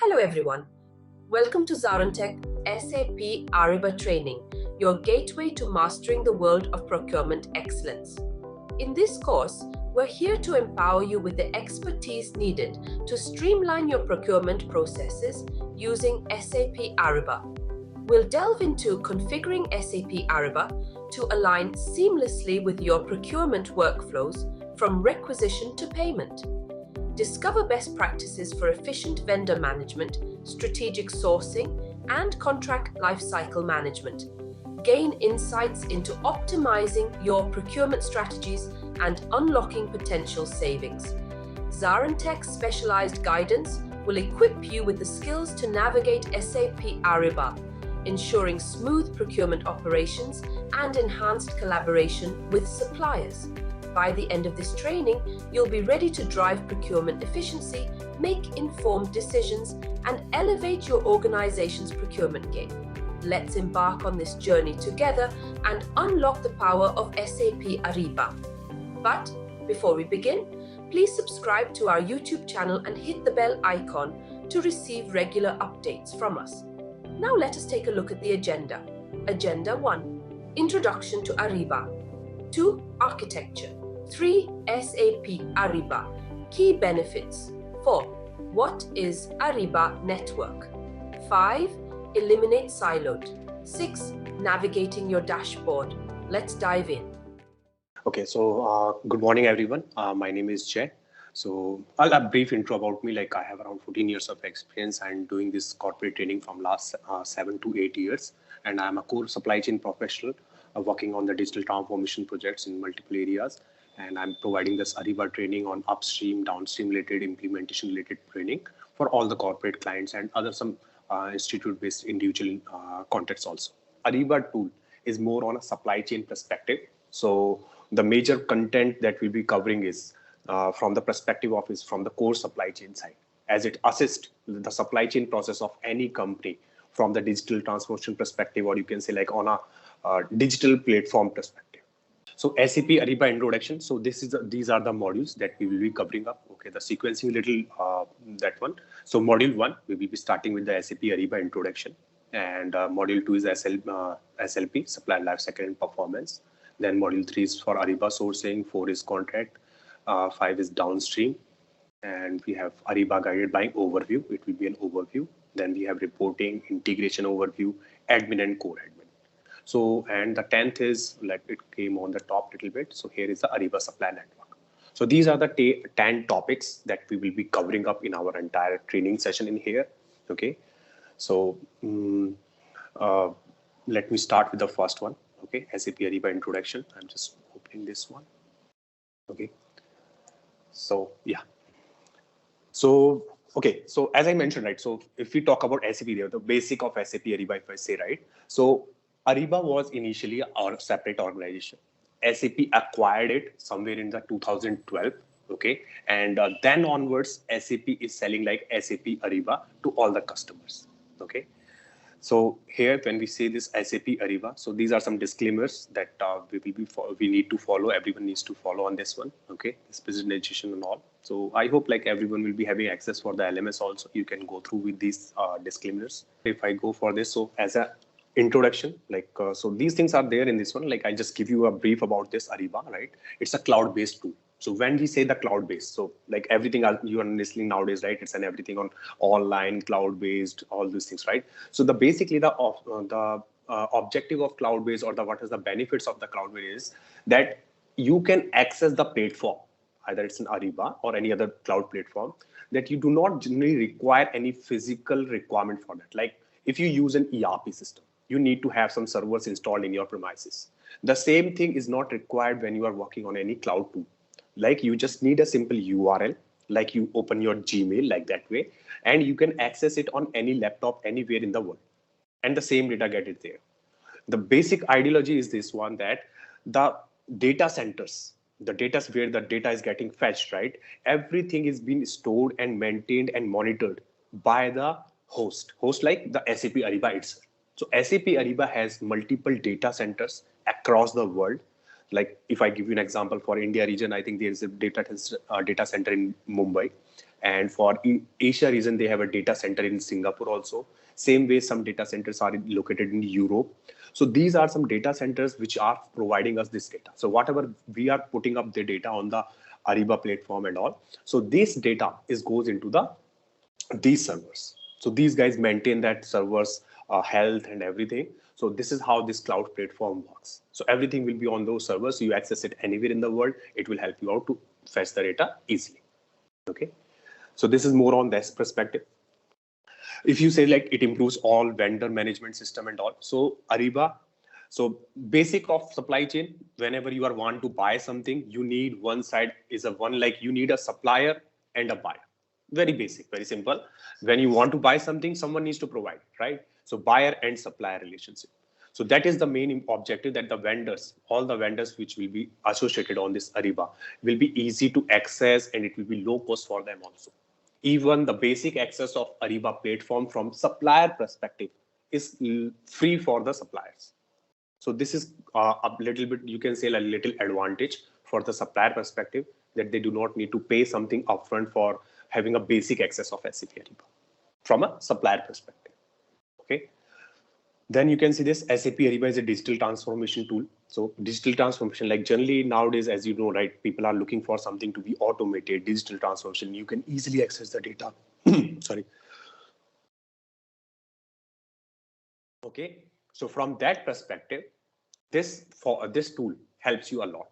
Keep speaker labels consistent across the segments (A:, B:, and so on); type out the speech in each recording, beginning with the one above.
A: Hello everyone. Welcome to ZaranTech SAP Ariba Training, your gateway to mastering the world of procurement excellence. In this course, we're here to empower you with the expertise needed to streamline your procurement processes using SAP Ariba. We'll delve into configuring SAP Ariba to align seamlessly with your procurement workflows from requisition to payment. Discover best practices for efficient vendor management, strategic sourcing, and contract lifecycle management. Gain insights into optimizing your procurement strategies and unlocking potential savings. ZaranTech's specialized guidance will equip you with the skills to navigate SAP Ariba, ensuring smooth procurement operations and enhanced collaboration with suppliers. By the end of this training, you'll be ready to drive procurement efficiency, make informed decisions, and elevate your organization's procurement game. Let's embark on this journey together and unlock the power of SAP Ariba. But before we begin, please subscribe to our YouTube channel and hit the bell icon to receive regular updates from us. Now let us take a look at the agenda. Agenda 1. Introduction to Ariba. 2. Architecture. 3. SAP Ariba. Key benefits. 4. What is Ariba Network? 5. Eliminate siloed. 6. Navigating your dashboard. Let's dive in.
B: Okay, so good morning, everyone. My name is Jay. So I'll a brief intro about me. Like I have around 14 years of experience and doing this corporate training from last 7 to 8 years. And I'm a core supply chain professional working on the digital transformation projects in multiple areas. And I'm providing this Ariba training on upstream, downstream related, implementation related training for all the corporate clients and other some institute-based individual contexts also. Ariba tool is more on a supply chain perspective. So the major content that we'll be covering is from the perspective of is from the core supply chain side, as it assists the supply chain process of any company from the digital transformation perspective, or you can say like on a digital platform perspective. So SAP Ariba introduction. So these are the modules that we will be covering up. Okay, the sequencing little that one. So module 1, we will be starting with the SAP Ariba introduction, and module 2 is SLP, supplier lifecycle and performance. Then module 3 is for Ariba sourcing, 4 is contract, 5 is downstream, and we have Ariba guided buying overview. It will be an overview. Then we have reporting, integration overview, admin and core admin. So, and the 10th is like it came on the top little bit. So here is the Ariba supply network. So these are the 10 topics that we will be covering up in our entire training session in here. Okay. So let me start with the first one. Okay, SAP Ariba introduction. I'm just opening this one. Okay. So yeah. So okay. So as I mentioned, right. So if we talk about SAP Ariba, the basic of SAP Ariba, if I say right. So Ariba was initially a separate organization. SAP acquired it somewhere in the 2012. Okay, and then onwards, SAP is selling like SAP Ariba to all the customers. Okay. So here, when we say this SAP Ariba, so these are some disclaimers that we need to follow. Everyone needs to follow on this one. Okay, this presentation and all. So I hope like everyone will be having access for the LMS also. You can go through with these disclaimers. If I go for this, so as a introduction, like so these things are there in this one. Like I just give you a brief about this Ariba, right? It's a cloud-based tool. So when we say the cloud-based, so like everything you are listening nowadays, right? It's an everything on online, cloud-based, all these things, right? So the basically the objective of cloud-based, or what is the benefits of the cloud-based is that you can access the platform, either it's an Ariba or any other cloud platform, that you do not generally require any physical requirement for that. Like if you use an ERP system, you need to have some servers installed in your premises. The same thing is not required when you are working on any cloud tool. Like you just need a simple URL, like you open your Gmail like that way, and you can access it on any laptop anywhere in the world, and the same data get it there. The basic ideology is this one, that the data centers, the data where the data is getting fetched, right? Everything is being stored and maintained and monitored by the host like the SAP Ariba itself. So SAP Ariba has multiple data centers across the world. Like if I give you an example for India region, I think there is a data center in Mumbai. And for Asia region, they have a data center in Singapore also. Same way, some data centers are located in Europe. So these are some data centers which are providing us this data. So whatever we are putting up the data on the Ariba platform and all. So this data goes into these servers. So these guys maintain that servers health and everything. So this is how this cloud platform works. So everything will be on those servers. So you access it anywhere in the world. It will help you out to fetch the data easily. Okay. So this is more on this perspective. If you say like it improves all vendor management system and all. So Ariba, so basic of supply chain, whenever you are want to buy something, you need one side is a one, like you need a supplier and a buyer. Very basic, very simple. When you want to buy something, someone needs to provide, right? So buyer and supplier relationship. So that is the main objective, that the vendors, all the vendors which will be associated on this Ariba will be easy to access, and it will be low cost for them also. Even the basic access of Ariba platform from supplier perspective is free for the suppliers. So this is a little bit, you can say a little advantage for the supplier perspective, that they do not need to pay something upfront for having a basic access of SAP Ariba from a supplier perspective. Okay. Then you can see this SAP Ariba is a digital transformation tool. So digital transformation, like generally nowadays, as you know, right, people are looking for something to be automated, digital transformation. You can easily access the data. Sorry. Okay. So from that perspective, this tool helps you a lot.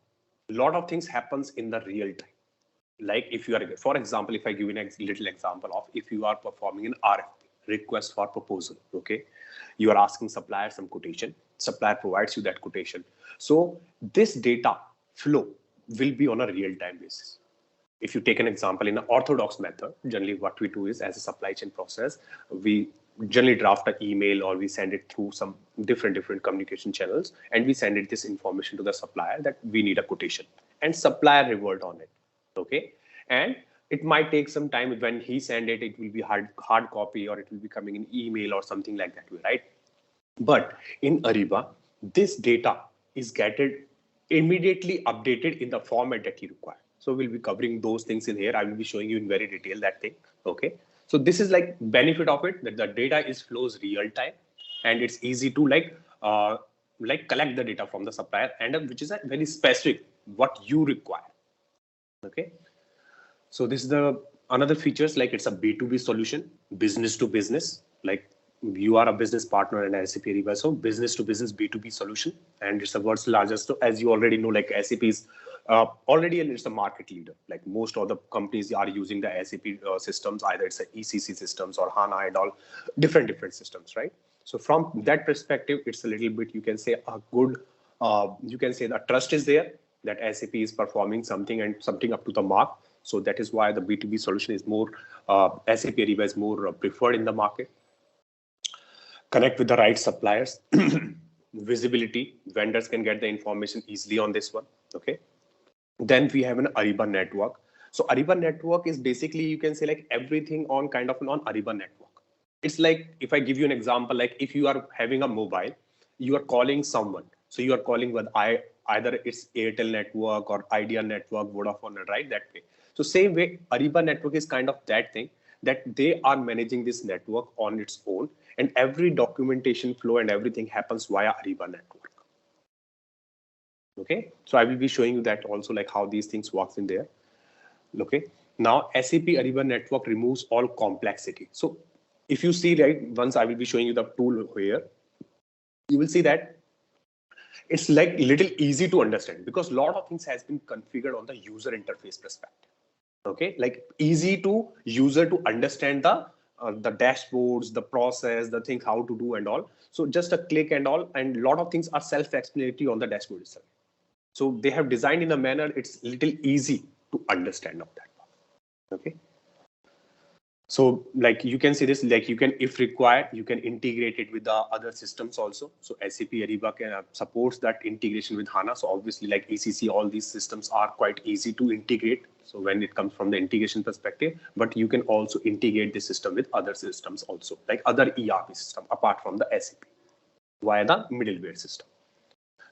B: A lot of things happens in the real time. Like if you are, for example, if I give you a little example of, if you are performing an RFP, request for proposal, okay, you are asking supplier some quotation, supplier provides you that quotation. So this data flow will be on a real-time basis. If you take an example in an orthodox method, generally what we do is, as a supply chain process, we generally draft an email or we send it through some different communication channels, and we send it this information to the supplier that we need a quotation, and supplier revert on it. Okay. And it might take some time. When he send it, it will be hard copy, or it will be coming in email or something like that way, right? But in Ariba, this data is getting immediately updated in the format that you require. So we'll be covering those things in here. I will be showing you in very detail that thing. Okay. So this is like benefit of it, that the data is flows real time, and it's easy to collect the data from the supplier, and which is a very specific what you require. Okay. So this is the another features, like it's a B2B solution, business to business. Like you are a business partner in SAP Ariba, so business to business B2B solution, and it's the world's largest. So as you already know, like SAP is already, and it's a market leader. Like most of the companies are using the SAP systems, either it's a ECC systems or HANA and all different systems, right? So from that perspective, it's a little bit, you can say a good, you can say the trust is there, that SAP is performing something and something up to the mark. So that is why the B2B solution is more, SAP Ariba is more preferred in the market. Connect with the right suppliers. Visibility, vendors can get the information easily on this one. Okay. Then we have an Ariba network. So Ariba network is basically, you can say like everything on kind of on Ariba network. It's like, if I give you an example, like if you are having a mobile, you are calling someone. So you are calling with either it's Airtel network or Idea network, Vodafone, right? That way. So same way, Ariba network is kind of that thing, that they are managing this network on its own, and every documentation flow and everything happens via Ariba network. Okay, so I will be showing you that also, like how these things works in there. Okay, now SAP Ariba network removes all complexity. So if you see, right, once I will be showing you the tool here, you will see that it's like little easy to understand, because a lot of things has been configured on the user interface perspective. Okay, like easy to user to understand the dashboards, the process, the thing how to do and all. So just a click and all, and a lot of things are self-explanatory on the dashboard itself. So they have designed in a manner it's little easy to understand of that. Okay. So like you can see this, like you can, if required, you can integrate it with the other systems also. So SAP Ariba can supports that integration with HANA. So obviously like ECC, all these systems are quite easy to integrate. So when it comes from the integration perspective, but you can also integrate the system with other systems also, like other ERP system apart from the SAP via the middleware system.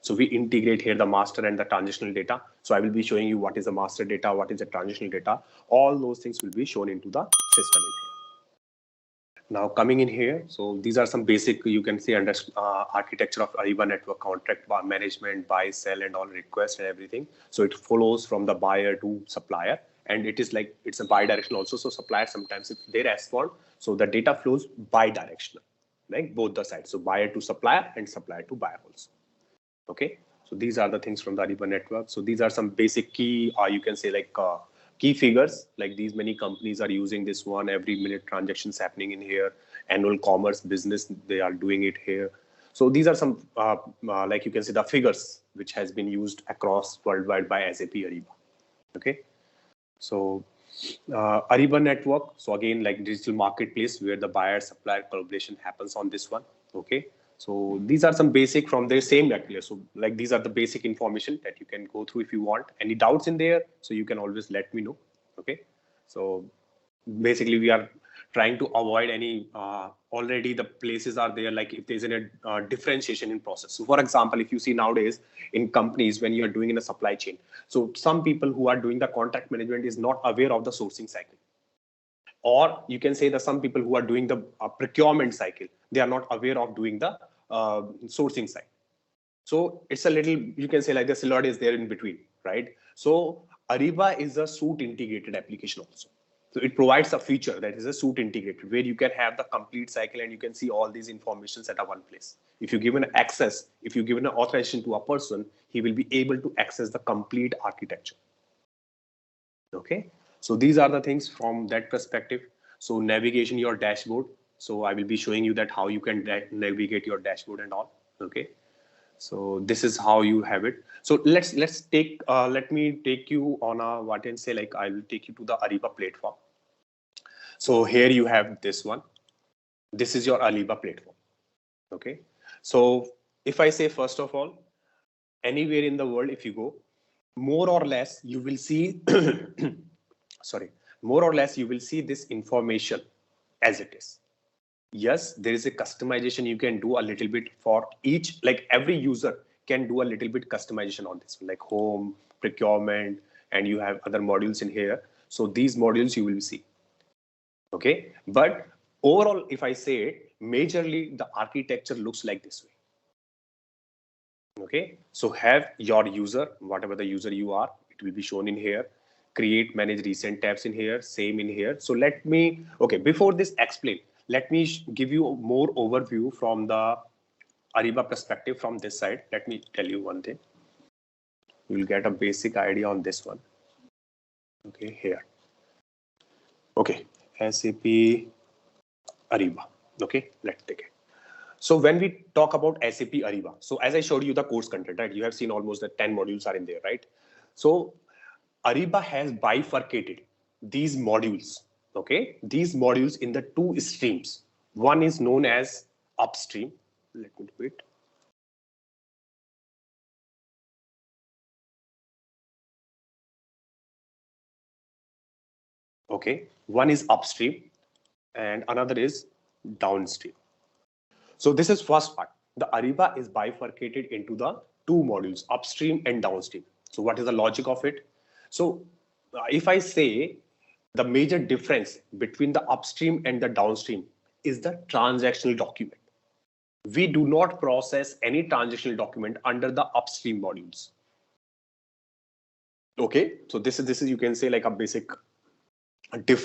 B: So we integrate here the master and the transitional data. So I will be showing you what is the master data, what is the transitional data. All those things will be shown into the system in here. Now coming in here, so these are some basic, you can see under architecture of Ariba network, contract management, buy, sell, and all requests and everything. So it follows from the buyer to supplier, and it is like, it's a bi-directional also. So supplier, sometimes if they respond, so the data flows bi-directional, like both the sides. So buyer to supplier and supplier to buyer also. Okay, so these are the things from the Ariba network. So these are some basic key, you can say like key figures, like these many companies are using this one, every minute transactions happening in here, annual commerce business, they are doing it here. So these are some, like you can see the figures which has been used across worldwide by SAP Ariba. Okay, so Ariba network, so again, like digital marketplace where the buyer supplier collaboration happens on this one. Okay, so these are some basic from the same actually. So like these are the basic information that you can go through if you want. Any doubts in there, so you can always let me know. Okay, so basically we are trying to avoid any already the places are there, like if there's a differentiation in process. So for example, if you see nowadays in companies when you are doing in a supply chain, so some people who are doing the contract management is not aware of the sourcing cycle, or you can say that some people who are doing the procurement cycle, they are not aware of doing the sourcing cycle. So it's a little, you can say like the silhouette is there in between, right? So Ariba is a suite integrated application also. So it provides a feature that is a suite integrated where you can have the complete cycle and you can see all these informations at a one place. If you give an access, if you give an authorization to a person, he will be able to access the complete architecture. Okay, so these are the things from that perspective. So navigation, your dashboard. So I will be showing you that how you can navigate your dashboard and all. Okay, so this is how you have it. So let's take let me take you on a what and say like I will take you to the Ariba platform. So here you have this one. This is your Ariba platform. Okay, so if I say first of all, anywhere in the world if you go, more or less you will see sorry, more or less you will see this information as it is. Yes, there is a customization you can do a little bit for each, like every user can do a little bit customization on this, like home, procurement, and you have other modules in here. So these modules you will see. Okay, but overall, if I say it, majorly the architecture looks like this way. Okay, so have your user, whatever the user you are, it will be shown in here. Create, manage recent tabs in here, same in here. So let me, okay, before this explain, let me give you more overview from the Ariba perspective from this side. Let me tell you one thing. You'll get a basic idea on this one. Okay, here. Okay, SAP Ariba. Okay, let's take it. So when we talk about SAP Ariba, so as I showed you the course content, right? You have seen almost the 10 modules are in there, right? So Ariba has bifurcated these modules, okay? These modules in the two streams. One is known as Upstream. Let me do it. Okay, one is Upstream and another is Downstream. So this is first part. The Ariba is bifurcated into the two modules, Upstream and Downstream. So what is the logic of it? So if I say the major difference between the Upstream and the Downstream is the transactional document. We do not process any transactional document under the Upstream modules. Okay, so this is you can say like a basic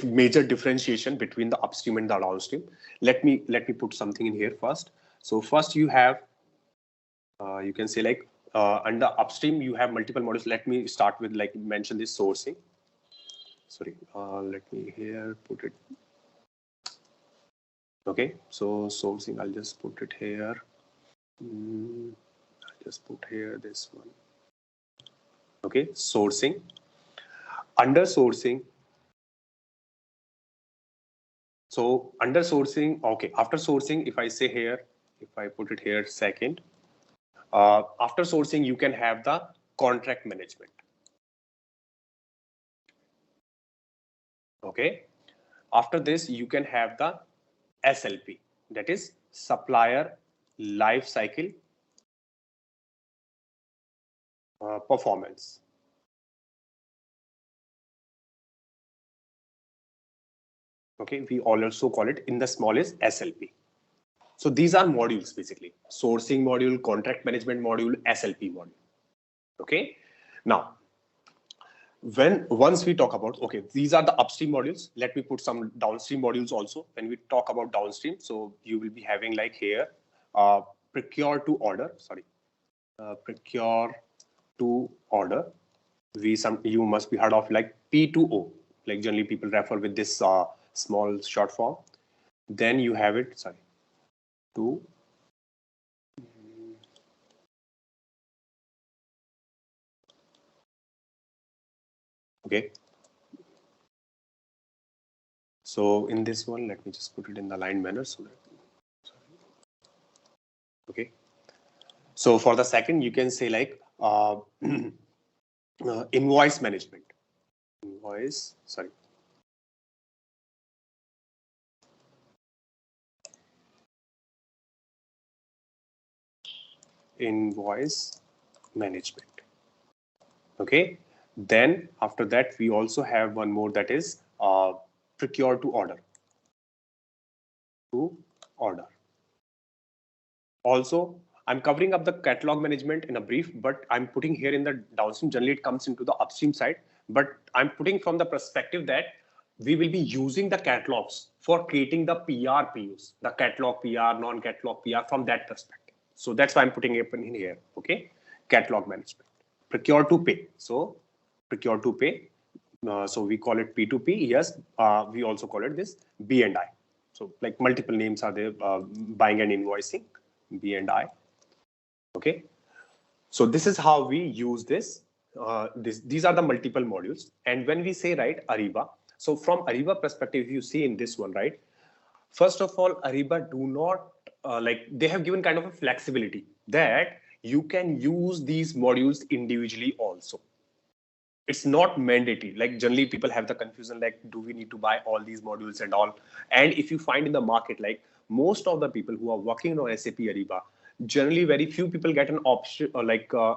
B: major differentiation between the Upstream and the Downstream. Let me put something in here first. So first you have you can say like under Upstream you have multiple modules. Let me start with like mention this sourcing. Sorry, let me here put it. Okay, so sourcing, I'll just put it here. I'll just put here this one. Okay, sourcing. Under sourcing. So under sourcing, okay, after sourcing, if I say here, if I put it here second, after sourcing, you can have the contract management. Okay, after this, you can have the SLP, that is supplier life cycle performance. Okay, we also call it in the small is SLP. So these are modules basically: sourcing module, contract management module, SLP module. Okay, now once we talk about, okay, these are the upstream modules, let me put some downstream modules also. When we talk about downstream, so you will be having like here procure to order, procure to order. You must be heard of like P2O, like generally people refer with this small short form. Then you have it, to okay. So in this one, let me just put it in the line manner so that, okay. So for the second, you can say like invoice management. Invoice management. Okay. Then after that, we also have one more, that is procure to order. Also, I'm covering up the catalog management in a brief, but I'm putting here in the downstream. Generally, it comes into the upstream side, but I'm putting from the perspective that we will be using the catalogs for creating the PRPUs, the catalog PR, non-catalog PR from that perspective. So that's why I'm putting it in here. Okay, catalog management, procure to pay. So procure to pay. So we call it P2P. Yes, we also call it this B&I. So like multiple names are there, buying and invoicing, B&I. Okay. So this is how we use this. These are the multiple modules. And when we say, right, Ariba, so from Ariba perspective, you see in this one, right, first of all, Ariba do not, like they have given kind of a flexibility that you can use these modules individually also. It's not mandatory. Like generally people have the confusion, like, do we need to buy all these modules and all? And if you find in the market, like most of the people who are working on SAP Ariba, generally very few people get an option or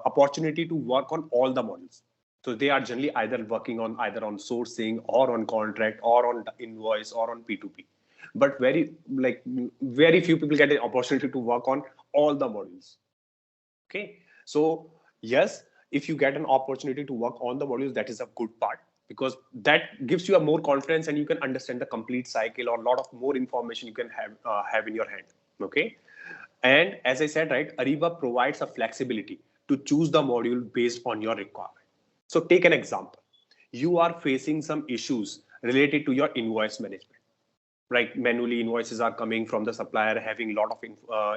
B: opportunity to work on all the modules. So they are generally either working on sourcing or on contract or on invoice or on P2P. But very few people get an opportunity to work on all the modules. Okay, so yes, if you get an opportunity to work on the modules, that is a good part, because that gives you a more confidence and you can understand the complete cycle, or a lot of more information you can have in your hand. Okay, and as I said, right, Ariba provides a flexibility to choose the module based on your requirement. So take an example. You are facing some issues related to your invoice management, right? Manually invoices are coming from the supplier, having a lot of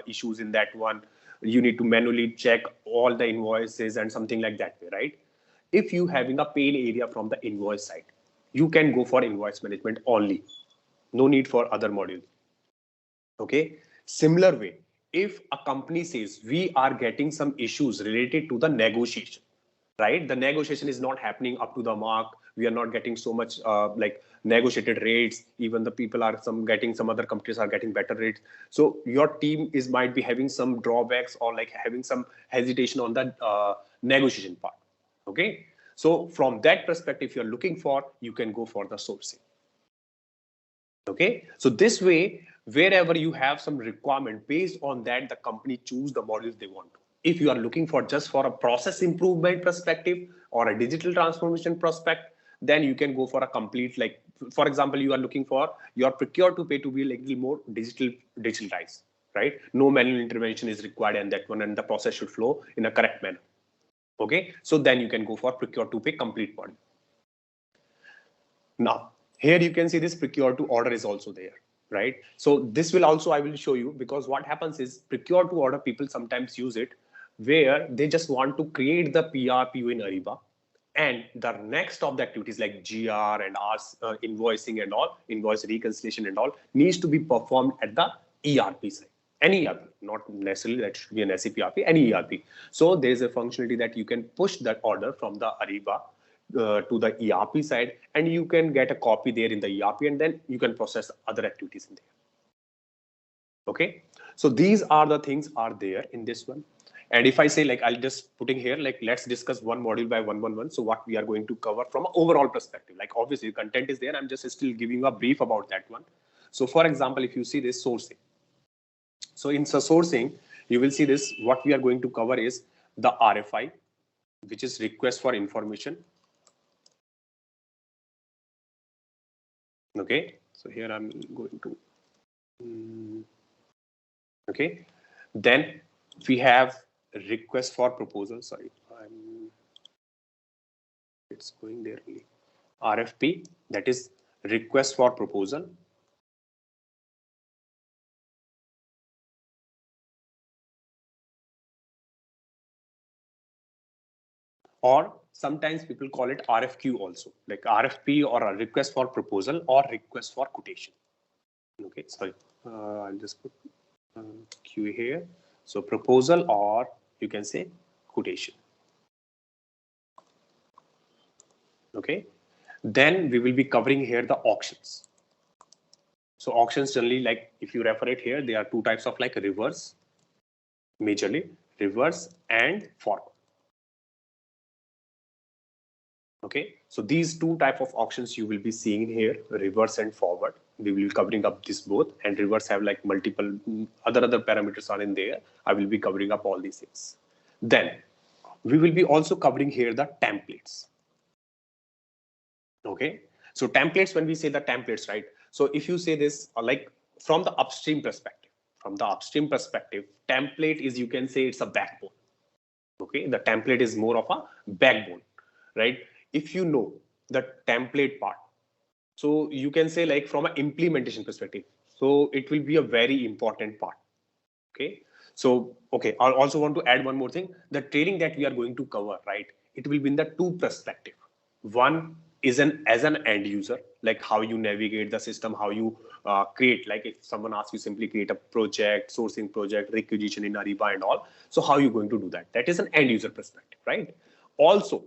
B: issues in that one. You need to manually check all the invoices and something like that way, right? If you having a pain area from the invoice side, you can go for invoice management only. No need for other modules. Okay. Similar way, if a company says we are getting some issues related to the negotiation, right? The negotiation is not happening up to the mark. We are not getting so much like negotiated rates. Even the people are some other companies are getting better rates. So your team might be having some drawbacks or like having some hesitation on the negotiation part. Okay. So from that perspective, if you're looking for, you can go for the sourcing. Okay, so this way, wherever you have some requirement, based on that, the company choose the modules they want to. If you are looking for just for a process improvement perspective or a digital transformation prospect, then you can go for a complete, like, for example, you are looking for your procure to pay to be a little more digitalized, right? No manual intervention is required in that one, and the process should flow in a correct manner. Okay, so then you can go for procure to pay complete module. Now, here you can see this procure to order is also there, right? So this will also, I will show you, because what happens is procure to order, people sometimes use it where they just want to create the PRPU in Ariba, and the next of the activities like GR and invoicing and all, invoice reconciliation and all, needs to be performed at the ERP side. Any ERP, not necessarily that should be an SAP ERP, any ERP. So there's a functionality that you can push that order from the Ariba to the ERP side, and you can get a copy there in the ERP, and then you can process other activities in there. Okay, so these are the things are there in this one. And if I say like, I'll just putting here, like, let's discuss one module by one. So what we are going to cover from an overall perspective, like obviously content is there. I'm just still giving a brief about that one. So for example, if you see this sourcing. So in sourcing, you will see this, what we are going to cover is the RFI, which is request for information. Okay. So here I'm going to, okay. Then we have request for proposal. Sorry, it's going there only. RFP, that is request for proposal. Or sometimes people call it RFQ also, like RFP or a request for proposal or request for quotation. Okay, sorry, I'll just put Q here. So proposal, or you can say quotation. Okay, then we will be covering here the auctions. So auctions generally, like if you refer it here, there are two types of like reverse, majorly reverse and forward. Okay, so these two type of auctions you will be seeing here, reverse and forward. We will be covering up this both, and reverse have like multiple other parameters are in there. I will be covering up all these things. Then we will be also covering here the templates. Okay, so templates, when we say the templates, right? So if you say this, like from the upstream perspective, template is, you can say it's a backbone. Okay, the template is more of a backbone, right? If you know the template part, so you can say like from an implementation perspective, so it will be a very important part. Okay, so okay, I also want to add one more thing. The training that we are going to cover, right, it will be in the two perspective. One is as an end user, like how you navigate the system, how you create, like if someone asks you simply create a project, sourcing project, requisition in Ariba and all, so how you going to do that? That is an end user perspective, right? Also,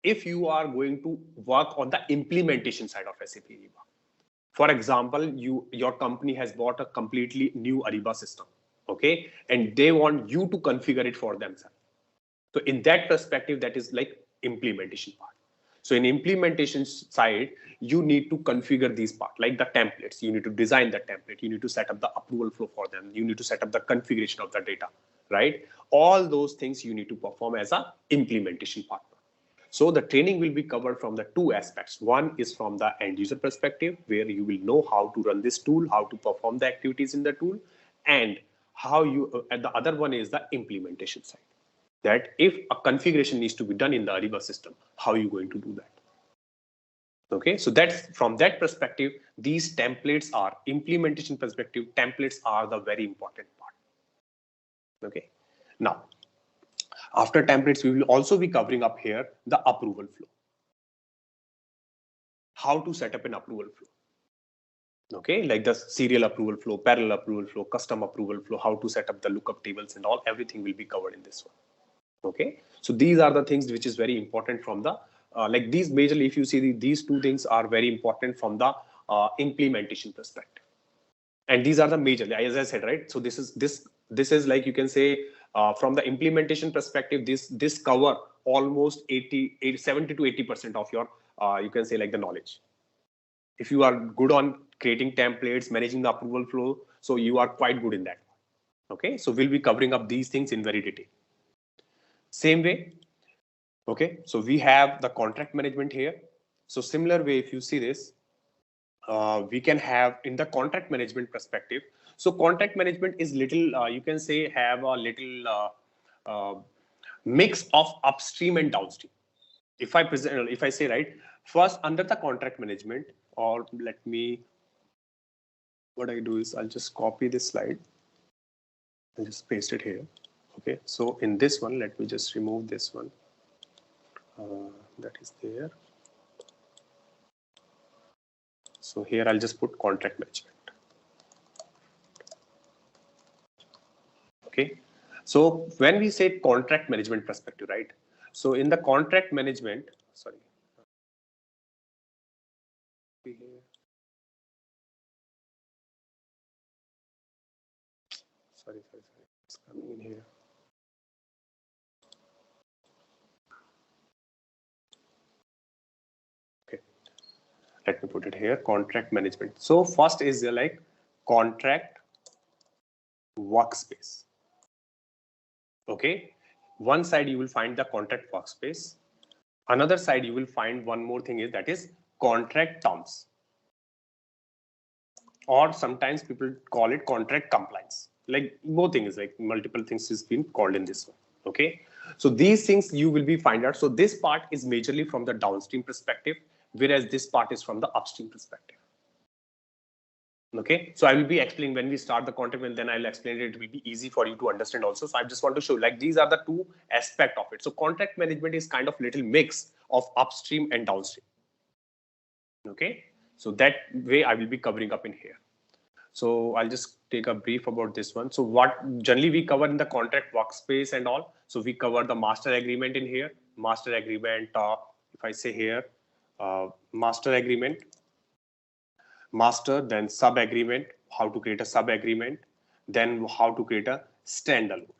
B: if you are going to work on the implementation side of SAP Ariba, for example, your company has bought a completely new Ariba system, okay, and they want you to configure it for themselves. So in that perspective, that is like implementation part. So in implementation side, you need to configure these part, like the templates. You need to design the template. You need to set up the approval flow for them. You need to set up the configuration of the data, right? All those things you need to perform as a implementation partner. So the training will be covered from the two aspects. One is from the end user perspective, where you will know how to run this tool, how to perform the activities in the tool, and how you, and the other one is the implementation side. That if a configuration needs to be done in the Ariba system, how are you going to do that? Okay, so that's from that perspective, these templates are implementation perspective, templates are the very important part. Okay, now after templates, we will also be covering up here the approval flow. How to set up an approval flow. Okay, like the serial approval flow, parallel approval flow, custom approval flow, how to set up the lookup tables and all, everything will be covered in this one. Okay, so these are the things which is very important from the like these majorly, if you see these two things are very important from the implementation perspective, and these are the majorly, as I said, right? So this is like, you can say from the implementation perspective, this cover almost 70 to 80% of your you can say like the knowledge. If you are good on creating templates, managing the approval flow, so you are quite good in that. Okay, so we'll be covering up these things in very detail. Same way, okay, so we have the contract management here. So similar way, if you see this, we can have in the contract management perspective. So contract management is little, you can say, have a little mix of upstream and downstream. If I present, if I say, right, first under the contract management, or let me, what I do is I'll just copy this slide and just paste it here. Okay, so in this one, let me just remove this one. That is there. So here I'll just put contract management. Okay, so when we say contract management perspective, right? So in the contract management, sorry, sorry, it's coming in here. Let me put it here, contract management. So first is like contract workspace. Okay, one side you will find the contract workspace. Another side you will find one more thing is that is contract terms, or sometimes people call it contract compliance. Like both things, like multiple things is being called in this one. Okay, so these things you will be find out. So this part is majorly from the downstream perspective, whereas this part is from the upstream perspective. Okay, so I will be explaining when we start the content, and then I'll explain it. It will be easy for you to understand also. So I just want to show like these are the two aspects of it. So contract management is kind of little mix of upstream and downstream. Okay, so that way I will be covering up in here. So I'll just take a brief about this one. So what generally we cover in the contract workspace and all. So we cover the master agreement in here. Master agreement, if I say here, master agreement, master, then sub agreement, how to create a sub agreement, then how to create a standalone.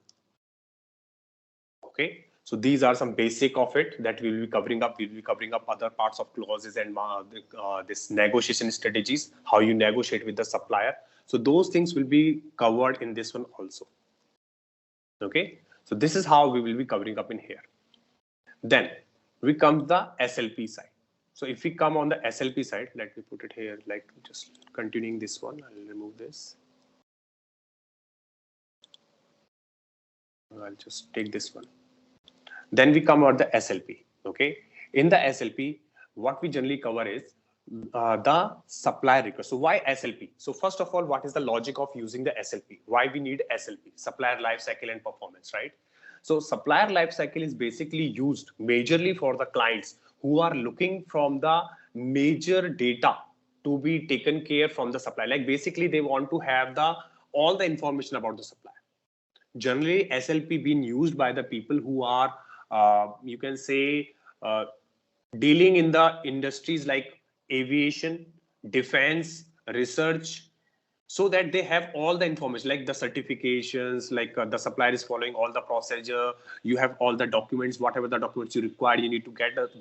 B: Okay, so these are some basic of it that we will be covering up. We will be covering up other parts of clauses and this negotiation strategies, how you negotiate with the supplier. So those things will be covered in this one also. Okay, so this is how we will be covering up in here. Then we come to the SLP side. So if we come on the SLP side, let me put it here, like just continuing this one, I'll remove this. I'll just take this one. Then we come out the SLP. Okay, in the SLP, what we generally cover is the supplier request. So why SLP? So first of all, what is the logic of using the SLP? Why we need SLP? Supplier life cycle and performance, right? So supplier life cycle is basically used majorly for the clients who are looking from the major data to be taken care from the supplier. Like basically they want to have the all the information about the supplier. Generally, SLP being used by the people who are, you can say, dealing in the industries like aviation, defense, research, so that they have all the information like the certifications, like the supplier is following all the procedure, you have all the documents, whatever the documents you require, you need to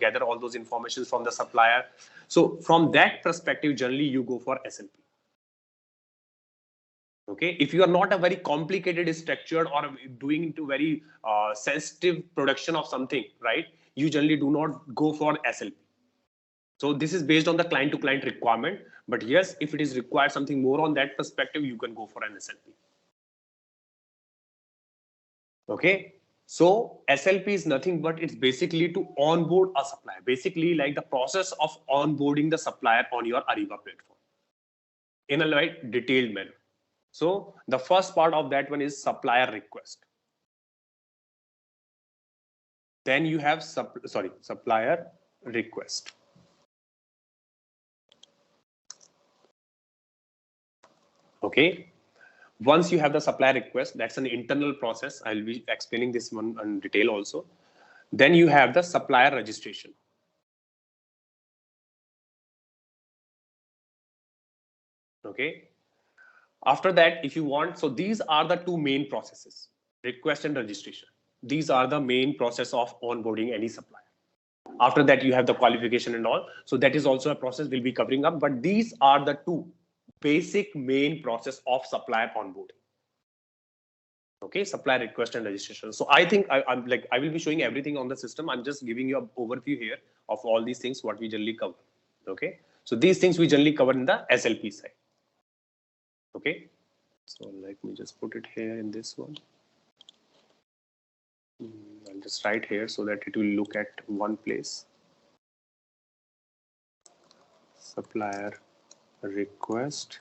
B: gather all those informations from the supplier. So from that perspective, generally you go for SLP. Okay, if you are not a very complicated structured or doing into very sensitive production of something, right, you generally do not go for SLP. So this is based on the client to client requirement, but yes, if it is required something more on that perspective, you can go for an SLP. Okay, so SLP is nothing but it's basically to onboard a supplier, basically like the process of onboarding the supplier on your Ariba platform in a like detailed manner. So the first part of that one is supplier request. Then you have supplier request. Okay. Once you have the supplier request, that's an internal process. I'll be explaining this one in detail also. Then you have the supplier registration. Okay. After that, if you want, so these are the two main processes, request and registration. These are the main process of onboarding any supplier. After that, you have the qualification and all. So that is also a process we'll be covering up, but these are the two basic main process of supplier onboarding. Okay, supplier request and registration. So I think I will be showing everything on the system. I'm just giving you an overview here of all these things, what we generally cover. Okay, so these things we generally cover in the SLP side. Okay, so let me just put it here in this one. I'll just write here so that it will look at one place. Supplier request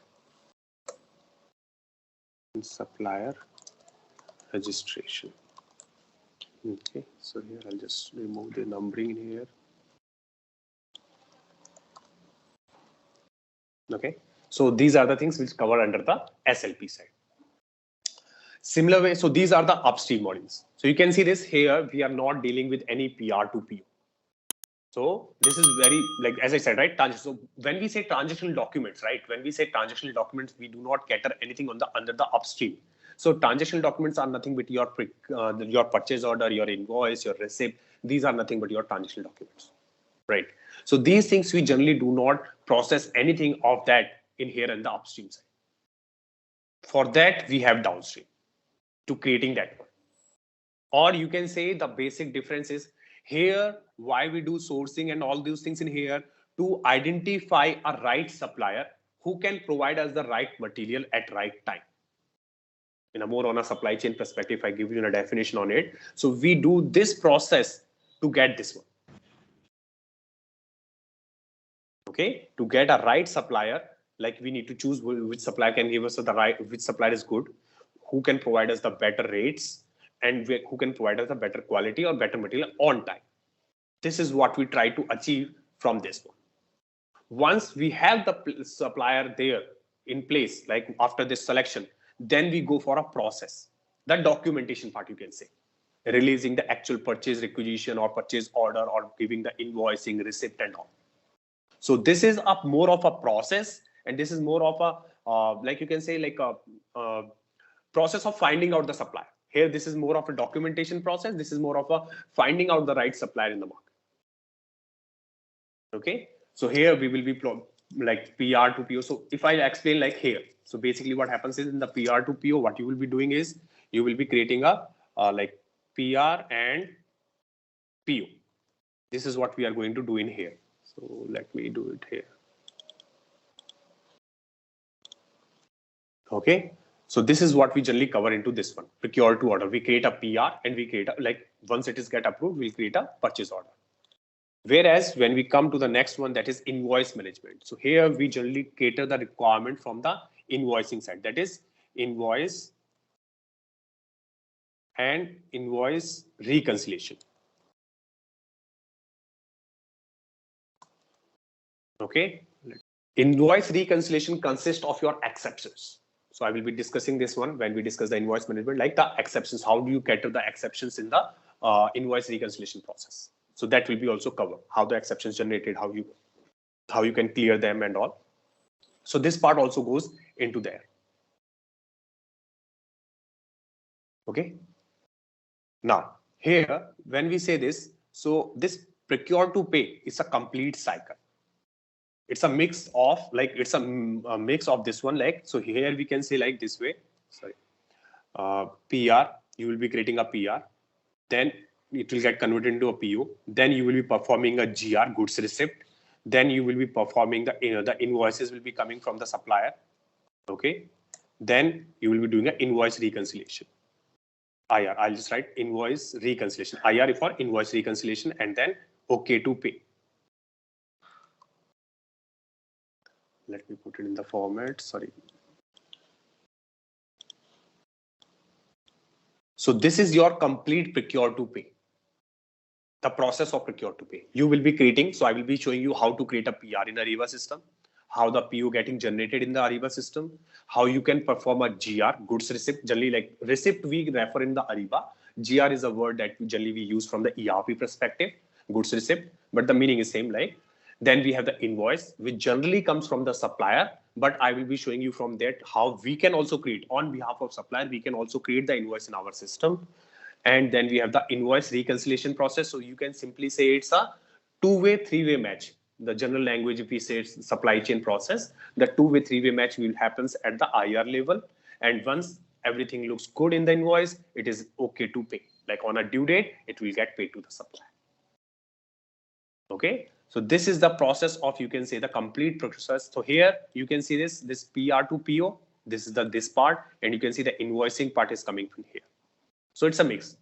B: and supplier registration. Okay, so here I'll just remove the numbering in here. Okay, so these are the things which cover under the SLP side. Similar way, so these are the upstream modules. So you can see this here, we are not dealing with any PR to PO. So this is very, like, as I said, right? So when we say transactional documents, right? When we say transactional documents, we do not cater anything on the under the upstream. So transactional documents are nothing but your purchase order, your invoice, your receipt. These are nothing but your transactional documents. right? So these things we generally do not process anything of that in here in the upstream side. For that, we have downstream to creating that one. Or you can say the basic difference is here, why we do sourcing and all those things in here to identify a right supplier who can provide us the right material at right time. In a more on a supply chain perspective, I give you a definition on it. So we do this process to get this one. Okay, to get a right supplier, like we need to choose which supplier can give us the right, which supplier is good, who can provide us the better rates, and who can provide us the better quality or better material on time. This is what we try to achieve from this one. Once we have the supplier there in place, like after this selection, then we go for a process, the documentation part, you can say, releasing the actual purchase requisition or purchase order or giving the invoicing, receipt and all. So this is a more of a process, and this is more of a like you can say like a process of finding out the supplier. Here this is more of a documentation process, this is more of a finding out the right supplier in the market. Okay, so here we will be like PR to PO. So if I explain like here, so basically what happens is in the PR to PO, what you will be doing is you will be creating a like PR and PO. This is what we are going to do in here. So let me do it here. Okay, so this is what we generally cover into this one, procure to order. We create a PR and we create a, like once it is get approved, we'll create a purchase order. Whereas when we come to the next one, that is invoice management. So here we generally cater the requirement from the invoicing side, that is invoice and invoice reconciliation. Okay, invoice reconciliation consists of your exceptions. So I will be discussing this one when we discuss the invoice management, like the exceptions. How do you cater the exceptions in the invoice reconciliation process? So that will be also covered, how the exceptions generated, how you can clear them and all. So this part also goes into there. Okay. Now here, when we say this, so this procure to pay is a complete cycle. It's a mix of like, it's a mix of this one. Like, so here we can say like this way, sorry, PR, you will be creating a PR, then it will get converted into a PO. Then you will be performing a GR, goods receipt. Then you will be performing the invoices will be coming from the supplier. Okay. Then you will be doing an invoice reconciliation. IR, I'll just write invoice reconciliation. IR for invoice reconciliation, and then OK to pay. Let me put it in the format, sorry. So this is your complete procure to pay. The process of procure to pay. You will be creating, so I will be showing you how to create a PR in Ariba system, how the PO getting generated in the Ariba system, how you can perform a GR, goods receipt. Generally, like receipt we refer in the Ariba. GR is a word that generally we use from the ERP perspective, goods receipt, but the meaning is same. Like, then we have the invoice, which generally comes from the supplier, but I will be showing you from that how we can also create on behalf of supplier. We can also create the invoice in our system. And then we have the invoice reconciliation process. So you can simply say it's a two-way, three-way match. The general language, if we say it's supply chain process, the two-way, three-way match will happens at the IR level. And once everything looks good in the invoice, it is okay to pay. Like on a due date, it will get paid to the supplier. Okay. So this is the process of, you can say, the complete process. So here you can see this PR to PO. This is this part, and you can see the invoicing part is coming from here. So it's a mix.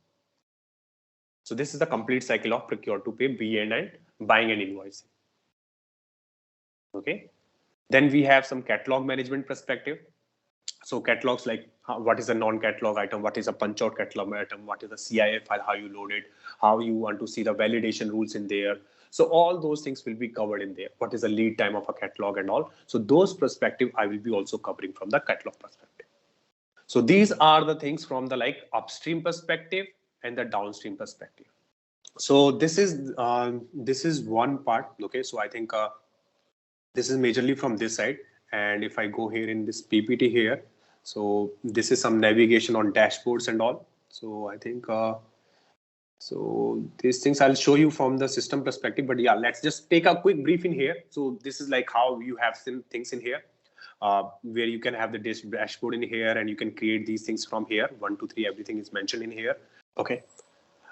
B: So this is the complete cycle of procure to pay, BN, and buying and invoicing. Okay. Then we have some catalog management perspective. So catalogs, like what is a non-catalog item, what is a punch out catalog item, what is the CIF file, how you load it, how you want to see the validation rules in there. So all those things will be covered in there. What is the lead time of a catalog and all. So those perspective I will be also covering from the catalog perspective. So these are the things from the like upstream perspective and the downstream perspective. So this is one part. Okay, so I think this is majorly from this side. And if I go here in this PPT here, so this is some navigation on dashboards and all. So I think So these things I'll show you from the system perspective, but yeah, let's just take a quick brief in here. So this is like how you have some things in here, where you can have the dashboard in here and you can create these things from here. 1, 2, 3, everything is mentioned in here. Okay.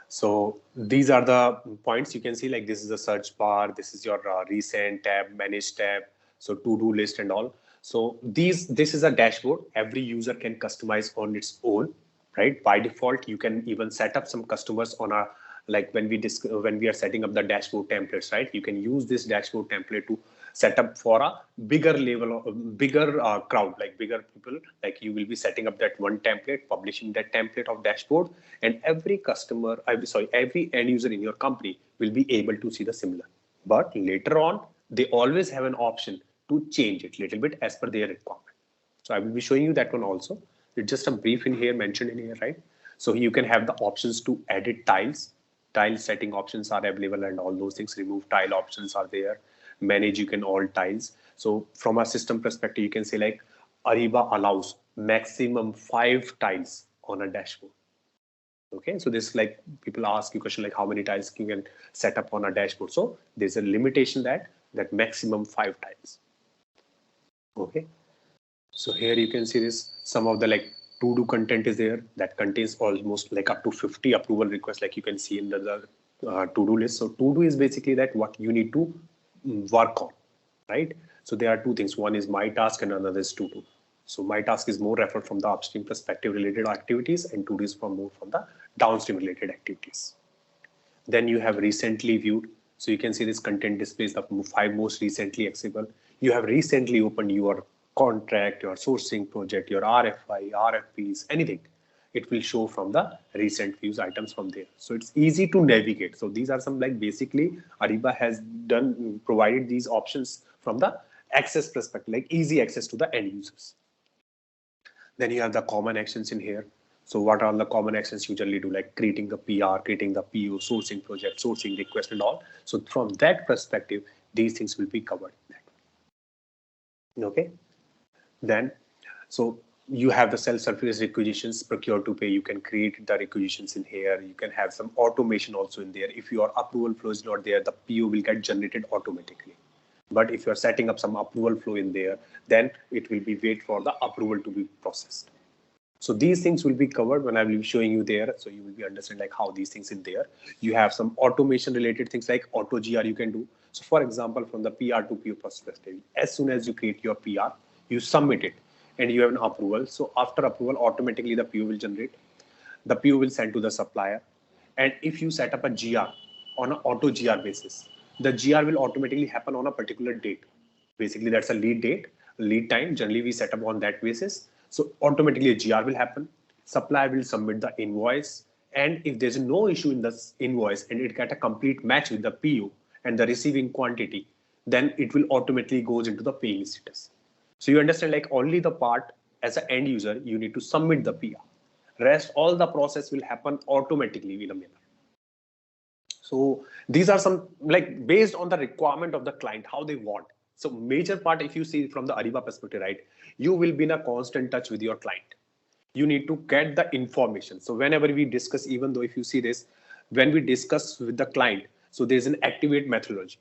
B: So these are the points you can see, like this is the search bar, this is your recent tab, manage tab, so to-do list and all. So this is a dashboard. Every user can customize on its own, right? By default, you can even set up some customers on a, like when we are setting up the dashboard templates, right? You can use this dashboard template to set up for a bigger level of bigger crowd, like bigger people. Like you will be setting up that one template, publishing that template of dashboard, and every customer, every end user in your company will be able to see the similar. But later on, they always have an option to change it a little bit as per their requirement. So I will be showing you that one also. It's just a brief in here, mentioned in here, right? So you can have the options to edit tiles. Tile setting options are available and all those things. Remove tile options are there. Manage, you can all tiles. So from a system perspective, you can say like Ariba allows maximum 5 tiles on a dashboard. Okay, so this, like people ask you question like how many tiles you can set up on a dashboard. So there's a limitation that maximum 5 tiles. Okay, so here you can see this, some of the like to-do content is there that contains almost like up to 50 approval requests, like you can see in the to-do list. So to-do is basically that what you need to work on, right? So there are two things. One is my task and another is to-do. So my task is more referred from the upstream perspective related activities, and to-do is from more from the downstream related activities. Then you have recently viewed. So you can see this content displays the 5 most recently accessible. You have recently opened your contract, your sourcing project, your RFI, RFPs, anything. It will show from the recent views items from there. So it's easy to navigate. So these are some, like basically Ariba has done provided these options from the access perspective, like easy access to the end users. Then you have the common actions in here. So what are the common actions you usually do, like creating the PR, creating the PO, sourcing project, sourcing request and all. So from that perspective, these things will be covered. Okay. Then, so you have the self-service requisitions, procure to pay. You can create the requisitions in here. You can have some automation also in there. If your approval flow is not there, the PO will get generated automatically. But if you're setting up some approval flow in there, then it will be wait for the approval to be processed. So these things will be covered when I will be showing you there. So you will be understand like how these things in there. You have some automation related things like auto GR you can do. So for example, from the PR to PO perspective, as soon as you create your PR, you submit it and you have an approval. So after approval, automatically the PO will generate. The PO will send to the supplier. And if you set up a GR on an auto GR basis, the GR will automatically happen on a particular date. Basically, that's a lead date, lead time. Generally, we set up on that basis. So automatically a GR will happen. Supplier will submit the invoice. And if there's no issue in the invoice and it get a complete match with the PO and the receiving quantity, then it will automatically goes into the paying status. So you understand like only the part as an end user, you need to submit the PR. Rest, all the process will happen automatically in a manner. So these are some like based on the requirement of the client, how they want. So major part, if you see from the Ariba perspective, right, you will be in a constant touch with your client. You need to get the information. So whenever we discuss, even though if you see this, when we discuss with the client, so there's an activate methodology,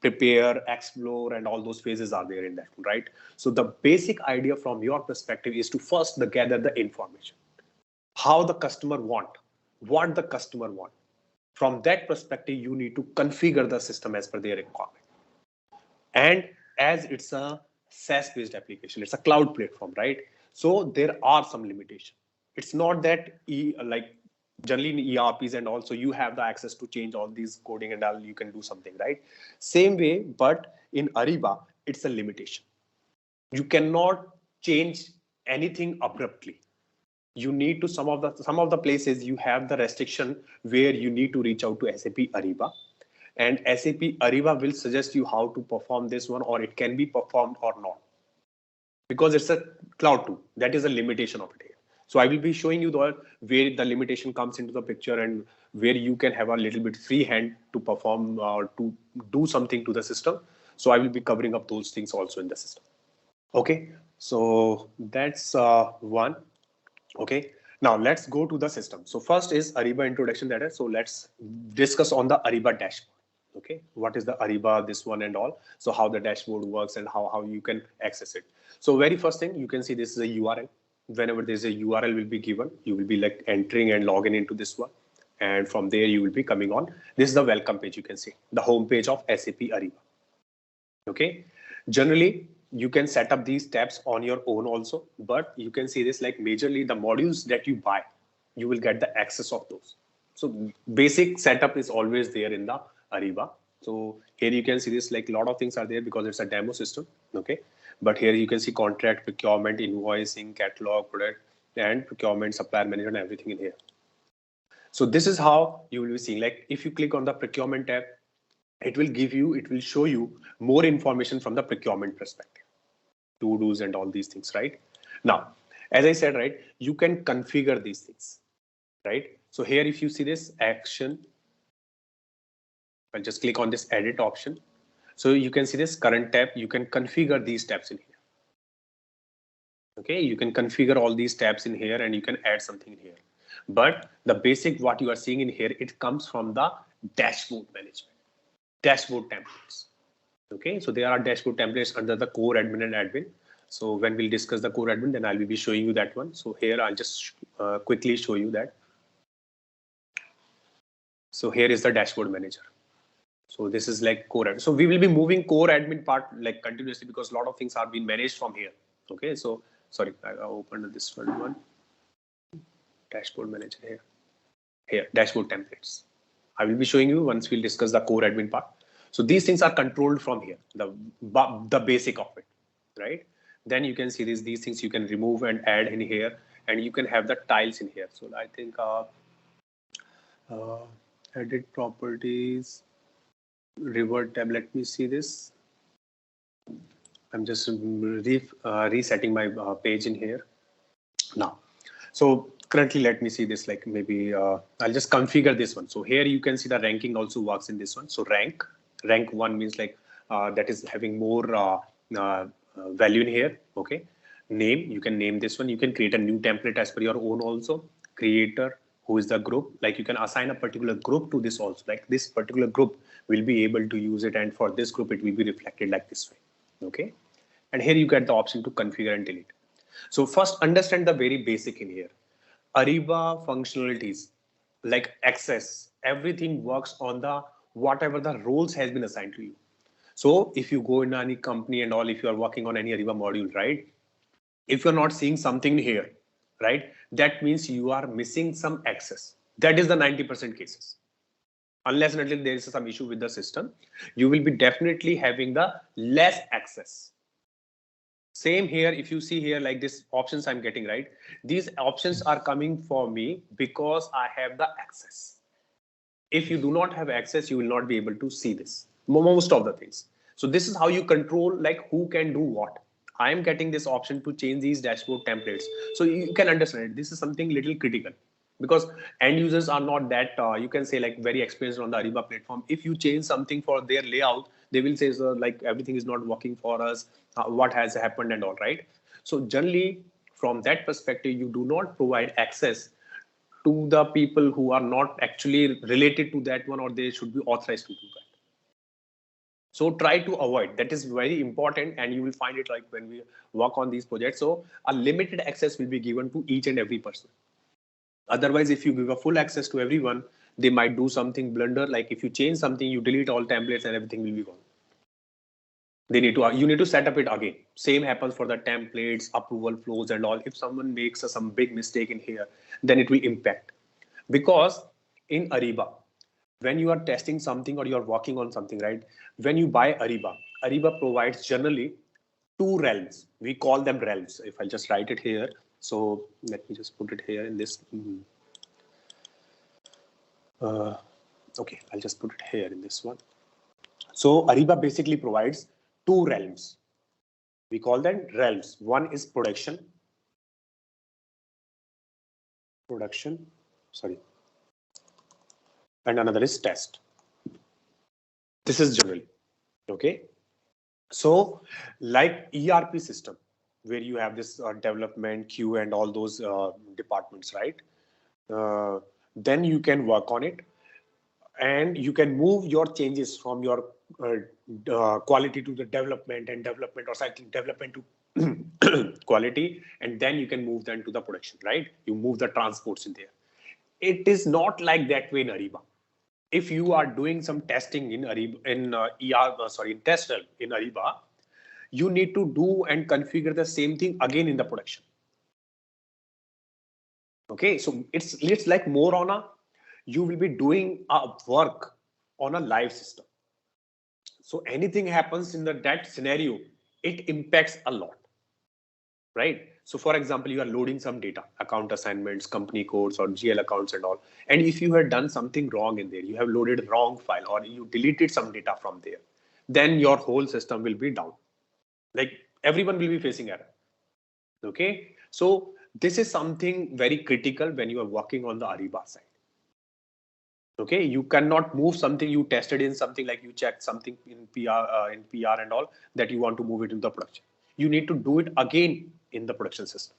B: prepare, explore, and all those phases are there in that, right? So the basic idea from your perspective is to first gather the information, how the customer want, what the customer want. From that perspective, you need to configure the system as per their requirement. And as it's a SaaS based application, it's a cloud platform, right? So there are some limitations. It's not that like generally in ERPs and also you have the access to change all these coding and all, you can do something, right? Same way, but in Ariba, it's a limitation. You cannot change anything abruptly. You need to some of the places you have the restriction where you need to reach out to SAP Ariba, and SAP Ariba will suggest you how to perform this one, or it can be performed or not, because it's a cloud tool. That is a limitation of it here. So I will be showing you where the limitation comes into the picture and where you can have a little bit free hand to perform or to do something to the system. So I will be covering up those things also in the system. Okay, so that's one. Okay, Now let's go to the system. So first is Ariba introduction data. So let's discuss on the Ariba dashboard. Okay, what is the Ariba, this one and all. So how the dashboard works and how you can access it. So very first thing, you can see this is a URL. Whenever there's a URL will be given, you will be like entering and logging into this one. And from there you will be coming on. This is the welcome page, you can see the home page of SAP Ariba. Okay, generally you can set up these tabs on your own also, but you can see this like majorly the modules that you buy, you will get the access of those. So basic setup is always there in the Ariba. So here you can see this like a lot of things are there because it's a demo system. Okay, but here you can see contract, procurement, invoicing, catalog, product, and procurement, supplier management, everything in here. So this is how you will be seeing, like if you click on the procurement tab, it will show you more information from the procurement perspective, to-dos and all these things, right? Now, as I said, right, you can configure these things, right? So here, if you see this action, I'll just click on this edit option. So you can see this current tab, you can configure these tabs in here. Okay, you can configure all these tabs in here and you can add something in here. But the basic, what you are seeing in here, it comes from the dashboard management, dashboard templates. Okay, so there are dashboard templates under the core admin and admin. So when we'll discuss the core admin, then I will be showing you that one. So here I'll just quickly show you that. So here is the dashboard manager. So this is like core admin. So we will be moving core admin part like continuously because a lot of things are being managed from here. Okay, so sorry, I opened this one. Dashboard manager here. Here, dashboard templates. I will be showing you once we'll discuss the core admin part. So these things are controlled from here, the basic of it, right? Then you can see these things you can remove and add in here, and you can have the tiles in here. So I think edit properties, revert tab. Let me see this. I'm just resetting my page in here now. So currently, let me see this, like maybe I'll just configure this one. So here you can see the ranking also works in this one. So rank 1 means like that is having more value in here. Okay, name, you can name this one. You can create a new template as per your own also. Creator, who is the group, like you can assign a particular group to this also. Like this particular group will be able to use it, and for this group it will be reflected like this way. Okay, and here you get the option to configure and delete. So first understand the very basic in here. Ariba functionalities like access, everything works on the whatever the roles has been assigned to you. So if you go in any company and all, if you are working on any Ariba module, right? If you're not seeing something here, right? That means you are missing some access. That is the 90% cases. Unless and until there is some issue with the system, you will be definitely having the less access. Same here, if you see here like this options I'm getting, right? These options are coming for me because I have the access. If you do not have access, you will not be able to see this, most of the things. So this is how you control like who can do what. I am getting this option to change these dashboard templates. So you can understand it. This is something little critical because end users are not that, you can say like very experienced on the Ariba platform. If you change something for their layout, they will say, so like everything is not working for us. What has happened and all, right? So generally from that perspective, you do not provide access to the people who are not actually related to that one, or they should be authorized to do that. So try to avoid, that is very important, and you will find it like when we work on these projects. So a limited access will be given to each and every person. Otherwise, if you give a full access to everyone, they might do something blunder. Like if you change something, you delete all templates and everything will be gone. You need to set up it again. Same happens for the templates, approval flows and all. If someone makes some big mistake in here, then it will impact. Because in Ariba, when you are testing something or you are working on something, right? When you buy Ariba provides generally two realms. We call them realms. If I just write it here, so let me just put it here in this. Okay, I'll just put it here in this one. So Ariba basically provides two realms. We call them realms. One is production, sorry, and another is test. This is generally, okay? So like ERP system, where you have this development queue and all those departments, right? Then you can work on it, and you can move your changes from your quality to the development, and development or cycling development to quality, and then you can move them to the production, right? You move the transports in there. It is not like that way in Ariba. If you are doing some testing in Ariba, in in Testel in Ariba, you need to do and configure the same thing again in the production. Okay, so it's like more on a, you will be doing a work on a live system. So anything happens in that scenario, it impacts a lot, right? So for example, you are loading some data, account assignments, company codes, or GL accounts and all. And if you had done something wrong in there, you have loaded wrong file, or you deleted some data from there, then your whole system will be down. Like everyone will be facing error. Okay, so this is something very critical when you are working on the Ariba side. Okay, you cannot move something you tested in something, like you checked something in PR and all, that you want to move it into the production. You need to do it again in the production system.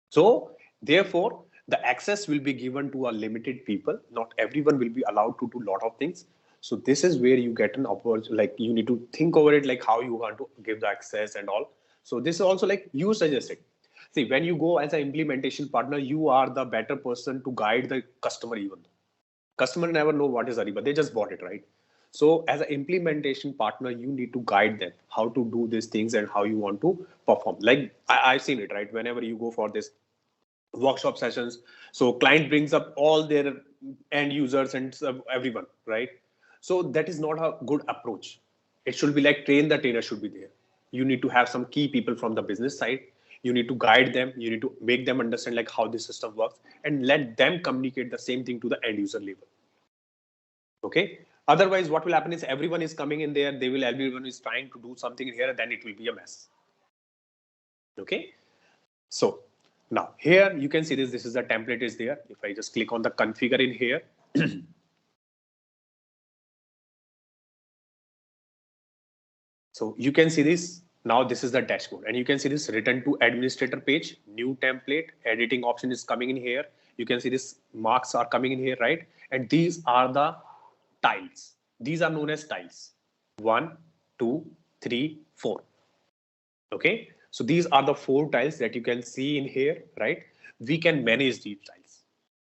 B: So therefore, the access will be given to a limited people. Not everyone will be allowed to do a lot of things. So this is where you get an opportunity, like you need to think over it, like how you want to give the access and all. So this is also like you suggested. See, when you go as an implementation partner, you are the better person to guide the customer. Even customer never know what is Ariba, they just bought it, right? So as an implementation partner, you need to guide them how to do these things and how you want to perform. Like I've seen it, right? Whenever you go for this workshop sessions, so client brings up all their end users and everyone, right? So that is not a good approach. It should be like train the trainer should be there. You need to have some key people from the business side. You need to guide them, you need to make them understand like how the system works, and let them communicate the same thing to the end user level. Okay, otherwise what will happen is everyone is coming in there, everyone is trying to do something in here, and then it will be a mess. Okay, so now here you can see this is the template is there. If I just click on the configure in here, so you can see this. Now this is the dashboard, and you can see this return to administrator page, new template, editing option is coming in here. You can see this marks are coming in here, right? And these are the tiles. These are known as tiles. 1, 2, 3, 4. Okay, so these are the 4 tiles that you can see in here, right? We can manage these tiles,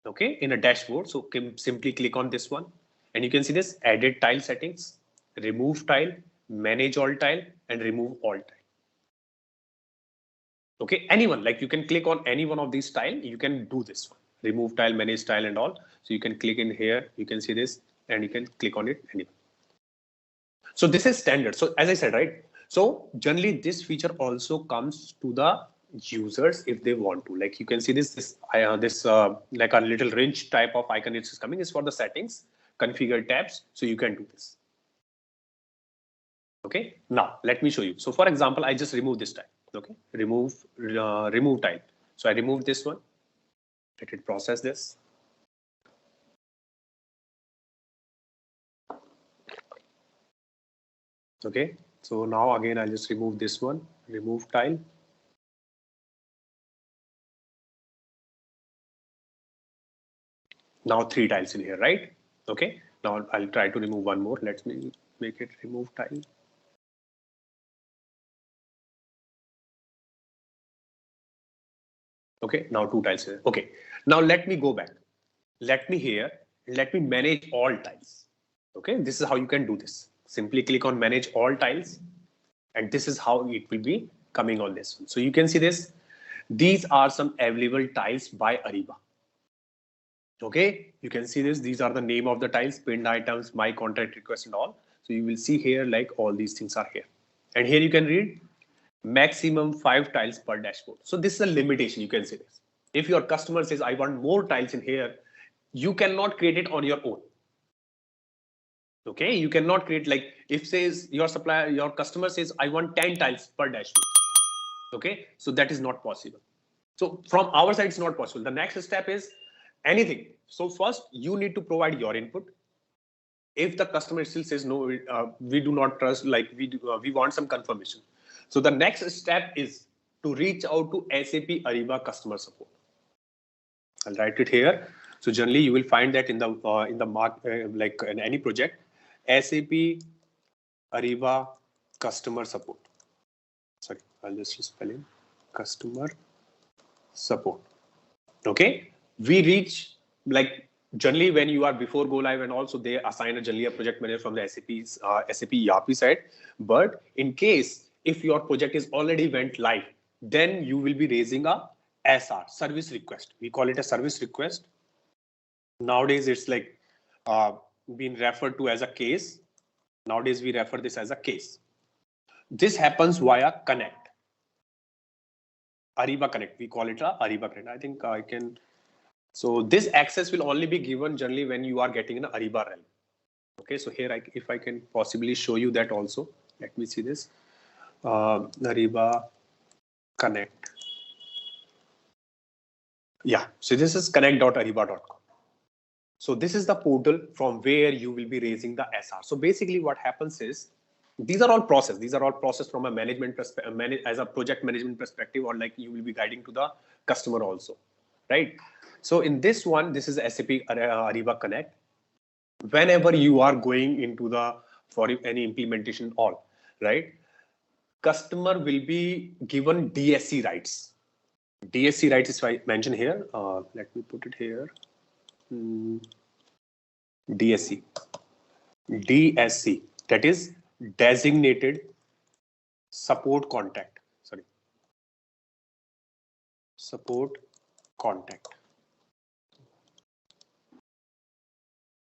B: okay, in a dashboard. So can simply click on this one, and you can see this edit tile settings, remove tile, manage all tile, and remove all tile. Okay, anyone, like you can click on any one of these tile, you can do this one, remove tile, manage tile and all. So you can click in here, you can see this, and you can click on it anywhere. So this is standard. So as I said, right? So generally this feature also comes to the users if they want to. Like you can see this like a little wrench type of icon is coming is for the settings, configure tabs. So you can do this. Okay, now let me show you. So for example, I just remove this tile. Okay, remove tile. So I remove this one. Let it process this. Okay, so now again I'll just remove this one, remove tile. Now 3 tiles in here, right? Okay, now I'll try to remove one more. Let me make it remove tile. Okay, now 2 tiles here. Okay, now let me go back. Let me here, let me manage all tiles. Okay, this is how you can do this. Simply click on manage all tiles, and this is how it will be coming on this one. So you can see this. These are some available tiles by Ariba. Okay, you can see this. These are the name of the tiles, pinned items, my contact request and all. So you will see here like all these things are here. And here you can read maximum 5 tiles per dashboard. So this is a limitation. You can see this. If your customer says, I want more tiles in here, you cannot create it on your own. Okay, you cannot create like if says your supplier, your customer says, I want 10 tiles per dashboard. Okay, so that is not possible. So from our side, it's not possible. The next step is anything. So first you need to provide your input. If the customer still says no, we do not trust, like we want some confirmation. So the next step is to reach out to SAP Ariba customer support. I'll write it here. So generally you will find that in the mark like in any project, SAP Ariba customer support. Sorry, I'll just spell in customer support. Okay, we reach like generally when you are before go live, and also they assign a generally a project manager from the SAP ERP side. But in case if your project is already went live, then you will be raising a SR, service request. We call it a service request. Nowadays it's like being referred to as a case. Nowadays we refer this as a case. This happens via Connect. Ariba Connect. We call it a Ariba Connect. I think I can. So this access will only be given generally when you are getting an Ariba realm. Okay, so here if I can possibly show you that also. Let me see this. Ariba Connect. Yeah, so this is connect.ariba.com. So this is the portal from where you will be raising the SR. So basically what happens is, these are all process. These are all process from a management perspective, as a project management perspective, or like you will be guiding to the customer also, right? So in this one, this is SAP Ariba Connect. Whenever you are going into the for any implementation, all right, customer will be given DSC rights. DSC rights is mentioned here. Let me put it here. DSC. DSC, that is designated support contact. Sorry, support contact.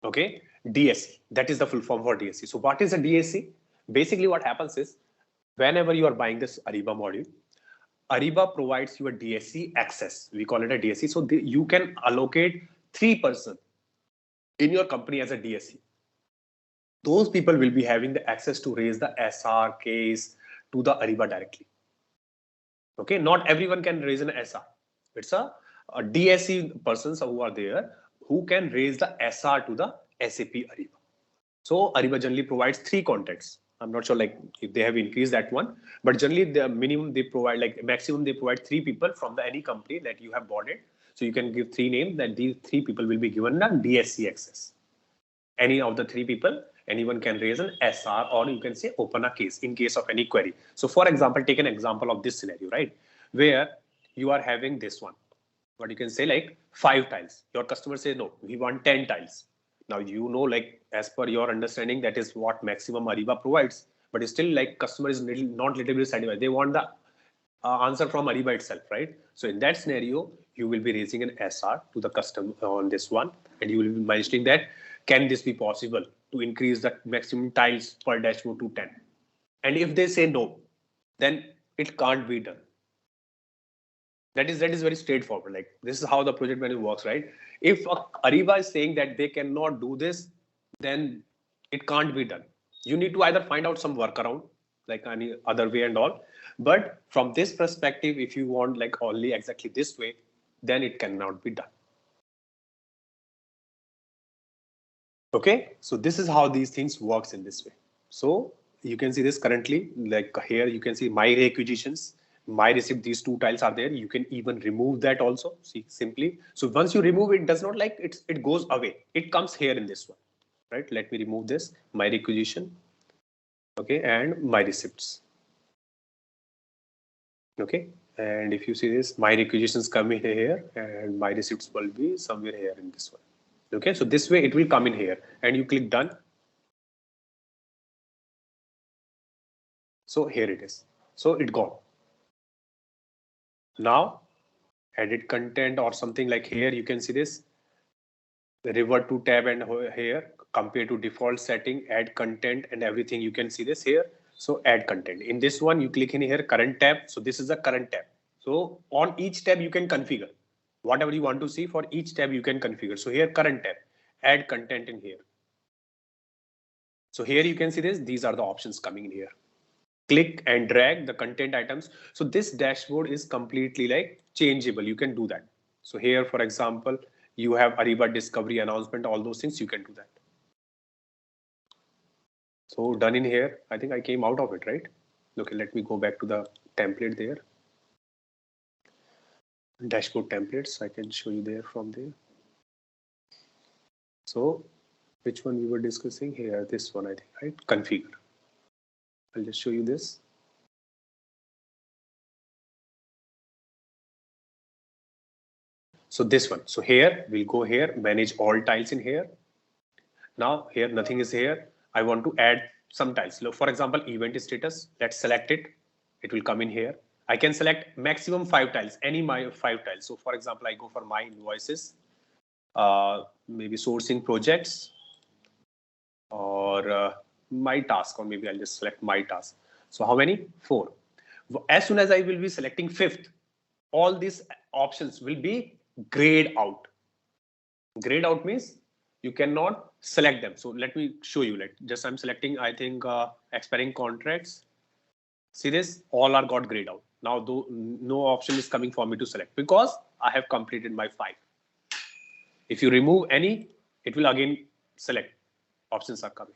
B: Okay, DSC, that is the full form for DSC. So what is a DSC? Basically what happens is, whenever you are buying this Ariba module, Ariba provides you a DSC access. We call it a DSC. So you can allocate 3 person in your company as a DSC. Those people will be having the access to raise the SR case to the Ariba directly. Okay, not everyone can raise an SR. It's a DSC persons who are there who can raise the SR to the SAP Ariba. So Ariba generally provides 3 contacts. I'm not sure like if they have increased that one, but generally the minimum they provide, like maximum they provide 3 people from the any company that you have bought it. So you can give 3 names, that these 3 people will be given a DSC access. Any of the 3 people, anyone can raise an SR, or you can say open a case in case of any query. So for example, take an example of this scenario, right? Where you are having this one, what you can say like 5 tiles. Your customer says, no, we want 10 tiles. Now, you know, like as per your understanding, that is what maximum Ariba provides, but still like customer is not little bit satisfied. They want the answer from Ariba itself, right? So in that scenario, you will be raising an SR to the customer on this one, and you will be mentioning that, can this be possible to increase the maximum tiles per dashboard to 10? And if they say no, then it can't be done. That is very straightforward. Like this is how the project manager works, right? If Ariba is saying that they cannot do this, then it can't be done. You need to either find out some workaround, like any other way and all. But from this perspective, if you want like only exactly this way, then it cannot be done. Okay, so this is how these things works in this way. So you can see this currently, like here you can see my requisitions, my receipt, these 2 tiles are there. You can even remove that also, see simply. So once you remove it, does not like it goes away. It comes here in this one, right? Let me remove this, my requisition. Okay, and my receipts. Okay, and if you see this, my requisitions come in here and my receipts will be somewhere here in this one. Okay, so this way it will come in here and you click done. So here it is. So it gone. Now edit content or something like here, you can see this, revert to tab, and here compare to default setting, add content and everything. You can see this here. So add content. In this one, you click in here, current tab. So this is the current tab. So on each tab, you can configure whatever you want to see. For each tab, you can configure. So here, current tab, add content in here. So here you can see this. These are the options coming in here. Click and drag the content items. So this dashboard is completely like changeable. You can do that. So here, for example, you have Ariba discovery announcement, all those things you can do that. So done in here. I think I came out of it, right? Okay, let me go back to the template there. dashboard templates. I can show you there from there. So which one we were discussing here? This one, I think, right? Configure. I'll just show you this. So this one. So here we'll go here, manage all tiles in here. Now here nothing is here. I want to add some tiles. Look, for example, event status. Let's select it. It will come in here. I can select maximum 5 tiles, any my 5 tiles. So for example, I go for my invoices, maybe sourcing projects, or my task, or maybe I'll just select my task. So how many? 4. As soon as I will be selecting 5th, all these options will be grayed out. Grayed out means you cannot select them. So let me show you. Like just I'm selecting, I think, expiring contracts. See this, all are got grayed out. Now though no option is coming for me to select because I have completed my 5. If you remove any, it will again select. Options are coming.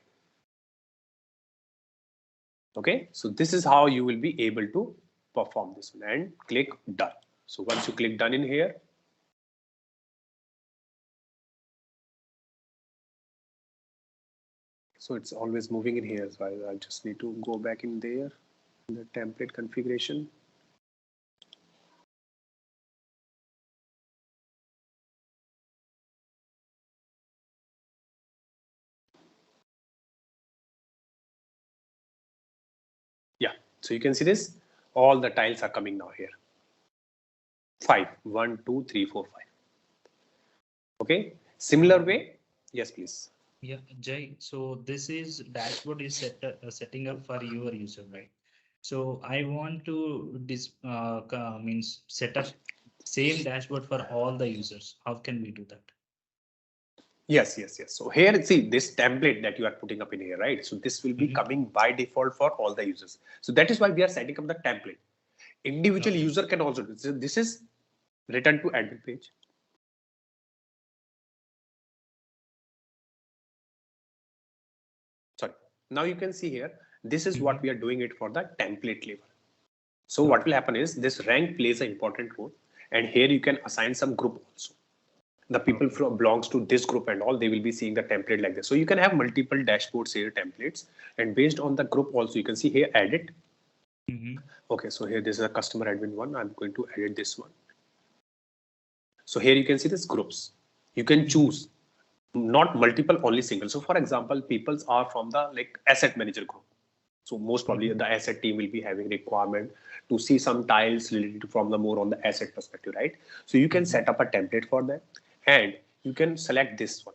B: Okay, so this is how you will be able to perform this one, and click done. So once you click done in here, so it's always moving in here. So I just need to go back in there, in the template configuration. Yeah, so you can see this, all the tiles are coming now here. 5, 1, 2, 3, 4, 5. Okay, similar way. Yes, please.
C: Yeah, Jay. So this is dashboard is setting up for your user, right? So I want to means set up same dashboard for all the users. How can we do that?
B: Yes. So here, see this template that you are putting up in here, right? So this will be coming by default for all the users. So that is why we are setting up the template. Individual user can also do this. This is return to admin page. Sorry. Now you can see here, this is what we are doing it for the template level. So what will happen is this rank plays an important role, and here you can assign some group also. The people from belongs to this group and all, they will be seeing the template like this. So you can have multiple dashboards here, templates, and based on the group also, you can see here edit. Okay, so here this is a customer admin one. I'm going to edit this one. So here you can see this groups. You can choose not multiple, only single. So for example, people are from the like asset manager group. So most probably the asset team will be having requirement to see some tiles related from the more on the asset perspective, right? So you can set up a template for that, and you can select this one.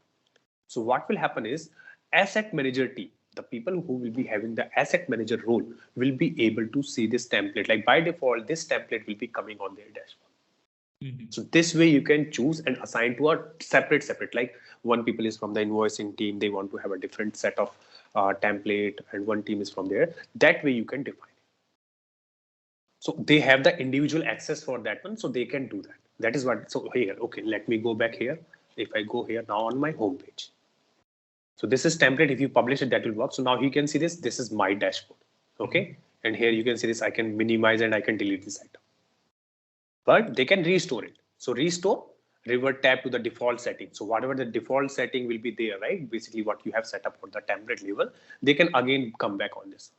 B: So what will happen is asset manager team, the people who will be having the asset manager role will be able to see this template. Like by default, this template will be coming on their dashboard. So this way you can choose and assign to a separate, like one people is from the invoicing team, they want to have a different set of template, and one team is from there. That way you can define it. So they have the individual access for that one, so they can do that. That is what, so here, okay, let me go back here. If I go here now on my home page. So this is template. If you publish it, that will work. So now you can see this. This is my dashboard. Okay. And here you can see this. I can minimize and I can delete this item. But they can restore it. So restore, revert tab to the default setting. So whatever the default setting will be there, right? Basically what you have set up for the template level, they can again come back on this.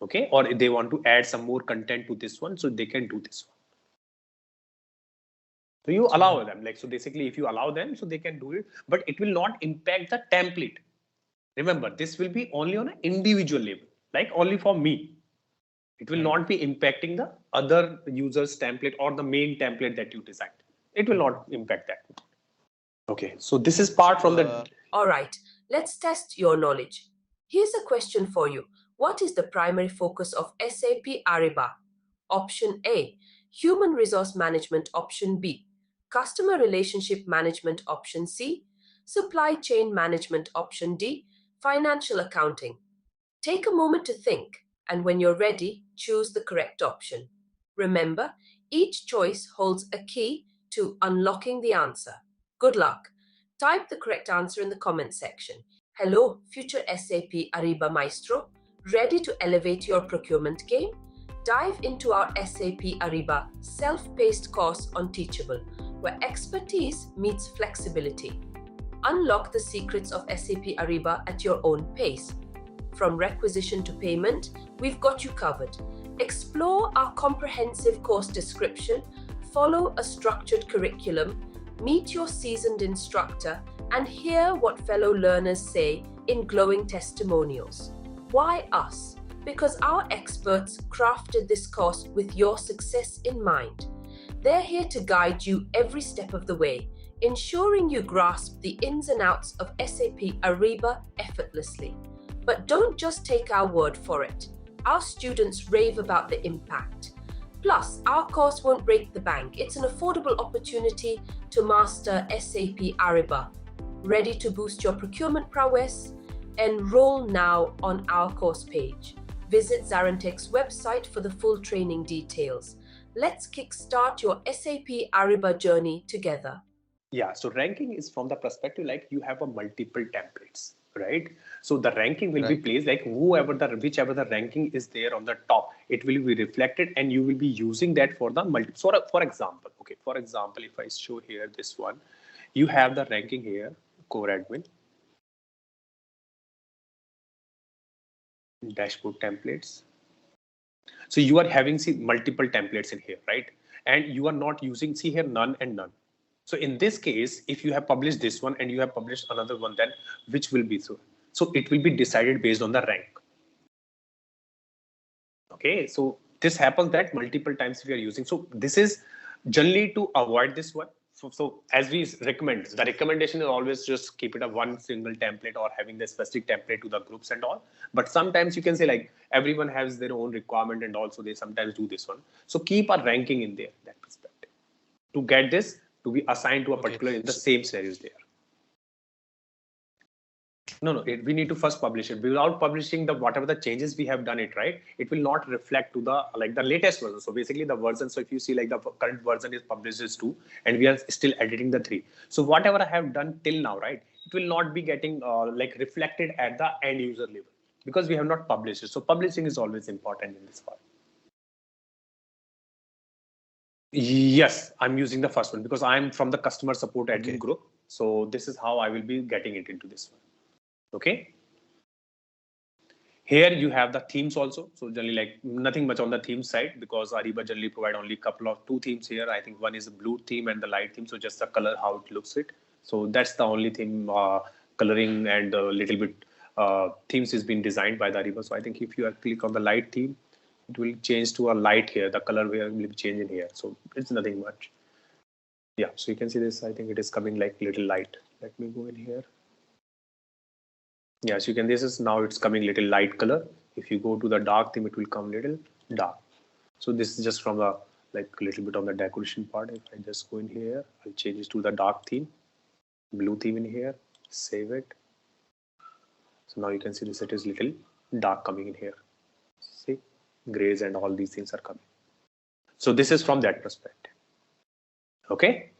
B: Okay. Or if they want to add some more content to this one, so they can do this one. So you allow them, like, so basically if you allow them, so they can do it, but it will not impact the template. Remember, this will be only on an individual level, like only for me. It will not be impacting the other user's template or the main template that you designed. It will not impact that. Okay, so this is part from the...
A: All right, let's test your knowledge. Here's a question for you. What is the primary focus of SAP Ariba? Option A, Human Resource Management. Option B, Customer Relationship Management. Option C, Supply Chain Management. Option D, Financial Accounting. Take a moment to think, and when you're ready, choose the correct option. Remember, each choice holds a key to unlocking the answer. Good luck. Type the correct answer in the comment section. Hello, future SAP Ariba Maestro. Ready to elevate your procurement game? Dive into our SAP Ariba self-paced course on Teachable, where expertise meets flexibility. Unlock the secrets of SAP Ariba at your own pace. From requisition to payment, we've got you covered. Explore our comprehensive course description, follow a structured curriculum, meet your seasoned instructor, and hear what fellow learners say in glowing testimonials. Why us? Because our experts crafted this course with your success in mind. They're here to guide you every step of the way, ensuring you grasp the ins and outs of SAP Ariba effortlessly. But don't just take our word for it. Our students rave about the impact. Plus, our course won't break the bank. It's an affordable opportunity to master SAP Ariba. Ready to boost your procurement prowess? Enroll now on our course page. Visit ZaranTech's website for the full training details. Let's kickstart your SAP Ariba journey together.
B: Yeah, so ranking is from the perspective like you have a multiple templates, right? So the ranking will be placed like whichever the ranking is there on the top, it will be reflected and you will be using that for the for example, okay, for example, if I show here this one, you have the ranking here, core admin, dashboard templates. So you are having multiple templates in here, right? And you are not using, see here, none and none. So in this case, if you have published this one and you have published another one, then which will be so? So it will be decided based on the rank. Okay, so this happens that multiple times we are using. So this is generally to avoid this one. So as we recommend, the recommendation is always just keep it a one single template or having the specific template to the groups and all. But sometimes you can say like everyone has their own requirement and also they sometimes do this one. So keep a ranking in there, that perspective. To get this to be assigned to a particular in the same series there. No, we need to first publish it. Without publishing the whatever the changes we have done it, right? It will not reflect to the like the latest version. So basically the version. So if you see like the current version is published as 2, and we are still editing the 3. So whatever I have done till now, right? It will not be getting like reflected at the end user level because we have not published it. So publishing is always important in this part. Yes, I'm using the first one because I'm from the customer support admin group. So this is how I will be getting it into this one. Okay. Here you have the themes also. So generally like nothing much on the theme side because Ariba generally provide only two themes here. I think one is a blue theme and the light theme. So just the color, how it looks it. So that's the only theme, coloring and a little bit themes is being designed by the Ariba. So I think if you click on the light theme, it will change to a light here. The color will be changing here. So it's nothing much. Yeah. So you can see this. I think it is coming like little light. Let me go in here. Yes, you can. This is now it's coming little light color. If you go to the dark theme, it will come little dark. So this is just from the like a little bit on the decoration part. If I just go in here, I'll change it to the dark theme, blue theme in here, save it. So now you can see this, it is little dark coming in here. See, grays and all these things are coming. So this is from that perspective. Okay.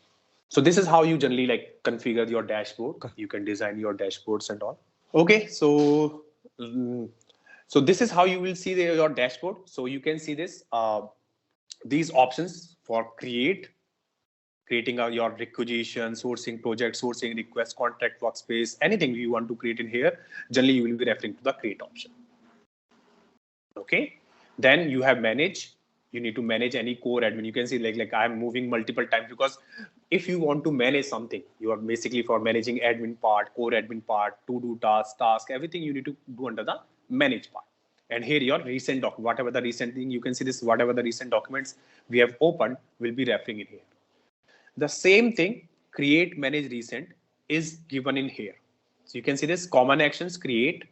B: So this is how you generally like configure your dashboard. You can design your dashboards and all. Okay, so this is how you will see your dashboard. So you can see this these options for creating your requisition, sourcing project, sourcing request, contract workspace, anything you want to create in here. Generally, you will be referring to the create option. Okay, then you have manage. You need to manage any core admin. You can see like I'm moving multiple times because if you want to manage something, you are basically for managing admin part, core admin part, to do task, everything you need to do under the manage part. And here your recent doc, whatever the recent thing, you can see this, whatever the recent documents we have opened will be referring in here. The same thing, create, manage, recent is given in here. So you can see this common actions, create,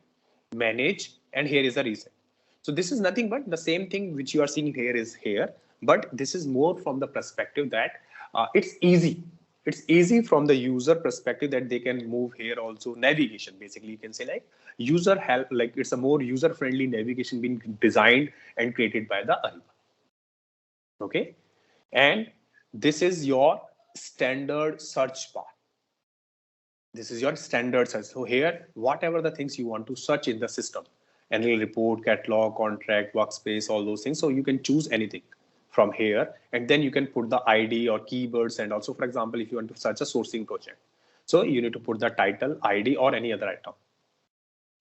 B: manage, and here is the recent. So this is nothing but the same thing which you are seeing here is here, but this is more from the perspective that it's easy. It's easy from the user perspective that they can move here also navigation. Basically, you can say like user help, like it's a more user friendly navigation being designed and created by the Ariba. Okay. And this is your standard search bar. This is your standard search. So here, whatever the things you want to search in the system, annual report, catalog, contract, workspace, all those things. So you can choose anything from here, and then you can put the ID or keywords. And also, for example, if you want to search a sourcing project, so you need to put the title, ID, or any other item.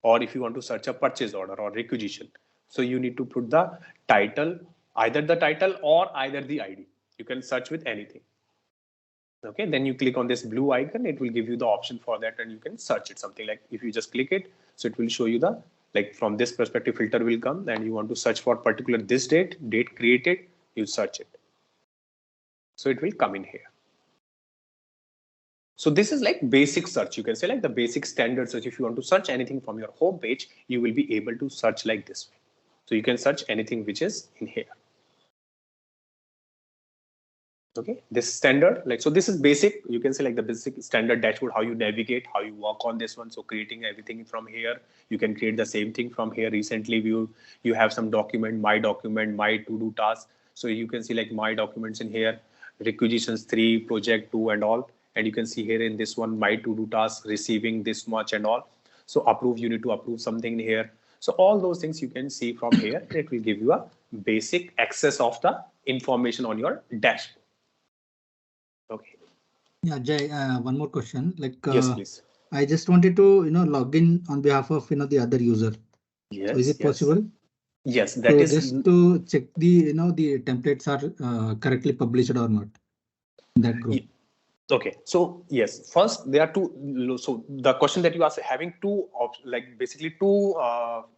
B: Or if you want to search a purchase order or requisition, so you need to put the title, either the title or either the ID. You can search with anything. Okay, then you click on this blue icon, it will give you the option for that, and you can search it. Something like if you just click it, so it will show you the, like from this perspective filter will come, and you want to search for particular this date created, you search it. So it will come in here. So this is like basic search. You can say like the basic standard search. If you want to search anything from your home page, you will be able to search like this way. So you can search anything which is in here. Okay, this standard, like, so this is basic. You can say like the basic standard dashboard, how you navigate, how you work on this one. So creating everything from here, you can create the same thing from here. Recently, you have some document, my to-do task. So you can see like my documents in here, requisitions 3, project 2 and all. And you can see here in this one, my to-do task, receiving this much and all. So approve, you need to approve something here. So all those things you can see from here. It will give you a basic access of the information on your dashboard. Okay.
D: Yeah, Jay, one more question. Like,
B: yes, please.
D: I just wanted to, log in on behalf of, the other user.
B: Yes.
D: So is it possible?
B: Yes, that
D: so
B: is
D: just to check the, the templates are correctly published or not in that group.
B: Okay, so yes, first there are two. So the question that you asked, having two, like basically two,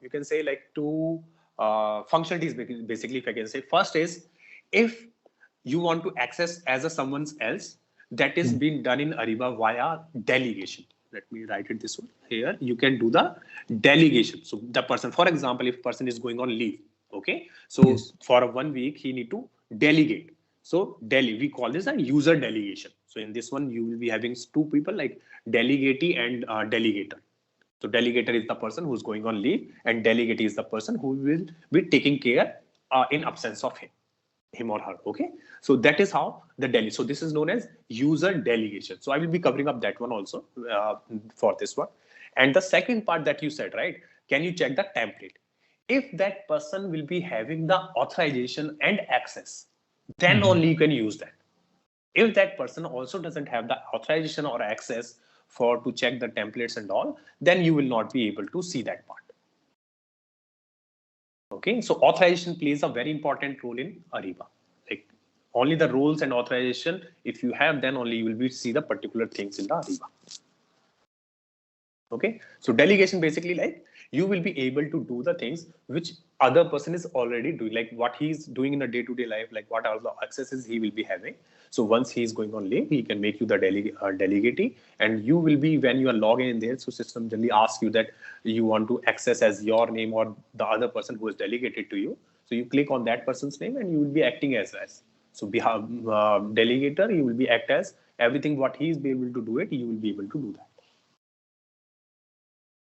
B: you can say like two functionalities. Basically, if I can say, first is if you want to access as a someone else, that is being done in Ariba via delegation. Let me write it this way. Here you can do the delegation. So the person, for example, if person is going on leave, okay, so for 1 week he need to delegate. So we call this a user delegation. So in this one, you will be having two people like delegatee and delegator. So delegator is the person who's going on leave, and delegatee is the person who will be taking care in absence of him or her. Okay, so that is how the delegate. So this is known as user delegation. So I will be covering up that one also for this one. And the second part that you said, right? Can you check the template? If that person will be having the authorization and access, then only you can use that. If that person also doesn't have the authorization or access to check the templates and all, then you will not be able to see that part. Okay, so authorization plays a very important role in Ariba. Like only the roles and authorization, if you have, then only you will be see the particular things in the Ariba. Okay, so delegation basically like you will be able to do the things which other person is already doing, like what he's doing in a day-to-day life, like what are the accesses he will be having. So once he is going on leave, he can make you the delegatee, and you will be, when you are logging in there, so system generally asks you that you want to access as your name or the other person who is delegated to you. So you click on that person's name and you will be acting as. So behalf delegator, you will be act as everything what he is be able to do it, you will be able to do that.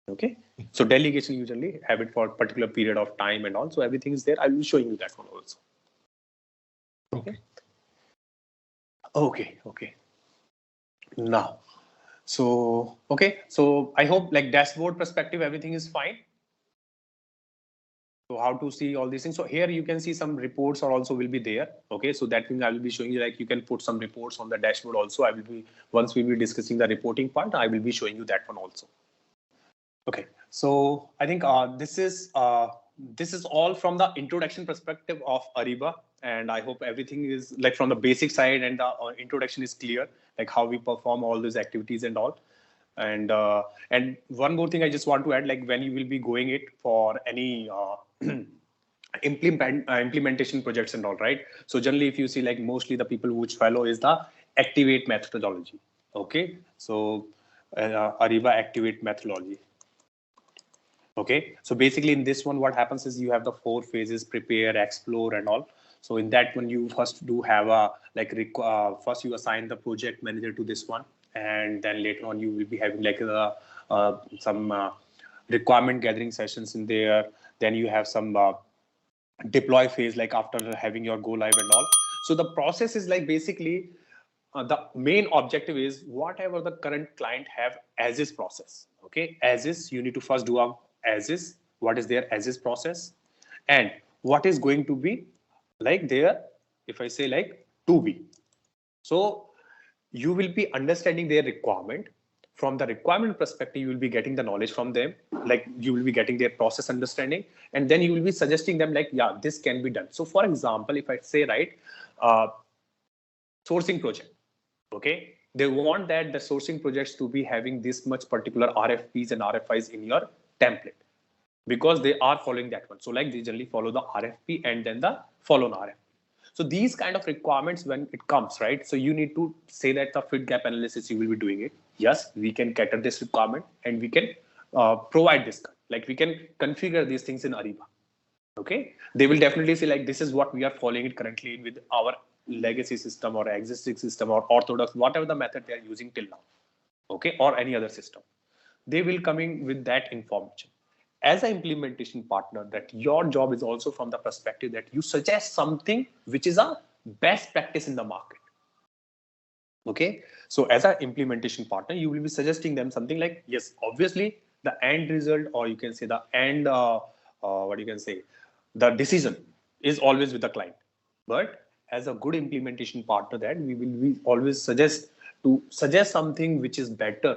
B: Okay, so delegation usually have it for a particular period of time and also everything is there. I will be showing you that one also. Okay. Now, so okay, so I hope like dashboard perspective everything is fine. So how to see all these things. So here you can see some reports are also will be there. Okay, so that thing I will be showing you, like you can put some reports on the dashboard also. I will be, once we will be discussing the reporting part, I will be showing you that one also. Okay, so I think this is all from the introduction perspective of Ariba, and I hope everything is like from the basic side and the introduction is clear, like how we perform all those activities and all. And one more thing I just want to add, like when you will be going it for any implementation projects and all, right? So generally, if you see like mostly the people which follow is the activate methodology. Okay, so Ariba activate methodology. Okay, so basically in this one, what happens is you have the 4 phases: prepare, explore, and all. So in that one, you first do have a like first you assign the project manager to this one, and then later on you will be having like some requirement gathering sessions in there. Then you have some deploy phase, like after having your go live and all. So the process is like basically the main objective is whatever the current client have as is process. Okay, as is, you need to first do a as is what is their as is process, and what is going to be like their, if I say like to be. So you will be understanding their requirement. From the requirement perspective, you will be getting the knowledge from them, like you will be getting their process understanding, and then you will be suggesting them like, yeah, this can be done. So for example, if I say, right, sourcing project, okay, they want that the sourcing projects to be having this much particular RFPs and RFIs in your template, because they are following that one. So like they generally follow the RFP and then the follow-on RFP. So these kind of requirements when it comes, right? So you need to say that the fit gap analysis, you will be doing it. Yes, we can cater this requirement and we can provide this. Like we can configure these things in Ariba. Okay, they will definitely say like, this is what we are following it currently with our legacy system or existing system or orthodox, whatever the method they are using till now. Okay, or any other system. They will coming with that information. As an implementation partner, that your job is also from the perspective that you suggest something which is a best practice in the market. Okay, so as an implementation partner, you will be suggesting them something like, yes, obviously the end result, or you can say the end, what you can say, the decision is always with the client. But as a good implementation partner, that we will be always suggest something which is better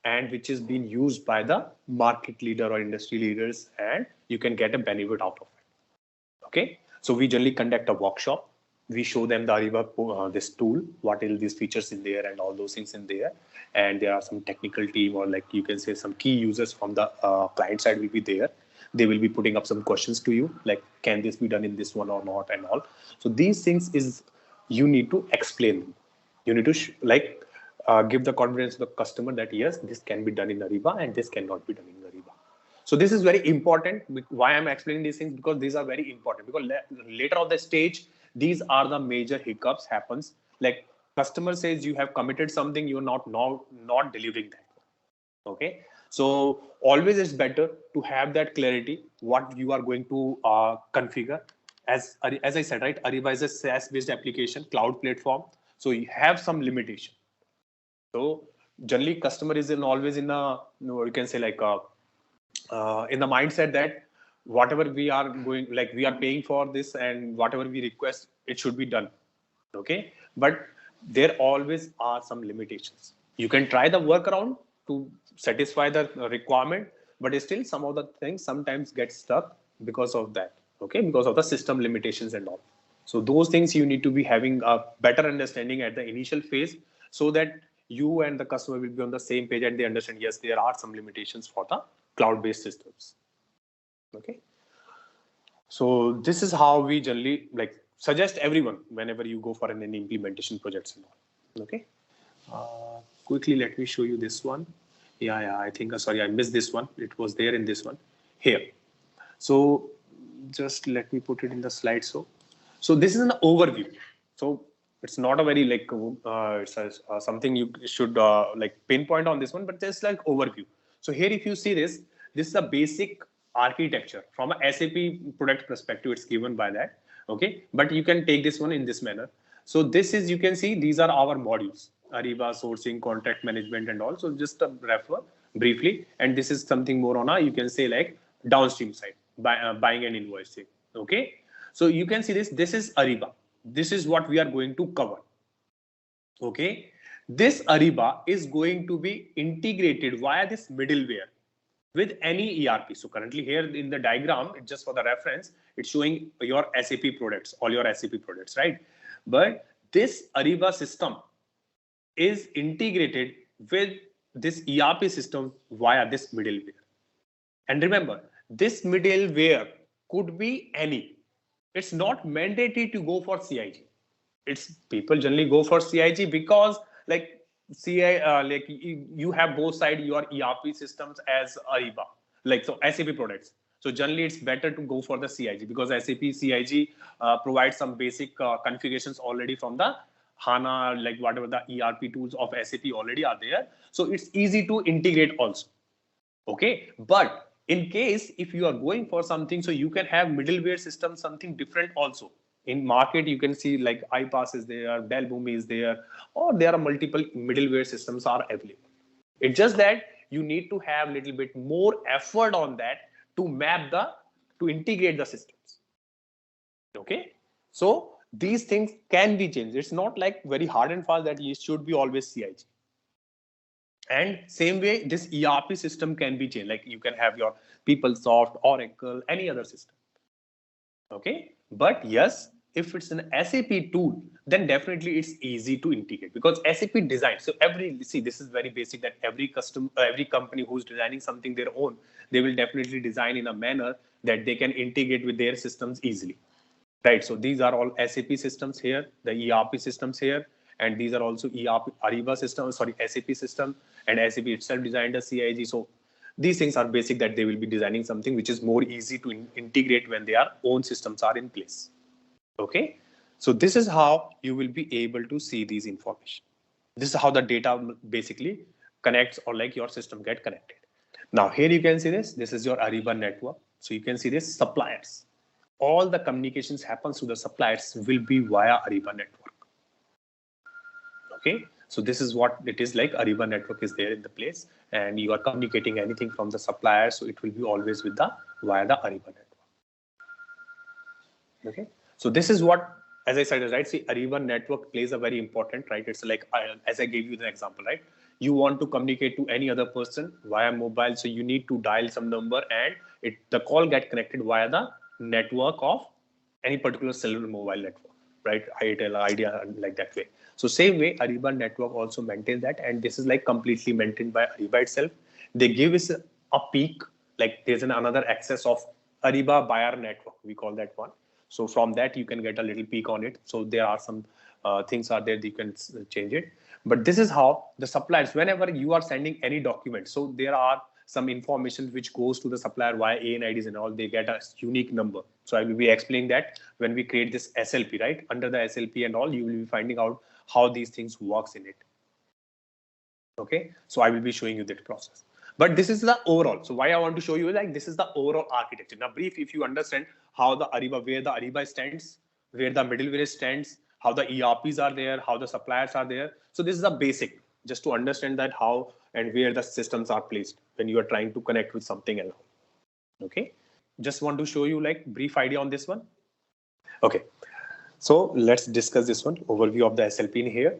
B: and which is being used by the market leader or industry leaders, and you can get a benefit out of it. Okay, so we generally conduct a workshop. We show them the Ariba, this tool, what are these features in there and all those things in there. And there are some technical team, or like you can say some key users from the client side will be there. They will be putting up some questions to you, like, can this be done in this one or not, and all. So these things is you need to explain them. You need to give the confidence to the customer that yes, this can be done in Ariba and this cannot be done in Ariba. So this is very important. Why I'm explaining these things, because these are very important, because later on the stage, these are the major hiccups happens. Like customer says you have committed something, you're not delivering that. Okay, so always it's better to have that clarity what you are going to configure. As I said, right, Ariba is a SaaS based application, cloud platform, so you have some limitation. So generally customer is always in a, you can say like in the mindset that whatever we are going, like we are paying for this and whatever we request, it should be done. Okay, but there always are some limitations. You can try the workaround to satisfy the requirement, but still some of the things sometimes get stuck because of that. Okay, because of the system limitations and all. So those things you need to be having a better understanding at the initial phase, so that you and the customer will be on the same page and they understand, yes, there are some limitations for the cloud-based systems. Okay, so this is how we generally like suggest everyone whenever you go for any implementation projects and all. Okay, quickly let me show you this one. Yeah, I think sorry, I missed this one. It was there in this one here. So just let me put it in the slide. So this is an overview. So it's not a very like it's something you should like pinpoint on this one, but just like overview. So here, if you see this is a basic architecture from a SAP product perspective. It's given by that. Okay, but you can take this one in this manner. So this is, you can see these are our modules: Ariba, sourcing, contract management, and all. So just refer briefly, and this is something more on a, you can say like downstream side, buying and invoicing. Okay, so you can see this is Ariba. This is what we are going to cover. Okay, this Ariba is going to be integrated via this middleware with any ERP. So currently here in the diagram, just for the reference, it's showing your SAP products, all your SAP products, right? But this Ariba system is integrated with this ERP system via this middleware. And remember, this middleware could be any. It's not mandatory to go for CIG. It's people generally go for CIG because like like you have both sides your ERP systems as Ariba, like so SAP products. So generally it's better to go for the CIG because SAP CIG provides some basic configurations already from the HANA, like whatever the ERP tools of SAP already are there. So it's easy to integrate also. Okay, but in case if you are going for something, so you can have middleware system, something different also. In market, you can see like iPass is there, Dell Boomi is there, or there are multiple middleware systems are available. It's just that you need to have a little bit more effort on that to integrate the systems. Okay, so these things can be changed. It's not like very hard and fast that it should be always CIG. And same way, this ERP system can be changed. Like you can have your PeopleSoft, Oracle, any other system. Okay, but yes, if it's an SAP tool, then definitely it's easy to integrate because SAP design. So this is very basic that every company who's designing something their own, they will definitely design in a manner that they can integrate with their systems easily. Right, so these are all SAP systems here, the ERP systems here, and these are also Ariba systems, SAP system, and SAP itself designed a CIG. So these things are basic that they will be designing something which is more easy to integrate when their own systems are in place. Okay, so this is how you will be able to see these information. This is how the data basically connects, or like your system get connected. Now here you can see this is your Ariba network. So you can see this suppliers. All the communications happens to the suppliers will be via Ariba network. Okay, so this is what it is like. Ariba network is there in the place, and you are communicating anything from the supplier, so it will be always with via the Ariba network. Okay, so this is what, as I said, right? See, Ariba network plays a very important, right? It's like as I gave you the example, right? You want to communicate to any other person via mobile, so you need to dial some number, and the call get connected via the network of any particular cellular mobile network, right? Airtel, Idea, like that way. So same way, Ariba network also maintains that, and this is like completely maintained by Ariba itself. They give us a peak, like there's another access of Ariba buyer network, we call that one. So from that you can get a little peak on it. So there are some things are there that you can change it. But this is how the suppliers, whenever you are sending any document, so there are some information which goes to the supplier via ANIDs and all, they get a unique number. So I will be explaining that when we create this SLP, right? Under the SLP and all, you will be finding out how these things works in it. Okay, so I will be showing you that process. But this is the overall. So why I want to show you, like, this is the overall architecture. Now brief, if you understand how the Ariba, where the Ariba stands, where the middleware stands, how the ERPs are there, how the suppliers are there. So this is the basic, just to understand that how and where the systems are placed when you are trying to connect with something else. Okay, just want to show you like brief idea on this one. Okay, so let's discuss this one, overview of the SLP in here.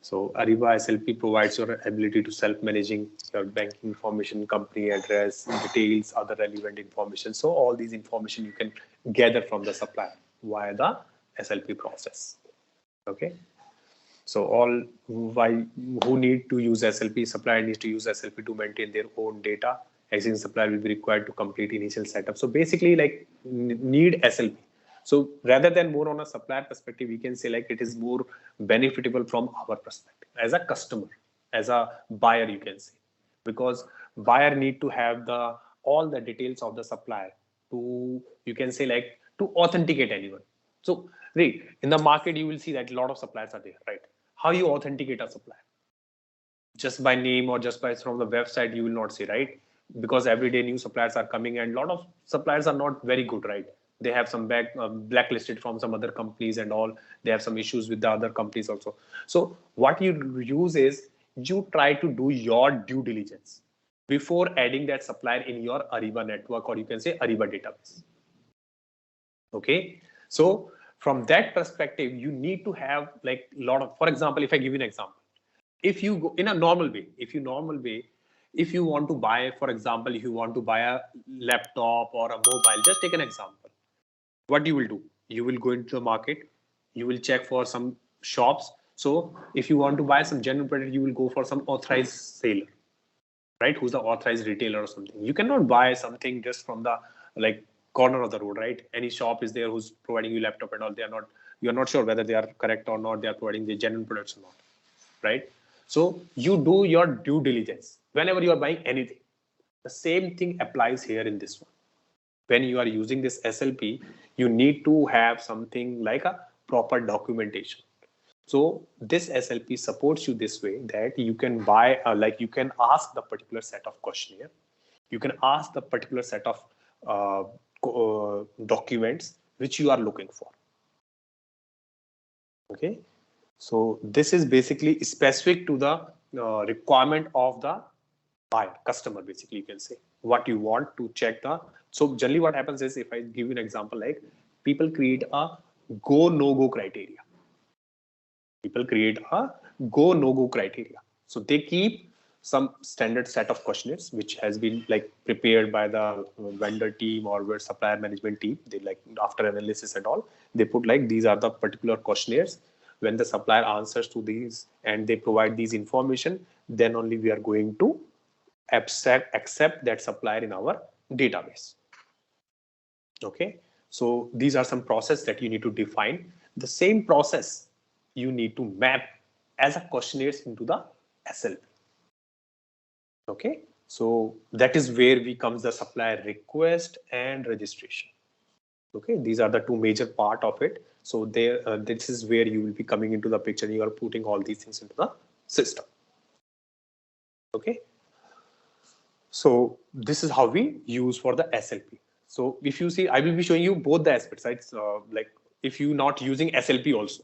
B: So Ariba SLP provides your ability to self-managing your banking information, company address, details, other relevant information. So all these information you can gather from the supplier via the SLP process. Okay. So all who need to use SLP, supplier needs to use SLP to maintain their own data. Existing supplier will be required to complete initial setup. So basically like need SLP. So rather than more on a supplier perspective, we can say like it is more benefitable from our perspective as a customer, as a buyer, you can say, because buyer need to have all the details of the supplier to, you can say like to authenticate anyone. So right, in the market, you will see that a lot of suppliers are there, right? How you authenticate a supplier? Just by name or just by from the website, you will not see, right? Because every day new suppliers are coming and a lot of suppliers are not very good, right? They have some blacklisted from some other companies and all. They have some issues with the other companies also. So what you use is you try to do your due diligence before adding that supplier in your Ariba network, or you can say Ariba database. Okay. So from that perspective, you need to have like a lot of, for example, if I give you an example, if you go in a normal way, if you want to buy, for example, if you want to buy a laptop or a mobile, just take an example. What you will do, you will go into the market, you will check for some shops. So if you want to buy some general product, you will go for some authorized seller, right? Who's the authorized retailer or something. You cannot buy something just from the like corner of the road, right? Any shop is there who's providing you laptop and all. You're not sure whether they are correct or not. They are providing the genuine products or not, right? So you do your due diligence whenever you are buying anything. The same thing applies here in this one. When you are using this SLP, you need to have something like a proper documentation. So this SLP supports you this way that you can buy, like you can ask the particular set of questionnaire. You can ask the particular set of documents which you are looking for. Okay. So this is basically specific to the requirement of the buyer, customer, basically you can say. What you want to check the So generally what happens is, if I give you an example, like people create a go no go criteria. People create a go no go criteria. So they keep some standard set of questionnaires which has been like prepared by the vendor team or where supplier management team. They like after analysis and all, they put like these are the particular questionnaires. When the supplier answers to these and they provide these information, then only we are going to accept that supplier in our database. Okay, so these are some process that you need to define. The same process you need to map as a questionnaires into the SLP. Okay, so that is where we comes the supplier request and registration. Okay, these are the two major part of it. So there, this is where you will be coming into the picture. You are putting all these things into the system. Okay, so this is how we use for the SLP. So if you see, I will be showing you both the aspects, right? Like if you not using SLP also.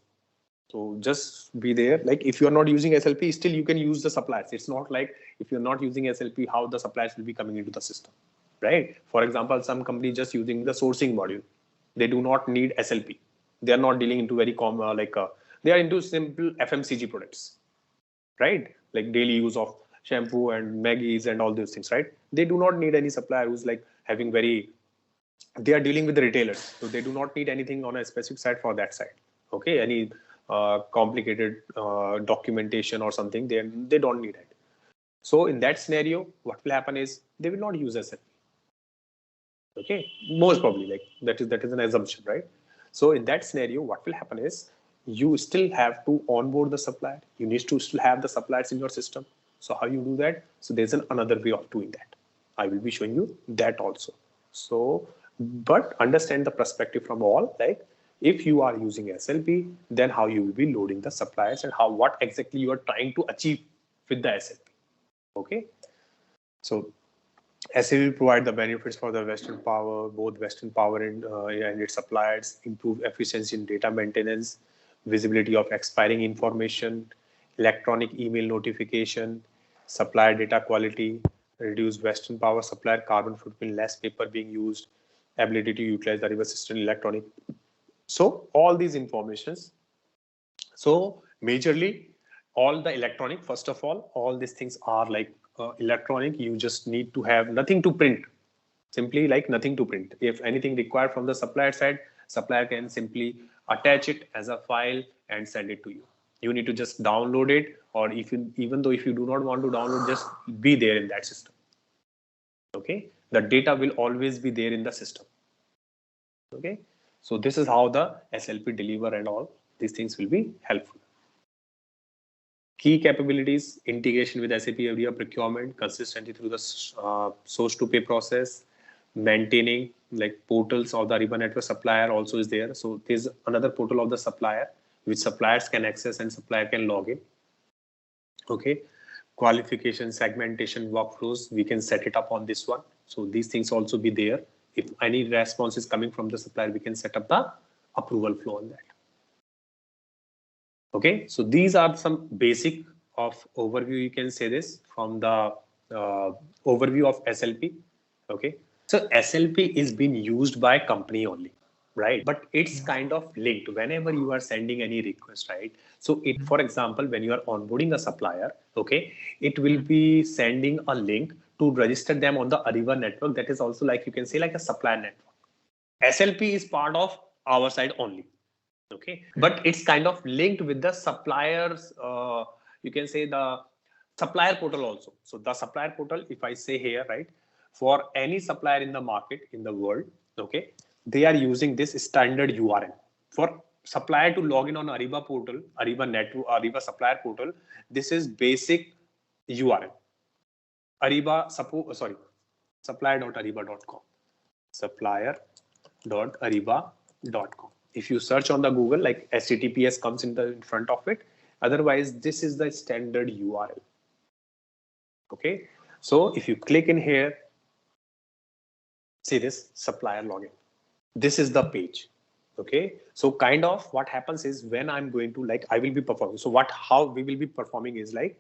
B: So just be there. Like if you are not using SLP, still you can use the suppliers. It's not like if you're not using SLP, how the suppliers will be coming into the system, right? For example, some company just using the sourcing module. They do not need SLP. They are not dealing into very common, they are into simple FMCG products, right? Like daily use of shampoo and Maggies and all those things, right? They do not need any supplier who's like having very, they are dealing with the retailers. So they do not need anything on a specific side for that side. Okay, any complicated documentation or something, they don't need it. So in that scenario, what will happen is they will not use SLP. Okay, most probably, like that is an assumption, right? So in that scenario, what will happen is you still have to onboard the supplier. You need to still have the suppliers in your system. So how you do that? So there's another way of doing that. I will be showing you that also. So, but understand the perspective from all, like if you are using SLP, then how you will be loading the suppliers and what exactly you are trying to achieve with the SLP. Okay, so SAP will provide the benefits for the Western Power, both Western Power and its suppliers, improve efficiency in data maintenance, visibility of expiring information, electronic email notification, supplier data quality, reduce Western Power supplier carbon footprint, less paper being used, ability to utilize the Ariba system electronic. So all these informations. So majorly all the electronic, first of all these things are like electronic. You just need to have nothing to print, simply like nothing to print. If anything required from the supplier side, supplier can simply attach it as a file and send it to you. You need to just download it, or if you, even though if you do not want to download, just be there in that system. Okay, the data will always be there in the system. Okay, so this is how the SLP deliver, and all these things will be helpful. Key capabilities: integration with SAP Ariba procurement, consistency through the source to pay process, maintaining like portals of the Ariba network. Supplier also is there. So there's another portal of the supplier which suppliers can access and supplier can log in. Okay, qualification, segmentation, workflows, we can set it up on this one. So these things also be there. If any response is coming from the supplier, we can set up the approval flow on that. Okay, so these are some basic of overview. You can say this from the overview of SLP. Okay, so SLP is being used by company only, right? But it's kind of linked whenever you are sending any request, right? So it, for example, when you are onboarding a supplier, okay, it will be sending a link to register them on the Ariba network. That is also like, you can say, like a supplier network. SLP is part of our side only. Okay, but it's kind of linked with the suppliers, you can say the supplier portal also. So the supplier portal, if I say here, right, for any supplier in the market in the world, okay, they are using this standard URL. For supplier to log in on Ariba portal, Ariba network, Ariba supplier portal, this is basic URL. Ariba, supplier.ariba.com, supplier.ariba.com. If you search on the Google, like HTTPS comes in front of it. Otherwise, this is the standard URL. Okay, so if you click in here, see this supplier login. This is the page. Okay, so kind of what happens is when I'm going to, like, I will be performing. So how we will be performing is like,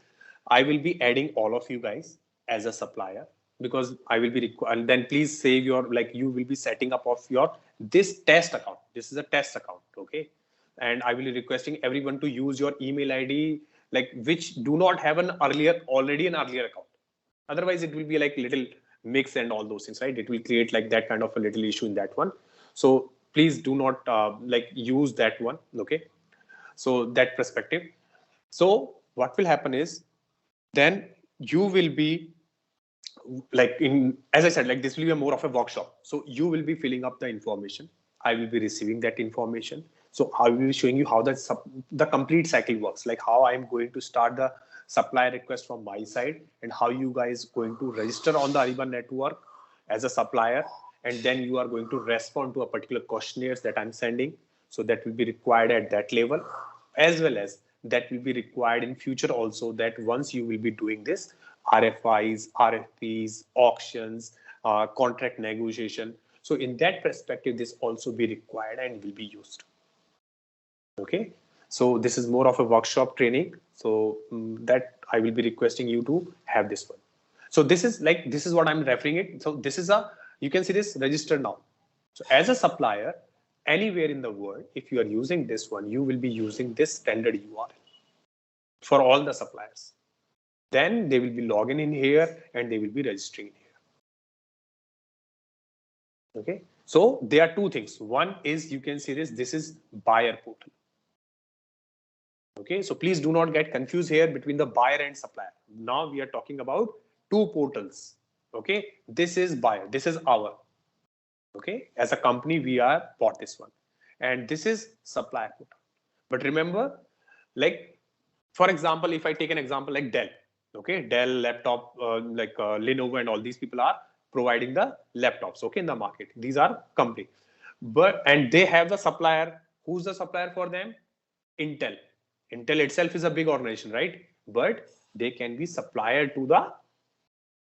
B: I will be adding all of you guys as a supplier. because I will be required. Then please save your, like, you will be setting up of your this test account. This is a test account, okay? And I will be requesting everyone to use your email ID, like which do not have already an earlier account. Otherwise, it will be like little mix and all those things, right? It will create like that kind of a little issue in that one. So please do not like use that one, okay? So that perspective. So what will happen is then you will be like as I said, like this will be more of a workshop. So you will be filling up the information. I will be receiving that information. So I will be showing you how the complete cycle works, like how I'm going to start the supplier request from my side and how you guys going to register on the Ariba network as a supplier. And then you are going to respond to a particular questionnaires that I'm sending. So that will be required at that level, as well as that will be required in future also, that once you will be doing this RFIs, RFPs, auctions, contract negotiation. So in that perspective, this also be required and will be used. Okay. So this is more of a workshop training. So that I will be requesting you to have this one. So this is what I'm referring it. So this is you can see this register now. So as a supplier, anywhere in the world, if you are using this one, you will be using this standard URL for all the suppliers. Then they will be logging in here and they will be registering here. Okay. So there are two things. One is, you can see this is buyer portal. Okay. So please do not get confused here between the buyer and supplier. Now we are talking about two portals. Okay. This is buyer. This is our. Okay. As a company, we are bought this one. And this is supplier portal. But remember, like, for example, if I take an example like Dell. Okay, Dell laptop, Lenovo and all these people are providing the laptops, okay, in the market. These are company, and they have the supplier. Who's the supplier for them? Intel. Intel itself is a big organization, right? But they can be supplier to the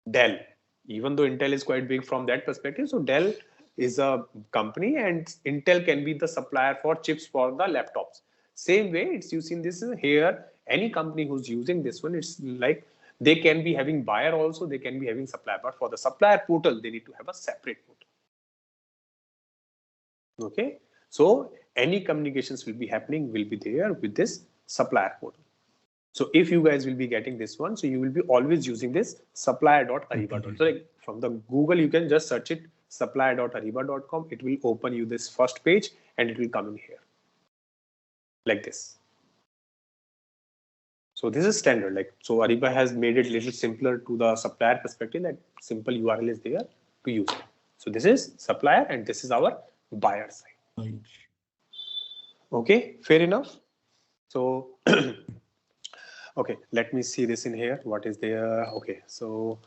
B: Dell, even though Intel is quite big from that perspective. So Dell is a company and Intel can be the supplier for chips for the laptops. Same way, it's using this here. Any company who's using this one, it's like they can be having buyer also, they can be having supplier, but for the supplier portal, they need to have a separate portal. Okay, so any communications will be happening, will be there with this supplier portal. So if you guys will be getting this one, so you will be always using this supplier.ariba.com. So like from the Google, you can just search it supplier.ariba.com. It will open you this first page and it will come in here like this. So this is standard. Like, so Ariba has made it a little simpler to the supplier perspective, that simple URL is there to use it. So this is supplier and this is our buyer side. Okay, fair enough. So, okay, let me see this in here. What is there? Okay, so,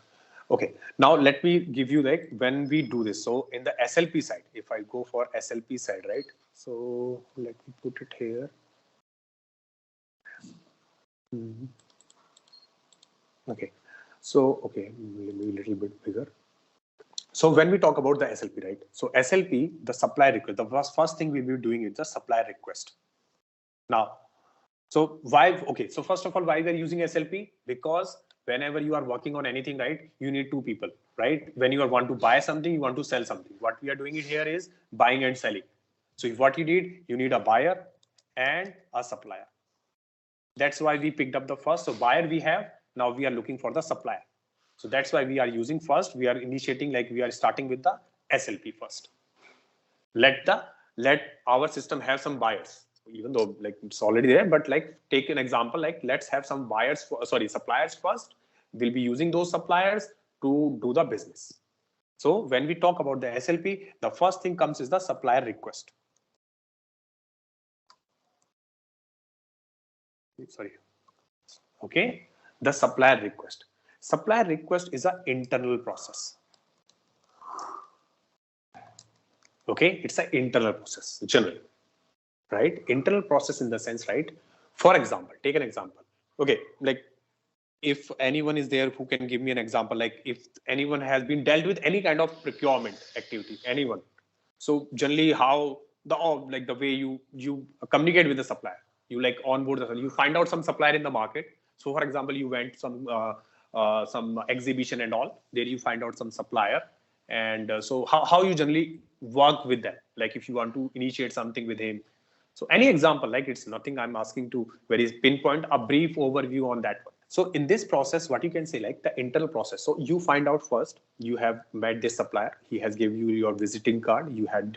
B: okay. Now let me give you like when we do this. So in the SLP side, if I go for SLP side, right? So let me put it here. Okay, so okay, maybe a little bit bigger. So when we talk about the SLP, right? So SLP, the supply request, the first thing we'll be doing is the supply request. Now, so why? Okay, so first of all, why we're using SLP? Because whenever you are working on anything, right, you need two people, right? When you want to buy something, you want to sell something. What we are doing it here is buying and selling. So if what you need a buyer and a supplier. That's why we picked up the first. So buyer we have, now we are looking for the supplier. So that's why we are using first. We are initiating, like we are starting with the SLP first. Let our system have some buyers, even though like it's already there, but like take an example, like let's have some suppliers first. We'll be using those suppliers to do the business. So when we talk about the SLP, the first thing comes is the supplier request. Sorry. Okay, the supplier request. Supplier request is an internal process. Okay, it's an internal process, generally, right? Internal process in the sense, right? For example, take an example. Okay, like if anyone is there who can give me an example, like if anyone has been dealt with any kind of procurement activity, anyone. So generally, how the way you communicate with the supplier, you like onboard you find out some supplier in the market. So for example, you went some exhibition and all. There you find out some supplier. And so how you generally work with them, like if you want to initiate something with him. So any example, like it's nothing I'm asking to very pinpoint, a brief overview on that one. So in this process, what you can say, like the internal process. So you find out first, you have met this supplier. He has given you your visiting card. You had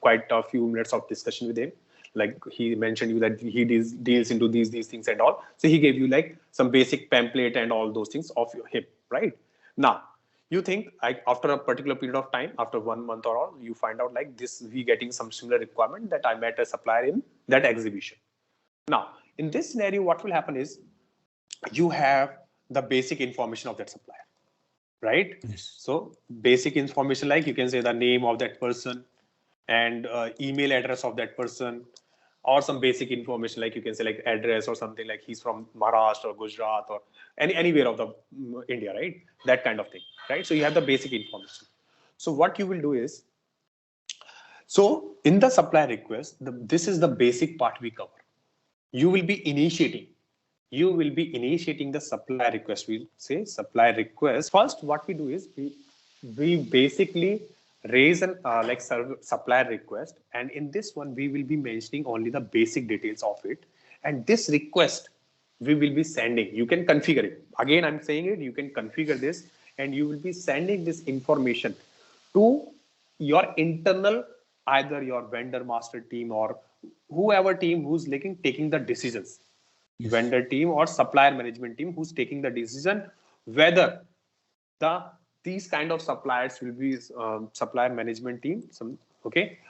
B: quite a few minutes of discussion with him. Like he mentioned you that he deals into these things and all. So he gave you like some basic pamphlet and all those things of your hip, right? Now, you think like after a particular period of time, after 1 month or all, you find out like this, we getting some similar requirement that I met a supplier in that exhibition. Now, in this scenario, what will happen is you have the basic information of that supplier, right?
D: Yes.
B: So basic information, like you can say the name of that person and email address of that person, or some basic information like you can say like address or something like he's from Maharashtra or Gujarat or anywhere of the India, right? That kind of thing, right? So you have the basic information. So what you will do is, so in the supply request, this is the basic part we cover. You will be initiating the supply request. We'll say supply request. First, what we do is we basically raise an supplier request, and in this one we will be mentioning only the basic details of it, and this request we will be sending. You can configure it. Again, I'm saying it, you can configure this and you will be sending this information to your internal, either your vendor master team or whoever team who's taking the decisions. Yes. Vendor team or supplier management team who's taking the decision whether these kind of suppliers will be supplier management team,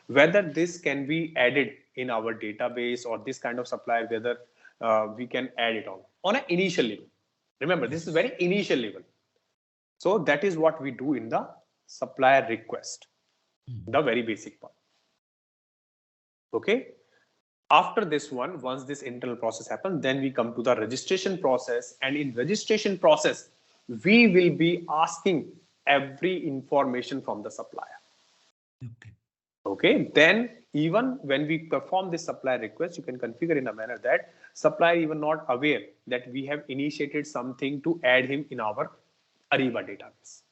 B: whether this can be added in our database, or this kind of supplier, whether we can add it on an initial level. Remember, this is very initial level. So that is what we do in the supplier request, the very basic part. Okay. After this one, once this internal process happens, then we come to the registration process, and in registration process, we will be asking every information from the supplier. Okay. Then even when we perform this supplier request, you can configure in a manner that supplier even not aware that we have initiated something to add him in our Ariba database.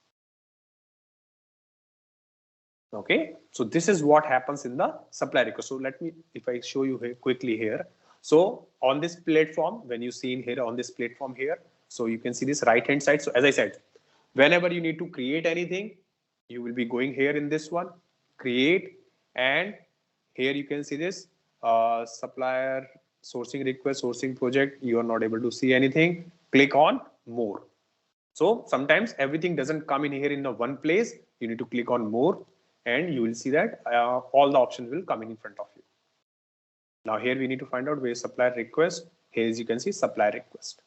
B: Okay, so this is what happens in the supply request. So let me, if I show you here quickly here. So on this platform, when you see in here on this platform here, so you can see this right hand side. So as I said, whenever you need to create anything, you will be going here in this one, create, and here you can see this supplier sourcing request, sourcing project. You are not able to see anything. Click on more. So sometimes everything doesn't come in here in the one place. You need to click on more, and you will see that all the options will come in front of you. Now here we need to find out where supplier request. Here as you can see supplier request.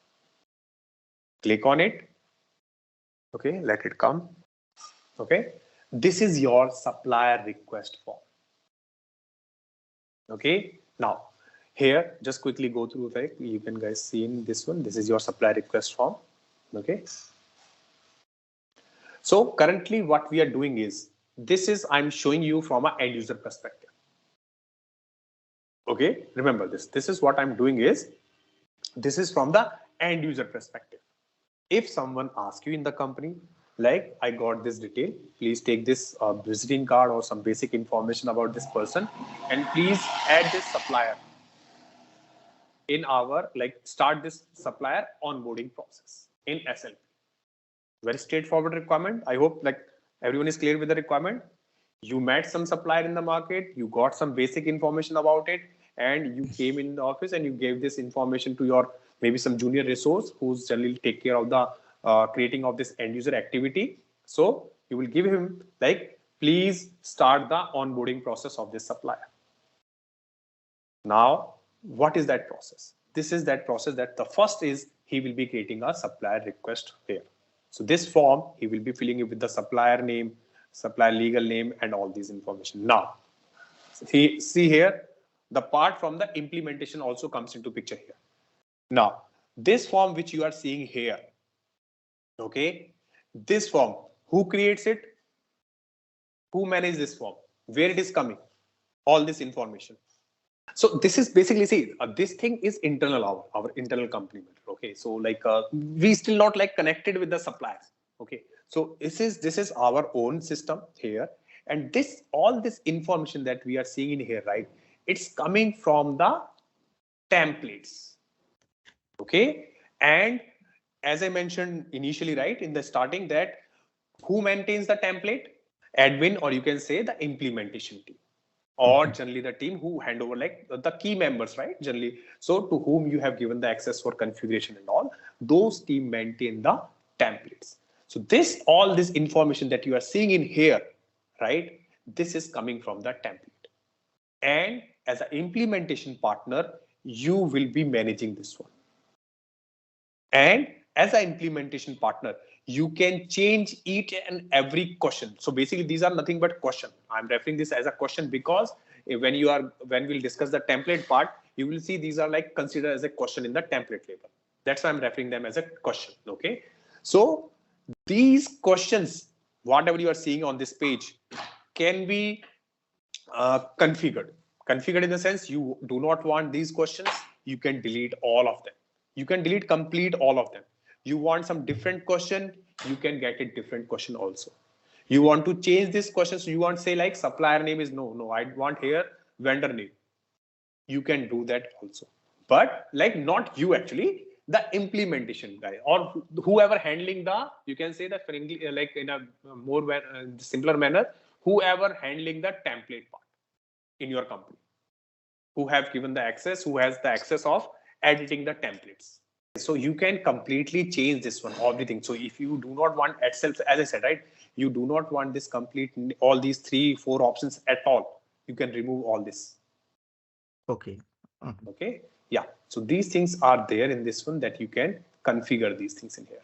B: Click on it. Okay, let it come. Okay, this is your supplier request form. Okay, now here just quickly go through that. You can guys see in this one. This is your supplier request form. Okay. So currently what we are doing is, this is I'm showing you from an end user perspective. Okay, remember this. This is what I'm doing is, this is from the end user perspective. If someone asks you in the company, like I got this detail, please take this visiting card or some basic information about this person, and please add this supplier in our, start this supplier onboarding process in SLP. Very straightforward requirement. I hope everyone is clear with the requirement. You met some supplier in the market, you got some basic information about it, and you came in the office and you gave this information to your maybe some junior resource who's generally take care of the creating of this end user activity. So you will give him please start the onboarding process of this supplier. Now, what is that process? This is that process that the first is he will be creating a supplier request here. So this form, he will be filling it with the supplier name, supplier legal name, and all these information. Now, see here, the part from the implementation also comes into picture here. Now, this form which you are seeing here, okay, this form, who creates it? Who manages this form? Where it is coming? All this information. So this is basically, see, this thing is internal, our internal company. Okay, so like we still not like connected with the suppliers. Okay, so this is our own system here, and this all this information that we are seeing in here, right? It's coming from the templates. Okay, and as I mentioned initially, right, in the starting, that who maintains the template? Admin, or you can say the implementation team, or generally the team who hand over like the key members, right? Generally, so to whom you have given the access for configuration and all, those team maintain the templates. So this, all this information that you are seeing in here, right? This is coming from the template. And as an implementation partner, you will be managing this one. And as an implementation partner, you can change each and every question. So basically, these are nothing but question. I'm referring this as a question because when we'll discuss the template part, you will see these are like considered as a question in the template label. That's why I'm referring them as a question. Okay. So these questions, whatever you are seeing on this page, can be configured. Configured in the sense you do not want these questions, you can delete all of them. You can delete complete all of them. You want some different question, you can get a different question also. You want to change this question, so you want say like supplier name is no, I want here vendor name. You can do that also. But like not you actually, the implementation guy or whoever handling the, you can say that friendly, like in a more simpler manner, whoever handling the template part in your company, who have given the access, who has the access of editing the templates. So you can completely change this one, everything. So if you do not want itself, as I said, right, you do not want this complete, all these 3-4 options at all, you can remove all this.
D: Okay.
B: Okay. Yeah. So these things are there in this one that you can configure these things in here.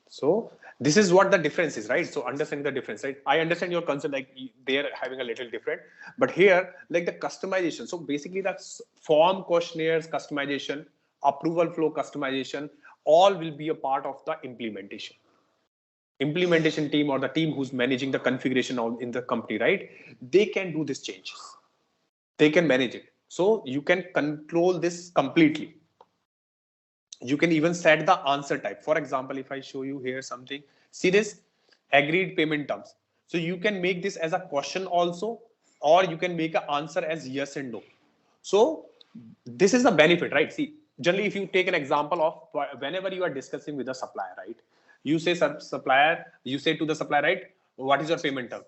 B: So this is what the difference is, right? So understanding the difference, right? I understand your concern, like they're having a little different, but here, like the customization. So basically that's form questionnaires customization, approval flow customization, all will be a part of the implementation. Implementation team or the team who's managing the configuration in the company, right? They can do these changes. They can manage it. So you can control this completely. You can even set the answer type. For example, if I show you here something, see this agreed payment terms. So you can make this as a question also, or you can make an answer as yes and no. So this is the benefit, right? See, generally, if you take an example of whenever you are discussing with a supplier, right? You say supplier, you say to the supplier, right? What is your payment term?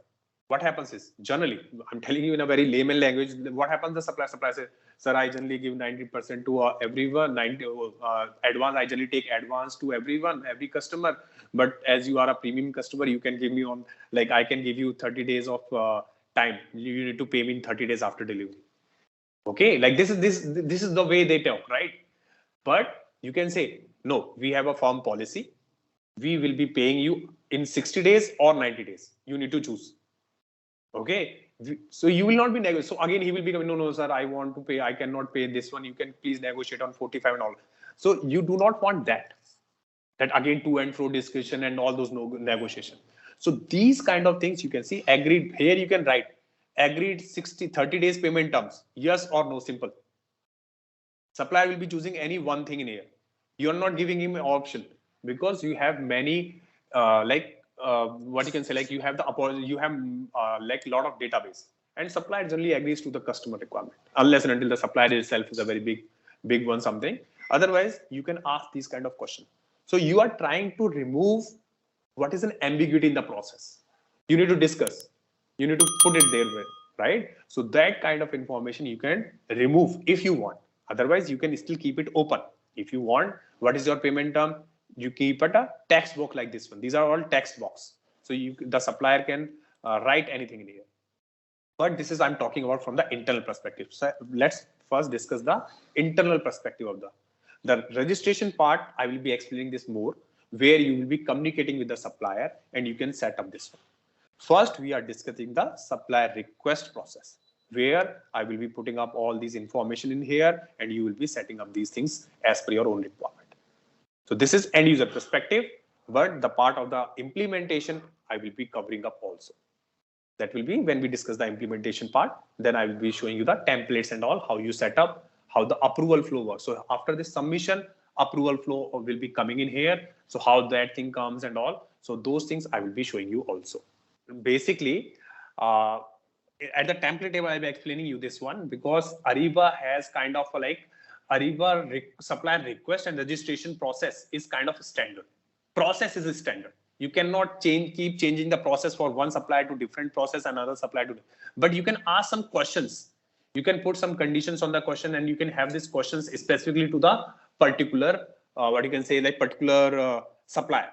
B: What happens is generally, I'm telling you in a very layman language, what happens, the supplier says, sir, I generally give 90% to everyone, 90 advance, I generally take advance to everyone, every customer. But as you are a premium customer, you can give me on, like I can give you 30 days of time. You need to pay me in 30 days after delivery. Okay, like this is the way they talk, right? But you can say, no, we have a firm policy. We will be paying you in 60 days or 90 days. You need to choose. Okay, so you will not be negotiating. So again, he will be no, sir, I want to pay. I cannot pay this one. You can please negotiate on 45 and all. So you do not want that. That again, to and fro discussion and all those negotiation. So these kind of things you can see agreed. Here you can write agreed 30 days payment terms. Yes or no, simple. Supplier will be choosing any one thing in here. You're not giving him an option because you have many what you can say, like you have like a lot of database, and supplier generally agrees to the customer requirement unless and until the supplier itself is a very big one something. Otherwise, you can ask these kind of questions. So you are trying to remove what is an ambiguity in the process. You need to discuss. You need to put it there, right? So that kind of information you can remove if you want. Otherwise, you can still keep it open. If you want, what is your payment term? You keep it a text box like this one. These are all text box. So the supplier can write anything in here. But this is, I'm talking about from the internal perspective. So let's first discuss the internal perspective of the registration part. I will be explaining this more, where you will be communicating with the supplier and you can set up this one. First, we are discussing the supplier request process, where I will be putting up all these information in here and you will be setting up these things as per your own requirement. So this is end user perspective, but the part of the implementation I will be covering up also. That will be when we discuss the implementation part. Then I will be showing you the templates and all, how you set up, how the approval flow works. So after this submission, approval flow will be coming in here. So how that thing comes and all. So those things I will be showing you also. Basically, at the template table, I'll be explaining you this one because Ariba has kind of like Ariba supplier request and registration process is kind of standard. Process is a standard. You cannot keep changing the process for one supplier to different process, another supplier to, but you can ask some questions. You can put some conditions on the question and you can have these questions specifically to the particular, what you can say like particular supplier.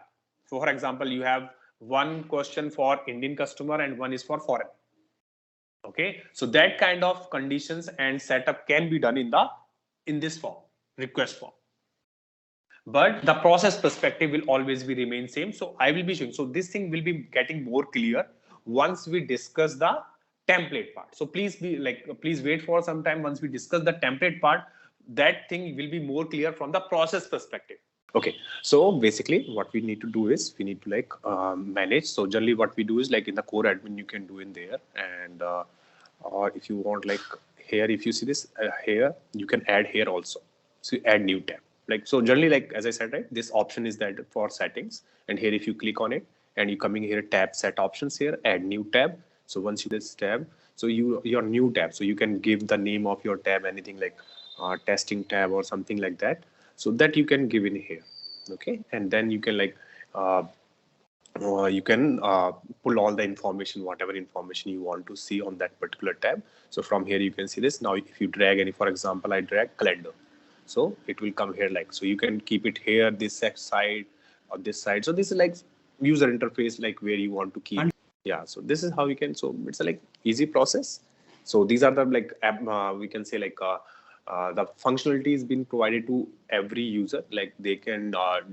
B: So for example, you have one question for Indian customer and one is for foreign. Okay, so that kind of conditions and setup can be done in this form, request form. But the process perspective will always be remain same. So I will be showing. So this thing will be getting more clear once we discuss the template part. So please wait for some time. Once we discuss the template part, that thing will be more clear from the process perspective. Okay, so basically what we need to do is we need to manage. So generally what we do is like in the core admin, you can do in there. And or if you want like here, if you see this here, you can add here also. So you add new tab. So generally, like as I said, right, this option is that for settings, and here if you click on it and you coming here tab set options here, add new tab. So once you this tab, so your new tab, so you can give the name of your tab, anything like testing tab or something like that, so that you can give in here. Okay, and then you can pull all the information, whatever information you want to see on that particular tab. So from here you can see this. Now if you drag any, for example, I drag calendar. So it will come here so you can keep it here, this side or this side. So this is like user interface, like where you want to keep. Yeah. So this is how you can, so it's a easy process. So these are the we can say the functionality is being provided to every user. Like they can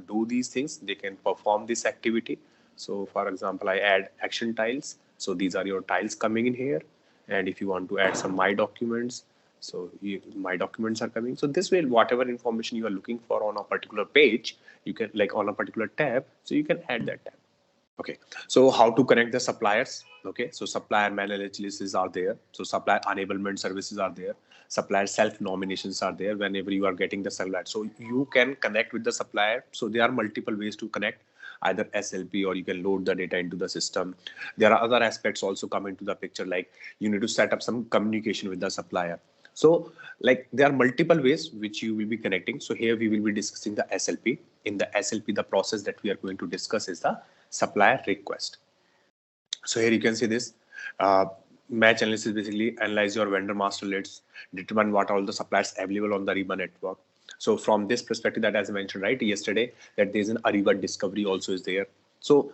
B: do these things, they can perform this activity. So for example, I add action tiles. So these are your tiles coming in here. And if you want to add some my documents, so my documents are coming. So this way, whatever information you are looking for on a particular page, you can on a particular tab, so you can add that tab. Okay, so how to connect the suppliers? Okay, so supplier managed lists are there. So supplier enablement services are there. Supplier self nominations are there whenever you are getting the supplier. So you can connect with the supplier. So there are multiple ways to connect, either SLP or you can load the data into the system. There are other aspects also come into the picture, like you need to set up some communication with the supplier. So there are multiple ways which you will be connecting. So here we will be discussing the SLP. In the SLP, the process that we are going to discuss is the supplier request. So here you can see this match analysis, basically analyze your vendor master lists, determine what are all the suppliers available on the Ariba network. So from this perspective, that as I mentioned right yesterday, that there's an Ariba discovery also is there. So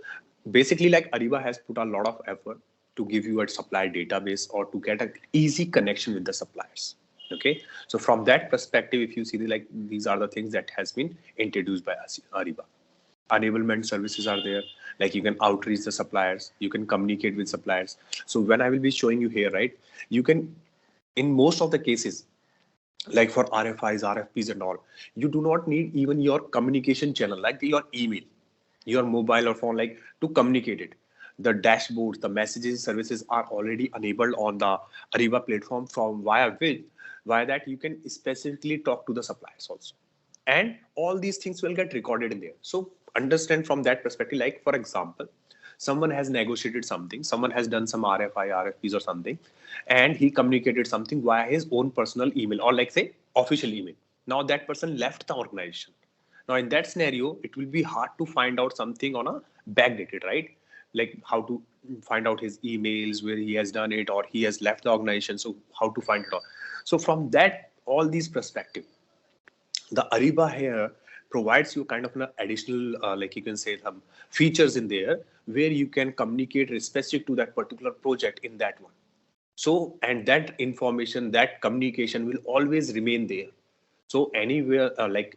B: basically Ariba has put a lot of effort to give you a supplier database or to get an easy connection with the suppliers. Okay, so from that perspective, if you see these are the things that has been introduced by Ariba. Enablement services are there, like you can outreach the suppliers, you can communicate with suppliers. So when I will be showing you here, right, you can, in most of the cases, like for RFIs, RFPs and all, you do not need even your communication channel, like your email, your mobile or phone, to communicate it. The dashboards, the messaging services are already enabled on the Ariba platform, from via that you can specifically talk to the suppliers also. And all these things will get recorded in there. So understand from that perspective, for example, someone has negotiated something, someone has done some RFI, RFPs or something, and he communicated something via his own personal email or say official email. Now that person left the organization. Now in that scenario, it will be hard to find out something on a backdated, right? Like how to find out his emails, where he has done it, or he has left the organization. So how to find it out. So from that, all these perspective, the Ariba here provides you kind of an additional, you can say some features in there where you can communicate specific to that particular project in that one. So, and that information, that communication will always remain there. So anywhere,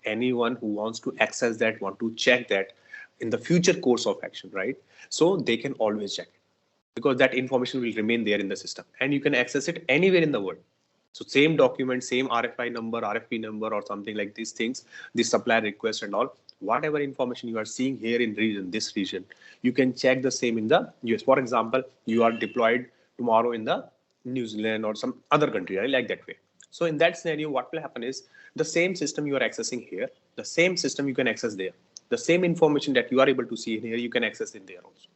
B: anyone who wants to access that, want to check that in the future course of action, right? So they can always check it because that information will remain there in the system and you can access it anywhere in the world. So same document, same RFI number, RFP number, or something like these things, the supplier request and all Whatever information you are seeing here in this region, you can check the same in the US. For example, you are deployed tomorrow in the New Zealand or some other country, right? Like that way. So in that scenario, what will happen is the same system you are accessing here, the same system you can access there. The same information that you are able to see in here, you can access in there also.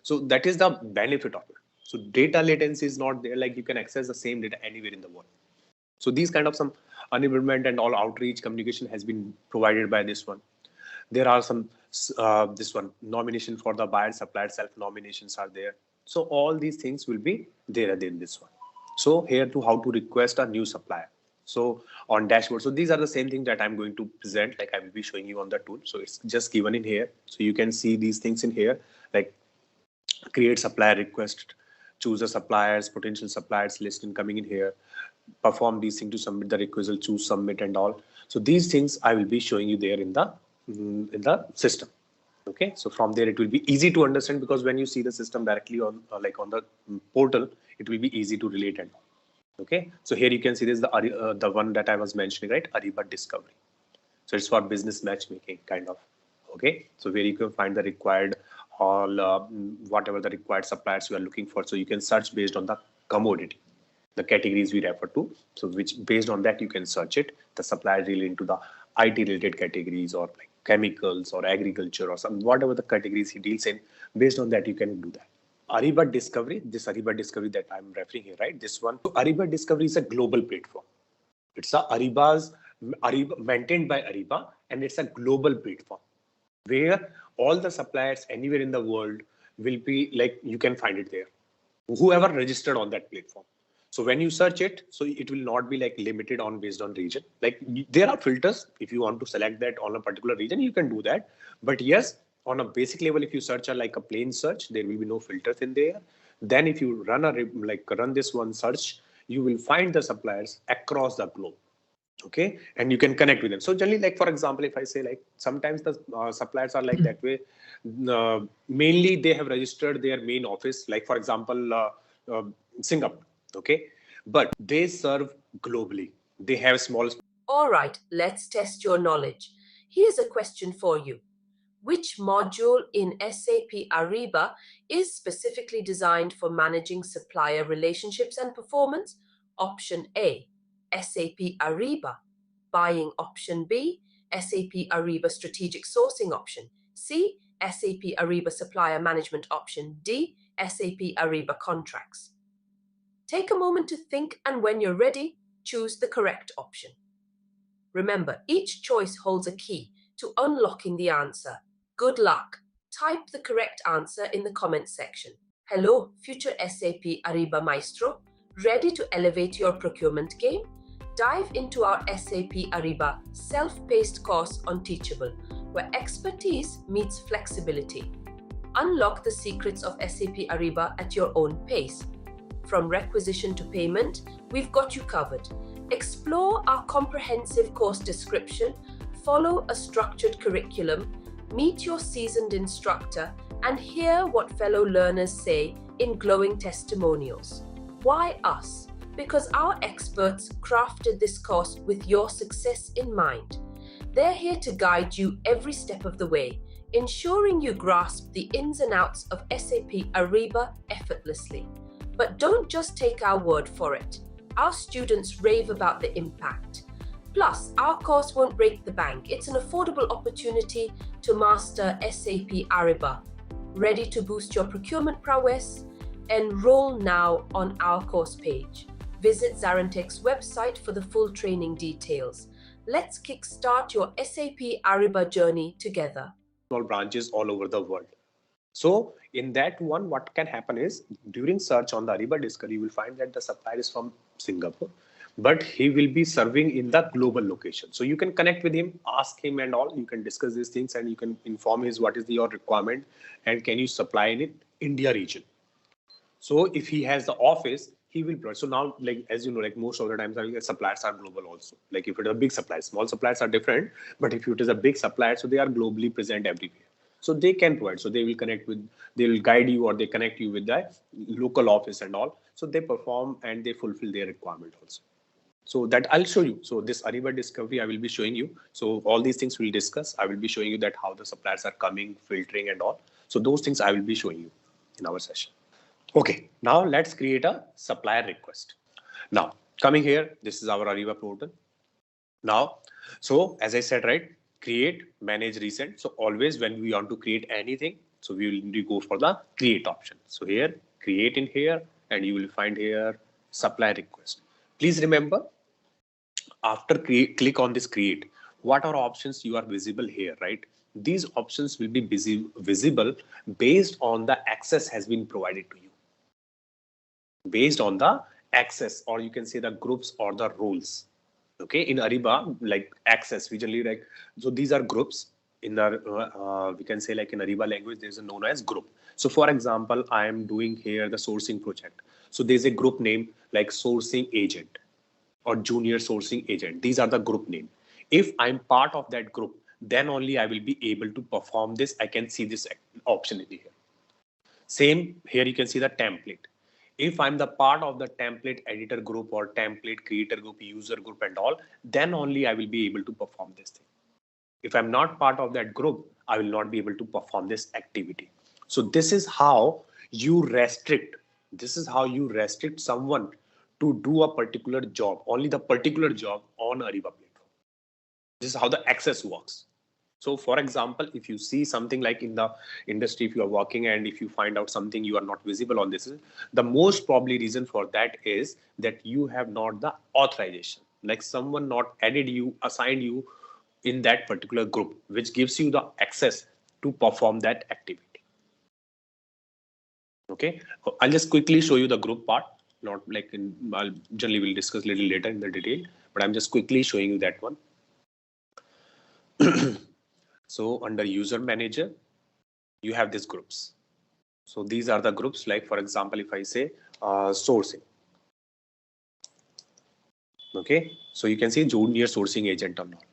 B: So that is the benefit of it. So data latency is not there, like you can access the same data anywhere in the world. So these kind of some enablement and all outreach communication has been provided by this one. There are some this one nomination for the buyer supplier self nominations are there. So all these things will be there in this one. So here to how to request a new supplier. So on dashboard, so these are the same thing that I'm going to present, like I will be showing you on the tool. So it's just given in here. So you can see these things in here, like create supplier request, choose the suppliers, potential suppliers list in coming in here, perform these things to submit the request, choose submit and all. So these things I will be showing you there in the system. Okay, so from there it will be easy to understand, because when you see the system directly on like on the portal, it will be easy to relate and all. Okay, so here you can see this the one that I was mentioning, right? Ariba Discovery. So it's for business matchmaking kind of. Okay, so where you can find the required all whatever the required suppliers you are looking for. So you can search based on the commodity, the categories we refer to. So which based on that you can search it. The supplier really into the IT related categories or like chemicals or agriculture or some whatever the categories he deals in. Based on that you can do that. Ariba Discovery, this Ariba Discovery that I'm referring here, right? This one. So Ariba Discovery is a global platform. It's a Ariba maintained by Ariba, and it's a global platform where all the suppliers anywhere in the world will be like, you can find it there. Whoever registered on that platform. So when you search it, so it will not be like limited on based on region. Like there are filters. If you want to select that on a particular region, you can do that. But yes, on a basic level, if you search like a plain search, there will be no filters in there. Then if you run this one search, you will find the suppliers across the globe. Okay, and you can connect with them. So generally, like for example, if I say like sometimes the suppliers are like that way, mainly they have registered their main office, like for example Singapore. Okay, but they serve globally. They have small.
A: All right, let's test your knowledge. Here's a question for you. Which module in SAP Ariba is specifically designed for managing supplier relationships and performance? Option A, SAP Ariba. Buying option B, SAP Ariba Strategic Sourcing option. C, SAP Ariba Supplier Management option. D, SAP Ariba Contracts. Take a moment to think, and when you're ready, choose the correct option. Remember, each choice holds a key to unlocking the answer. Good luck. Type the correct answer in the comments section. Hello, future SAP Ariba Maestro. Ready to elevate your procurement game? Dive into our SAP Ariba self-paced course on Teachable, where expertise meets flexibility. Unlock the secrets of SAP Ariba at your own pace. From requisition to payment, we've got you covered. Explore our comprehensive course description, follow a structured curriculum, meet your seasoned instructor, and hear what fellow learners say in glowing testimonials. Why us? Because our experts crafted this course with your success in mind. They're here to guide you every step of the way, ensuring you grasp the ins and outs of SAP Ariba effortlessly. But don't just take our word for it. Our students rave about the impact. Plus, our course won't break the bank. It's an affordable opportunity to master SAP Ariba. Ready to boost your procurement prowess? Enroll now on our course page. Visit ZaranTech's website for the full training details. Let's kickstart your SAP Ariba journey together.
B: Small branches all over the world. So in that one, what can happen is during search on the Ariba Discovery, you will find that the supplier is from Singapore, but he will be serving in the global location. So you can connect with him, ask him and all, you can discuss these things and you can inform him what is your requirement and can you supply in India region. So if he has the office, he will provide. So now, like, as you know, like most of the times suppliers are global also. Like if it is a big supplier, small suppliers are different, but if it is a big supplier, so they are globally present everywhere. So they can provide. So they will connect with, they will guide you or they connect you with the local office and all. So they perform and they fulfill their requirement also. So that I'll show you. So this Ariba discovery I will be showing you. So all these things we'll discuss. I will be showing you that how the suppliers are coming, filtering and all. So those things I will be showing you in our session. Okay, now let's create a supplier request. Now coming here, this is our Ariba portal. Now, so as I said, right, create, manage, resend. So always when we want to create anything, so we will need to go for the create option. So here, create in here, and you will find here supply request. Please remember, after click on this create, what are options you are visible here, right? These options will be visible based on the access has been provided to you. Based on the access, or you can say the groups or the roles. Okay, in Ariba, like access, we generally like, so these are groups in the, we can say like in Ariba language, there's a known as group. So for example, I am doing here the sourcing project. So there's a group name like sourcing agent or junior sourcing agent. These are the group name. If I'm part of that group, then only I will be able to perform this. I can see this option in here. Same here, you can see the template. If I'm the part of the template editor group or template creator group, user group and all, then only I will be able to perform this thing. If I'm not part of that group, I will not be able to perform this activity. So this is how you restrict. This is how you restrict someone to do a particular job, only the particular job on Ariba platform. This is how the access works. So for example, if you see something like in the industry, if you are working and if you find out something you are not visible on this, the most probably reason for that is that you have not the authorization, like someone not added you, assigned you in that particular group, which gives you the access to perform that activity. Okay, I'll just quickly show you the group part, not like I'll generally will discuss a little later in the detail, but I'm just quickly showing you that one. So under user manager, you have these groups. So these are the groups, like for example, if I say sourcing. Okay, so you can see junior sourcing agent or not.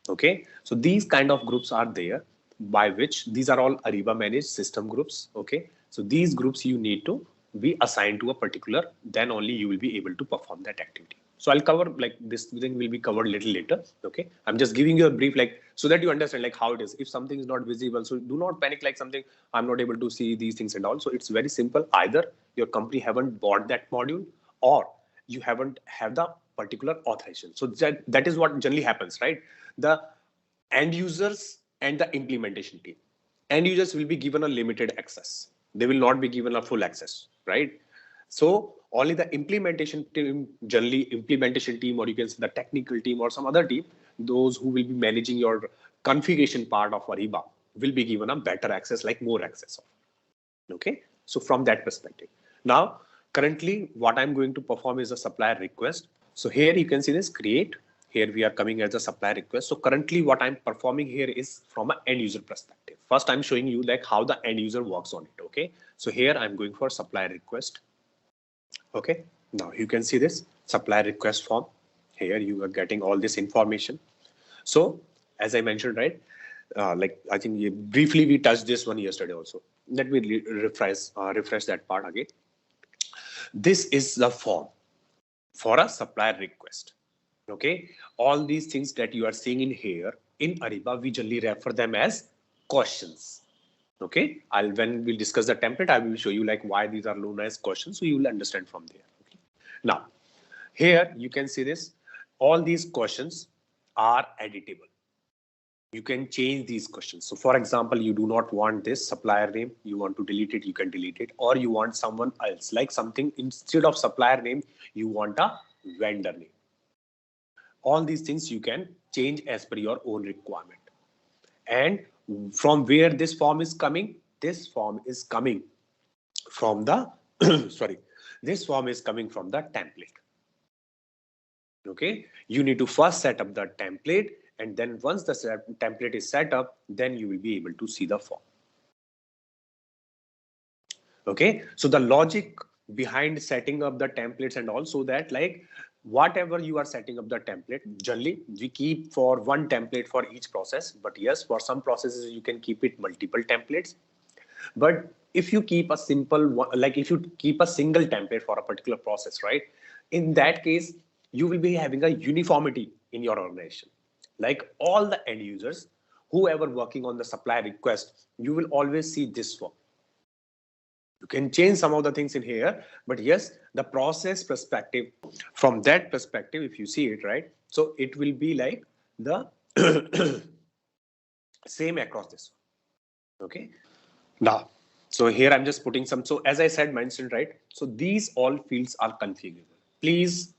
B: Okay, so these kind of groups are there, by which these are all Ariba managed system groups. Okay, so these groups you need to be assigned to a particular, then only you will be able to perform that activity. So I'll cover like this thing will be covered a little later. Okay, I'm just giving you a brief like so that you understand like how it is. If something is not visible, so do not panic like something I'm not able to see these things and all. So it's very simple. Either your company haven't bought that module or you haven't have the particular authorization. So that is what generally happens, right? The end users and the implementation team. End users will be given a limited access. They will not be given a full access, right? So only the implementation team, generally implementation team, or you can say the technical team or some other team, those who will be managing your configuration part of Ariba will be given a better access, like more access. Okay, so from that perspective. Now, currently what I'm going to perform is a supplier request. So here you can see this create. Here we are coming as a supplier request. So currently what I'm performing here is from an end user perspective. First, I'm showing you like how the end user works on it. Okay, so here I'm going for supplier request. Okay, now you can see this supplier request form. Here you are getting all this information. So as I mentioned, right, like I think briefly we touched this one yesterday also. Let me refresh that part again. This is the form for a supplier request. Okay, all these things that you are seeing in here in Ariba, we generally refer them as questions. Okay, when we'll discuss the template, I will show you like why these are known as questions, so you will understand from there. Okay. Now, here you can see this. All these questions are editable. You can change these questions. So for example, you do not want this supplier name, you want to delete it, you can delete it, or you want someone else, like something instead of supplier name, you want a vendor name. All these things you can change as per your own requirement. And from where this form is coming? This form is coming from the, sorry, this form is coming from the template. Okay, you need to first set up the template, and then once the template is set up, then you will be able to see the form. Okay, so the logic behind setting up the templates and also that like whatever you are setting up the template, generally we keep for one template for each process, but yes, for some processes you can keep it multiple templates. But if you keep a simple one, like if you keep a single template for a particular process, right, in that case you will be having a uniformity in your organization. Like all the end users, whoever working on the supplier request, you will always see this form. You can change some of the things in here, but yes, the process perspective, from that perspective, if you see it, right? So it will be like the same across this one. Okay. Now, so here I'm just putting some. So as I said, mentioned, right? So these all fields are configurable. Please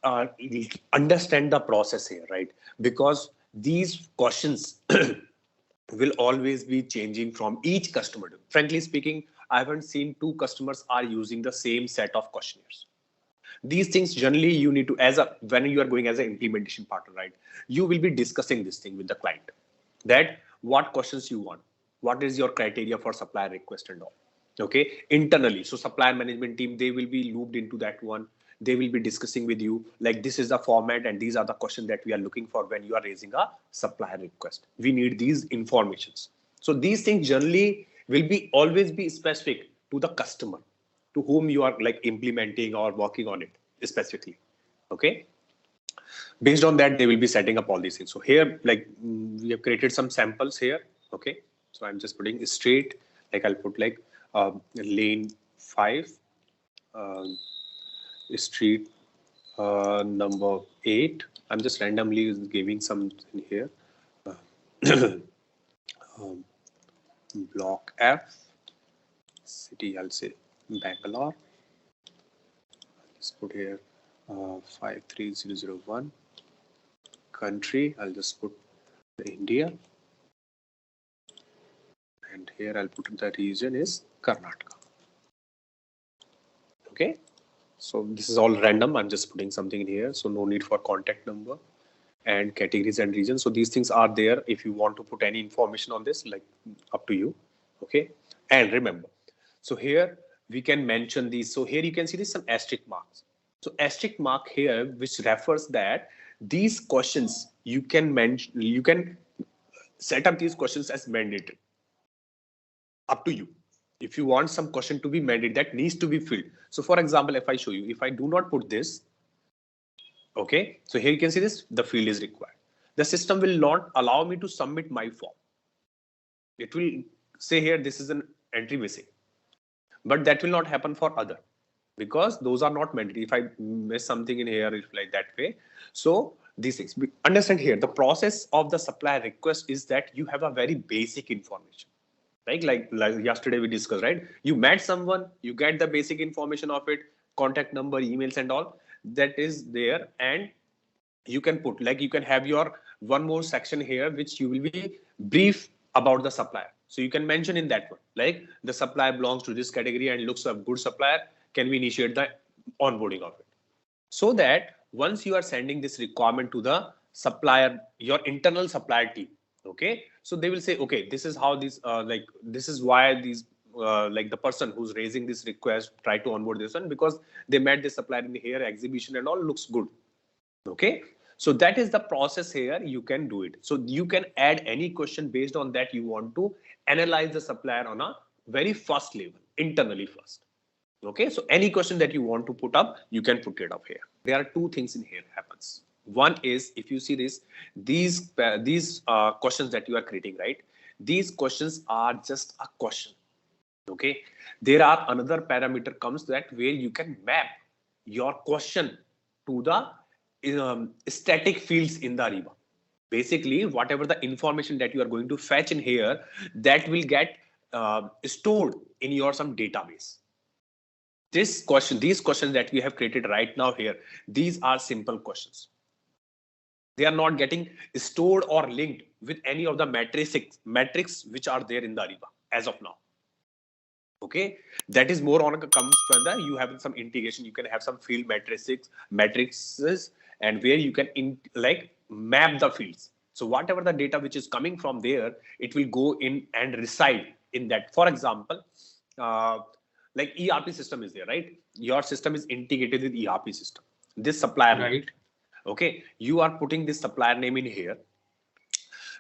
B: understand the process here, right? Because these questions will always be changing from each customer. Frankly speaking, I haven't seen two customers are using the same set of questionnaires. These things generally you need to, when you are going as an implementation partner, right? You will be discussing this thing with the client, that what questions you want, what is your criteria for supplier request and all. Okay, internally. So supplier management team, they will be looped into that one. They will be discussing with you like this is the format and these are the questions that we are looking for when you are raising a supplier request. We need these informations. So these things generally will be always be specific to the customer to whom you are like implementing or working on it specifically. Okay, based on that they will be setting up all these things. So here like we have created some samples here. Okay, so I'm just putting straight, like I'll put like lane 5, street number 8. I'm just randomly giving some in here. Block F, city I'll say Bangalore. Let's put here 53001. Country I'll just put India, and here I'll put the region is Karnataka. Okay, so this is all random. I'm just putting something in here, so no need for contact number and categories and regions. So these things are there. If you want to put any information on this, like up to you. Okay, and remember, so here we can mention these. So here you can see this some asterisk marks. So asterisk mark here, which refers that these questions you can mention, you can set up these questions as mandatory. Up to you. If you want some question to be mandatory, that needs to be filled. So for example, if I show you, if I do not put this, okay, so here you can see this, the field is required. The system will not allow me to submit my form. It will say here, this is an entry missing, but that will not happen for other, because those are not mandatory. If I miss something in here, it's like that way. So these things, understand here, the process of the supplier request is that you have a very basic information. Like yesterday we discussed, right? You met someone, you get the basic information of it, contact number, emails and all that is there, and you can put, like you can have your one more section here which you will be brief about the supplier. So you can mention in that one, like the supplier belongs to this category and looks a good supplier, can we initiate the onboarding of it? So that once you are sending this requirement to the supplier, your internal supplier team, okay, so they will say, okay, this is how this like this is why these like the person who's raising this request try to onboard this one, because they met the supplier in here, exhibition and all looks good. Okay, so that is the process here. You can do it. So you can add any question based on that. You want to analyze the supplier on a very first level, internally first. Okay, so any question that you want to put up, you can put it up here. There are two things in here happens. One is, if you see this, these questions that you are creating, right? These questions are just a question. Okay, there are another parameter comes that where you can map your question to the static fields in the Ariba. Basically, whatever the information that you are going to fetch in here, that will get stored in your some database. These questions that we have created right now here, these are simple questions. They are not getting stored or linked with any of the metrics which are there in the Ariba as of now. Okay, that is more on comes when the you have some integration. You can have some field matrices, and where you can like map the fields. So whatever the data which is coming from there, it will go in and reside in that. For example, like ERP system is there, right? Your system is integrated with ERP system. This supplier, right? Okay, you are putting this supplier name in here.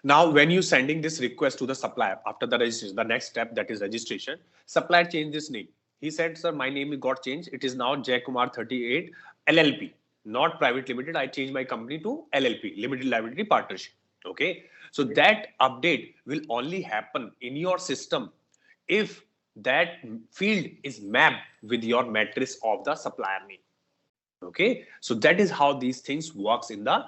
B: Now, when you sending this request to the supplier after the registration, the next step, that is registration, supplier changed this name. He said, sir, my name got changed. It is now Jaykumar 38 LLP. not private limited. I changed my company to LLP, limited liability partnership. Okay. So that update will only happen in your system if that field is mapped with your matrix of the supplier name. Okay. So that is how these things works in the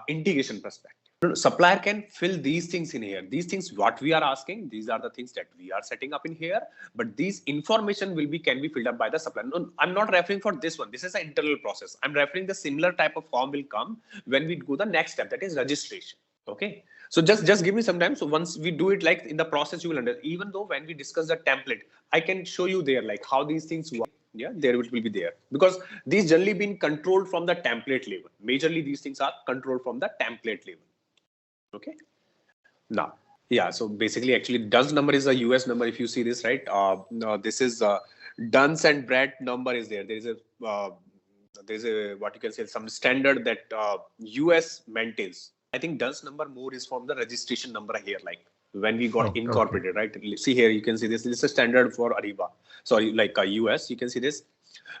B: integration perspective. Supplier can fill these things in here. These things what we are asking, these are the things that we are setting up in here, but these information can be filled up by the supplier. No, I'm not referring for this one. This is an internal process. I'm referring the similar type of form will come when we go the next step, that is registration. Okay. So just give me some time. So once we do it, like in the process, you will understand. Even though when we discuss the template, I can show you there like how these things work. Yeah, there will be there, because these generally been controlled from the template level. Majorly these things are controlled from the template level. Okay. Now, yeah. So basically, actually, DUNS number is a US number. If you see this, right? This is DUNS and Brett number is there. There's a what you can say, some standard that US maintains. I think DUNS number more is from the registration number here, like when we got incorporated, right? See here, you can see this. This is a standard for Ariba. Sorry, like US. You can see this.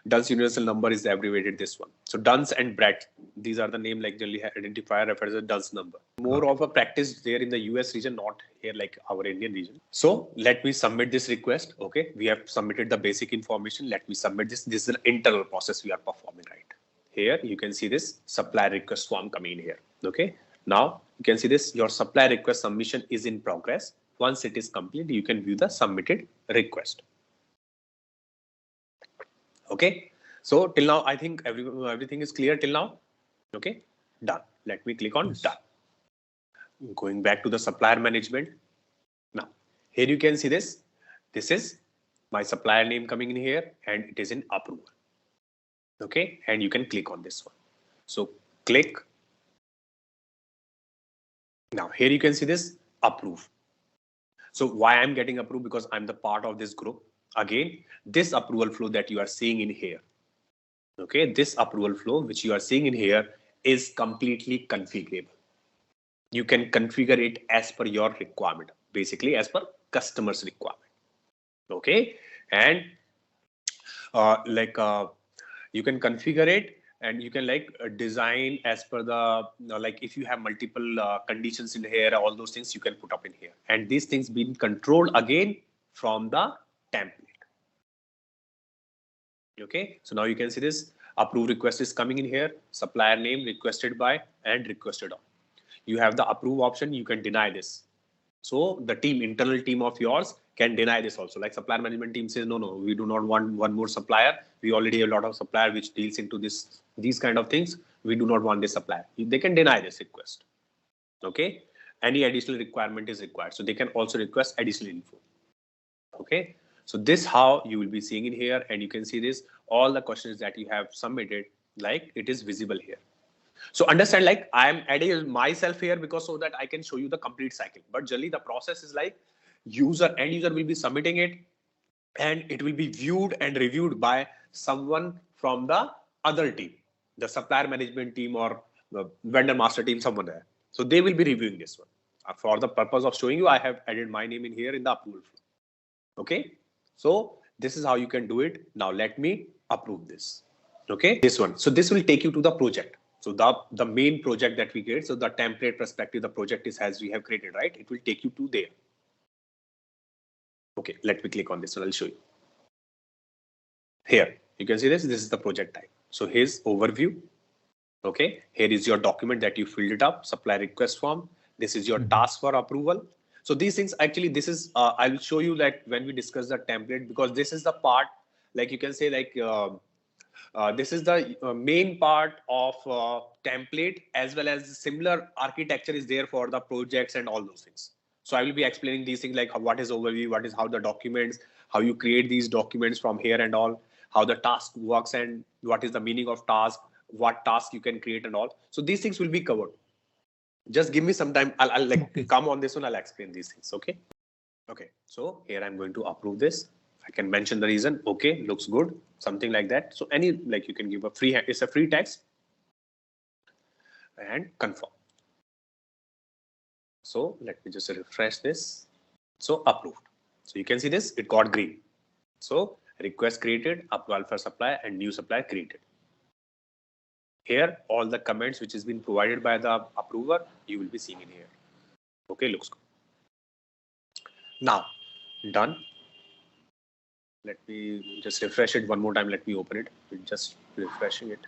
B: DUNS universal number is abbreviated this one. So DUNS and Brett, these are the name like generally identifier refers to DUNS number. More of a practice there in the US region, not here like our Indian region. So let me submit this request. Okay, we have submitted the basic information. Let me submit this. This is an internal process we are performing, right? Here you can see this supplier request form coming in here. Okay, now you can see this, your supplier request submission is in progress. Once it is complete, you can view the submitted request. Okay, so till now I think everything is clear till now. Okay, done. Let me click on done. Going back to the supplier management. Now here you can see this. This is my supplier name coming in here and it is in approval. Okay, and you can click on this one. So click. Now here you can see this approve. So why I'm getting approved? Because I'm the part of this group. Again, this approval flow that you are seeing in here. Okay, this approval flow which you are seeing in here is completely configurable. You can configure it as per your requirement, basically as per customer's requirement. Okay, and you can configure it and you can design as per the like if you have multiple conditions in here, all those things you can put up in here, and these things being controlled again from the template. Okay, so now you can see this approve request is coming in here, supplier name, requested by, and requested on. You have the approve option, you can deny this. So the team, internal team of yours can deny this also. Like supplier management team says, no, we do not want one more supplier. We already have a lot of supplier which deals into these kind of things. We do not want this supplier. They can deny this request. Okay, any additional requirement is required. So they can also request additional info. Okay, so this how you will be seeing in here, and you can see this, all the questions that you have submitted, like it is visible here. So understand, like I am adding myself here because so that I can show you the complete cycle. But generally the process is like end user will be submitting it and it will be viewed and reviewed by someone from the other team, the supplier management team or the vendor master team, someone there. So they will be reviewing this one. For the purpose of showing you, I have added my name in here in the approval flow. Okay, so this is how you can do it. Now let me approve this. Okay, this one. So this will take you to the project. So the main project that we create, so the template perspective, the project is as we have created, right? It will take you to there. Okay, let me click on this one. I'll show you. Here, you can see this. This is the project type. So here's overview. Okay, here is your document that you filled it up, supply request form. This is your task for approval. So these things actually, this is, I'll show you that when we discuss the template, because this is the part, like you can say like, this is the main part of template, as well as similar architecture is there for the projects and all those things. So I will be explaining these things like what is overview, what is how the documents, how you create these documents from here and all, how the task works and what is the meaning of task, what task you can create and all. So these things will be covered. Just give me some time. I'll come on this one. I'll explain these things. Okay. Okay. So here I'm going to approve this. I can mention the reason. Okay, looks good, something like that. So any, like you can give a free, it's a free text and confirm. So let me just refresh this. So approved. So you can see this, it got green. So request created, approval for supply and new supplier created. Here, all the comments which has been provided by the approver, you will be seeing in here. Okay, looks good. Now, done. Let me just refresh it one more time. Let me open it. Just refreshing it.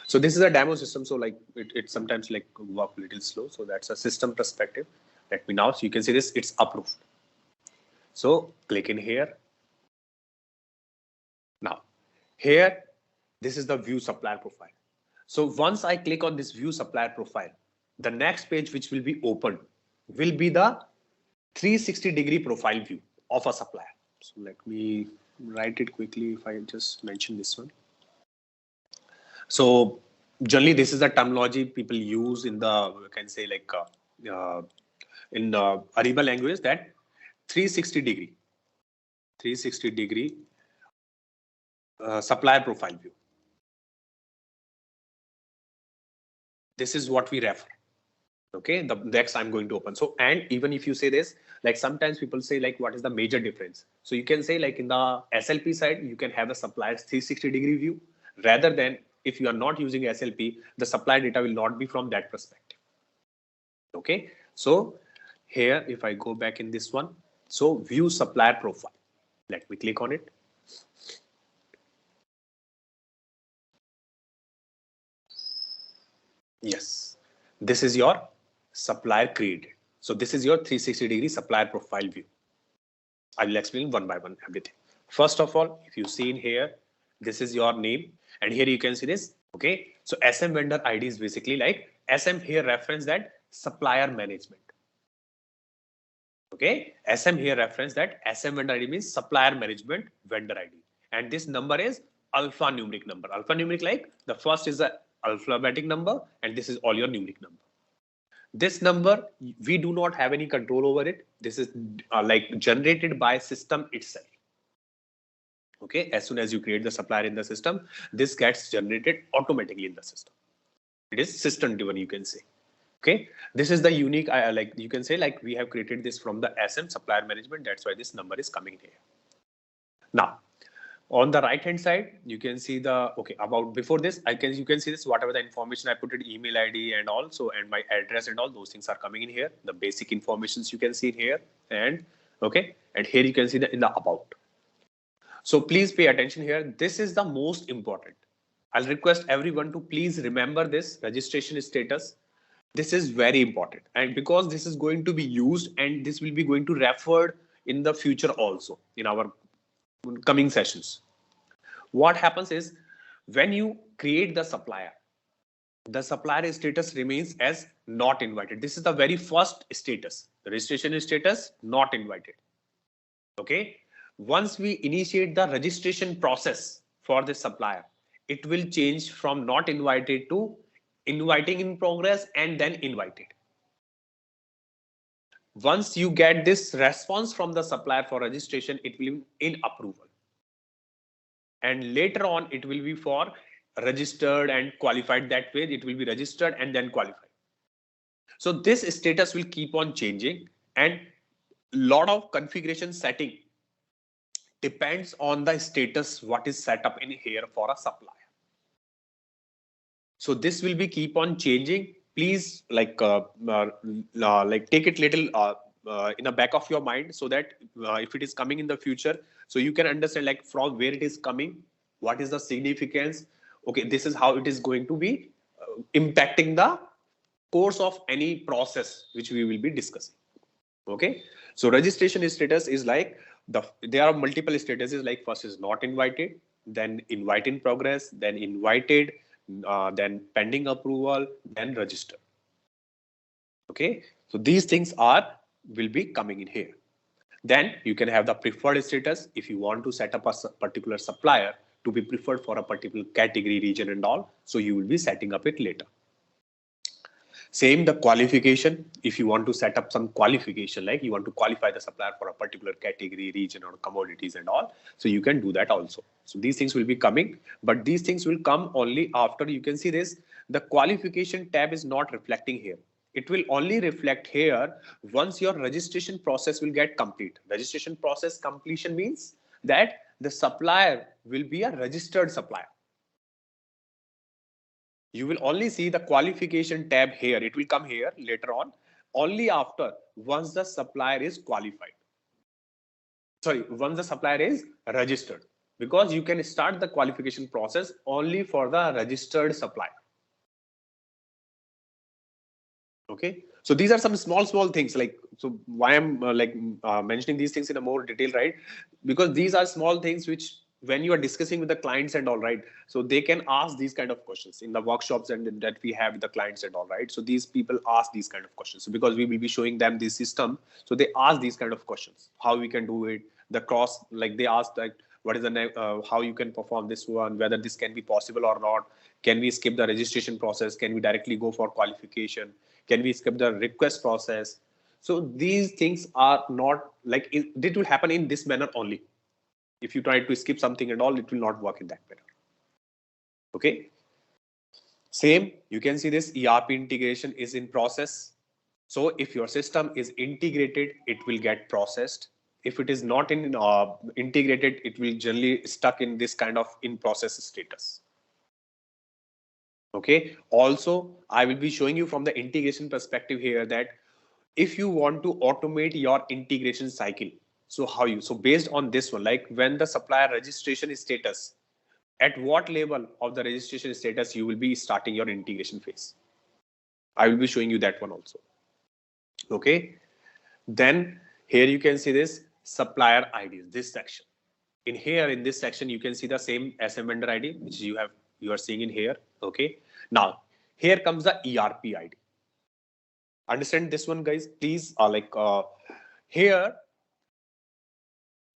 B: So this is a demo system. So like it sometimes like work a little slow. So that's a system perspective. Let me now, so you can see this, it's approved. So click in here. Now here, this is the view supplier profile. So once I click on this view supplier profile, the next page which will be opened will be the 360-degree profile view of a supplier. So let me write it quickly if I just mention this one. So generally, this is the terminology people use in the, you can say like in the Ariba language, that 360-degree supplier profile view. This is what we refer. Okay, the next I'm going to open. So, and even if you say this, like sometimes people say like, what is the major difference? So you can say like in the SLP side, you can have a supplier's 360-degree view, rather than if you are not using SLP, the supplier data will not be from that perspective. Okay, so here, if I go back in this one, so view supplier profile, let me click on it. Yes, this is your supplier created. So this is your 360-degree supplier profile view. I will explain one by one everything. First of all, if you see in here, this is your name, and here you can see this. Okay, so SM vendor ID is basically like SM here reference that supplier management. Okay, SM here reference that SM vendor ID means supplier management vendor ID, and this number is alphanumeric number. Alphanumeric, like the first is the alphabetic number, and this is all your numeric number. This number, we do not have any control over it. This is like generated by system itself. Okay, as soon as you create the supplier in the system, this gets generated automatically in the system. It is system driven, you can say. Okay, this is the unique, like you can say like we have created this from the SM supplier management. That's why this number is coming here. Now, on the right hand side, you can see the, okay, about before this, you can see this, whatever the information I put it, email ID and also, and my address and all those things are coming in here. The basic informations you can see in here, and okay, and here you can see the in the about. So please pay attention here. This is the most important. I'll request everyone to please remember this registration status. This is very important, and because this is going to be used and this will be going to referred in the future also in our coming sessions. What happens is when you create the supplier status remains as not invited. This is the very first status. The registration status not invited. Okay. Once we initiate the registration process for the supplier, it will change from not invited to inviting in progress and then invited. Once you get this response from the supplier for registration, it will be in approval. And later on, it will be for registered and qualified. That way, it will be registered and then qualified. So this status will keep on changing, and lot of configuration setting depends on the status what is set up in here for a supplier. So this will be keep on changing. Please like take it little in the back of your mind, so that if it is coming in the future, so you can understand like from where it is coming, what is the significance. Okay, this is how it is going to be impacting the course of any process which we will be discussing. Okay, so registration status is like there are multiple statuses, like first is not invited, then invite in progress, then invited, then pending approval, then register. Okay, so these things will be coming in here. Then you can have the preferred status if you want to set up a particular supplier to be preferred for a particular category, region and all. So you will be setting up it later. Same the qualification. If you want to set up some qualification, like you want to qualify the supplier for a particular category, region or commodities and all, so you can do that also. So these things will be coming, but these things will come only after. You can see this, the qualification tab is not reflecting here. It will only reflect here once your registration process will get complete. Registration process completion means that the supplier will be a registered supplier. You will only see the qualification tab here. It will come here later on, only after once the supplier is qualified. Sorry, once the supplier is registered, because you can start the qualification process only for the registered supplier. Okay, so these are some small things, like, so why I'm mentioning these things in a more detail, right? Because these are small things which when you are discussing with the clients and all, right, so they can ask these kind of questions in the workshops and that we have with the clients and all, right? So these people ask these kind of questions, so because we will be showing them this system, so they ask these kind of questions, how we can do it, the cross, like they ask like what is the how you can perform this one, whether this can be possible or not, can we skip the registration process, can we directly go for qualification, can we skip the request process. So these things are not like it will happen in this manner only. If you try to skip something and all, it will not work in that manner. Okay, same, you can see this ERP integration is in process. So if your system is integrated, it will get processed. If it is not in integrated, it will generally stuck in this kind of in process status. Okay, also I will be showing you from the integration perspective here that if you want to automate your integration cycle, so how you, so based on this one, like when the supplier registration status, at what level of the registration status you will be starting your integration phase. I will be showing you that one also. Okay, then here you can see this supplier IDs, this section. In here, in this section, you can see the same SM vendor ID, which you are seeing in here. Okay, now here comes the ERP ID. Understand this one, guys, please. Here,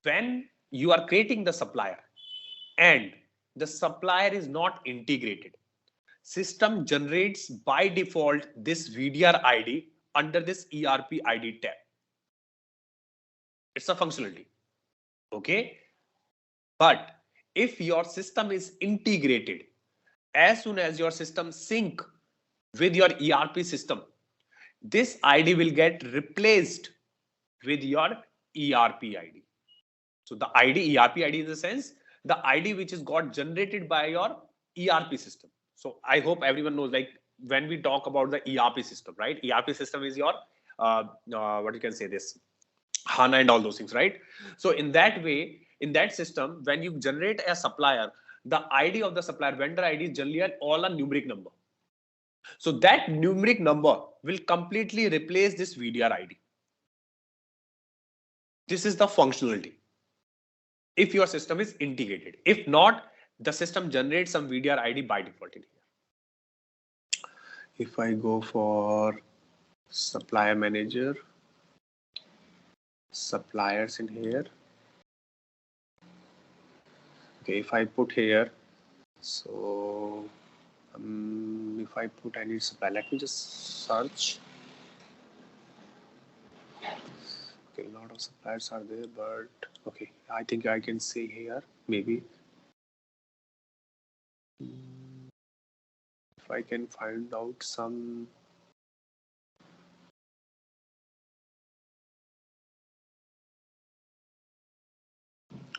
B: when you are creating the supplier and the supplier is not integrated, system generates by default this VDR ID under this ERP ID tab. It's a functionality. Okay, but if your system is integrated, as soon as your system sync with your ERP system, this ID will get replaced with your ERP ID. So the ID, ERP ID in the sense, the ID which is got generated by your ERP system. So I hope everyone knows, like when we talk about the ERP system, right? ERP system is your, what you can say this, HANA and all those things, right? So in that way, in that system, when you generate a supplier, the ID of the supplier, vendor ID is generally all a numeric number. So that numeric number will completely replace this VDR ID. This is the functionality. If your system is integrated, if not, the system generates some VDR ID by default in here. If I go for supplier manager, suppliers in here. Okay, if I put here, so if I put any supply, let me just search. Okay, a lot of suppliers are there, but okay, I think I can see here maybe if I can find out some.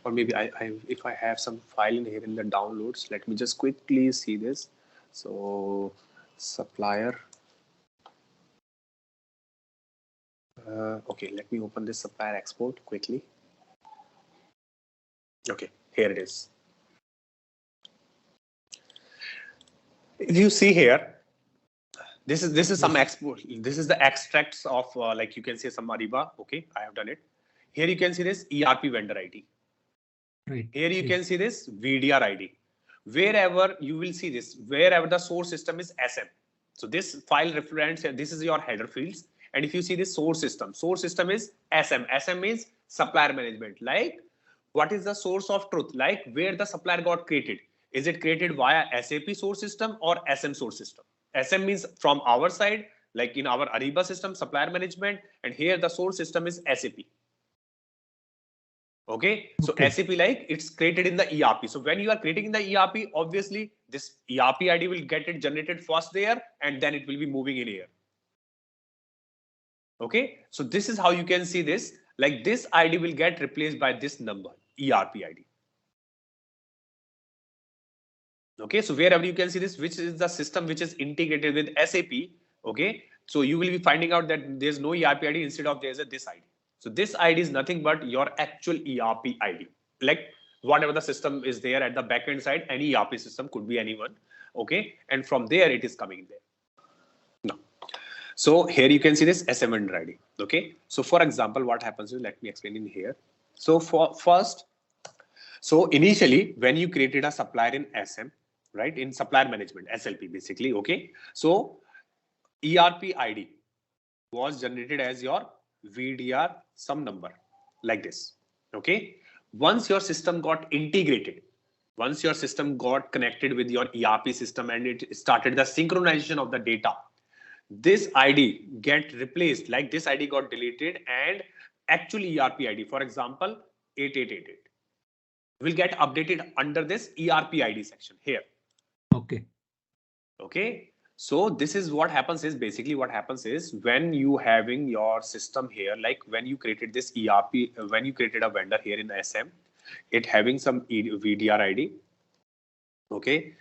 B: Or maybe if I have some file in here in the downloads, let me just quickly see this. So supplier. Okay, let me open this supplier export quickly. Okay, here it is. If you see here, this is some export. This is the extracts of like you can say some Ariba. Okay, I have done it. Here you can see this ERP vendor ID. Right. Here you can see this VDR ID. Wherever you will see this, wherever the source system is SM. So this file reference here, this is your header fields. And if you see this source system is SM. SM means supplier management. Like what is the source of truth? Like where the supplier got created. Is it created via SAP source system or SM source system? SM means from our side, like in our Ariba system, supplier management. And here the source system is SAP. Okay, so SAP, like it's created in the ERP. So when you are creating in the ERP, obviously this ERP ID will get it generated first there and then it will be moving in here. Okay, so this is how you can see this, like this ID will get replaced by this number, ERP ID. Okay, so wherever you can see this, which is the system which is integrated with SAP, okay, so you will be finding out that there's no ERP ID, instead of there's a this ID. So this ID is nothing but your actual ERP ID. Like whatever the system is there at the backend side, any ERP system, could be anyone, okay, and from there it is coming there. Now, so here you can see this SM vendor ID. Okay, so for example, what happens is, let me explain in here. So for first, so initially when you created a supplier in SM, right, in supplier management, SLP basically, okay, so ERP ID was generated as your VDR some number like this. Okay, once your system got integrated, once your system got connected with your ERP system and it started the synchronization of the data, this ID get replaced, like this ID got deleted, and actual ERP ID, for example 8888, will get updated under this ERP ID section here.
D: Okay.
B: Okay, so this is what happens is, basically what happens is, when you having your system here, like when you created this ERP, when you created a vendor here in SM, it having some VDR ID. Okay,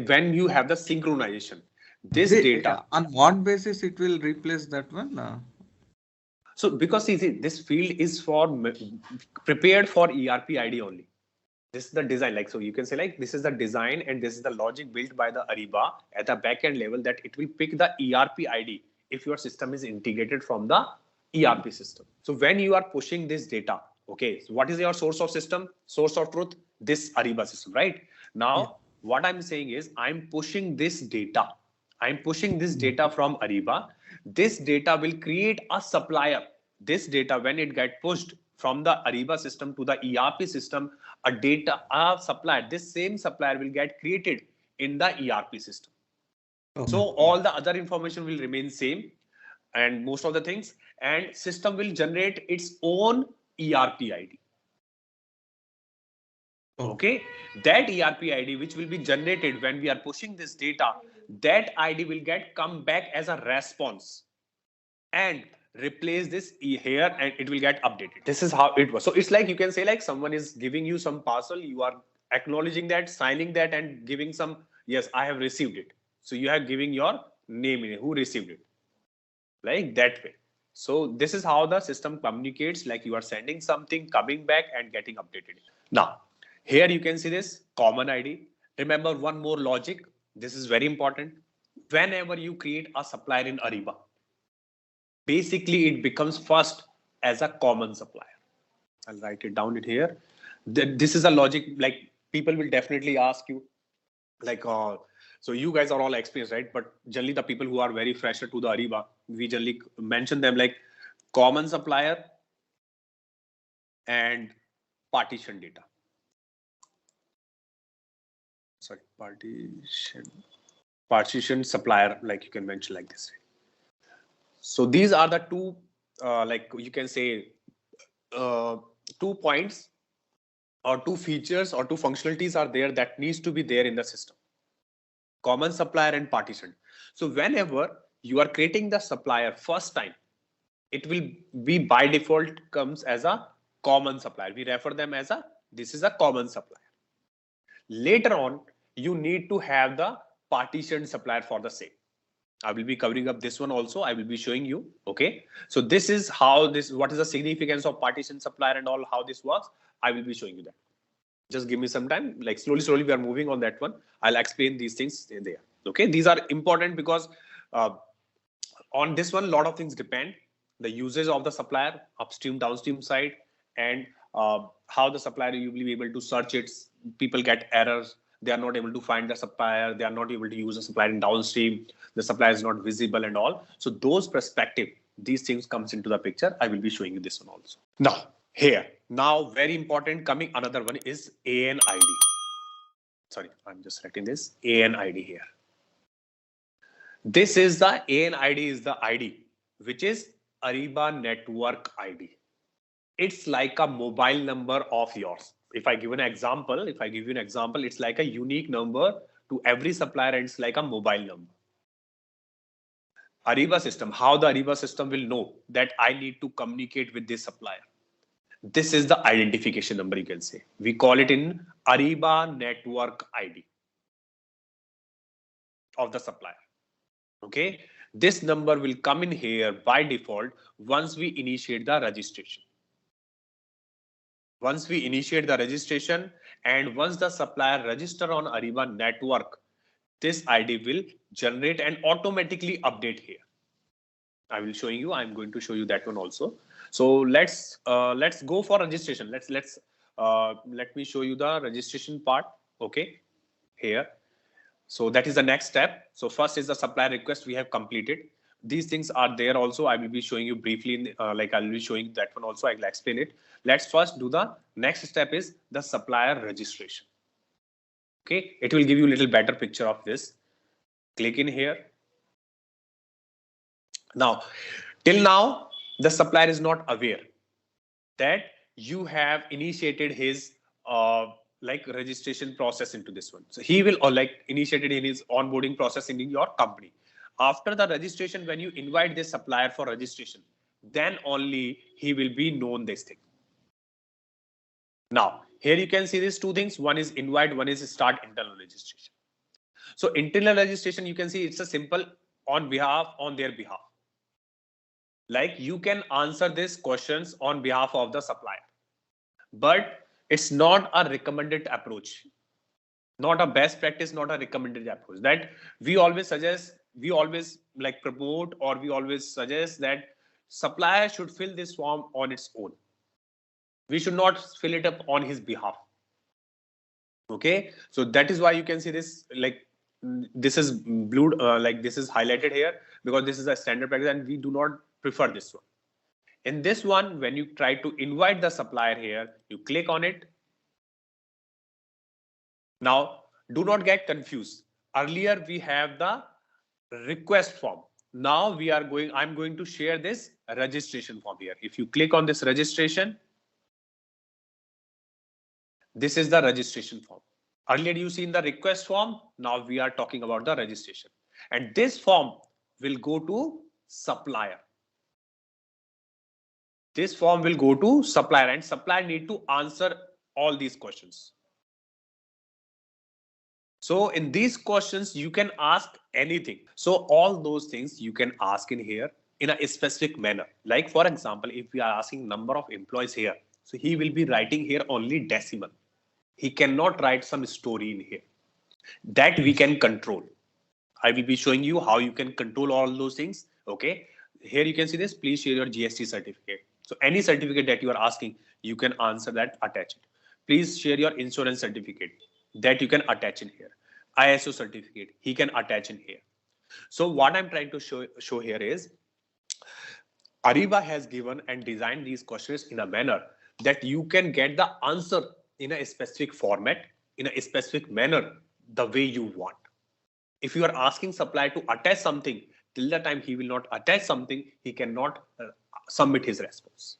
B: when you have the synchronization, this data
E: on what basis it will replace that one?
B: So because see, this field is for prepared for ERP ID only. This is the design, like, so you can say like this is the design and this is the logic built by the Ariba at the backend level, that it will pick the ERP ID if your system is integrated from the ERP system. So when you are pushing this data, okay, so what is your source of system, source of truth? This Ariba system, right? Now, what I'm saying is, I'm pushing this data. I'm pushing this data from Ariba. This data will create a supplier. This data, when it get pushed from the Ariba system to the ERP system, a supplier, this same supplier will get created in the ERP system. Okay. So all the other information will remain same, and most of the things, and system will generate its own ERP ID. Okay, that ERP ID which will be generated when we are pushing this data, that ID will get come back as a response and replace this here, and it will get updated. This is how it was. So it's like, you can say like someone is giving you some parcel, you are acknowledging that, signing that, and giving some, yes, I have received it. So you are giving your name in it, who received it, like that way. So this is how the system communicates, like you are sending something, coming back and getting updated. Now, here you can see this common ID. Remember one more logic. This is very important. Whenever you create a supplier in Ariba, basically it becomes first as a common supplier. I'll write it down in here. This is a logic, like people will definitely ask you, like, so you guys are all experienced, right? But generally the people who are very fresher to the Ariba, we generally mention them like common supplier and partition data. Sorry, partition supplier, like you can mention like this. So these are the two, like you can say, 2 points or 2 features or 2 functionalities are there that needs to be there in the system: common supplier and partition. So whenever you are creating the supplier first time, it will be by default comes as a common supplier. We refer them as this is a common supplier. Later on, you need to have the partition supplier for the same. I will be covering up this one also. I will be showing you. Okay. So this is how what is the significance of partition supplier and all, how this works. I will be showing you that. Just give me some time. Like slowly we are moving on that one. I'll explain these things in there. Okay. These are important because on this one, a lot of things depend. The usage of the supplier, upstream, downstream side, and how the supplier, you will be able to search it. People get errors. They are not able to find the supplier. They are not able to use the supplier in downstream. The supplier is not visible and all. So those perspective, these things comes into the picture. I will be showing you this one also. Now here, very important, coming another one is AN ID. Sorry, I'm just writing this AN ID here. This is the AN ID is the ID, which is Ariba Network ID. It's like a mobile number of yours. If I give you an example, it's like a unique number to every supplier, and it's like a mobile number. Ariba system, how the Ariba system will know that I need to communicate with this supplier. This is the identification number, you can say. We call it in Ariba Network ID. of the supplier. Okay, this number will come in here by default once we initiate the registration. Once we initiate the registration and once the supplier register on Ariba network, this ID will generate and automatically update here. I will show you. I'm going to show you that one also. So let's go for registration. Let me show you the registration part. Okay, here. So that is the next step. So first is the supplier request we have completed. These things are there also. I will be showing you briefly in like I'll be showing that one also. I will explain it. Let's first do the next step is the supplier registration. Okay, it will give you a little better picture of this. Click in here. Now, till now, the supplier is not aware that you have initiated his like registration process into this one. So he will like initiated in his onboarding process in your company. After the registration, when you invite this supplier for registration, then only he will be known this thing. Now, here you can see these two things. One is invite, one is start internal registration. So internal registration, you can see it's a simple on their behalf. Like you can answer these questions on behalf of the supplier, but it's not a recommended approach, not a best practice, not a recommended approach that we always suggest, we always like promote, or we always suggest that supplier should fill this form on its own. We should not fill it up on his behalf. Okay, so that is why you can see this, like this is blue, like this is highlighted here because this is a standard practice and we do not prefer this one. In this one, when you try to invite the supplier here, you click on it. Now, do not get confused. Earlier, we have the request form. Now I'm going to share this registration form here. If you click on this registration, this is the registration form. Earlier, you seen the request form. Now we are talking about the registration. And this form will go to supplier. This form will go to supplier and supplier need to answer all these questions. So in these questions, you can ask anything. So all those things you can ask in here in a specific manner. Like for example, if we are asking number of employees here, so he will be writing here only decimal. He cannot write some story in here. That we can control. I will be showing you how you can control all those things. Okay. Here you can see this. Please share your GST certificate. So any certificate that you are asking, you can answer that, attach it. Please share your insurance certificate that you can attach in here. ISO certificate, he can attach in here. So what I'm trying to show here is Ariba has given and designed these questions in a manner that you can get the answer in a specific format, in a specific manner, the way you want. If you are asking supplier to attach something, till the time he will not attach something, he cannot submit his response.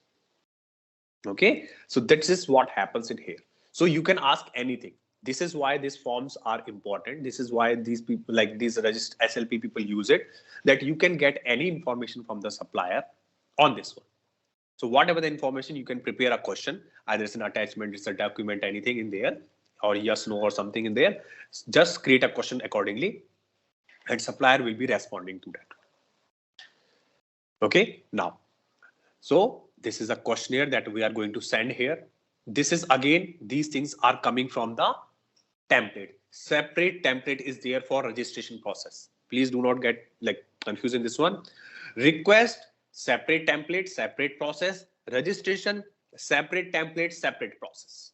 B: Okay, so that is what happens in here. So you can ask anything. This is why these forms are important. This is why these people, like these SLP people, use it, that you can get any information from the supplier on this one. So whatever the information, you can prepare a question, either it's an attachment, it's a document, anything in there, or yes, no, or something in there. Just create a question accordingly, and supplier will be responding to that. Okay, now, so this is a questionnaire that we are going to send here. This is again, these things are coming from the template. Separate template is there for registration process. Please do not get like confused in this one. Request, separate template, separate process. Registration, separate template, separate process.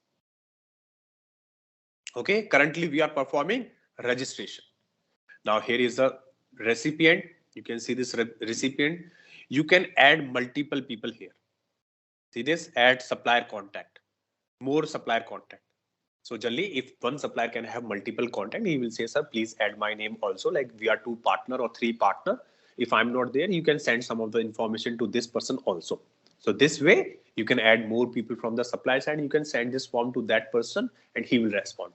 B: Okay, currently we are performing registration. Now here is the recipient. You can see this recipient. You can add multiple people here. See this, add supplier contact, more supplier contact. So generally, if one supplier can have multiple contact, he will say, sir, please add my name also. Like we are 2 partner or 3 partner. If I'm not there, you can send some of the information to this person also. So this way, you can add more people from the supply side. You can send this form to that person and he will respond.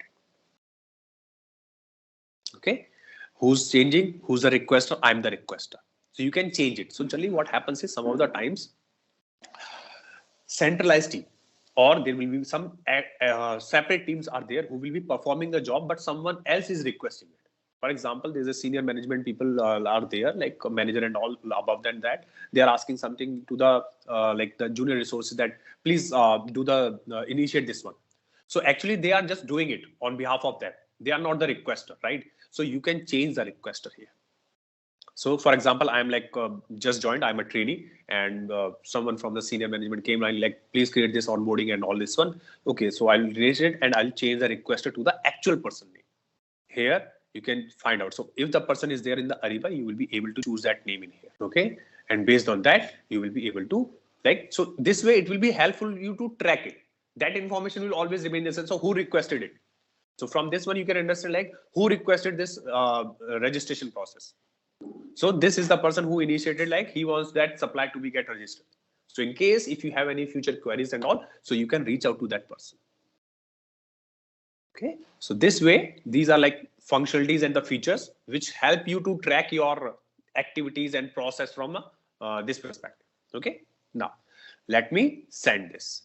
B: Okay. Who's changing? Who's the requester? I'm the requester. So you can change it. So generally what happens is some of the times centralized team, or there will be some separate teams are there who will be performing the job, but someone else is requesting it. For example, there's a senior management people are there, like a manager and all above than that. They are asking something to the like the junior resources that please do the initiate this one. So actually they are just doing it on behalf of them. They are not the requester, right? So you can change the requester here. So for example, I'm like just joined, I'm a trainee, and someone from the senior management came and like, please create this onboarding and all this one. Okay, so I'll raise it and I'll change the requester to the actual person name. Here you can find out. So if the person is there in the Ariba, you will be able to choose that name in here. Okay, and based on that, you will be able to like, so this way it will be helpful you to track it. That information will always remain the same. So who requested it? So from this one, you can understand like who requested this registration process. So this is the person who initiated, like he wants that supply to be get registered. So in case if you have any future queries and all, so you can reach out to that person. Okay, so this way, these are like functionalities and the features which help you to track your activities and process from this perspective. Okay, now let me send this.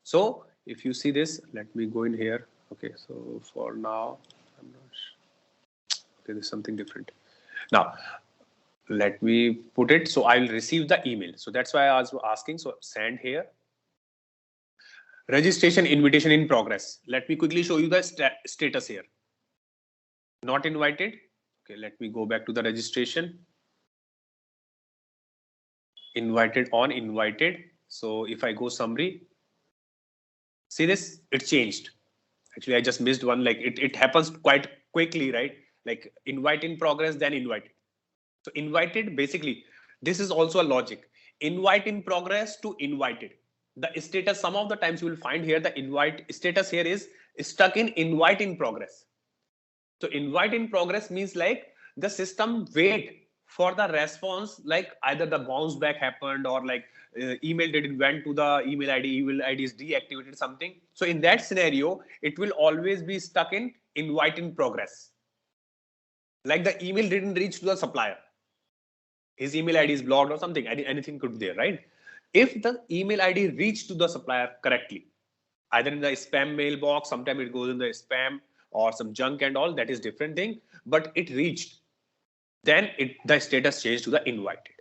B: So if you see this, let me go in here. Okay, so for now, I'm not sure. Okay, there's something different. Now, let me put it. So I will receive the email. So that's why I was asking. So send here. Registration invitation in progress. Let me quickly show you the status here. Not invited. Okay, let me go back to the registration. Invited on invited. So if I go summary, see this, it changed. Actually, I just missed one. Like it happens quite quickly, right? Like invite in progress, then invited. So invited, basically, this is also a logic. Invite in progress to invited. The status, some of the times you will find here the invite status here is stuck in invite in progress. So invite in progress means like the system wait for the response, like either the bounce back happened or like email didn't went to the email ID is deactivated something. So in that scenario, it will always be stuck in invite in progress. Like the email didn't reach to the supplier. His email ID is blocked or something, anything could be there, right? If the email ID reached to the supplier correctly, either in the spam mailbox, sometimes it goes in the spam or some junk and all, that is different thing, but it reached, then the status changed to the invited.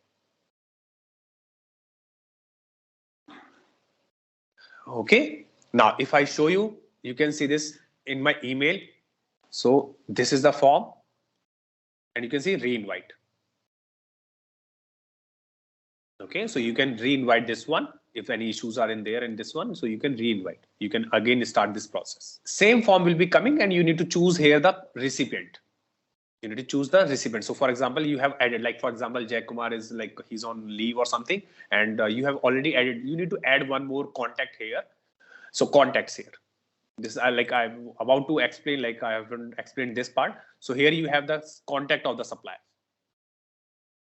B: Okay, now if I show you, you can see this in my email. So this is the form and you can see re-invite. Okay, so you can re-invite this one if any issues are in there in this one. So you can re-invite. You can again start this process. Same form will be coming and you need to choose here the recipient. You need to choose the recipient. So for example, you have added, like for example, Jay Kumar is like he's on leave or something, and you have already added. You need to add one more contact here. So contacts here. This like I'm about to explain. Like I haven't explained this part. So here you have the contact of the supplier.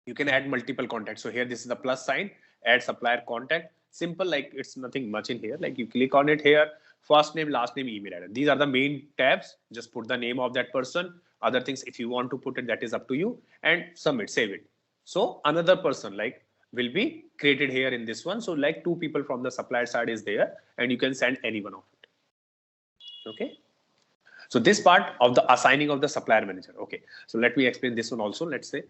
B: You can add multiple contacts. So here this is the plus sign, add supplier contact. Simple, like it's nothing much in here. Like you click on it here, first name, last name, email address. These are the main tabs. Just put the name of that person. Other things, if you want to put it, that is up to you, and submit, save it. So another person like will be created here in this one. So like two people from the supplier side is there, and you can send any one of it. Okay. So this part of the assigning of the supplier manager. Okay. So let me explain this one also. Let's say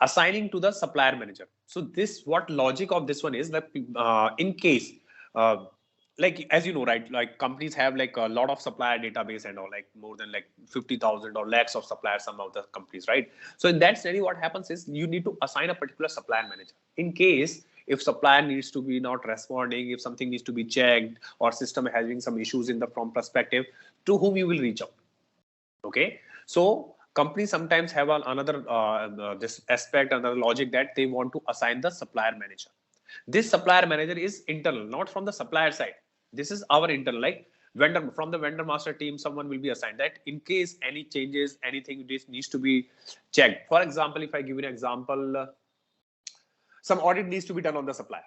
B: assigning to the supplier manager. So this, what logic of this one is that in case, like as you know, right, like companies have like a lot of supplier database and all, like more than like 50,000 or lakhs of suppliers, some of the companies, right? So in that scenario, what happens is you need to assign a particular supplier manager. In case if supplier needs to be not responding, if something needs to be checked or system having some issues in the from perspective, to whom you will reach out. Okay, so companies sometimes have another this aspect, another logic that they want to assign the supplier manager. This supplier manager is internal, not from the supplier side. This is our internal, like vendor, from the vendor master team, someone will be assigned that in case any changes, anything this needs to be checked. For example, if I give you an example, some audit needs to be done on the supplier.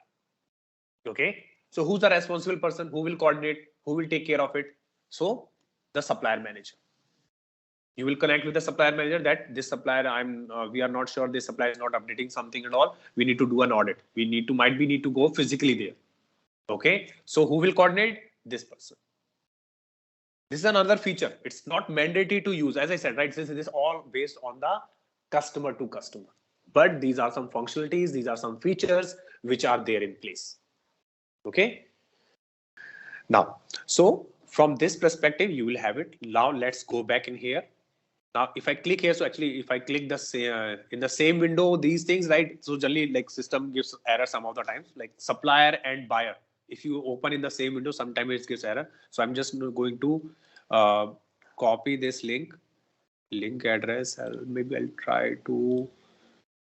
B: Okay, so who's the responsible person? Who will coordinate? Who will take care of it? So the supplier manager. You will connect with the supplier manager that this supplier, we are not sure this supplier is not updating something at all. We need to do an audit. We need to, might be need to go physically there. Okay. So who will coordinate? This person. This is another feature. It's not mandatory to use, as I said, right? Since it is all based on the customer to customer. But these are some functionalities, these are some features which are there in place. Okay. Now, so from this perspective, you will have it. Now let's go back in here. Now, if I click here, so actually, if I click the in the same window, these things, right? So generally, like system gives error some of the times, like supplier and buyer. If you open in the same window, sometimes it gives error. So I'm just going to copy this link address. Maybe I'll try to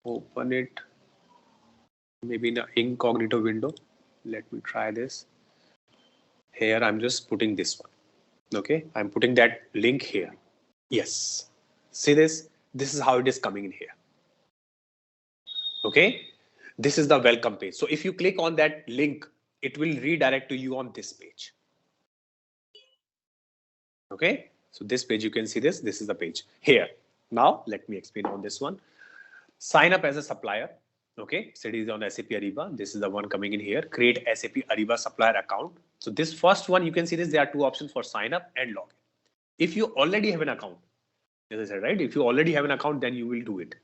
B: open it maybe in an incognito window. Let me try this. Here, I'm just putting this one. Okay, I'm putting that link here. Yes. See this? This is how it is coming in here. Okay, this is the welcome page. So if you click on that link, it will redirect to you on this page. Okay, so this page, you can see this. This is the page here. Now, let me explain on this one. Sign up as a supplier. Okay, so it is on SAP Ariba. This is the one coming in here. Create SAP Ariba supplier account. So this first one, you can see this. There are two options for sign up and login. If you already have an account, as I said, right? If you already have an account, then you will do it.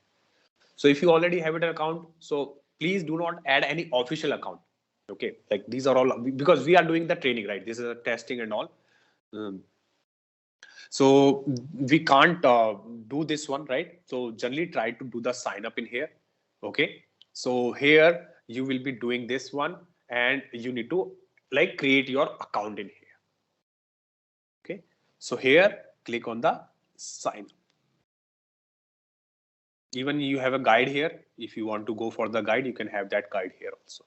B: So if you already have an account, so please do not add any official account. Okay, like these are all because we are doing the training, right? This is a testing and all. So we can't do this one, right? So generally try to do the sign up in here. Okay, so here you will be doing this one and you need to like create your account in here. Okay, so here click on the sign up. Even you have a guide here. If you want to go for the guide, you can have that guide here also.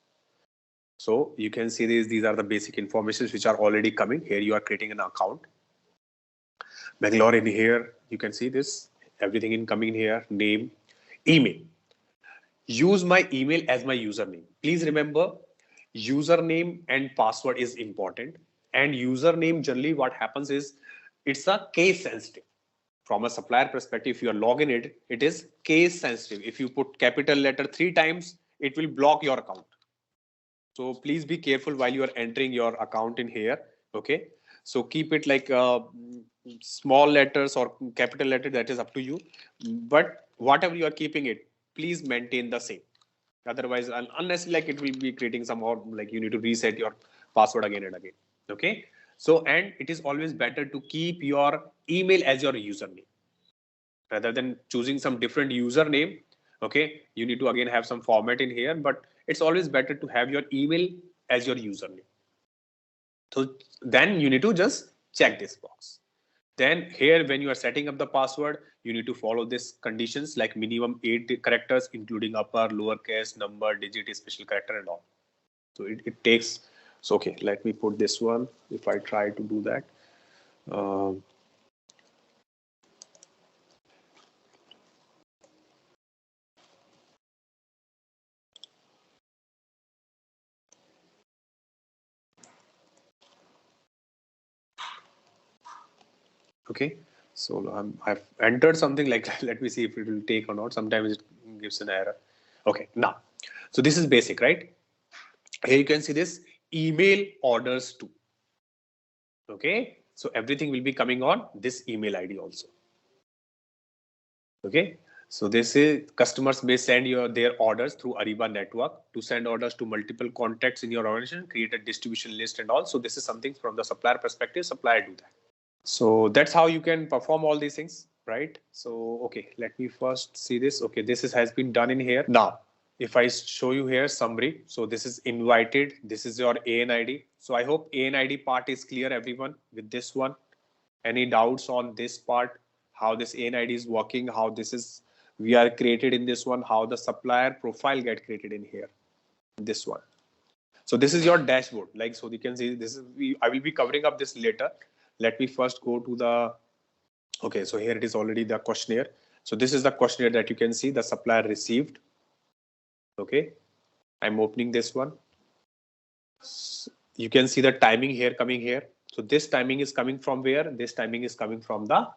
B: So you can see these are the basic informations which are already coming. Here you are creating an account. Bangalore in here, you can see this, everything incoming here, name, email. Use my email as my username. Please remember, username and password is important. And username, generally what happens is, it's a case sensitive. From a supplier perspective, if you are logging it is case sensitive. If you put capital letter 3 times, it will block your account. So please be careful while you are entering your account in here. Okay. So keep it like small letters or capital letter, that is up to you. But whatever you are keeping it, please maintain the same. Otherwise, unless like it will be creating some more, like you need to reset your password again and again. Okay. So, and it is always better to keep your email as your username rather than choosing some different username. Okay. You need to again have some format in here, but it's always better to have your email as your username. So then you need to just check this box. Then here, when you are setting up the password, you need to follow this conditions like minimum 8 characters, including upper, lowercase, number, digit, special character and all. So it takes, so okay, let me put this one. If I try to do that. Okay, so I've entered something like that. Let me see if it will take or not. Sometimes it gives an error. Okay, now, so this is basic, right? Here you can see this email orders too. Okay, so everything will be coming on this email ID also. Okay, so this is customers may send their orders through Ariba network. To send orders to multiple contacts in your organization, create a distribution list and all. So this is something from the supplier perspective, supplier do that. So that's how you can perform all these things, right? So, okay, let me first see this. Okay, this has been done in here. Now, if I show you here summary, so this is invited, this is your ANID. So I hope ANID part is clear, everyone, with this one. Any doubts on this part, how this ANID is working, how this is, we are created in this one, how the supplier profile get created in here, this one. So this is your dashboard. Like, so you can see this is, I will be covering up this later. Let me first go to the, okay, so here it is already the questionnaire. So this is the questionnaire that you can see the supplier received. Okay, I'm opening this one. So you can see the timing here coming here. So this timing is coming from where? This timing is coming from the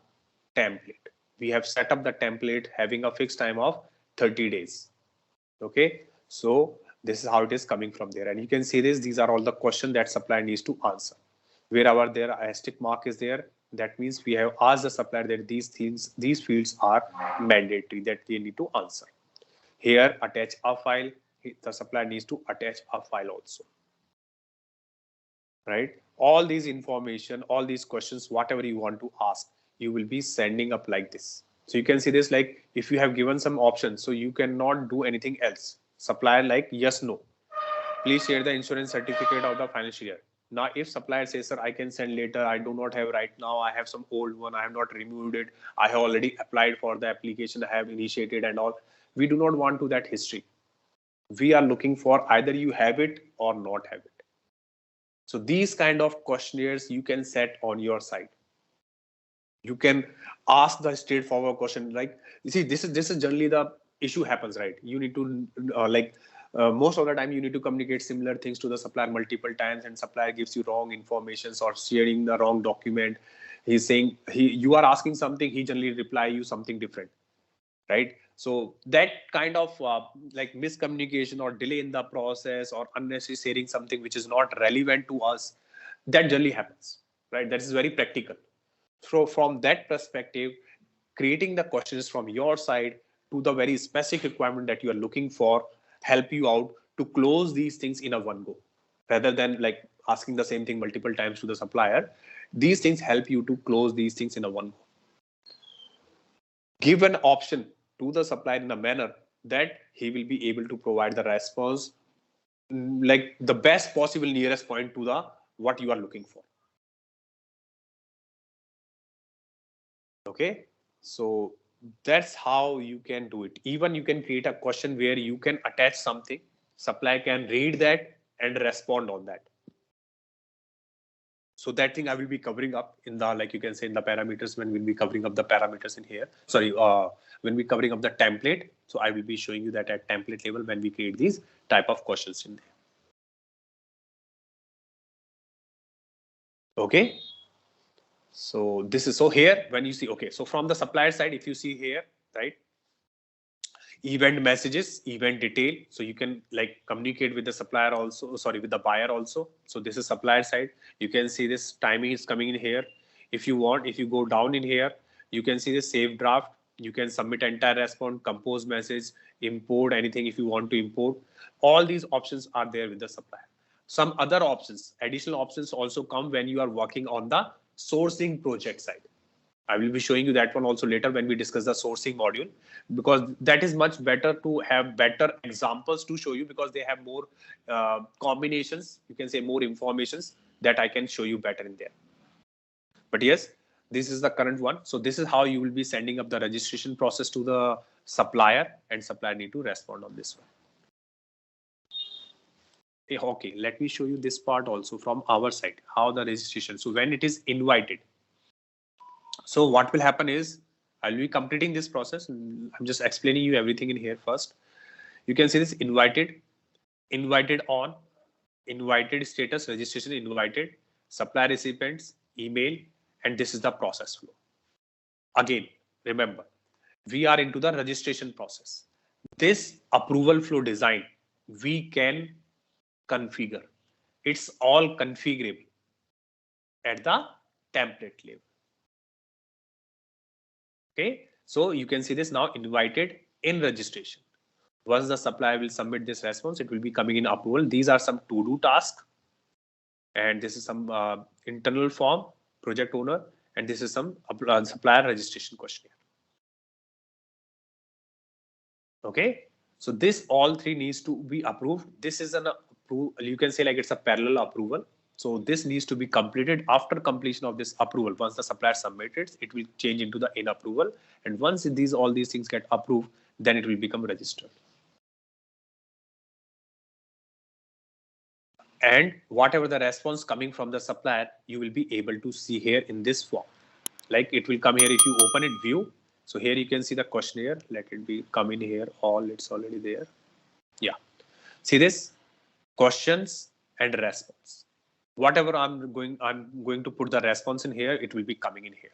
B: template. We have set up the template having a fixed time of 30 days. Okay, so this is how it is coming from there. And you can see this, these are all the questions that supplier needs to answer. Wherever there asterisk mark is there, That means we have asked the supplier that these fields are mandatory that they need to answer. Here, attach a file. The supplier needs to attach a file also. Right? All these information, all these questions, whatever you want to ask, you will be sending up like this. So you can see this like if you have given some options, so you cannot do anything else. Supplier like yes, no. Please share the insurance certificate of the financial year. Now, if supplier says, sir, I can send later, I do not have right now, I have some old one, I have not removed it, I have already applied for the application, I have initiated and all. We do not want to that history. We are looking for either you have it or not have it. So these kind of questionnaires you can set on your side. You can ask the straightforward question like, you see, this is generally the issue happens, right? You need to most of the time you need to communicate similar things to the supplier multiple times, and supplier gives you wrong information or sharing the wrong document. He's saying you are asking something, he generally reply you something different, right? So that kind of like miscommunication or delay in the process or unnecessary sharing something which is not relevant to us, that generally happens, right? That is very practical. So from that perspective, creating the questions from your side to the very specific requirement that you are looking for help you out to close these things in a one go, rather than like asking the same thing multiple times to the supplier. These things help you to close these things in a one go. Give an option to the supplier in a manner that he will be able to provide the response like the best possible nearest point to the what you are looking for. Okay, so that's how you can do it. Even you can create a question where you can attach something, supplier can read that and respond on that. So that thing I will be covering up in the, like you can say in the parameters, when we'll be covering up the parameters in here. Sorry, when we're covering up the template. So I will be showing you that at template level when we create these type of questions in there. Okay. So this is, so here when you see, okay, so from the supplier side, if you see here, right, event messages, event detail, so you can like communicate with the supplier also, sorry, with the buyer also. So this is supplier side. You can see this timing is coming in here. If you want, if you go down in here, you can see the save draft. You can submit entire response, compose message, import anything if you want to import. All these options are there with the supplier. Some other options, additional options also come when you are working on the sourcing project side. I will be showing you that one also later when we discuss the sourcing module, because that is much better to have better examples to show you, because they have more combinations, you can say more informations that I can show you better in there. But yes, this is the current one. So this is how you will be sending up the registration process to the supplier, and supplier need to respond on this one. Okay, let me show you this part also from our side, how the registration. So when it is invited, so what will happen is I'll be completing this process. I'm just explaining you everything in here first. You can see this invited, invited on, invited status, registration invited, supply recipients, email, and this is the process flow. Again, remember, we are into the registration process. This approval flow design, we can configure. It's all configurable at the template level. Okay, so you can see this now invited in registration. Once the supplier will submit this response, it will be coming in approval. These are some to-do tasks, and this is some internal form, project owner, and this is some supplier registration questionnaire. Okay, so this all three needs to be approved. This is an approval. You can say like it's a parallel approval. So this needs to be completed. After completion of this approval, once the supplier submits, it will change into the in approval. And once all these things get approved, then it will become registered. And whatever the response coming from the supplier, you will be able to see here in this form. Like it will come here if you open it, view. So here you can see the questionnaire. Let it be come in here. All it's already there. Yeah. See this questions and response. Whatever I'm going to put the response in here, it will be coming in here.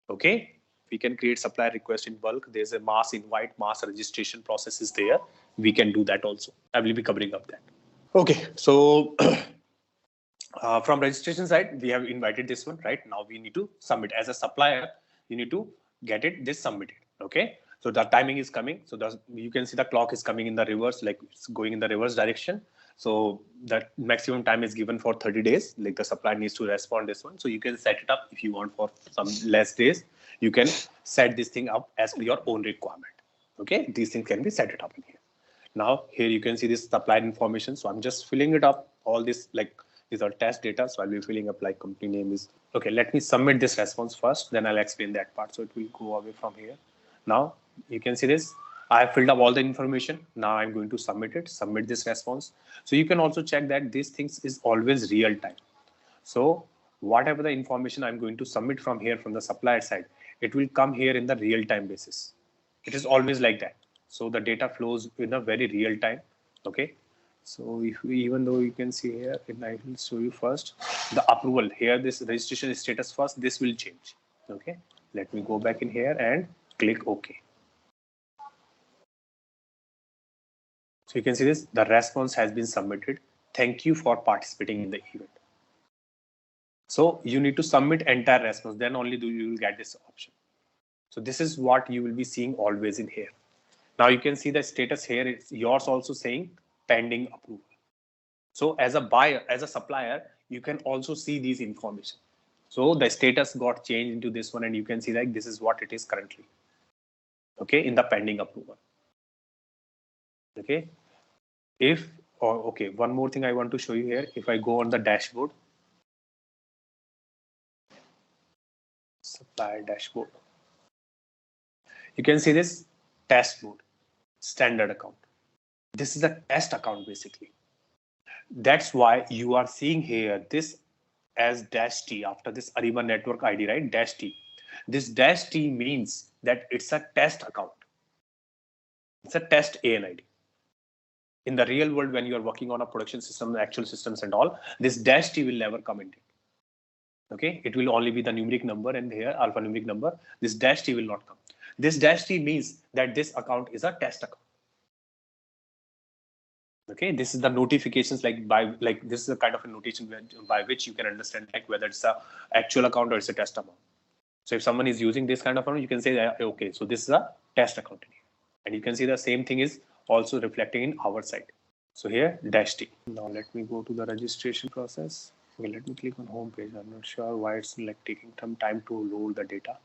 B: Okay, we can create supplier request in bulk. There's a mass invite, mass registration process is there. We can do that also. I will be covering up that. Okay, so From registration side, we have invited this one, right? Now we need to submit. As a supplier, you need to get this submitted. Okay, so the timing is coming. So you can see the clock is coming in the reverse, like it's going in the reverse direction. So that maximum time is given for 30 days. Like the supplier needs to respond this one. So you can set it up if you want for some less days. You can set this thing up as per your own requirement. Okay, these things can be set it up in here. Now here you can see this supplier information. So I'm just filling it up. All this, like, these are test data. So I'll be filling up like company name is. Okay, let me submit this response first. Then I'll explain that part. So it will go away from here. Now you can see this. I have filled up all the information. Now I'm going to submit this response. So you can also check that these things is always real time. So whatever the information I'm going to submit from here from the supplier side, it will come here in the real time basis. It is always like that. So the data flows in a very real time. Okay. So if we, even though you can see here, and I will show you first the approval here, this registration status first, this will change. Okay. Let me go back in here and click OK. So you can see this, the response has been submitted. Thank you for participating in the event. So you need to submit entire response, then only you will get this option. So this is what you will be seeing always in here. Now you can see the status here, it's yours also saying pending approval. So as a buyer, as a supplier, you can also see these information. So the status got changed into this one, and you can see like this is what it is currently. Okay, in the pending approval. Okay, okay, one more thing I want to show you here. If I go on the dashboard, supplier dashboard, you can see this test mode, standard account. This is a test account basically. That's why you are seeing here this as dash T after this Ariba network ID, right? Dash T. This dash T means that it's a test account. It's a test ANID. In the real world, when you are working on a production system, actual systems and all, this dash T will never come in it. Okay, it will only be the numeric number, and here alphanumeric number. This dash T will not come. This dash T means that this account is a test account. Okay, this is the notifications, like this is a kind of a notation by which you can understand like whether it's a actual account or it's a test account. So if someone is using this kind of account, you can say that, okay, so this is a test account in here. And you can see the same thing is also reflecting in our side. So here dash T. Now let me go to the registration process. Okay, let me click on home page. I'm not sure why it's like taking some time to load the data.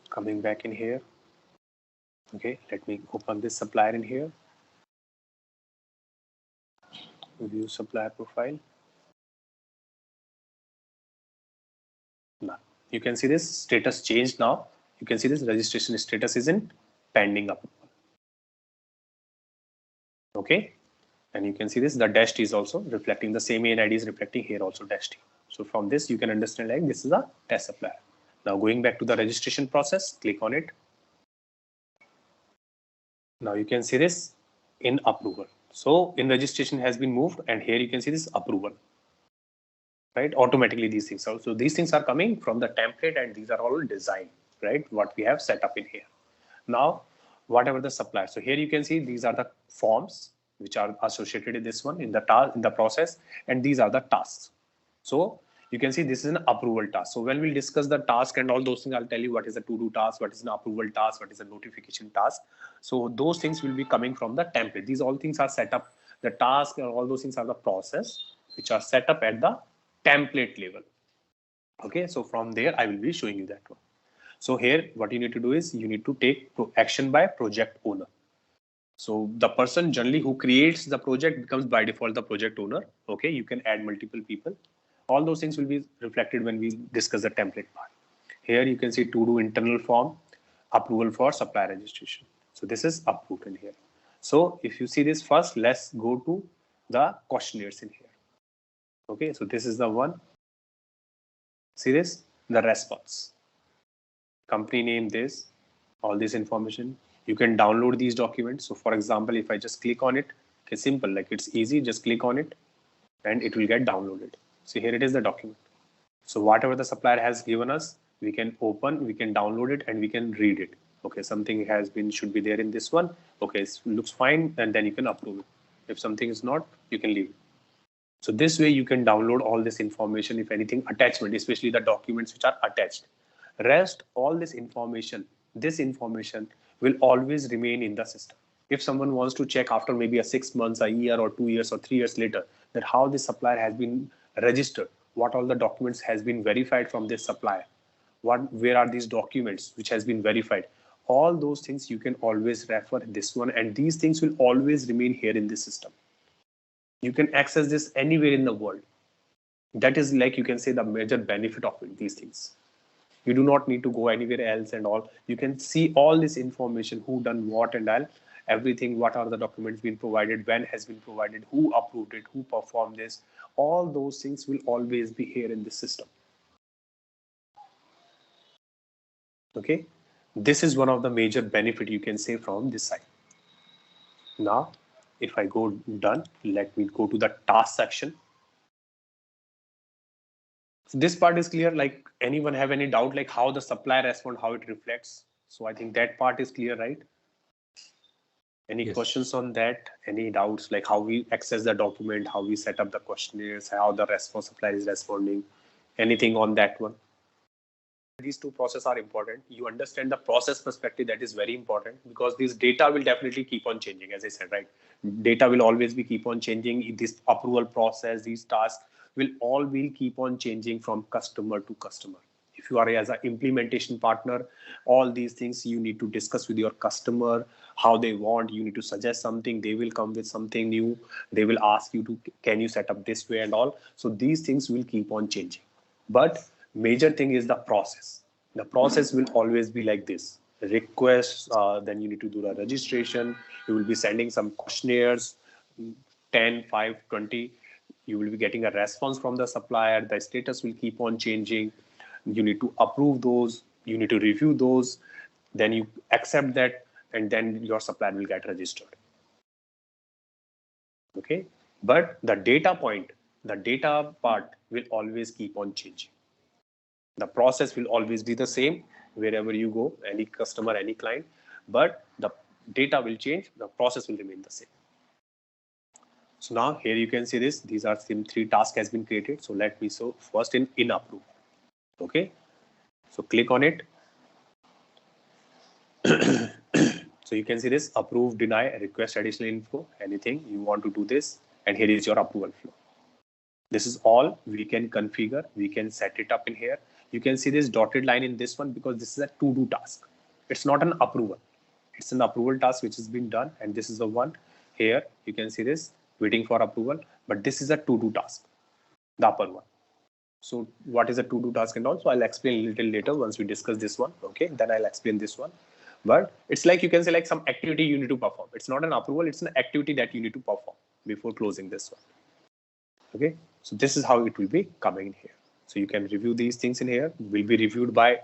B: Coming back in here. Okay, let me open this supplier in here. View supplier profile. Now you can see this status changed. Now you can see this registration status is in pending approval. Okay, and you can see this, the dash T is also reflecting the same ANID is reflecting here also dash T. So from this you can understand like this is a test supplier. Now going back to the registration process, click on it. Now you can see this in approval. So in registration has been moved, and here you can see this approval. Right, automatically these things are, so these things are coming from the template, and these are all designed, right, what we have set up in here. Now whatever the supplier, so here you can see these are the forms which are associated with this one in the task, in the process, and these are the tasks. So you can see this is an approval task. So when we'll discuss the task and all those things, I'll tell you what is a to-do task, what is an approval task, what is a notification task. So those things will be coming from the template. These all things are set up, the task and all those things are the process which are set up at the template level. Okay, so from there I will be showing you that one. So here what you need to do is you need to take action by project owner. So the person generally who creates the project becomes by default the project owner. Okay, you can add multiple people. All those things will be reflected when we discuss the template part. Here you can see to do internal form, approval for supplier registration. So this is approved in here. So if you see this first, let's go to the questionnaires in here. Okay, so this is the one. See this, the response. Company name, this, all this information. You can download these documents. So for example, if I just click on it, okay, simple, like it's easy, just click on it and it will get downloaded. So here it is, the document. So whatever the supplier has given us, we can open, we can download it, and we can read it. Okay, something has been, should be there in this one. Okay, it looks fine, and then you can approve it. If something is not, you can leave it. So this way you can download all this information, if anything, attachment, especially the documents which are attached. Rest, all this information will always remain in the system. If someone wants to check after maybe a 6 months, a year or 2 years or 3 years later, that how this supplier has been registered, what all the documents has been verified from this supplier, where are these documents which has been verified, all those things you can always refer this one, and these things will always remain here in this system. You can access this anywhere in the world. That is, like, you can say, the major benefit of it, these things. You do not need to go anywhere else and all. You can see all this information, who done what and all, everything, what are the documents being provided, when has been provided, who approved it, who performed this. All those things will always be here in the system. Okay, this is one of the major benefit you can say from this side. Now, if I go done, let me go to the task section. So this part is clear. Like, anyone have any doubt, like how the supplier respond, how it reflects? So I think that part is clear, right? Any
D: Yes.
B: questions on that? Any doubts, like how we access the document, how we set up the questionnaires, how the response supplier is responding? Anything on that one? These two processes are important. You understand the process perspective, that is very important, because this data will definitely keep on changing. As I said, right, data will always be keep on changing. This approval process, these tasks will keep on changing from customer to customer. If you are as an implementation partner, all these things you need to discuss with your customer, how they want. You need to suggest something, they will come with something new, they will ask you to, can you set up this way and all. So these things will keep on changing, but major thing is the process. The process will always be like this: requests, then you need to do the registration, you will be sending some questionnaires, 10, 5, 20. You will be getting a response from the supplier, the status will keep on changing, you need to approve those, you need to review those, then you accept that, and then your supplier will get registered. Okay, but the data part will always keep on changing. The process will always be the same wherever you go, any customer, any client, but the data will change, the process will remain the same. So now here you can see this, these are some 3 tasks has been created. So let me show first in approve. Okay, so click on it. So you can see this: approve, deny, request additional info, anything you want to do this, and here is your approval flow. This is all we can configure, we can set it up in here. You can see this dotted line in this one because this is a to-do task. It's not an approval. It's an approval task which has been done, and this is the one here. You can see this waiting for approval, but this is a to-do task, the upper one. So what is a to-do task and all? So I'll explain a little later once we discuss this one. Okay, then I'll explain this one. But it's like, you can say, like some activity you need to perform. It's not an approval, it's an activity that you need to perform before closing this one. Okay, so this is how it will be coming in here. So you can review these things in here, will be reviewed by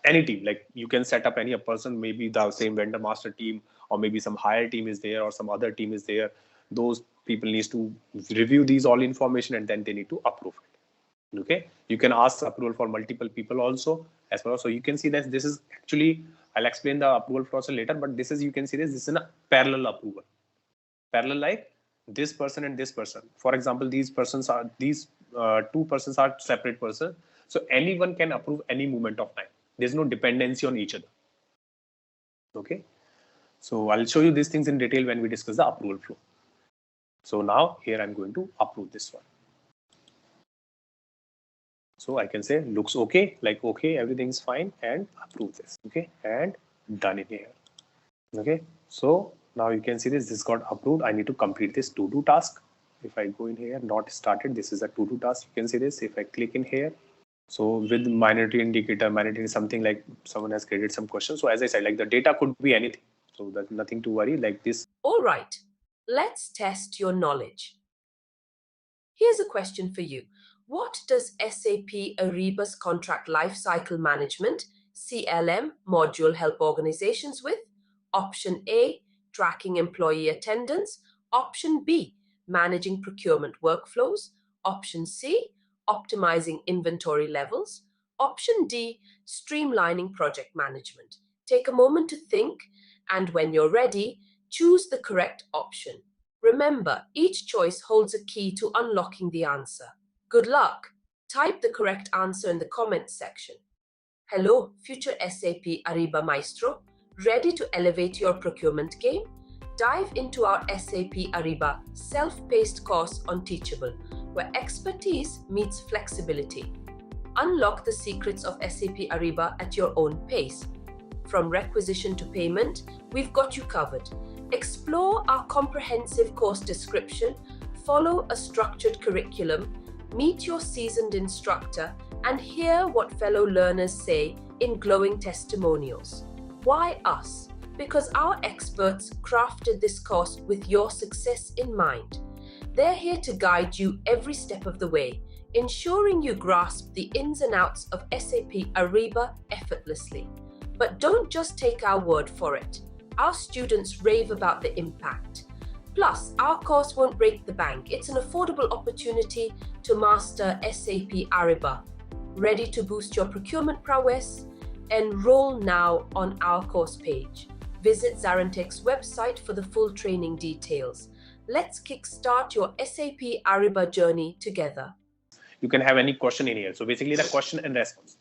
B: any team. Like, you can set up any person, maybe the same vendor master team, or maybe some higher team is there, or some other team is there. Those people needs to review these all information, and then they need to approve it. Okay, you can ask approval for multiple people also as well. So you can see that this is actually, I'll explain the approval process later, but this is, you can see this is a parallel approval. Parallel, like this person and this person. For example, these two persons are separate persons. So anyone can approve any moment of time. There's no dependency on each other. Okay. So I'll show you these things in detail when we discuss the approval flow. So now here I'm going to approve this one. So I can say looks okay, like okay, everything's fine, and approve this. Okay, and done in here. Okay, so now you can see this got approved. I need to complete this to-do task. If I go in here, not started, this is a to-do task. You can see this. If I click in here, so with minority indicator, minority is something like someone has created some questions. So as I said, like the data could be anything. So that's nothing to worry like this.
A: All right, let's test your knowledge. Here's a question for you. What does SAP Ariba's Contract Lifecycle Management (CLM) module help organizations with? Option A, tracking employee attendance. Option B, managing procurement workflows. Option C, optimizing inventory levels. Option D, streamlining project management. Take a moment to think, and when you're ready, choose the correct option. Remember, each choice holds a key to unlocking the answer. Good luck! Type the correct answer in the comments section. Hello, future SAP Ariba Maestro. Ready to elevate your procurement game? Dive into our SAP Ariba self-paced course on Teachable, where expertise meets flexibility. Unlock the secrets of SAP Ariba at your own pace. From requisition to payment, we've got you covered. Explore our comprehensive course description, follow a structured curriculum, meet your seasoned instructor, and hear what fellow learners say in glowing testimonials. Why us? Because our experts crafted this course with your success in mind. They're here to guide you every step of the way, ensuring you grasp the ins and outs of SAP Ariba effortlessly. But don't just take our word for it. Our students rave about the impact. Plus, our course won't break the bank. It's an affordable opportunity to master SAP Ariba. Ready to boost your procurement prowess? Enroll now on our course page. Visit ZaranTech's website for the full training details. Let's kickstart your SAP Ariba journey together.
B: You can have any question in here. So basically the question and response.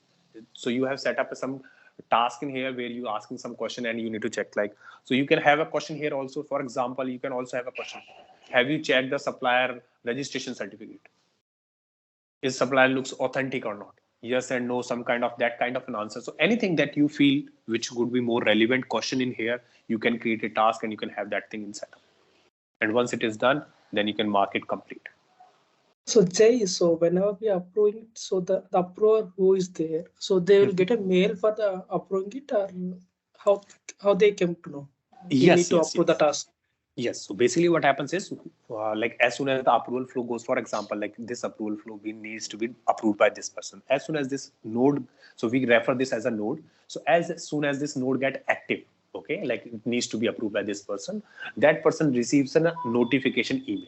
B: So you have set up some task in here where you asking some question and you need to check, like, so you can have a question here also. For example, you can also have a question. Have you checked the supplier registration certificate? Is supplier looks authentic or not? Yes and no, some kind of that kind of an answer. So anything that you feel which would be more relevant question in here, you can create a task and you can have that thing in setup. And once it is done, then you can mark it complete.
F: So Jay, so whenever we approve it, so the approver who is there, so they will get a mail for the approving it, or how they came to know? You need to approve the task.
B: Yes. So basically what happens is like as soon as the approval flow goes, for example, like this approval flow needs to be approved by this person. As soon as this node, so we refer this as a node. So as soon as this node get active, okay, like it needs to be approved by this person, that person receives a notification email.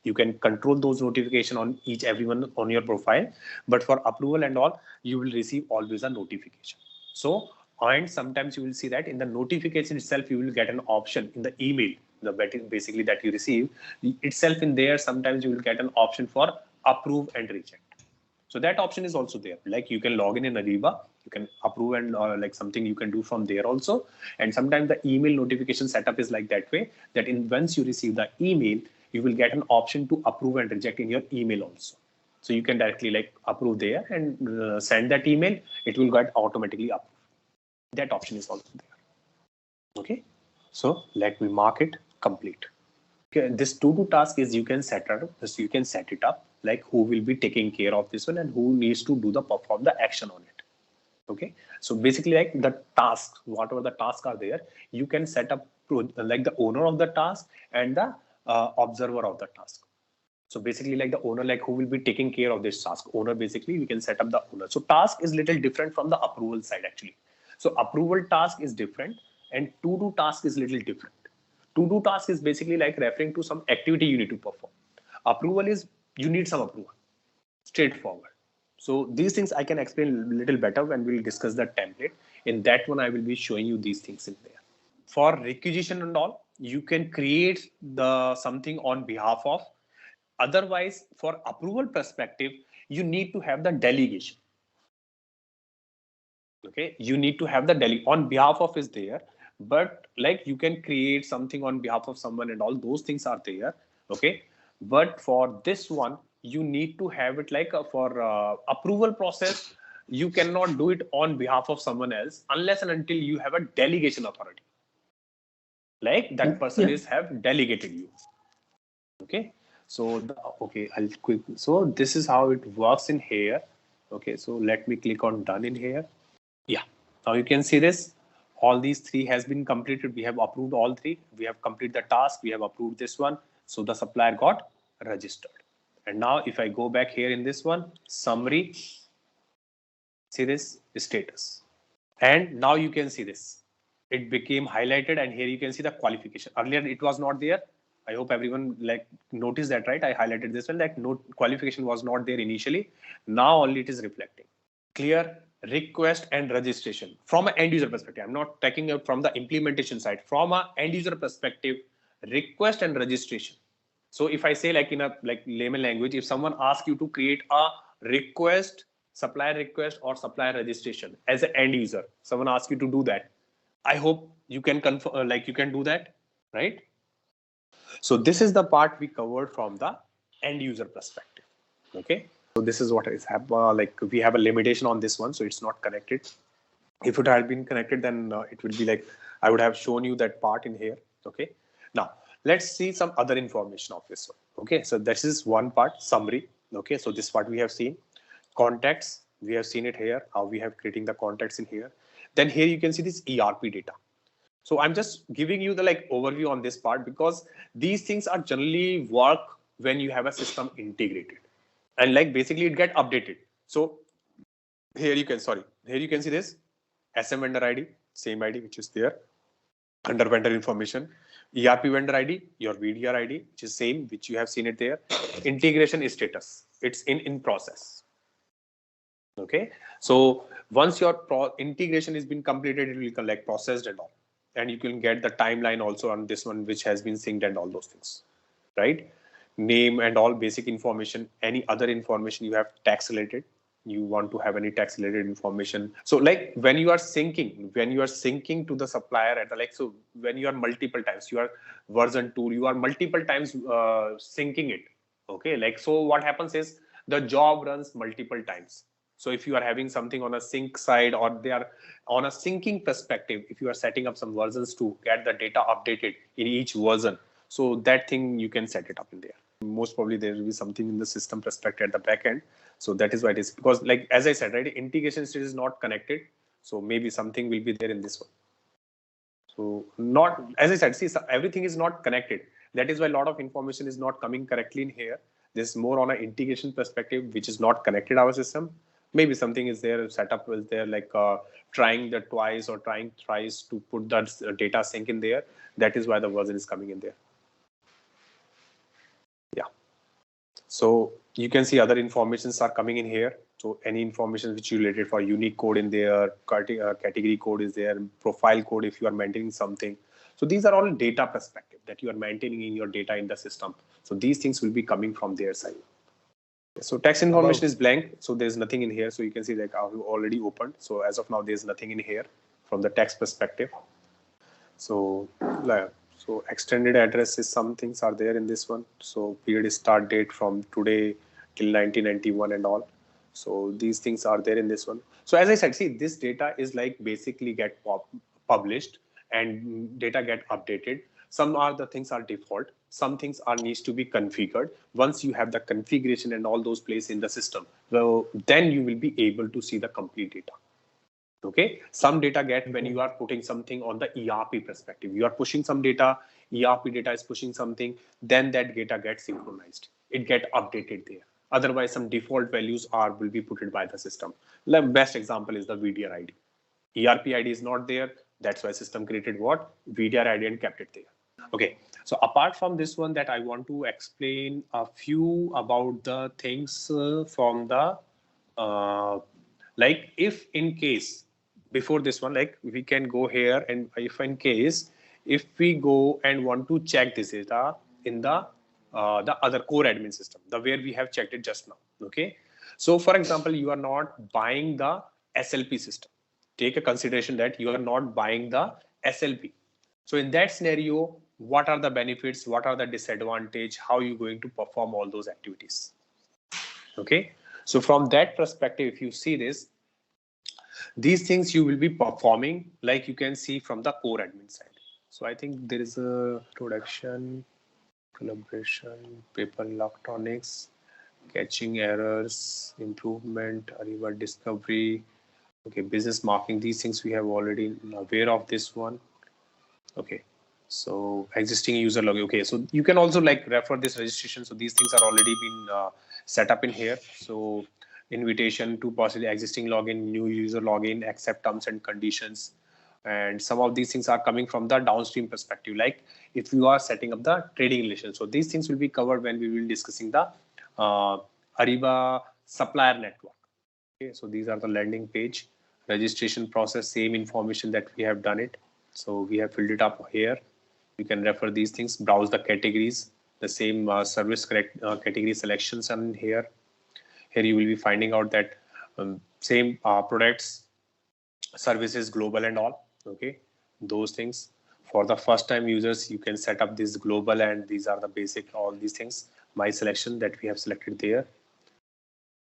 B: You can control those notifications on everyone on your profile, but for approval and all, you will receive always a notification. So, and sometimes you will see that in the notification itself, you will get an option in the email, basically that you receive itself in there. Sometimes you will get an option for approve and reject. So that option is also there. Like you can log in Ariba, you can approve and like something you can do from there also. And sometimes the email notification setup is like that way that once you receive the email, you will get an option to approve and reject in your email also. So you can directly like approve there and send that email. It will get automatically approved. That option is also there. Okay. So let me mark it complete. Okay. This to-do task is you can set it up like who will be taking care of this one and who needs to perform the action on it. Okay. So basically like the tasks, whatever the tasks are there, you can set up like the owner of the task and the observer of the task. So basically like the owner, like who will be taking care of this task. Owner, basically we can set up the owner. So task is little different from the approval side actually. So approval task is different and to-do task is little different. To-do task is basically like referring to some activity you need to perform. Approval is you need some approval. Straightforward. So these things I can explain a little better when we'll discuss the template. In that one, I will be showing you these things in there. For requisition and all, you can create the something on behalf of. Otherwise, for approval perspective, you need to have the delegation. Okay, you need to have the on behalf of is there, but like you can create something on behalf of someone and all those things are there. Okay, but for this one, you need to have it like for approval process. You cannot do it on behalf of someone else unless and until you have a delegation authority. Like that person is have delegated you. Okay, so I'll quick. So this is how it works in here. Okay, so let me click on done in here. Yeah, now you can see this. All these three has been completed. We have approved all three. We have completed the task. We have approved this one. So the supplier got registered. And now if I go back here in this one, summary, see this status. And now you can see this. It became highlighted and here you can see the qualification. Earlier it was not there. I hope everyone like noticed that, right? I highlighted this one, like no qualification was not there initially. Now only it is reflecting. Clear request and registration from an end user perspective. I'm not taking it from the implementation side. From an end user perspective, request and registration. So if I say like in a layman language, if someone asks you to create a request, supplier request or supplier registration as an end user, someone asks you to do that. I hope you can confirm, you can do that, right? So this is the part we covered from the end user perspective. Okay. So this is what is we have a limitation on this one, so it's not connected. If it had been connected, then it would be like I would have shown you that part in here. Okay. Now let's see some other information of this one. Okay. So this is one part, summary. Okay. So this part we have seen. Contacts, we have seen it here, how we have creating the contacts in here. Then here you can see this ERP data. So I'm just giving you the overview on this part because these things are generally work when you have a system integrated and basically it get updated. So here you can see this SM vendor ID, same ID which is there under vendor information, ERP vendor ID, your VDR ID, which is same, which you have seen it there. Integration status, it's in process. Okay, so once your integration has been completed, it will collect processed and all. And you can get the timeline also on this one, which has been synced and all those things, right? Name and all basic information, any other information you have tax related, you want to have any tax related information. So when you are syncing to the supplier at so when you are multiple times, you are version 2, you are multiple times syncing it. Okay, so what happens is the job runs multiple times. So if you are having something on a sync side or they are on a syncing perspective, if you are setting up some versions to get the data updated in each version, so that thing you can set it up in there. Most probably there will be something in the system perspective at the back end. So that is why it is, because as I said, right, integration stage is not connected. So maybe something will be there in this one. So not, as I said, see, everything is not connected. That is why a lot of information is not coming correctly in here. This is more on an integration perspective, which is not connected our system. Maybe something is there, setup is there, trying the twice or trying thrice to put that data sync in there. That is why the version is coming in there. Yeah. So you can see other informations are coming in here. So any information which you related for unique code in there, category code is there, profile code if you are maintaining something. So these are all data perspective that you are maintaining in your data in the system. So these things will be coming from their side. So tax information is blank, so there's nothing in here. So you can see I've already opened. So as of now, there's nothing in here from the tax perspective. So so extended addresses, some things are there in this one. So period start date from today till 1991 and all. So these things are there in this one. So as I said, see, this data is basically get published and data get updated. Some are the things are default. Some things are needs to be configured. Once you have the configuration and all those placed in the system, well, then you will be able to see the complete data. Okay, some data get when you are putting something on the ERP perspective. You are pushing some data, ERP data is pushing something, then that data gets synchronized. It get updated there. Otherwise, some default values will be put by the system. The best example is the VDR ID. ERP ID is not there. That's why system created what? VDR ID and kept it there. Okay, so apart from this one, that I want to explain a few about the things from the if in case before this one, we can go here, and if we go and want to check this data in the other core admin system, the where we have checked it just now. Okay, so for example, you are not buying the SLP system. Take a consideration that you are not buying the SLP. So in that scenario, what are the benefits? What are the disadvantage? How are you going to perform all those activities? Okay. So from that perspective, if you see this, these things you will be performing you can see from the core admin side. So I think there is a production, collaboration, paper electronics, catching errors, improvement, Ariba discovery. Okay, business marking, these things we have already aware of this one. Okay, so existing user login. Okay, so you can also refer this registration. So these things are already been set up in here. So invitation to possibly existing login, new user login, accept terms and conditions. And some of these things are coming from the downstream perspective, if you are setting up the trading relation. So these things will be covered when we will be discussing the Ariba supplier network. Okay, so these are the landing page, registration process, same information that we have done it. So we have filled it up here. You can refer these things, browse the categories. The same service category selections are in here. Here you will be finding out that same products, services, global and all. Okay, those things. For the first time users, you can set up this global, and these are the basic, all these things. My selection that we have selected there.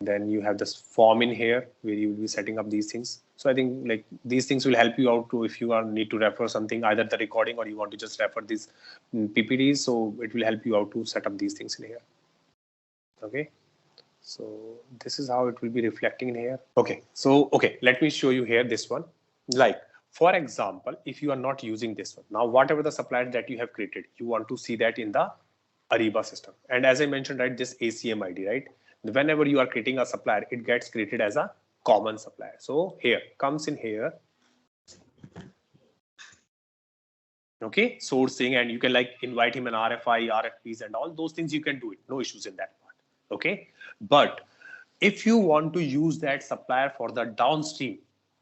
B: Then you have this form in here where you will be setting up these things. So I think like these things will help you out to, if you are need to refer something, either the recording or you want to just refer these PPTs. So it will help you out to set up these things in here. Okay. So this is how it will be reflecting in here. Okay. So, okay, let me show you here this one. Like, for example, if you are not using this one, now whatever the supplier that you have created, you want to see that in the Ariba system. And as I mentioned, right, this ACM ID, right? Whenever you are creating a supplier, it gets created as a common supplier. So here comes in here. Okay, sourcing, and you can like invite him an RFI, RFPs and all those things, you can do it. No issues in that part. Okay, but if you want to use that supplier for the downstream,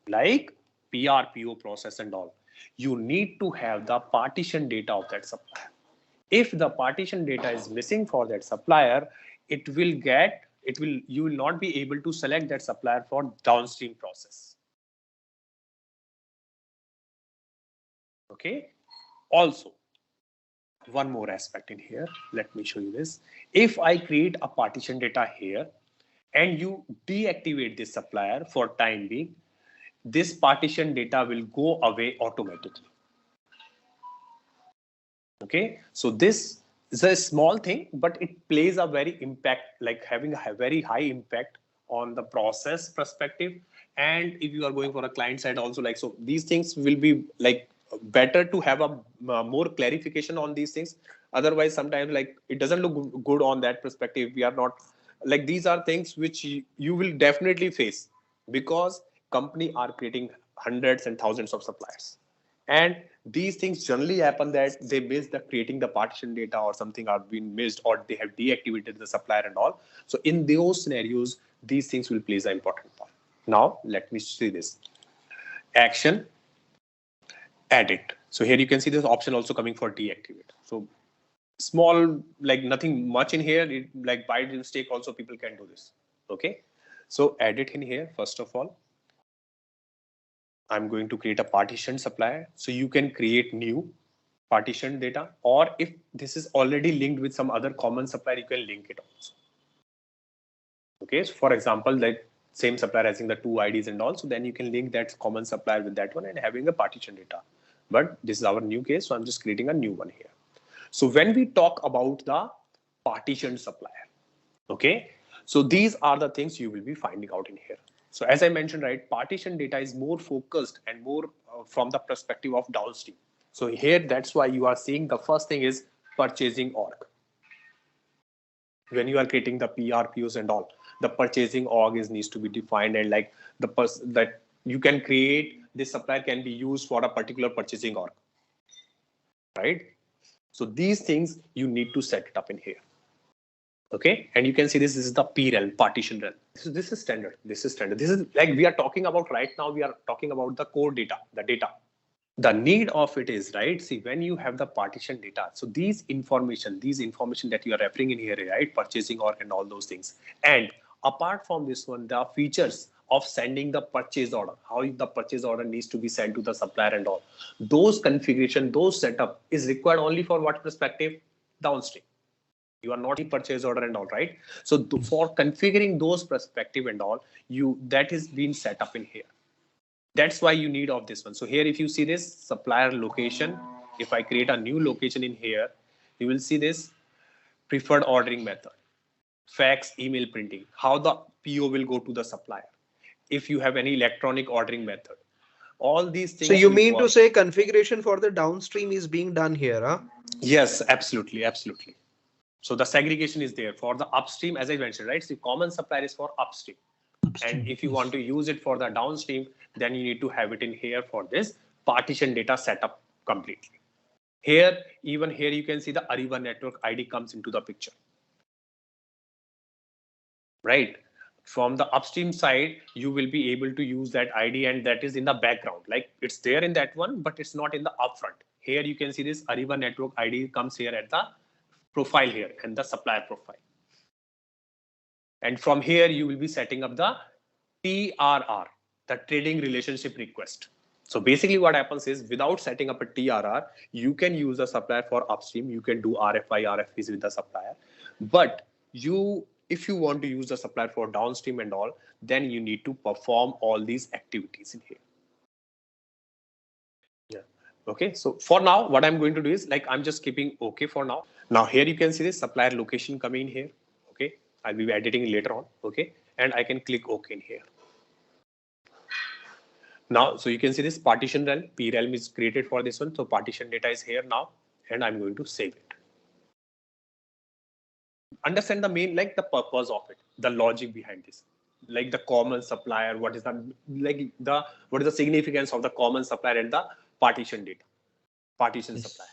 B: like PR, PO process and all, you need to have the partition data of that supplier. If the partition data is missing for that supplier, you will not be able to select that supplier for downstream process. Okay. Also, one more aspect in here. Let me show you this. If I create a partition data here and you deactivate this supplier for time being, this partition data will go away automatically. Okay. So this is a small thing, but it plays a very impact, like having a very high impact on the process perspective. And if you are going for a client side also, like, so these things will be like better to have a more clarification on these things. Otherwise, sometimes like it doesn't look good on that perspective. We are not like, these are things which you will definitely face, because company are creating hundreds and thousands of suppliers. And these things generally happen that they miss the creating the partition data, or something are being missed, or they have deactivated the supplier and all. So in those scenarios, these things will play an important part. Now, let me see this. Action, edit. So here you can see this option also coming for deactivate. So small, like nothing much in here, like by mistake also people can do this. Okay. So edit in here, first of all. I'm going to create a partition supplier. So you can create new partition data, or if this is already linked with some other common supplier, you can link it also. Okay, so for example, like same supplier having the two IDs and all, so then you can link that common supplier with that one and having a partition data. But this is our new case, so I'm just creating a new one here. So when we talk about the partition supplier, okay, so these are the things you will be finding out in here. So as I mentioned, right, partition data is more focused and more from the perspective of downstream. So here, that's why you are seeing the first thing is purchasing org. When you are creating the PRPOs and all, the purchasing org needs to be defined, and like the person that you can create, this supplier can be used for a particular purchasing org, right? So these things you need to set it up in here. Okay, and you can see this is the P realm, partition realm. This is standard. This is standard. This is like we are talking about right now. We are talking about the core data, the data. The need of it is, right? See, when you have the partition data, so these information that you are referring in here, right? Purchasing org and all those things. And apart from this one, the features of sending the purchase order, how the purchase order needs to be sent to the supplier and all. Those configuration, those setup is required only for what perspective? Downstream. You are not a purchase order and all, right? So for configuring those perspective and all, that is being set up in here. That's why you need of this one. So here, if you see this supplier location, if I create a new location in here, you will see this preferred ordering method, fax, email printing, how the PO will go to the supplier. If you have any electronic ordering method, all these things.
G: So you mean to say configuration for the downstream is being done here, huh?
B: Yes, absolutely, absolutely. So the segregation is there for the upstream, as I mentioned, right? So common supplier is for upstream. And if you want to use it for the downstream, then you need to have it in here for this partition data setup completely. Here, even here, you can see the Ariba network ID comes into the picture. Right? From the upstream side, you will be able to use that ID, and that is in the background. Like it's there in that one, but it's not in the upfront. Here you can see this Ariba network ID comes here at the profile here and the supplier profile. And from here, you will be setting up the TRR, the trading relationship request. So basically what happens is without setting up a TRR, you can use a supplier for upstream. You can do RFI, RFPs with the supplier. But if you want to use the supplier for downstream and all, then you need to perform all these activities in here. Yeah. Okay. So for now, what I'm going to do is like, I'm just keeping OK for now. Now here you can see this supplier location coming here. Okay. I'll be editing later on. Okay. And I can click OK in here. Now, so you can see this partition realm, P realm is created for this one. So partition data is here now, and I'm going to save it. Understand the main, like the purpose of it, the logic behind this, like the common supplier, what is the significance of the common supplier and the partition data, partition supplier,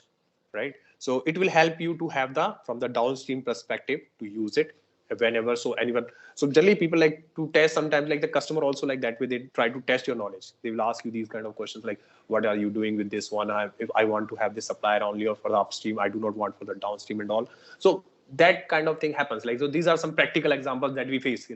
B: right? So it will help you to have from the downstream perspective to use it whenever. So generally people like to test sometimes, like the customer also like that way, they try to test your knowledge. They will ask you these kind of questions like, what are you doing with this one? If I want to have this supplier only or for the upstream, I do not want for the downstream and all. So that kind of thing happens. Like, so these are some practical examples that we face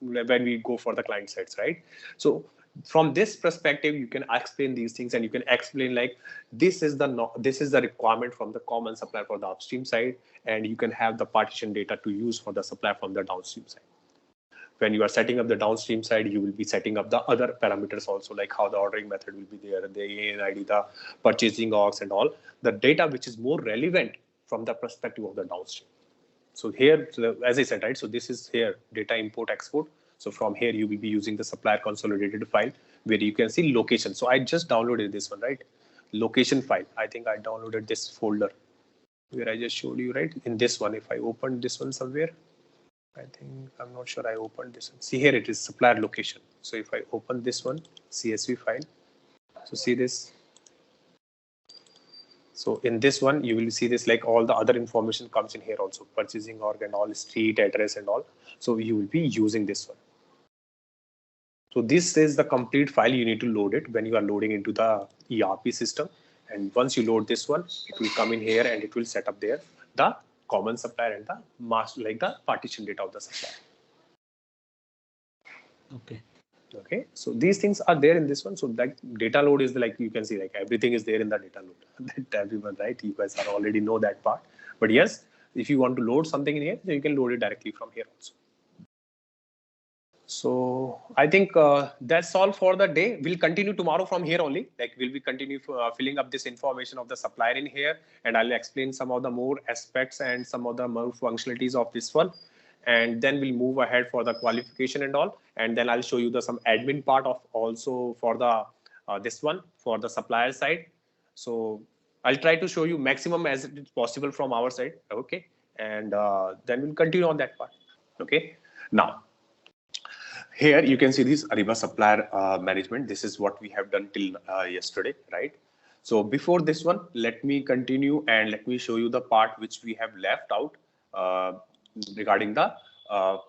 B: when we go for the client sites, right? So from this perspective, you can explain these things, and you can explain like this is the requirement from the common supplier for the upstream side, and you can have the partition data to use for the supplier from the downstream side. When you are setting up the downstream side, you will be setting up the other parameters also, like how the ordering method will be there, the ANID, the purchasing orgs and all the data which is more relevant from the perspective of the downstream. So here, as I said, right, so this is here data import export. So from here, you will be using the supplier consolidated file where you can see location. So I just downloaded this one, right? Location file. I think I downloaded this folder where I just showed you, right? In this one, if I open this one somewhere, I think, I'm not sure I opened this one. See here, it is supplier location. So if I open this one, CSV file, so see this. So in this one, you will see this, like all the other information comes in here also, purchasing org and all, street address and all. So you will be using this one. So this is the complete file. You need to load it when you are loading into the ERP system. And once you load this one, it will come in here and it will set up there the common supplier and the master, like the partition data of the supplier. Okay, so these things are there in this one. So like data load is like, you can see like everything is there in the data load. That everyone, right? You guys are already know that part. But yes, if you want to load something in here, then you can load it directly from here also. So I think that's all for the day. We'll continue tomorrow from here only. Like we'll be continue filling up this information of the supplier in here, and I'll explain some of the more aspects and some of the more functionalities of this one. And then we'll move ahead for the qualification and all. And then I'll show you some admin part of also for the this one for the supplier side. So I'll try to show you maximum as it is possible from our side. Okay. And then we'll continue on that part. Okay. Now, here you can see this Ariba supplier management. This is what we have done till yesterday, right? So before this one, let me continue and let me show you the part which we have left out regarding the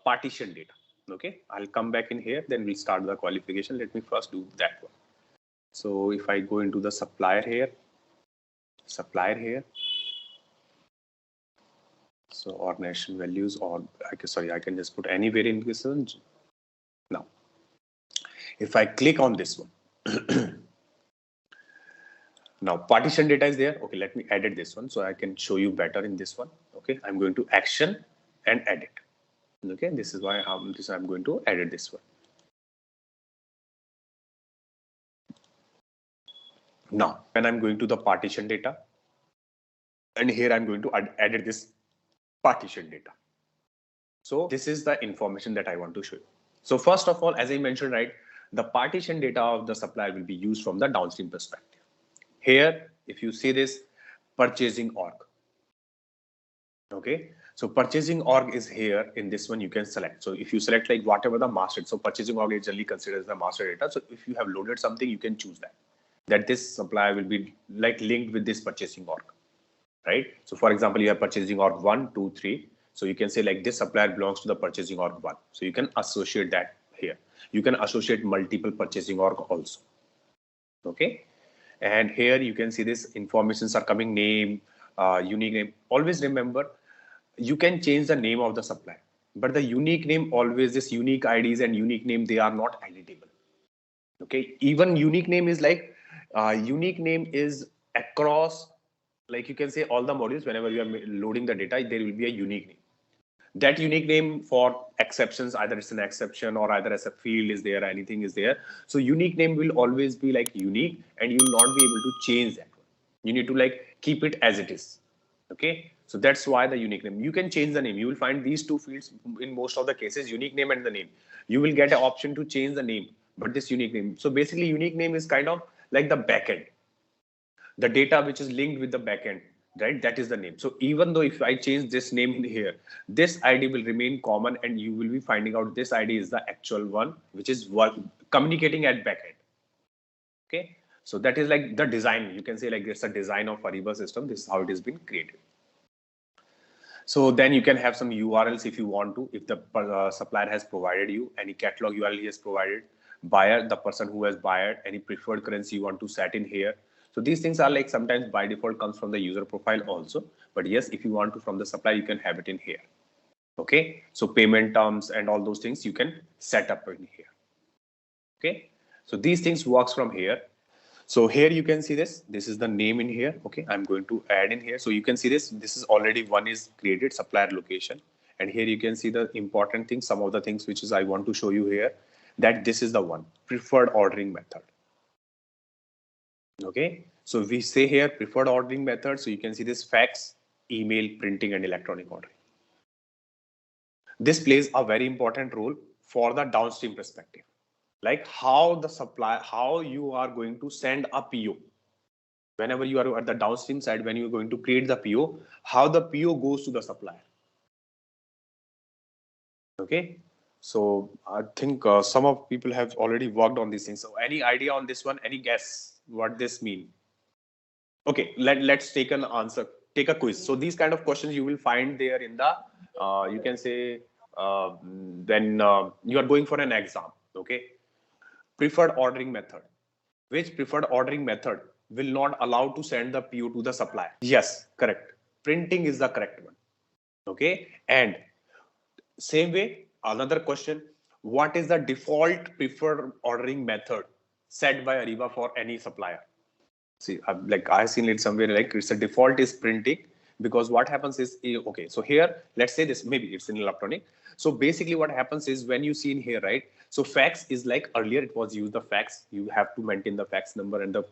B: partition data. Okay, I'll come back in here, then we'll start the qualification. Let me first do that one. So if I go into the supplier here, so organization values, or I can just put anywhere in this one. Now, if I click on this one, now partition data is there. Okay, let me edit this one so I can show you better in this one. Okay, I'm going to action and edit. Okay, this is why I'm going to edit this one. Now, when I'm going to the partition data, and here I'm going to edit this partition data. So this is the information that I want to show you. So first of all, as I mentioned, right, the partition data of the supplier will be used from the downstream perspective. Here, if you see this purchasing org. Okay, so purchasing org is here in this one, you can select. So if you select like whatever the master, so purchasing org is generally considered as the master data. So if you have loaded something, you can choose that this supplier will be like linked with this purchasing org, right? So for example, you have purchasing org 1, 2, 3. So you can say like this supplier belongs to the purchasing org 1. So you can associate that here. You can associate multiple purchasing org also. Okay. And here you can see this informations are coming, name, unique name. Always remember, you can change the name of the supplier, but the unique name always, this unique IDs and unique name, they are not editable. Okay, even unique name is like unique name is across, like you can say all the modules. Whenever you are loading the data, there will be a unique name. That unique name for exceptions, either it's an exception or either as a field is there, anything is there. So unique name will always be like unique, and you will not be able to change that one. You need to like keep it as it is. Okay, so that's why the unique name. You can change the name. You will find these two fields in most of the cases, unique name and the name. You will get an option to change the name, but this unique name. So basically, unique name is kind of like the backend, the data which is linked with the backend, right? That is the name. So even though if I change this name in here, this ID will remain common, and you will be finding out this ID is the actual one, which is what communicating at backend. Okay, so that is like the design. You can say like it's a design of Ariba system. This is how it has been created. So then you can have some URLs if you want to, if the supplier has provided you any catalog URL he has provided, buyer, the person who has buyer, any preferred currency you want to set in here. So these things are like sometimes by default comes from the user profile also, but yes, if you want to from the supplier, you can have it in here. Okay, so payment terms and all those things you can set up in here. Okay, so these things works from here. So here you can see this is the name in here. Okay, I'm going to add in here. So you can see this is already one is created, supplier location. And here you can see the important things, some of the things which is I want to show you here, that this is the one preferred ordering method. Okay, so we say here preferred ordering method. So you can see this fax, email, printing, and electronic ordering. This plays a very important role for the downstream perspective. Like how the supply, how you are going to send a PO. Whenever you are at the downstream side, when you're going to create the PO, how the PO goes to the supplier. Okay, so I think some of people have already worked on these things. So any idea on this one? Any guess what this mean? Okay, let's take an answer. Take a quiz. So these kind of questions you will find there in the, you can say, when you are going for an exam. Okay. Preferred ordering method. Which preferred ordering method will not allow to send the PO to the supplier? Yes, correct. Printing is the correct one. Okay. And same way, another question, what is the default preferred ordering method set by Ariba for any supplier? See, like I've seen it somewhere like it's a default is printing, because what happens is, okay, so here, let's say this, maybe it's in electronic. So basically what happens is when you see in here, right? So fax is like earlier it was used the fax, you have to maintain the fax number and the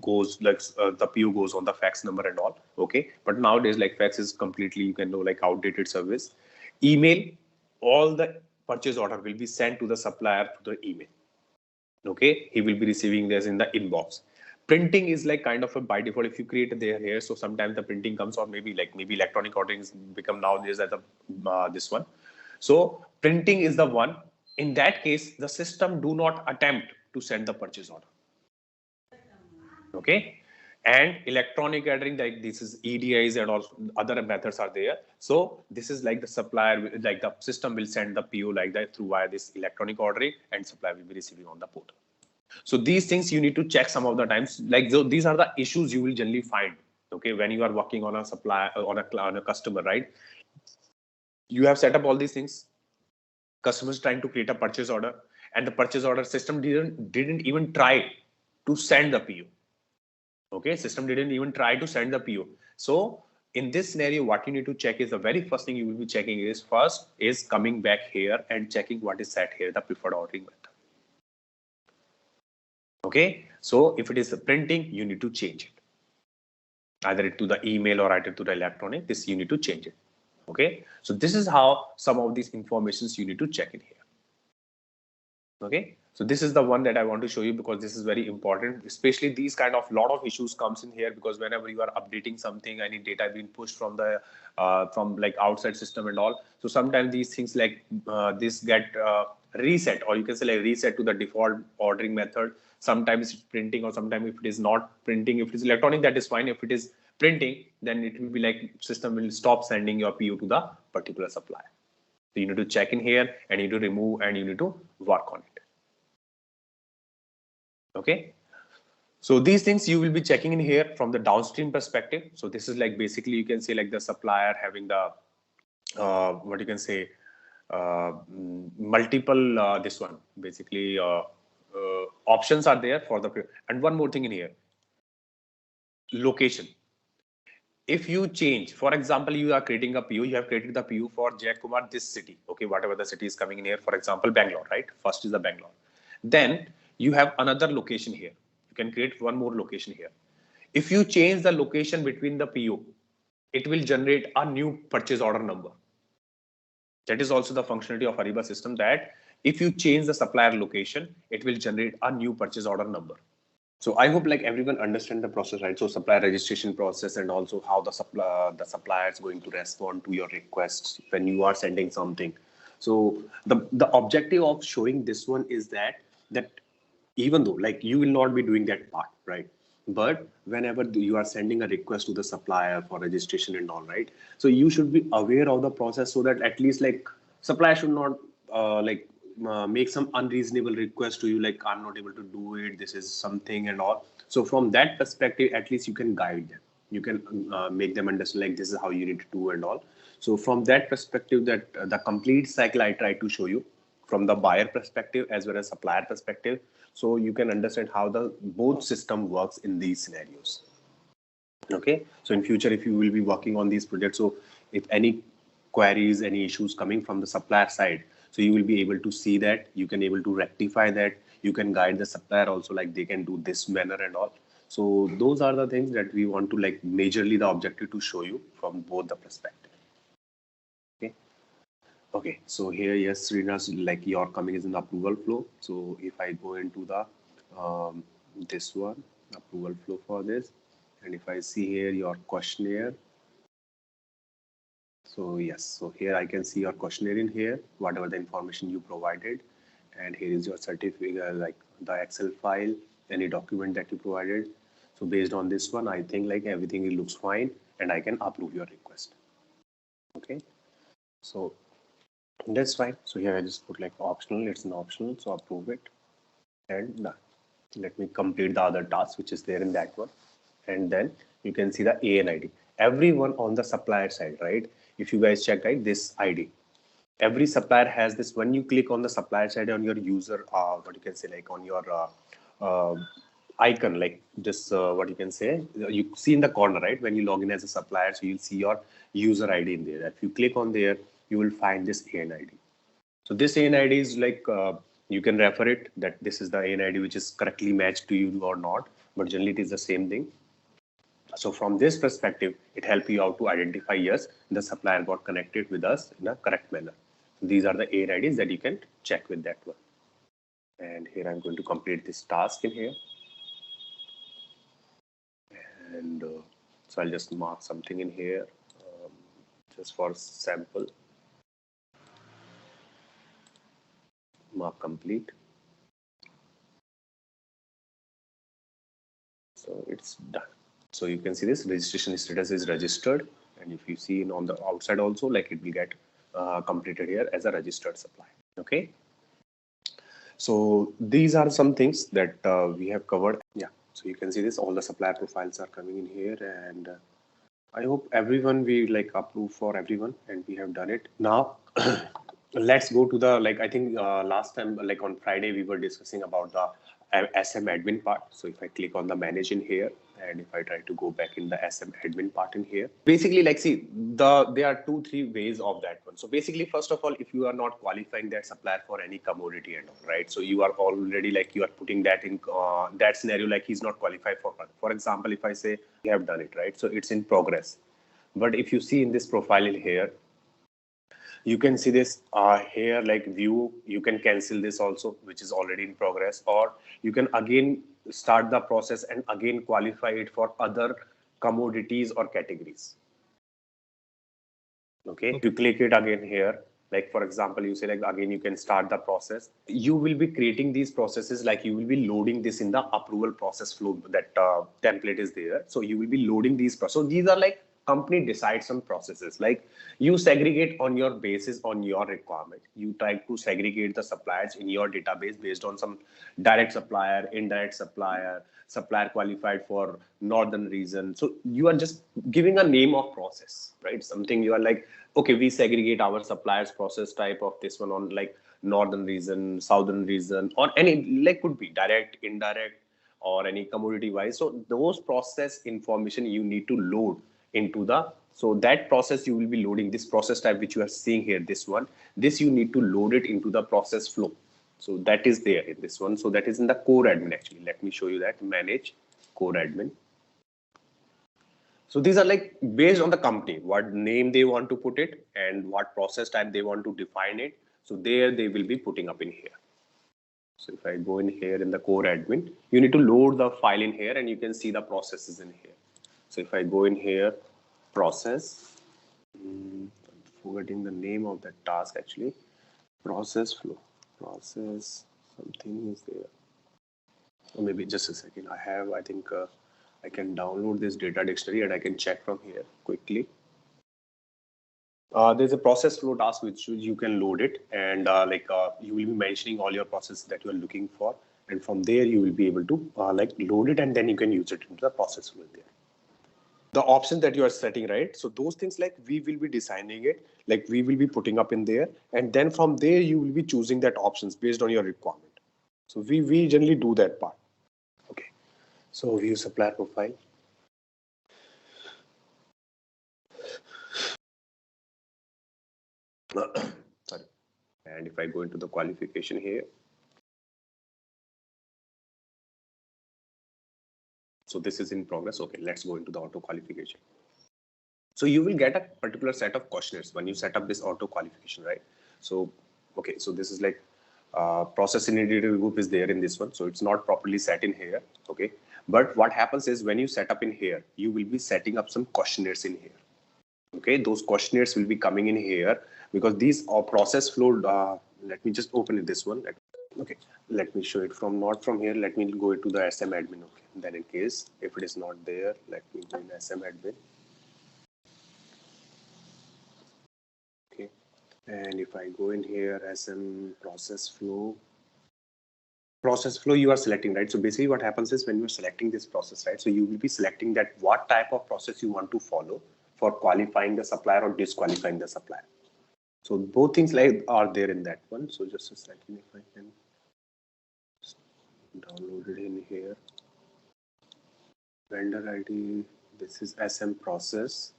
B: goes like the PO goes on the fax number and all. Okay. But nowadays like fax is completely, you can know like outdated service. Email, all the purchase order will be sent to the supplier to the email. Okay. He will be receiving this in the inbox. Printing is like kind of a by default if you create it there here. So sometimes the printing comes, or maybe electronic ordering become nowadays as a this one. So printing is the one. In that case, the system do not attempt to send the purchase order. Okay. And electronic ordering, like this is EDIs and all other methods are there. So this is like the supplier, like the system will send the PO like that through via this electronic ordering, and supplier will be receiving on the portal. So these things you need to check some of the times. Like these are the issues you will generally find. Okay, when you are working on a supplier on a customer, right? You have set up all these things. Customers trying to create a purchase order, and the purchase order system didn't even try to send the PO. Okay, system didn't even try to send the PO. So in this scenario, what you need to check is the very first thing you will be checking is first is coming back here and checking what is set here, the preferred ordering method. Okay, so if it is a printing, you need to change it. Either to the email or either to the electronic, this you need to change it. Okay, so this is how some of these informations you need to check in here. Okay, so this is the one that I want to show you because this is very important, especially these kind of lot of issues comes in here because whenever you are updating something, any data being pushed from the from like outside system and all. So sometimes these things like this get reset, or you can say like reset to the default ordering method. Sometimes it's printing, or sometimes if it is not printing, if it is electronic, that is fine. If it is printing, then it will be like system will stop sending your PO to the particular supplier. So you need to check in here and you need to remove and you need to work on it. Okay. So these things you will be checking in here from the downstream perspective. So this is like basically you can say like the supplier having the what you can say multiple this one basically options are there for the, and one more thing in here, location. If you change, for example, you are creating a PO, you have created the PO for Jay Kumar, this city, okay, whatever the city is coming in here, for example, Bangalore, right? First is the Bangalore. Then you have another location here. You can create one more location here. If you change the location between the PO, it will generate a new purchase order number. That is also the functionality of Ariba system, that if you change the supplier location, it will generate a new purchase order number. So I hope like everyone understand the process, right? So supplier registration process, and also how the supplier is going to respond to your requests when you are sending something. So the objective of showing this one is that even though like you will not be doing that part, right? But whenever you are sending a request to the supplier for registration and all, right? So you should be aware of the process, so that at least like supplier should not make some unreasonable request to you, like I'm not able to do it, this is something and all. So from that perspective, at least you can guide them, you can make them understand like this is how you need to do and all. So from that perspective, that the complete cycle I try to show you from the buyer perspective as well as supplier perspective, so you can understand how the both system works in these scenarios. Okay, so in future if you will be working on these projects, so if any queries, any issues coming from the supplier side, so you will be able to see that, you can able to rectify that, you can guide the supplier also like they can do this manner and all. So those are the things that we want to like majorly the objective to show you from both the perspective. Okay. Okay, so here, yes, Srina's like your coming is in the approval flow. So if I go into the this one, approval flow for this, and if I see here your questionnaire. So yes, so here I can see your questionnaire in here, whatever the information you provided, and here is your certificate, like the Excel file, any document that you provided. So based on this one, I think like everything looks fine, and I can approve your request. Okay, so that's fine. So here I just put like optional, it's an optional, so approve it, and done. Let me complete the other task which is there in that one, and then you can see the ANID. Everyone on the supplier side, right? If you guys check, right, this ID, every supplier has this. When you click on the supplier side on your user, what you can say, like on your icon, like this, what you can say, you see in the corner, right? When you log in as a supplier, so you'll see your user ID in there. If you click on there, you will find this ANID. So this ANID is like, you can refer it that this is the ANID which is correctly matched to you or not, but generally it is the same thing. So from this perspective, it helps you out to identify, yes, the supplier got connected with us in a correct manner. So these are the ANIDs that you can check with that one. And here I'm going to complete this task in here. And so I'll just mark something in here just for sample. Mark complete. So it's done. So you can see this registration status is registered, and if you see on the outside also, like it will get completed here as a registered supply. Okay. So these are some things that we have covered. Yeah. So you can see this, all the supplier profiles are coming in here, and I hope everyone we like approve for everyone, and we have done it. Now let's go to the, like I think last time, like on Friday, we were discussing about the SM admin part. So if I click on the manage in here, and if I try to go back in the SM admin part in here, basically like see there are 2-3 ways of that one. So basically, first of all, if you are not qualifying that supplier for any commodity and all, right? So you are already like you are putting that in that scenario, like he's not qualified for example, if I say we have done it, right? So it's in progress. But if you see in this profile in here, you can see this here, like view, you can cancel this also, which is already in progress, or you can again start the process and again qualify it for other commodities or categories. Okay, if you click it again here, like for example, you say like again, you can start the process. You will be creating these processes, like you will be loading this in the approval process flow, that template is there. So you will be loading these processes. So these are like company decides some processes, like you segregate on your basis on your requirement. You try to segregate the suppliers in your database based on some direct supplier, indirect supplier, supplier qualified for northern region. So you are just giving a name of process, right? Something you are like, okay, we segregate our suppliers process type of this one on like northern region, southern region, or any, like could be direct, indirect, or any commodity wise. So those process information you need to load into the, so that process you will be loading this process type which you are seeing here, this one, this you need to load it into the process flow. So that is there in this one. So that is in the core admin actually. Let me show you that. Manage core admin. So these are like based on the company, what name they want to put it and what process type they want to define it. So there they will be putting up in here. So if I go in here in the core admin, you need to load the file in here and you can see the processes in here. So if I go in here, process, I'm forgetting the name of that task actually, process flow, process, something is there. Or maybe just a second. I think I can download this data dictionary and I can check from here quickly. There's a process flow task which you can load it, and you will be mentioning all your processes that you are looking for, and from there you will be able to like load it and then you can use it into the process flow there. The options that you are setting, right? So those things like we will be designing it, like we will be putting up in there, and then from there you will be choosing that options based on your requirement. So we generally do that part. Okay. So view supplier profile. Sorry. And if I go into the qualification here, so this is in progress. Okay, let's go into the auto qualification. So you will get a particular set of questionnaires when you set up this auto qualification, right? So, okay, so this is like process initiative group is there in this one. So it's not properly set in here. Okay. But what happens is when you set up in here, you will be setting up some questionnaires in here. Okay, those questionnaires will be coming in here because these are process flow. Let me just open it, this one. Okay, let me show it from, not from here. Let me go into the SM admin. Okay, then in case if it is not there, let me go in SM admin. Okay, and if I go in here, SM process flow, you are selecting, right? So basically what happens is when you're selecting this process, right? So you will be selecting that what type of process you want to follow for qualifying the supplier or disqualifying the supplier. So both things like are there in that one. So just a second, if I can download it in here. Vendor ID, this is SM process.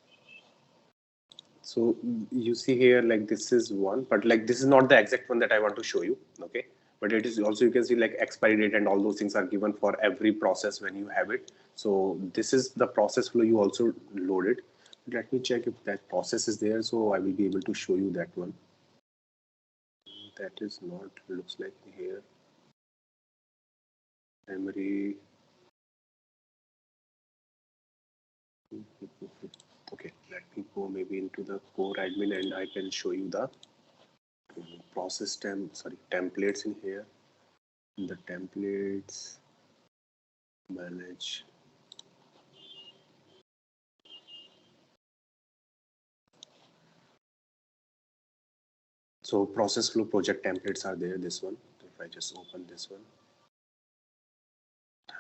B: So you see here, like this is one, but like this is not the exact one that I want to show you. Okay, but it is also, you can see like expiry date and all those things are given for every process when you have it. So this is the process flow you also loaded. Let me check if that process is there, so I will be able to show you that one. That is not, looks like here. Memory. Okay, let me go maybe into the core admin and I can show you the process templates in here. In the templates, manage. So process flow project templates are there, this one. If I just open this one.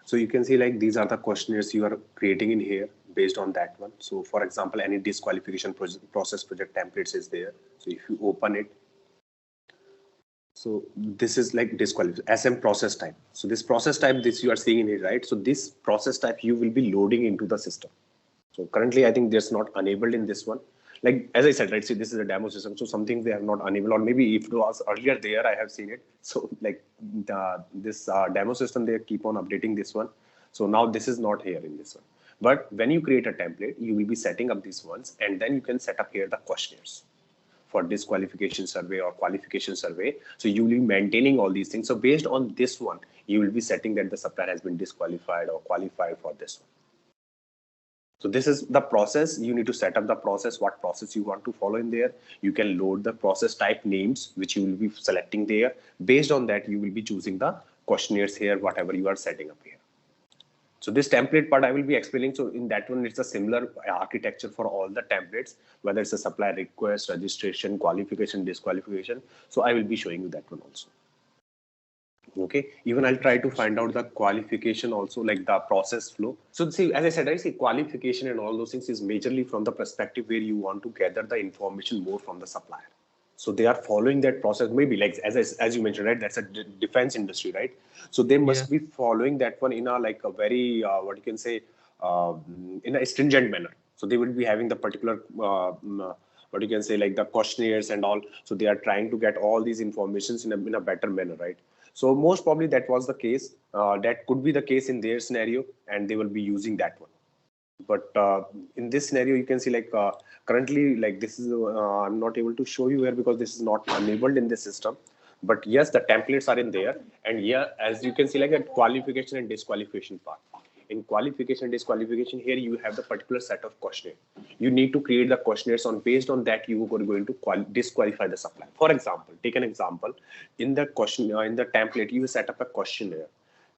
B: So you can see like these are the questionnaires you are creating in here based on that one. So for example, any disqualification process project templates is there. So if you open it, so this is like disqualification, SM process type. So this process type, this you are seeing in here, right? So this process type you will be loading into the system. So currently, I think there's not enabled in this one. Like, as I said, right, see, this is a demo system. So something they have not enabled, or maybe if it was earlier there, I have seen it. So like this demo system, they keep on updating this one. So now this is not here in this one. But when you create a template, you will be setting up these ones, and then you can set up here the questionnaires for disqualification survey or qualification survey. So you will be maintaining all these things. So based on this one, you will be setting that the supplier has been disqualified or qualified for this one. So this is the process. You need to set up the process, what process you want to follow in there. You can load the process type names, which you will be selecting there. Based on that, you will be choosing the questionnaires here, whatever you are setting up here. So this template part I will be explaining. So in that one, it's a similar architecture for all the templates, whether it's a supplier request, registration, qualification, disqualification. So I will be showing you that one also. Okay, even I'll try to find out the qualification also, like the process flow. So see, as I said, I see qualification and all those things is majorly from the perspective where you want to gather the information more from the supplier. So they are following that process, maybe like as you mentioned, right? That's a defense industry, right? So they must be following that one in a like a very what you can say in a stringent manner. So they will be having the particular what you can say like the questionnaires and all. So they are trying to get all these informations in a better manner, right? So most probably that was the case. That could be the case in their scenario, and they will be using that one. But in this scenario, you can see like currently like this is I'm not able to show you here because this is not enabled in the system. But yes, the templates are in there, and yeah, as you can see like a qualification and disqualification part. In qualification and disqualification, here you have the particular set of questionnaire. You need to create the questionnaires on based on that you are going to disqualify the supplier. For example, take an example in the question in the template you set up a questionnaire.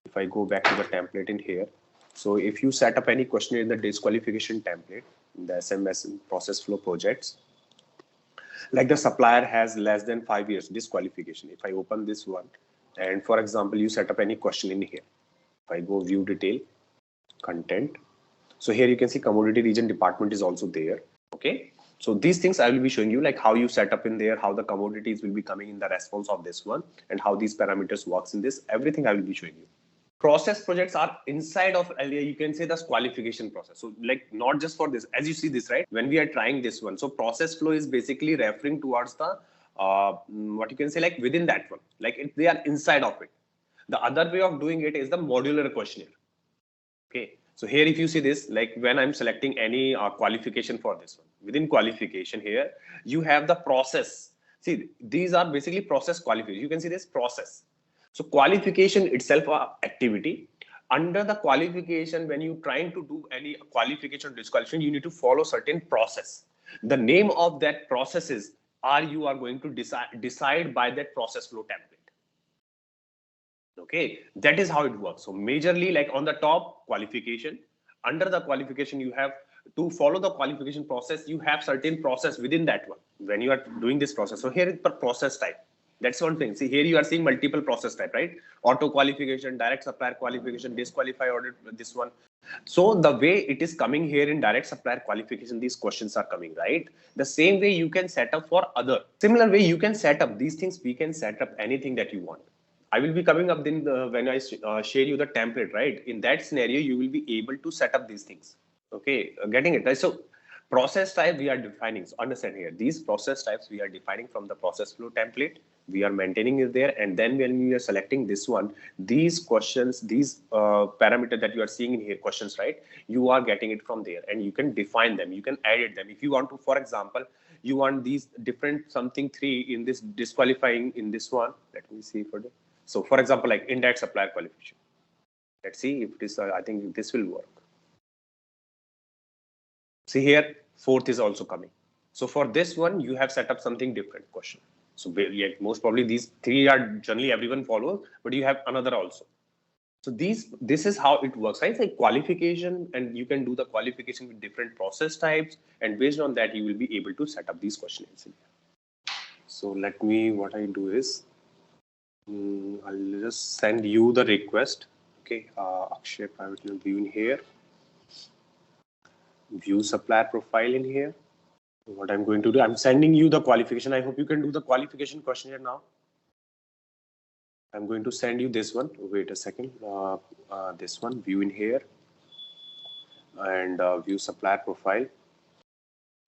B: If I go back to the template in here. So if you set up any questionnaire in the disqualification template, in the SMS process flow projects, like the supplier has less than 5 years disqualification. If I open this one, and for example, you set up any question in here. If I go view detail, content. So here you can see commodity region department is also there. Okay. So these things I will be showing you like how you set up in there, how the commodities will be coming in the response of this one, and how these parameters works in this. Everything I will be showing you. Process projects are inside of you can say the qualification process. So like not just for this, as you see this, right? When we are trying this one, so process flow is basically referring towards the what you can say like within that one, like they are inside of it. The other way of doing it is the modular questionnaire. Okay, so here if you see this, like when I'm selecting any qualification for this one, within qualification here you have the process. See, these are basically process qualification. You can see this process. So qualification itself activity. Under the qualification, when you trying to do any qualification or disqualification, you need to follow certain process. The name of that process is you are going to decide by that process flow template. Okay, that is how it works. So majorly like on the top qualification, under the qualification you have to follow the qualification process. You have certain process within that one when you are doing this process. So here is the process type. That's one thing. See, here you are seeing multiple process type, right? Auto qualification, direct supplier qualification, disqualify audit, this one. So the way it is coming here in direct supplier qualification, these questions are coming, right? The same way you can set up for other. Similar way you can set up these things. We can set up anything that you want. I will be coming up then when I share you the template, right? In that scenario, you will be able to set up these things. Okay, getting it, right? So process type we are defining. So understand here, these process types we are defining from the process flow template. We are maintaining it there, and then when we are selecting this one, these questions, these parameters that you are seeing in here, questions, right? You are getting it from there, and you can define them. You can edit them if you want to. For example, you want these different something 3 in this disqualifying in this one. Let me see for the. So for example, like indirect supplier qualification. Let's see if this. I think this will work. See here, 4th is also coming. So for this one, you have set up something different question. So yeah, most probably these 3 are generally everyone follows, but you have another also. So this is how it works, right? It's like qualification, and you can do the qualification with different process types, and based on that, you will be able to set up these questions. So let me, what I do is, I'll just send you the request. Okay, Akshay private view in here. View supplier profile in here. What I'm going to do, I'm sending you the qualification. I hope you can do the qualification questionnaire now. I'm going to send you this one. Wait a second. This one, view in here, and view supplier profile.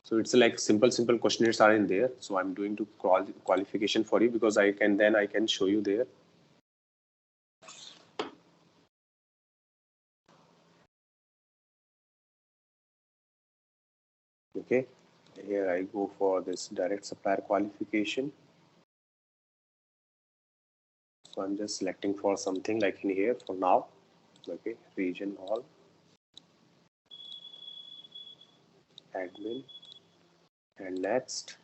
B: So it's like simple questionnaires are in there. So I'm doing to qualification for you because I can show you there. Okay, here I go for this direct supplier qualification. So I'm just selecting for something like in here for now. Okay, region all, admin, and next.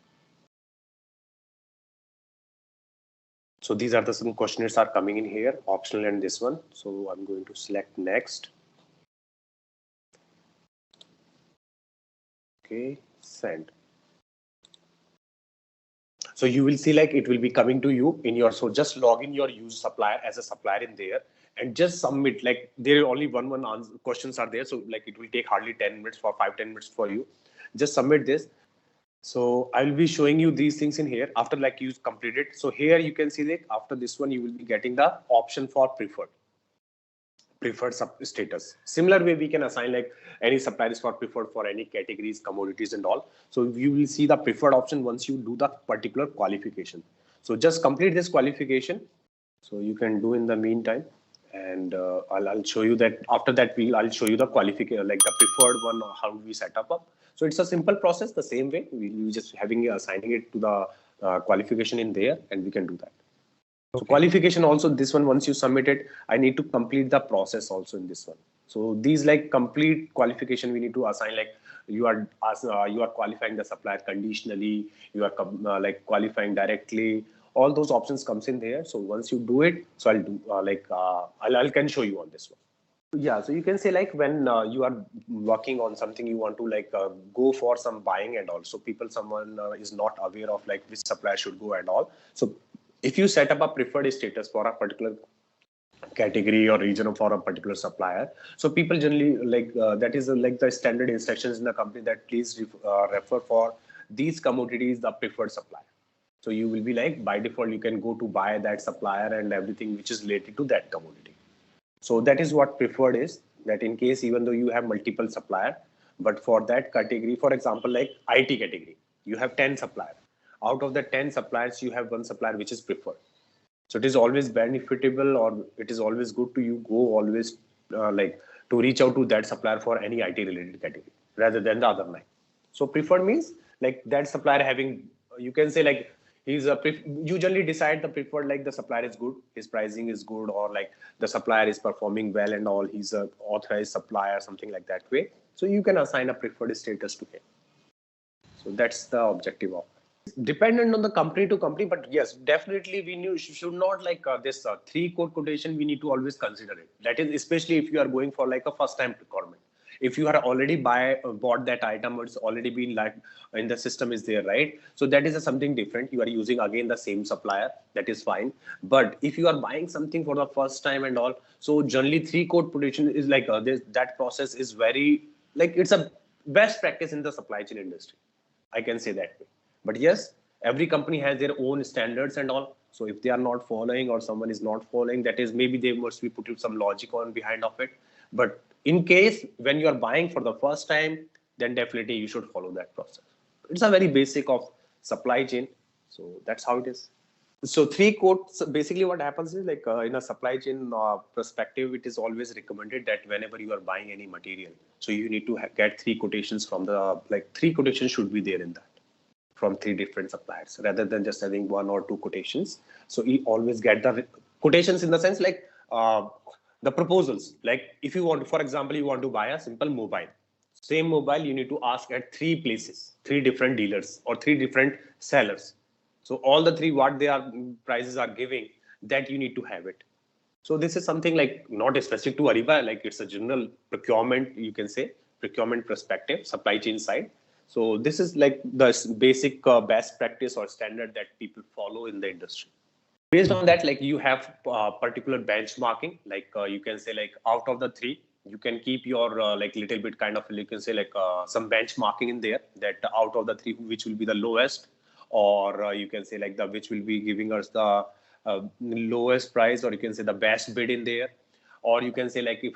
B: So these are the some questionnaires are coming in here, optional and this one. So I'm going to select next. Okay, send. So you will see like it will be coming to you in your, so just log in your use supplier as a supplier in there and just submit. Like there are only one answer, questions are there. So like it will take hardly 10 minutes for 5-10 minutes for you. Just submit this. So I will be showing you these things in here after like you complete it. So here you can see that after this one, you will be getting the option for preferred status. Similar way we can assign like any suppliers for preferred for any categories, commodities and all. So you will see the preferred option once you do the particular qualification. So just complete this qualification. So you can do in the meantime, and I'll show you that after that I'll show you the qualification, like the preferred one, how we set up. So it's a simple process, the same way we just assigning it to the qualification in there, and we can do that. So qualification also, this one, once you submit it, I need to complete the process also in this one. So these like complete qualification, we need to assign like you are qualifying the supplier conditionally, you are like qualifying directly. All those options comes in there. So once you do it, so I'll do I can show you on this one. Yeah, so you can say like when you are working on something, you want to like go for some buying and all. So someone is not aware of like which supplier should go and all. So if you set up a preferred status for a particular category or region for a particular supplier, so people generally like that is like the standard instructions in the company that please refer for these commodities the preferred supplier. So you will be like by default you can go to buy that supplier and everything which is related to that commodity. So that is what preferred is, that in case even though you have multiple supplier, but for that category, for example like IT category, you have 10 suppliers. Out of the 10 suppliers, you have one supplier which is preferred. So it is always benefitable, or it is always good to you go always like to reach out to that supplier for any IT related category rather than the other 9. So preferred means like that supplier having, you can say like he's you generally decide the preferred like the supplier is good, his pricing is good, or like the supplier is performing well and all, he's a authorized supplier, something like that way. So you can assign a preferred status to him. So that's the objective of it. Dependent on the company to company, but yes, definitely we should not like this 3-code quotation. We need to always consider it. That is especially if you are going for like a first time requirement. If you are already bought that item, or it's already been like in the system is there, right? So that is something different. You are using again the same supplier, that is fine. But if you are buying something for the first time and all, so generally 3-code quotation is like that process is very like it's a best practice in the supply chain industry. I can say that way. But yes, every company has their own standards and all. So if they are not following or someone is not following, that is maybe they must be putting some logic on behind of it. But in case when you are buying for the first time, then definitely you should follow that process. It's a very basic of supply chain. So that's how it is. So 3-code, so basically what happens is like in a supply chain perspective, it is always recommended that whenever you are buying any material, so you need to get 3 quotations from the, like 3 quotations should be there in that, from 3 different suppliers rather than just having 1 or 2 quotations. So you always get the quotations in the sense like the proposals. Like if you want, for example, you want to buy a simple mobile, same mobile, you need to ask at 3 places, 3 different dealers or 3 different sellers. So all the 3 what they are prices are giving, that you need to have it. So this is something like not specific to Ariba, like it's a general procurement, you can say procurement perspective, supply chain side. So this is like the basic best practice or standard that people follow in the industry. Based on that, like you have particular benchmarking, like you can say like out of the 3, you can keep your like little bit kind of, you can say like some benchmarking in there, that out of the 3, which will be the lowest, or you can say like the which will be giving us the lowest price, or you can say the best bid in there, or you can say like if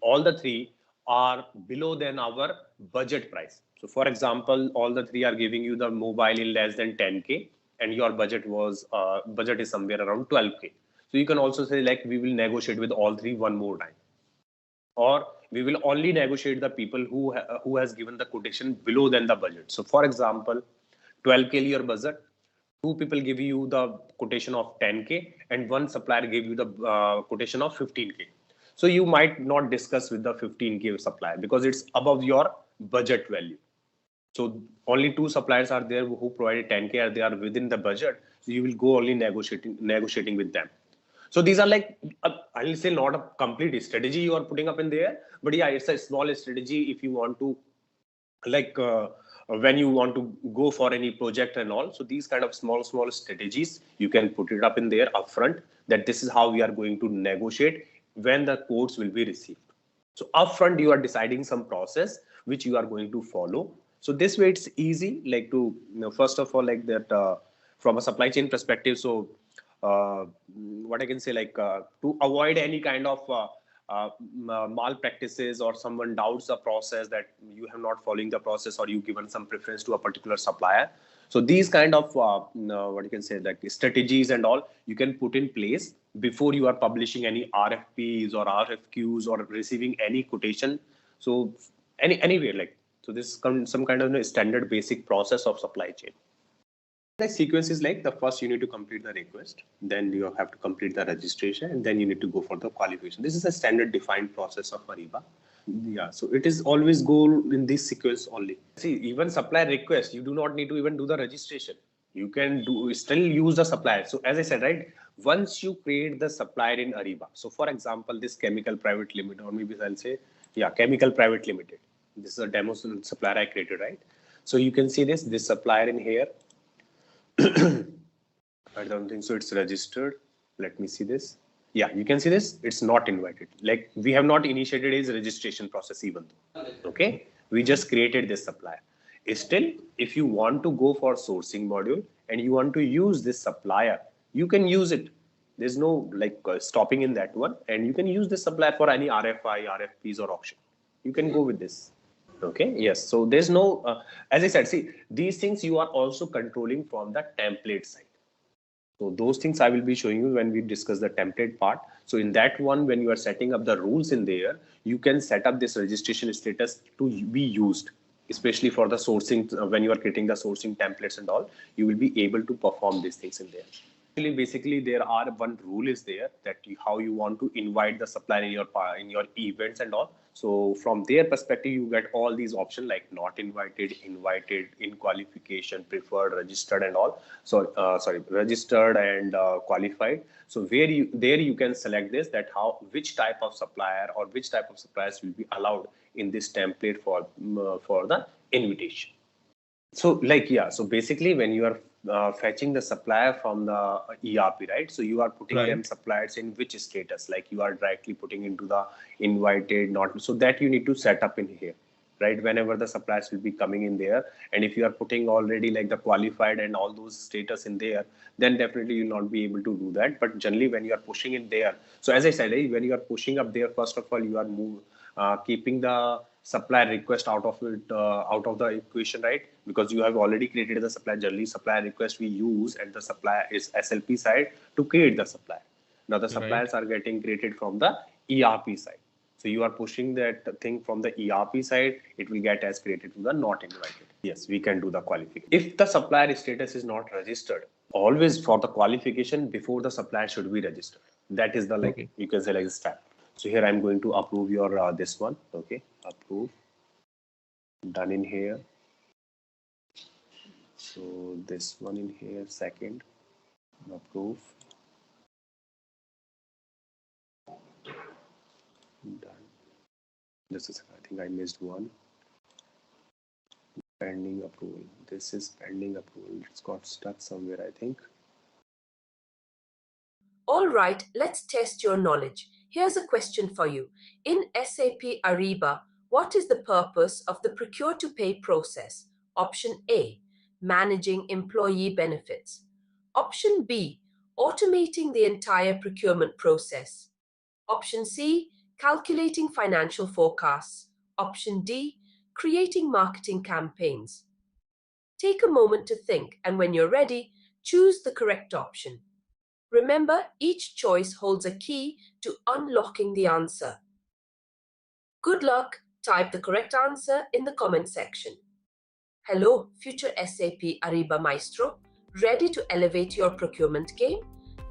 B: all the 3 are below than our budget price. So for example, all the 3 are giving you the mobile in less than 10K, and your budget is somewhere around 12K. So you can also say like we will negotiate with all 3 one more time, or we will only negotiate the people who has given the quotation below than the budget. So for example, 12K your budget, 2 people give you the quotation of 10K, and 1 supplier gave you the quotation of 15K. So you might not discuss with the 15K supplier because it's above your budget value. So only 2 suppliers are there who provided 10K, they are within the budget. So you will go only negotiating with them. So these are like, I'll say not a complete strategy you are putting up in there, but yeah, it's a small strategy if you want to like when you want to go for any project and all. So these kind of small strategies, you can put it up in there upfront, that this is how we are going to negotiate when the quotes will be received. So upfront, you are deciding some process which you are going to follow. So this way it's easy, like to, first of all, like that from a supply chain perspective. So what I can say, like to avoid any kind of malpractices, or someone doubts the process, that you have not following the process, or you given some preference to a particular supplier. So these kind of what you can say, like strategies and all, you can put in place before you are publishing any RFPs or RFQs or receiving any quotation. So anywhere, like, so this is some kind of standard basic process of supply chain. The sequence is like, the first you need to complete the request, then you have to complete the registration, and then you need to go for the qualification. This is a standard defined process of Ariba. Yeah, so it is always go in this sequence only. See, even supplier request, you do not need to even do the registration. You can still use the supplier. So as I said, right, once you create the supplier in Ariba, so for example, this Chemical Private Limited, or maybe I'll say, yeah, Chemical Private Limited. This is a demo supplier I created, right? So you can see this supplier in here. I don't think so it's registered. Let me see this. Yeah, you can see this. It's not invited. Like, we have not initiated his registration process even though. Okay, we just created this supplier. Still, if you want to go for sourcing module and you want to use this supplier, you can use it. There's no like stopping in that one, and you can use this supplier for any RFI, RFPs or auction. You can go with this. Okay, yes. So there's no, as I said, see, these things you are also controlling from the template side. So those things I will be showing you when we discuss the template part. So in that one, when you are setting up the rules in there, you can set up this registration status to be used, especially for the sourcing. When you are creating the sourcing templates and all, you will be able to perform these things in there. Basically, there are one rule is there, that how you want to invite the supplier in your events and all. So from their perspective, you get all these options like not invited, invited, in qualification, preferred, registered and all. So registered and qualified. So there you can select this, that which type of supplier or which type of suppliers will be allowed in this template for the invitation. So like, yeah, so basically when you are fetching the supplier from the ERP, right? So you are putting them suppliers in which status, like you are directly putting into the invited, not, so that you need to set up in here, right? Whenever the suppliers will be coming in there, and if you are putting already like the qualified and all those status in there, then definitely you'll not be able to do that. But generally when you are pushing it there, so as I said, when you are pushing up there, first of all, you are keeping the supplier request out of the equation, right? Because you have already created the supplier. Generally, supplier request we use at the supplier is SLP side to create the supplier. Now the suppliers are getting created from the ERP side. So you are pushing that thing from the ERP side, it will get as created to the not invited. Yes, we can do the qualification. If the supplier status is not registered, always for the qualification before the supplier should be registered. That is the like you can say like step. So here I'm going to approve your this one. Okay, approve. Done in here. So this one in here, second, approve. Done. This is, I think I missed one. Pending approval. This is pending approval. It's got stuck somewhere, I think.
A: All right, let's test your knowledge. Here's a question for you. In SAP Ariba, what is the purpose of the procure-to-pay process? Option A, managing employee benefits. Option B, automating the entire procurement process. Option C, calculating financial forecasts. Option D, creating marketing campaigns. Take a moment to think, and when you're ready, choose the correct option. Remember, each choice holds a key to unlocking the answer. Good luck. Type the correct answer in the comment section. Hello, future SAP Ariba Maestro. Ready to elevate your procurement game?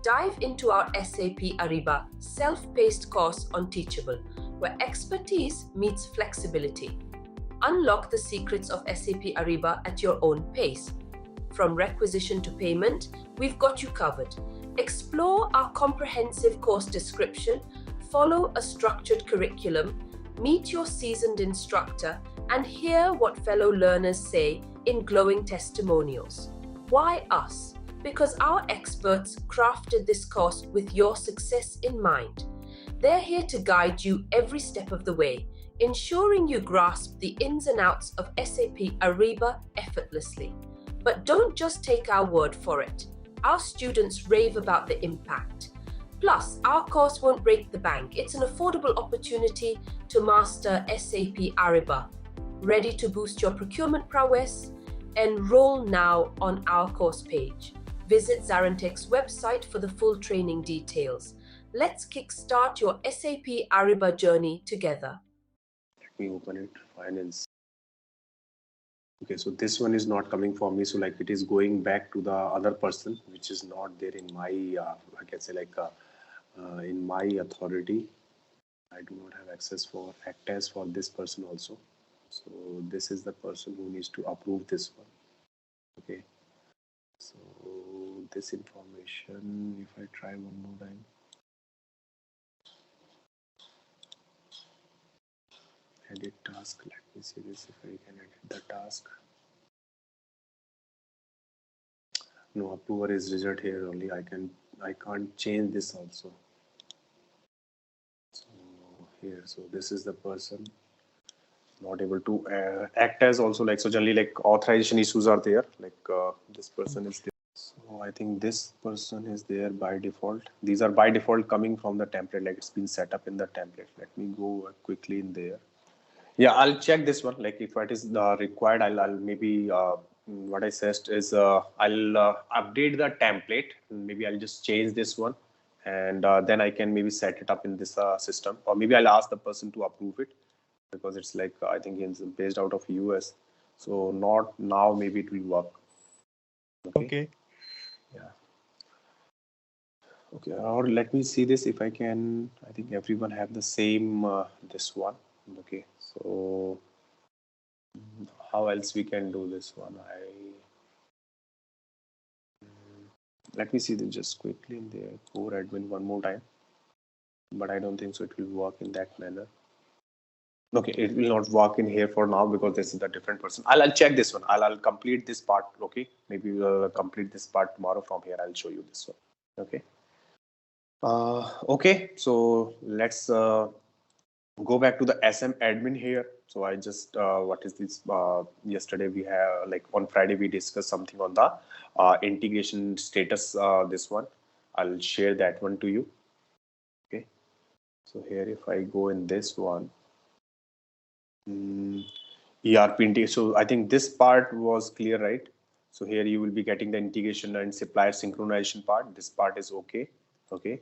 A: Dive into our SAP Ariba self-paced course on Teachable, where expertise meets flexibility. Unlock the secrets of SAP Ariba at your own pace. From requisition to payment, we've got you covered. Explore our comprehensive course description, follow a structured curriculum, meet your seasoned instructor, and hear what fellow learners say in glowing testimonials. Why us? Because our experts crafted this course with your success in mind. They're here to guide you every step of the way, ensuring you grasp the ins and outs of SAP Ariba effortlessly. But don't just take our word for it. Our students rave about the impact. Plus, our course won't break the bank. It's an affordable opportunity to master SAP Ariba. Ready to boost your procurement prowess? Enroll now on our course page. Visit ZaranTech's website for the full training details. Let's kickstart your SAP Ariba journey together.
B: Let me open it, finance. Okay, so this one is not coming for me. So like it is going back to the other person, which is not there in my, I can say like in my authority. I do not have access for act as for this person also. So this is the person who needs to approve this one. Okay. So this information, if I try one more time. Edit task. Let me see this if I can edit the task. No, approver is result here only. I can't change this also. So here, so this is the person not able to act as also, like, so generally like authorization issues are there, like this person is there. So I think this person is there by default. These are by default coming from the template, like it's been set up in the template. Let me go quickly in there. Yeah, I'll check this one. Like if it is required, I'll maybe what I said is I'll update the template. Maybe I'll just change this one, and then I can maybe set it up in this system, or maybe I'll ask the person to approve it, because it's like I think it's based out of US. So not now, maybe it will work. Okay. Yeah. Okay. Or let me see this if I can. I think everyone have the same this one. Okay. So how else we can do this one? Let me see this just quickly in the core admin one more time, but I don't think so it will work in that manner. Okay, it will not work in here for now because this is a different person. I'll check this one. I'll complete this part. Okay, maybe we'll complete this part tomorrow. From here I'll show you this one. Okay. Okay, so let's go back to the SM admin here. So I just what is this? Yesterday we have, like on Friday we discussed something on the integration status. This one I'll share that one to you. Okay, so here if I go in this one, ERP integration. So I think this part was clear, right? So here you will be getting the integration and supplier synchronization part. This part is okay. Okay.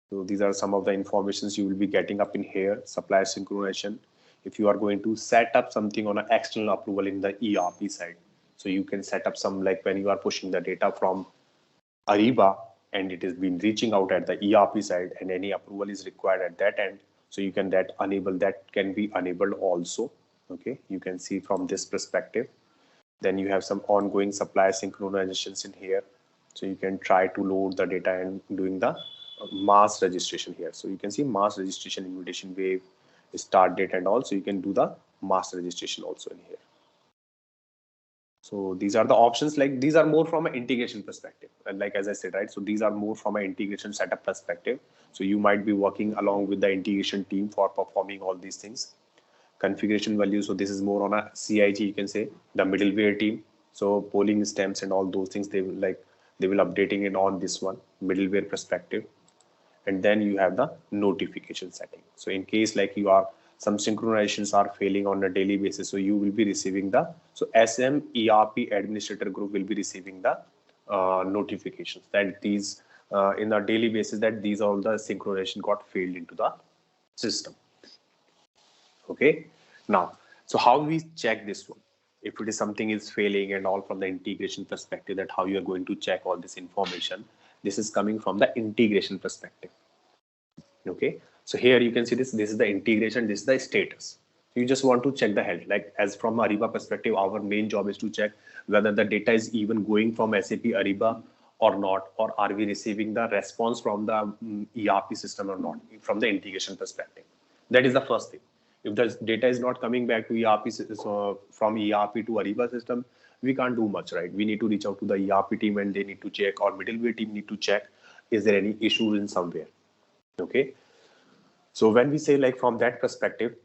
B: So these are some of the informations you will be getting up in here. Supplier synchronization. If you are going to set up something on an external approval in the ERP side, so you can set up some, like when you are pushing the data from Ariba and it is been reaching out at the ERP side and any approval is required at that end. So you can that can be enabled also. Okay, you can see from this perspective. Then you have some ongoing supplier synchronizations in here. So you can try to load the data and doing the mass registration here. So you can see mass registration, invitation wave, start date, and also you can do the mass registration also in here. So these are the options, like these are more from an integration perspective. And like, as I said, right, so these are more from an integration setup perspective. So you might be working along with the integration team for performing all these things. Configuration value. So this is more on a CIG, you can say, the middleware team. So polling stems and all those things, they will updating it on this one middleware perspective. And then you have the notification setting. So in case like some synchronizations are failing on a daily basis, so you will be receiving so SM ERP administrator group will be receiving the notifications that these in a daily basis that these all the synchronization got failed into the system. Okay, now, so how we check this one? If it is something is failing and all from the integration perspective, that how you are going to check all this information. This is coming from the integration perspective. Okay, so here you can see this is the integration, this is the status. You just want to check the health, like as from Ariba perspective, our main job is to check whether the data is even going from SAP Ariba or not, or are we receiving the response from the ERP system or not, from the integration perspective. That is the first thing. If the data is not coming back to ERP, from ERP to Ariba system, we can't do much, right? We need to reach out to the ERP team and they need to check, or middleware team need to check, is there any issue in somewhere? Okay. So when we say like from that perspective,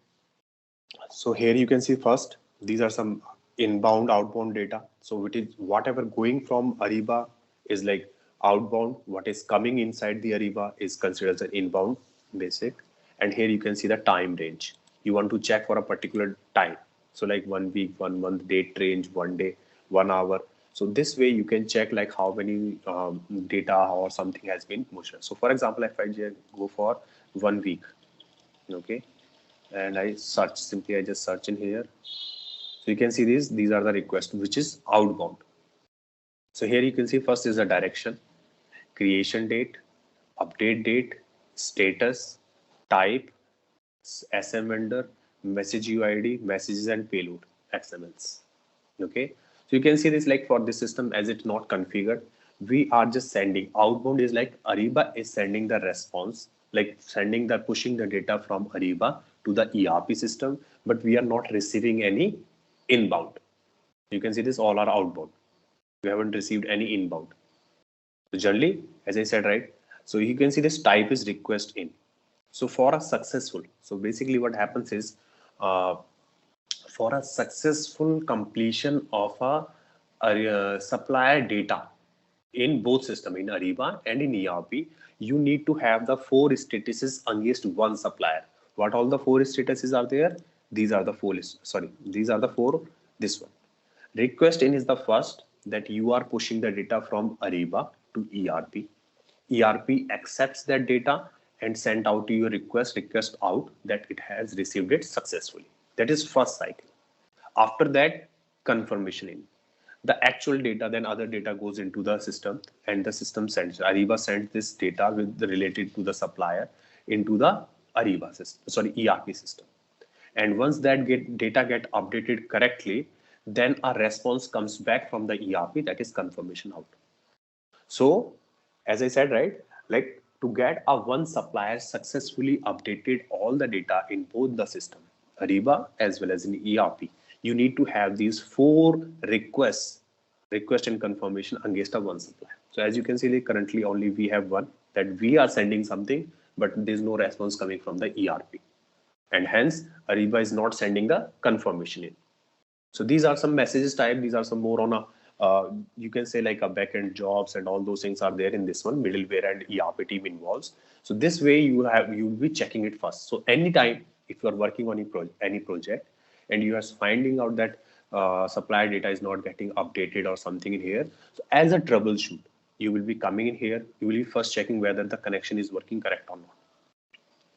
B: so here you can see first, these are some inbound, outbound data. So it is whatever going from Ariba is like outbound, what is coming inside the Ariba is considered as an inbound basic. And here you can see the time range. You want to check for a particular time. So like 1 week, 1 month, date range, 1 day, 1 hour. So this way you can check like how many data or something has been pushed. So for example, if I go for 1 week, okay, and I search, simply I just search in here. So you can see these are the requests which is outbound. So here you can see first is the direction, creation date, update date, status, type, SM vendor, message UID, messages and payload, XMLs. Okay, so you can see this like for this system as it's not configured, we are just sending. Outbound is like Ariba is sending the response, like sending the pushing the data from Ariba to the ERP system, but we are not receiving any inbound. You can see this all are outbound. We haven't received any inbound. So generally, as I said, right? So you can see this type is request in. So for a successful, so basically what happens is for a successful completion of a supplier data in both system, in Ariba and in ERP, you need to have the 4 statuses against one supplier. What all the 4 statuses are there? These are the 4 these are the 4. This one, request in is the first, that you are pushing the data from Ariba to ERP. ERP accepts that data and sent out to your request out that it has received it successfully. That is first cycle. After that, confirmation in. The actual data, then other data goes into the system and the system sends. Ariba sends this data with related to the supplier into the Ariba system, ERP system. And once that data get updated correctly, then a response comes back from the ERP, that is confirmation out. So as I said, right, like to get a one supplier successfully updated all the data in both the system, Ariba as well as in ERP, you need to have these 4 request and confirmation against a one supplier. So as you can see, like currently only we have one, that we are sending something, but there's no response coming from the ERP. And hence Ariba is not sending the confirmation in. So these are some messages type. These are some more on a, you can say like a backend jobs and all those things are there in this one, middleware and ERP team involves. So this way you'll be checking it first. So anytime if you are working on any project and you are finding out that supplier data is not getting updated or something in here, so as a troubleshoot, you will be coming in here, you will be first checking whether the connection is working correct or not.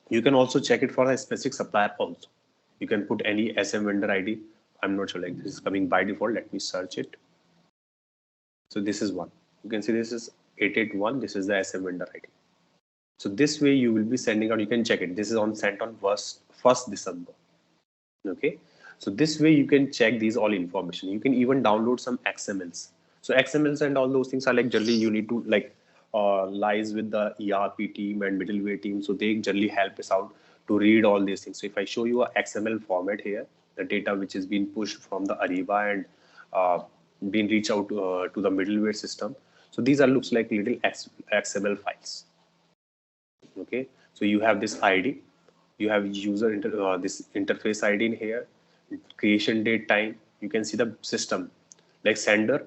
B: You can also check it for a specific supplier also. You can put any SM vendor ID. I'm not sure, like this is coming by default. Let me search it. So this is one. You can see this is 881. This is the SM vendor ID. So this way you will be sending out, you can check it. This is sent on 1st December. Okay. So this way you can check these all information. You can even download some XMLs. So XMLs and all those things are like generally you need to like lies with the ERP team and middleware team. So they generally help us out to read all these things. So if I show you a XML format here, the data which is being pushed from the Ariba and being reached out to the middleware system. So these are looks like little XML files. Okay, so you have this ID, you have user this interface ID in here, creation date, time. You can see the system like sender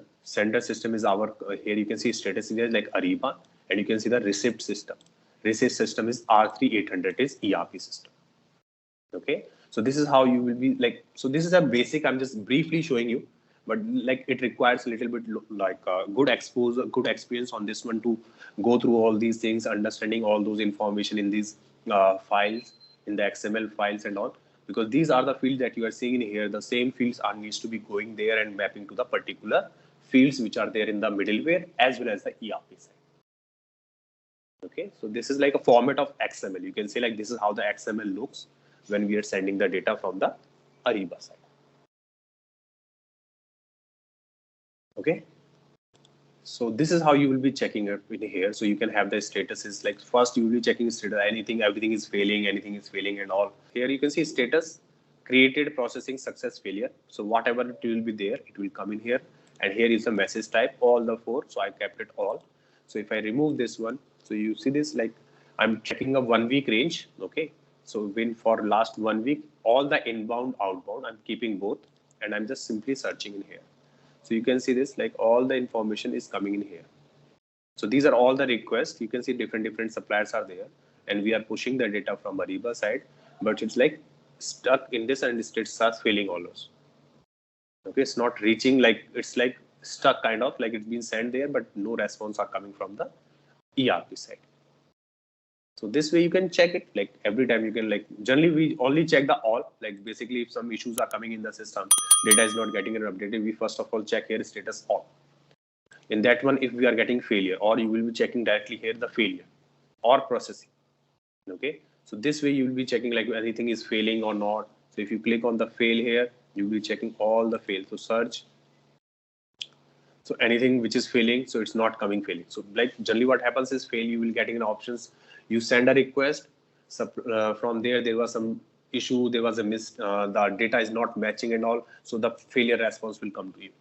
B: system is our here you can see status is like Ariba, and you can see the receipt system. Receipt system is R3800 is ERP system. Okay, so this is how you will be like, so this is a basic, I'm just briefly showing you, but like it requires a little bit like good exposure, good experience on this one to go through all these things, understanding all those information in these files, in the XML files and all, because these are the fields that you are seeing in here. The same fields are needs to be going there and mapping to the particular fields which are there in the middleware as well as the ERP side. Okay, so this is like a format of XML. You can say like this is how the XML looks when we are sending the data from the Ariba side. Okay. So this is how you will be checking it in here. So you can have the statuses, like first you will be checking status, everything is failing, anything is failing and all. Here you can see status, created, processing, success, failure. So whatever it will be there, it will come in here. And here is the message type, all the 4. So I kept it all. So if I remove this one, so you see this, like I'm checking a 1 week range. Okay. So when for last 1 week, all the inbound, outbound, I'm keeping both, and I'm just simply searching in here. So you can see this, like all the information is coming in here. So these are all the requests. You can see different suppliers are there, and we are pushing the data from Ariba side, but it's like stuck in this and it starts failing almost. Okay, it's not reaching, like it's like stuck kind of, like it's been sent there, but no response are coming from the ERP side. So this way you can check it, like every time you can, like generally we only check the all, like basically if some issues are coming in the system, data is not getting updated, we first of all check here status all. In that one, if we are getting failure, or you will be checking directly here the failure or processing. Okay, so this way you will be checking like anything is failing or not. So if you click on the fail here, you will be checking all the fail. So search. So anything which is failing, so it's not coming failing. So like generally what happens is fail, you will getting an options. You send a request. From there was some issue, there was a the data is not matching and all. So the failure response will come to you.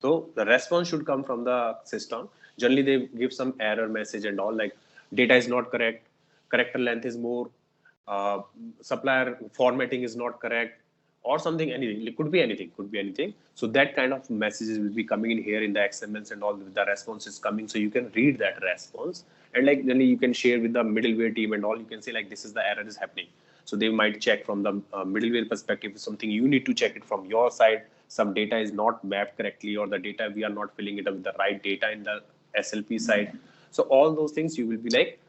B: So the response should come from the system. Generally, they give some error message and all, like data is not correct, character length is more, supplier formatting is not correct, or something, anything. It could be anything. So that kind of messages will be coming in here in the XMLs and all. The response is coming, so you can read that response, and like generally you can share with the middleware team and all. You can say like this is the error is happening. So they might check from the middleware perspective, something you need to check it from your side. Some data is not mapped correctly, or the data we are not filling it up with the right data in the SLP side. So all those things you will be like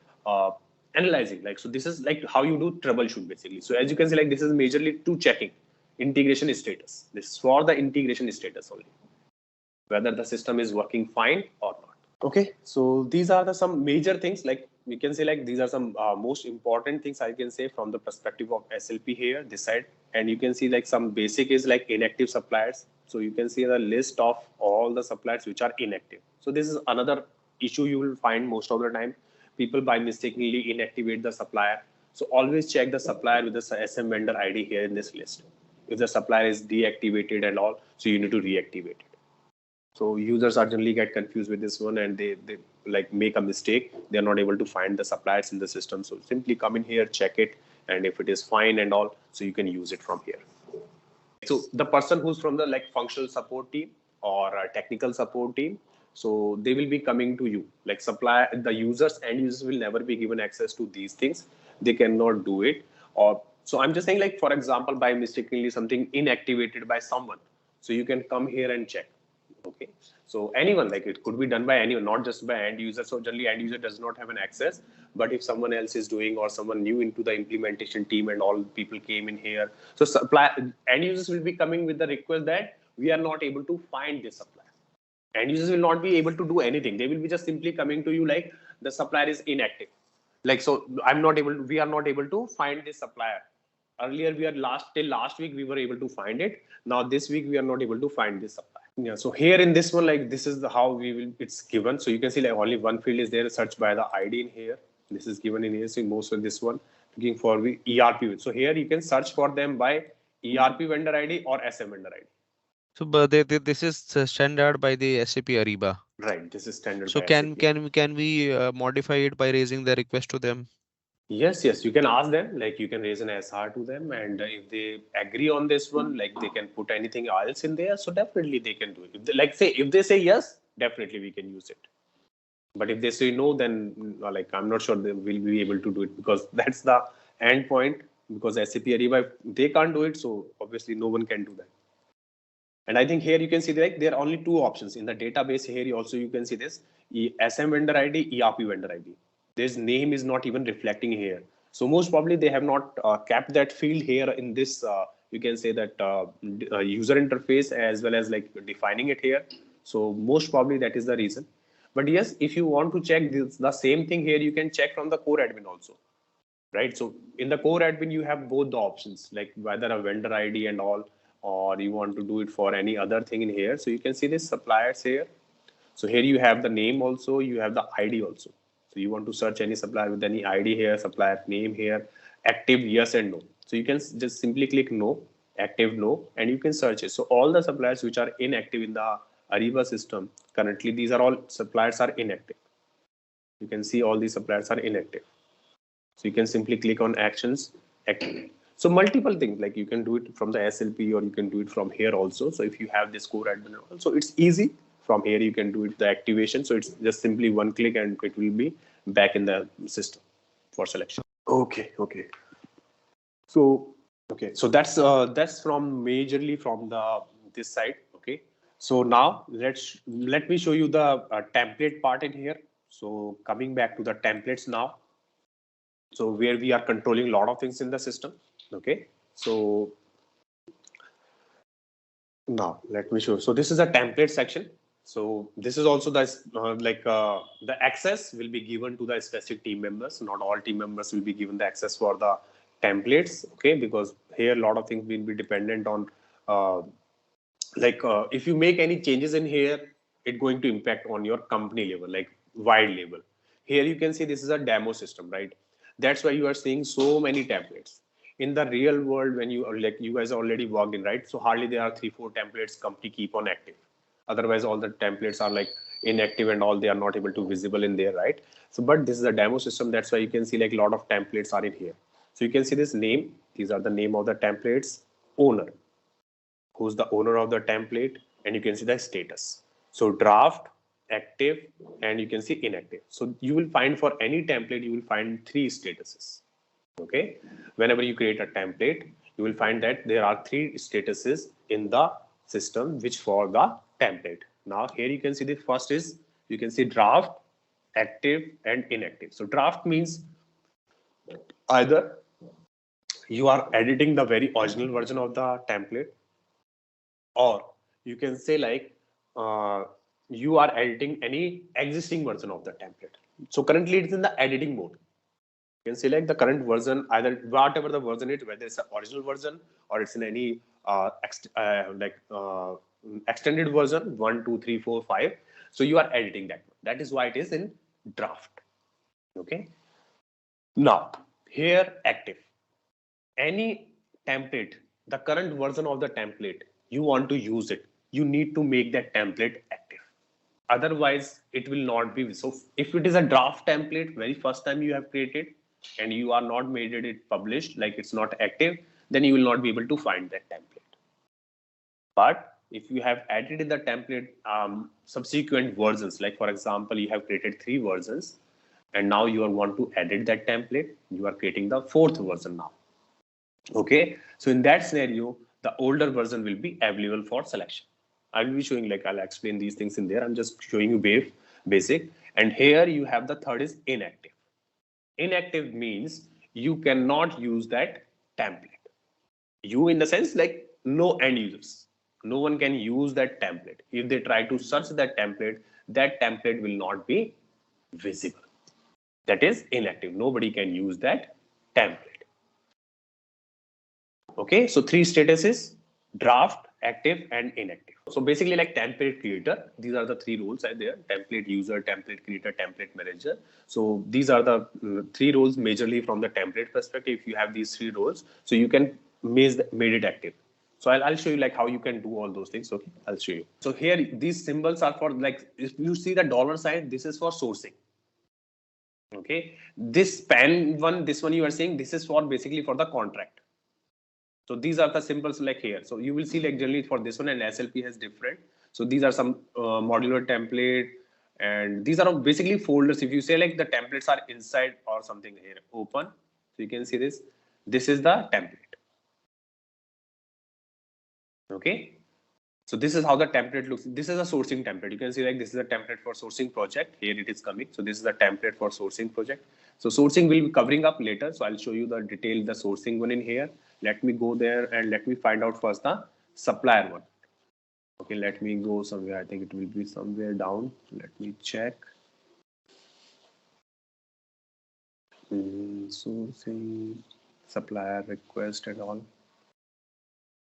B: analyzing. Like, so this is like how you do troubleshoot basically. So as you can see, like this is majorly to checking integration status. This is for the integration status only, whether the system is working fine or not. Okay, so these are some major things, like we can say like these are some most important things I can say from the perspective of SLP here, this side. And you can see like some basic is like inactive suppliers. So you can see the list of all the suppliers which are inactive. So this is another issue you will find most of the time. People by mistakenly inactivate the supplier. So always check the supplier with the SM vendor ID here in this list. If the supplier is deactivated and all, so you need to reactivate it. So users are generally get confused with this one, and they like make a mistake. They're not able to find the suppliers in the system. So simply come in here, check it, and if it is fine and all, so you can use it from here. So the person who's from the like functional support team or a technical support team, so they will be coming to you. Like supplier, the users and users will never be given access to these things. They cannot do it. Or so I'm just saying, like for example, by mistakenly something inactivated by someone, so you can come here and check. Okay, so anyone, like it could be done by anyone, not just by end user. So generally end user does not have an access, but if someone else is doing, or someone new into the implementation team and all people came in here, so end users will be coming with the request that we are not able to find this supplier. End users will not be able to do anything. They will be just simply coming to you like the supplier is inactive. Like, so we are not able to find this supplier. Earlier till last week we were able to find it. Now this week we are not able to find this supplier. Yeah, so here in this one, like this is how it's given. So you can see like only one field is there, search by the ID in here. This is given in here. So most of this one looking for the ERP. So here you can search for them by ERP vendor ID or SM vendor ID.
G: So, but this is standard by the SAP Ariba.
B: Right, this is standard.
G: So
B: by
G: can we modify it by raising the request to them?
B: Yes, you can ask them, like you can raise an SR to them, and if they agree on this one, like they can put anything else in there, so definitely they can do it. If they say yes, definitely we can use it. But if they say no, then like I'm not sure they will be able to do it, because that's the end point, because SAP Ariba, they can't do it, so obviously no one can do that. And I think here you can see like there are only two options in the database. Here you can see this SM vendor ID, ERP vendor ID. This name is not even reflecting here. So most probably they have not kept that field here in this, you can say that user interface, as well as like defining it here. So most probably that is the reason. But yes, if you want to check the same thing here, you can check from the core admin also. Right. So in the core admin, you have both the options, like whether a vendor ID and all, or you want to do it for any other thing in here. So you can see this suppliers here. So here you have the name also, you have the ID also. So you want to search any supplier with any ID here, supplier name here, active yes and no. So you can just simply click no, active no, and you can search it. So all the suppliers which are inactive in the Ariba system, currently these are all suppliers are inactive. You can see all these suppliers are inactive. So you can simply click on actions, activate. So multiple things, like you can do it from the SLP or you can do it from here also. So if you have this core admin, so it's easy. From here you can do it the activation. So it's just simply one click and it will be back in the system for selection. Okay. So that's from majorly from the this side. Okay. So now let me show you the template part in here. So coming back to the templates now. So where we are controlling a lot of things in the system. Okay. So now let me show. So this is a template section. So this is also the the access will be given to the specific team members. Not all team members will be given the access for the templates. Okay, because here a lot of things will be dependent on if you make any changes in here, it's going to impact on your company level, like wide level. Here you can see this is a demo system, right? That's why you are seeing so many templates. In the real world, when you are like you guys already worked in, right? So hardly there are 3-4 templates company keep on active. Otherwise, all the templates are like inactive and all they are not able to visible in there, right? So, but this is a demo system. That's why you can see like a lot of templates are in here. So you can see this name. These are the name of the templates, owner, who's the owner of the template, and you can see the status. So draft, active, and you can see inactive. So you will find for any template, you will find 3 statuses. Okay. Whenever you create a template, you will find that there are 3 statuses in the system, which for the template. Now here you can see the first is, you can see draft, active, and inactive. So draft means either you are editing the very original version of the template, or you can say like you are editing any existing version of the template. So currently it's in the editing mode. You can select the current version, either whatever the version is, whether it's the original version or it's in any extended version 1, 2, 3, 4, 5. So you are editing that. That is why it is in draft. Okay. Now here active. Any template, the current version of the template, you want to use it, you need to make that template active. Otherwise, it will not be. So if it is a draft template, very first time you have created and you are not made it published, like it's not active, then you will not be able to find that template. But if you have added in the template subsequent versions, like for example, you have created 3 versions and now you want to edit that template, you are creating the 4th version now. Okay, so in that scenario, the older version will be available for selection. I will be showing, like I'll explain these things in there. I'm just showing you basic. And here you have the third is inactive. Inactive means you cannot use that template. You in the sense like no end users. No one can use that template. If they try to search that template will not be visible. That is inactive. Nobody can use that template. Okay, so 3 statuses: draft, active, and inactive. So basically like template creator, these are the 3 roles are there: template user, template creator, template manager. So these are the 3 roles majorly from the template perspective. If you have these 3 roles, so you can made it active. So I'll show you like how you can do all those things. Okay, I'll show you. So here these symbols are for, like, if you see the dollar sign, this is for sourcing. Okay, this pen one, this one you are seeing, this is for basically for the contract. So these are the symbols like here. So you will see like generally for this one, and SLP has different. So these are some modular template, and these are basically folders. If you say like the templates are inside or something here, open. So you can see this. This is the template. Okay. So this is how the template looks. This is a sourcing template. You can see like this is a template for sourcing project. Here it is coming. So this is the template for sourcing project. So sourcing will be covering up later. So I'll show you the detail, the sourcing one in here. Let me go there and let me find out first the supplier one. Okay, let me go somewhere. I think it will be somewhere down. Let me check. Sourcing, supplier request and all.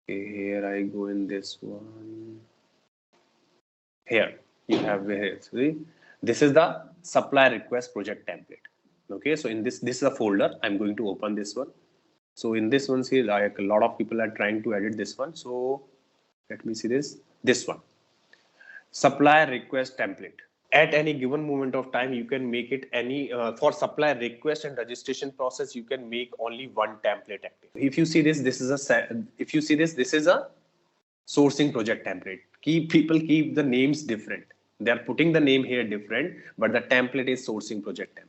B: Okay, here I go in this one. Here. you have here, see, this is the supplier request project template. Okay, so in this is a folder. I'm going to open this one. So in this one, see, like a lot of people are trying to edit this one. So let me see this one, supplier request template. At any given moment of time, you can make it any for supplier request and registration process, you can make only one template active. If you see this is this is a sourcing project template. People keep the names different. They are putting the name here different, but the template is sourcing project template.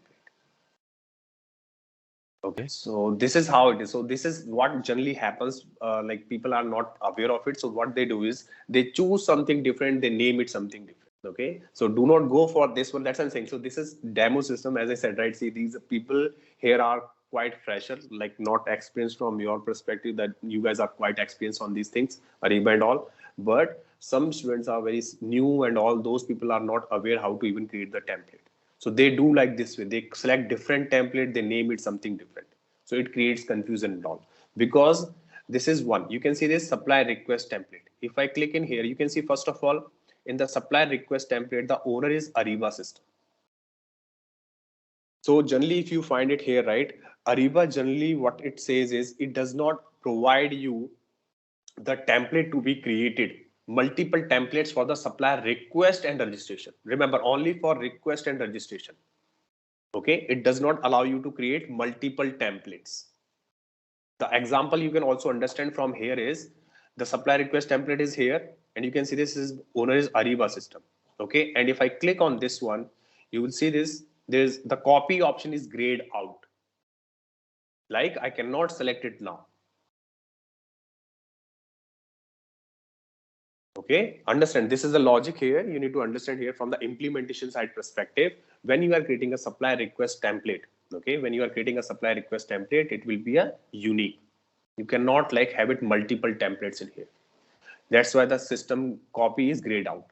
B: Okay, so this is how it is. So this is what generally happens. Like people are not aware of it. So what they do is they choose something different. They name it something different. Okay, so do not go for this one. That's what I'm saying. So this is demo system, as I said, right? See, these people here are quite fresher, like not experienced from your perspective, that you guys are quite experienced on these things, Ariba and all. But some students are very new, and all those people are not aware how to even create the template. So they do like this way. They select different template, they name it something different. So it creates confusion and all. Because this is one. You can see this supplier request template. If I click in here, you can see first of all, in the supplier request template, the owner is Ariba system. So generally, if you find it here, right, Ariba generally what it says is it does not provide you the template to be created, multiple templates for the supplier request and registration. Remember, only for request and registration. Okay, it does not allow you to create multiple templates. The example you can also understand from here is the supplier request template is here, and you can see this is owner is Ariba system. Okay, and if I click on this one, you will see this. There's the copy option is grayed out. Like I cannot select it now. Okay, understand this is the logic here. You need to understand here from the implementation side perspective. When you are creating a supplier request template, okay, when you are creating a supplier request template, it will be a unique. You cannot like have it multiple templates in here. That's why the system copy is grayed out.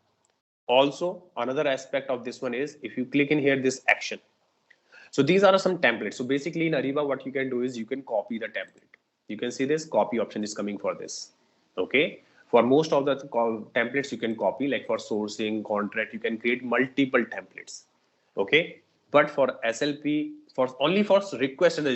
B: Also, another aspect of this one is if you click in here, this action. So these are some templates. So basically in Ariba, what you can do is you can copy the template. You can see this copy option is coming for this. Okay. For most of the templates you can copy, like for sourcing, contract, you can create multiple templates. Okay. But for SLP, only for request and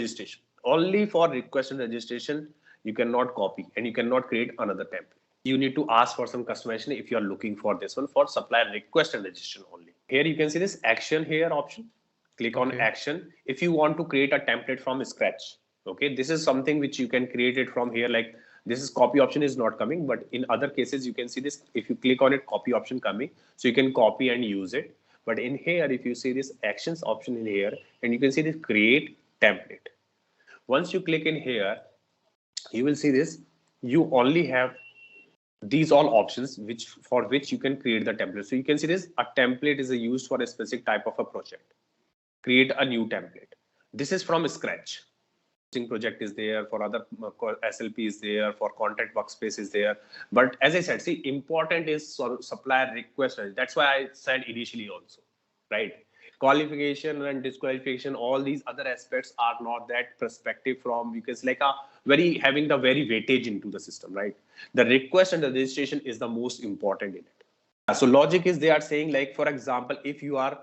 B: registration, you cannot copy and you cannot create another template. You need to ask for some customization if you are looking for this one for supplier request and registration only. Here you can see this action here option. Click on action if you want to create a template from scratch. Okay, this is something which you can create it from here. Like this is copy option is not coming, but in other cases you can see this. If you click on it, copy option coming, so you can copy and use it. But in here, if you see this actions option in here, and you can see this create template. Once you click in here, you will see this. You only have these all options for which you can create the template. So you can see this, a template is used for a specific type of a project. Create a new template. This is from scratch. Project is there, for other SLP is there, for contract workspace is there. But as I said, see, important is supplier request. That's why I said initially also, right? Qualification and disqualification, all these other aspects are not that perspective from, because like a having the very weightage into the system, right? The request and the registration is the most important in it. So logic is they are saying, like, for example, if you are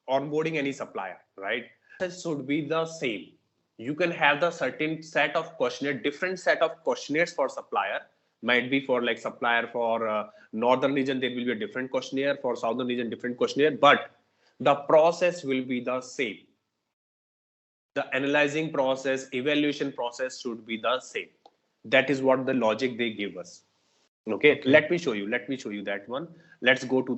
B: onboarding any supplier, right, it should be the same. You can have the certain set of questionnaire, different set of questionnaires for supplier. Might be for like supplier for northern region, there will be a different questionnaire, for southern region different questionnaire, but the process will be the same. The analyzing process, evaluation process should be the same. That is what the logic they give us. Okay, let me show you that one. Let's go to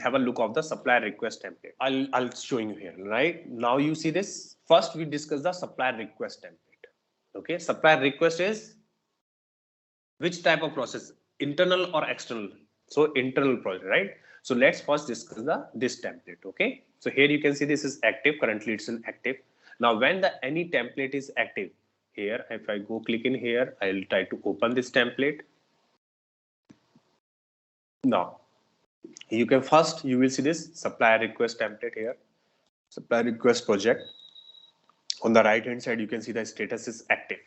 B: have a look of the supplier request template. I'll show you here. Right now you see this. First we discuss the supplier request template. Okay, supplier request is which type of process, internal or external? So internal project, right? So let's first discuss this template. Okay, so here you can see this is active. Currently it's in active. Now when any template is active, here if I go click in here, I'll try to open this template. Now you will see this supplier request template here, supplier request project. On the right hand side you can see the status is active.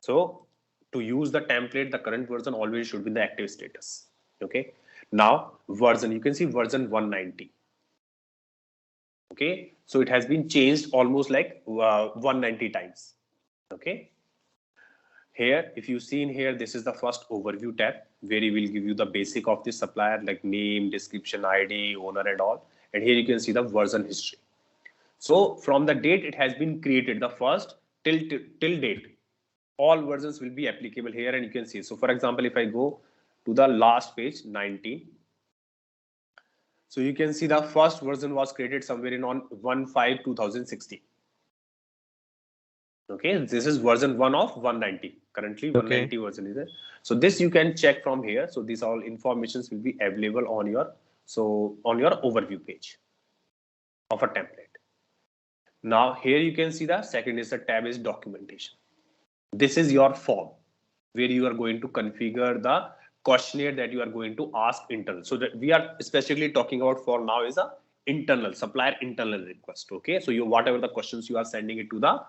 B: So to use the template, the current version always should be in the active status. Okay, Now version, you can see version 190. Okay, so it has been changed almost like 190 times. Okay, here if you see in here, this is the first overview tab where it will give you the basic of the supplier like name, description, ID, owner and all. And here you can see the version history. So from the date it has been created, the first till date, all versions will be applicable here, and you can see. So for example, if I go to the last page 19, so you can see the first version was created somewhere in on 1/5/2016. Okay, this is version 1 of 190. Currently 190 version is there. So this you can check from here. So these all informations will be available on your overview page of a template. Now here you can see the second is the tab is documentation. This is your form where you are going to configure the questionnaire that you are going to ask internal. So that we are specifically talking about for now is a internal supplier internal request. Okay, so you whatever the questions you are sending it to the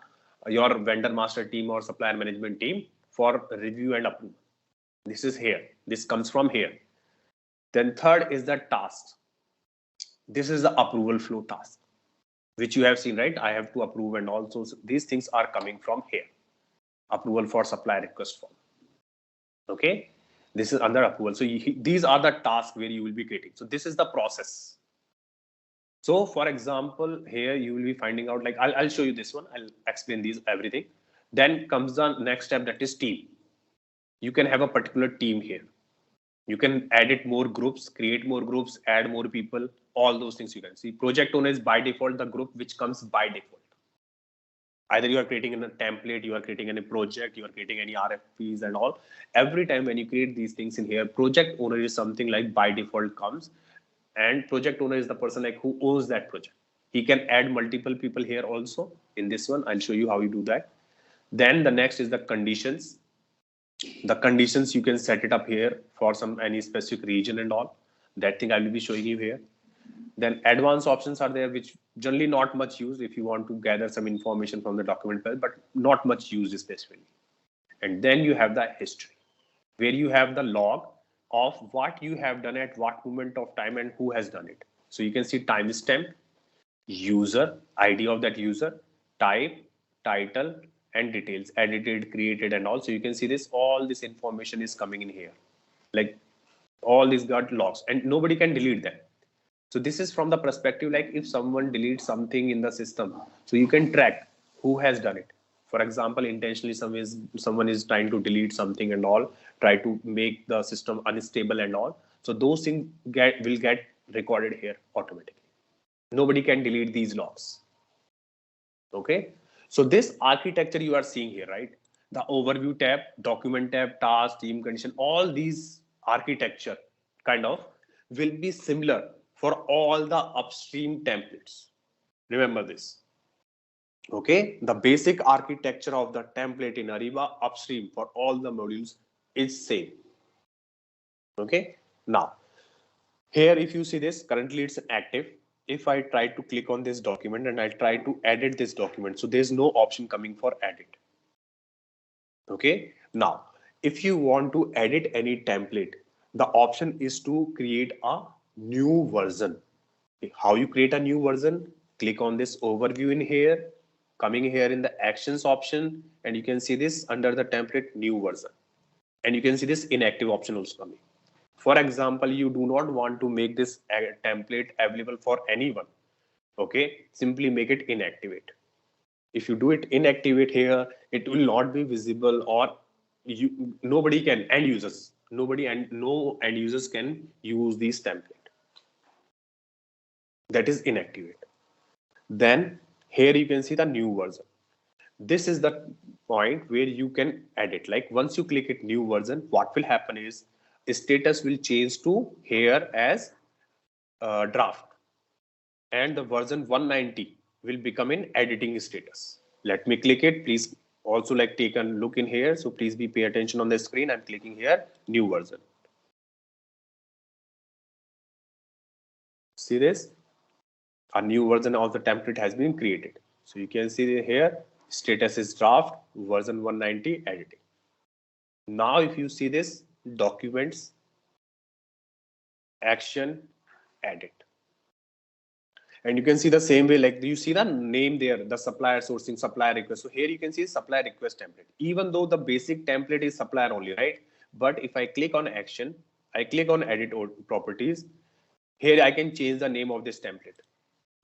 B: your vendor master team or supplier management team for review and approval. This is here. This comes from here. Then third is the task. This is the approval flow task, which you have seen, right? I have to approve and also these things are coming from here. Approval for supplier request form. Okay, this is under approval. So these are the tasks where you will be creating. So this is the process. So for example, here you will be finding out like I'll show you this one. I'll explain these everything. Then comes the next step, that is team. You can have a particular team here. You can edit more groups, create more groups, add more people, all those things you can see. Project owner is by default the group which comes by default. Either you are creating in a template, you are creating in a project, you are creating any RFPs and all. Every time when you create these things in here, project owner is something like by default comes, and project owner is the person like who owns that project. He can add multiple people here also. In this one, I'll show you how you do that. Then the next is the conditions. The conditions you can set it up here for any specific region and all. That thing I will be showing you here. Then advanced options are there, which generally not much used if you want to gather some information from the document file, but not much used specifically. And then you have the history, where you have the log of what you have done at what moment of time and who has done it. So you can see timestamp, user, ID of that user, type, title, and details, edited, created, and all. So you can see this, all this information is coming in here. Like all these got logs and nobody can delete them. So this is from the perspective like if someone deletes something in the system, so you can track who has done it. For example, intentionally someone is trying to delete something and all, try to make the system unstable and all. So those things will get recorded here automatically. Nobody can delete these logs. Okay. So this architecture you are seeing here, right? The overview tab, document tab, task, team condition, all these architecture kind of will be similar for all the upstream templates. Remember this. Okay, the basic architecture of the template in Ariba upstream for all the modules is same. Okay, now here if you see this, currently it's active. If I try to click on this document and I try to edit this document, so there's no option coming for edit. Okay, now if you want to edit any template, the option is to create a new version. How you create a new version? Click on this overview in here, coming here in the actions option, and you can see this under the template new version. And you can see this inactive option also coming. For example, you do not want to make this template available for anyone. Okay, simply make it inactivate. If you do it inactivate here, it will not be visible, or nobody can no end users can use this template. That is inactivate. Then here you can see the new version. This is the point where you can edit. Like once you click it new version, what will happen is status will change to here as draft, and the version 190 will become in editing status. Let me click it. Please also like take a look in here. So please be pay attention on the screen. I'm clicking here new version. See this? A new version of the template has been created. So you can see here status is draft, version 190 editing. Now if you see this documents, action, edit. And you can see the same way, like you see the name there, the supplier sourcing, supplier request. So here you can see supplier request template, even though the basic template is supplier only, right? But if I click on action, I click on edit properties, here I can change the name of this template.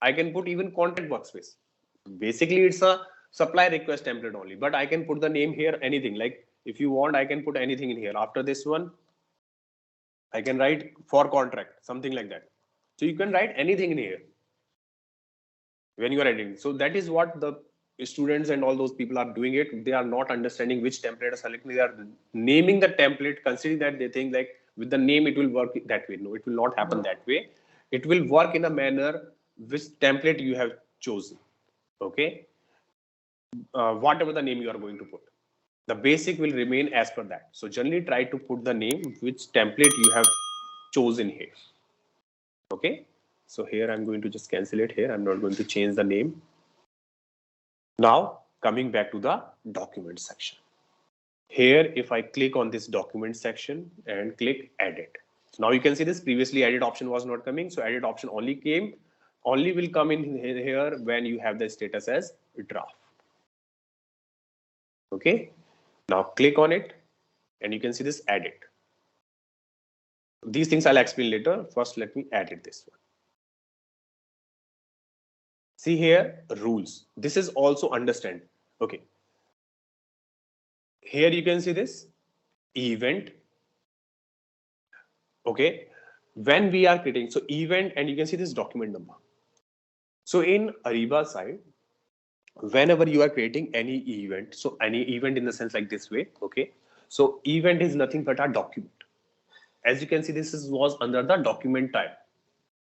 B: I can put even content workspace. Basically, it's a supply request template only, but I can put the name here, anything. Like if you want, I can put anything in here. After this one, I can write for contract, something like that. So you can write anything in here when you are editing. So that is what the students and all those people are doing it. They are not understanding which template are selecting. They are naming the template, considering that they think like with the name it will work that way. No, it will not happen that way. It will work in a manner which template you have chosen. Okay. Whatever the name you are going to put, the basic will remain as per that. So generally try to put the name which template you have chosen here. Okay. So here I'm going to just cancel it here. I'm not going to change the name. Now coming back to the document section. Here, if I click on this document section and click edit. So now you can see this previously edit option was not coming. So edit option only will come in here when you have the status as draft. Okay. Now click on it and you can see this edit. These things I'll explain later. First, let me edit this one. See here, rules. This is also understand. Okay. Here you can see this event. Okay. When we are creating, so event, and you can see this document number. So in Ariba side, whenever you are creating any event, so any event in the sense like this way. Okay. So event is nothing but a document. As you can see, this was under the document type.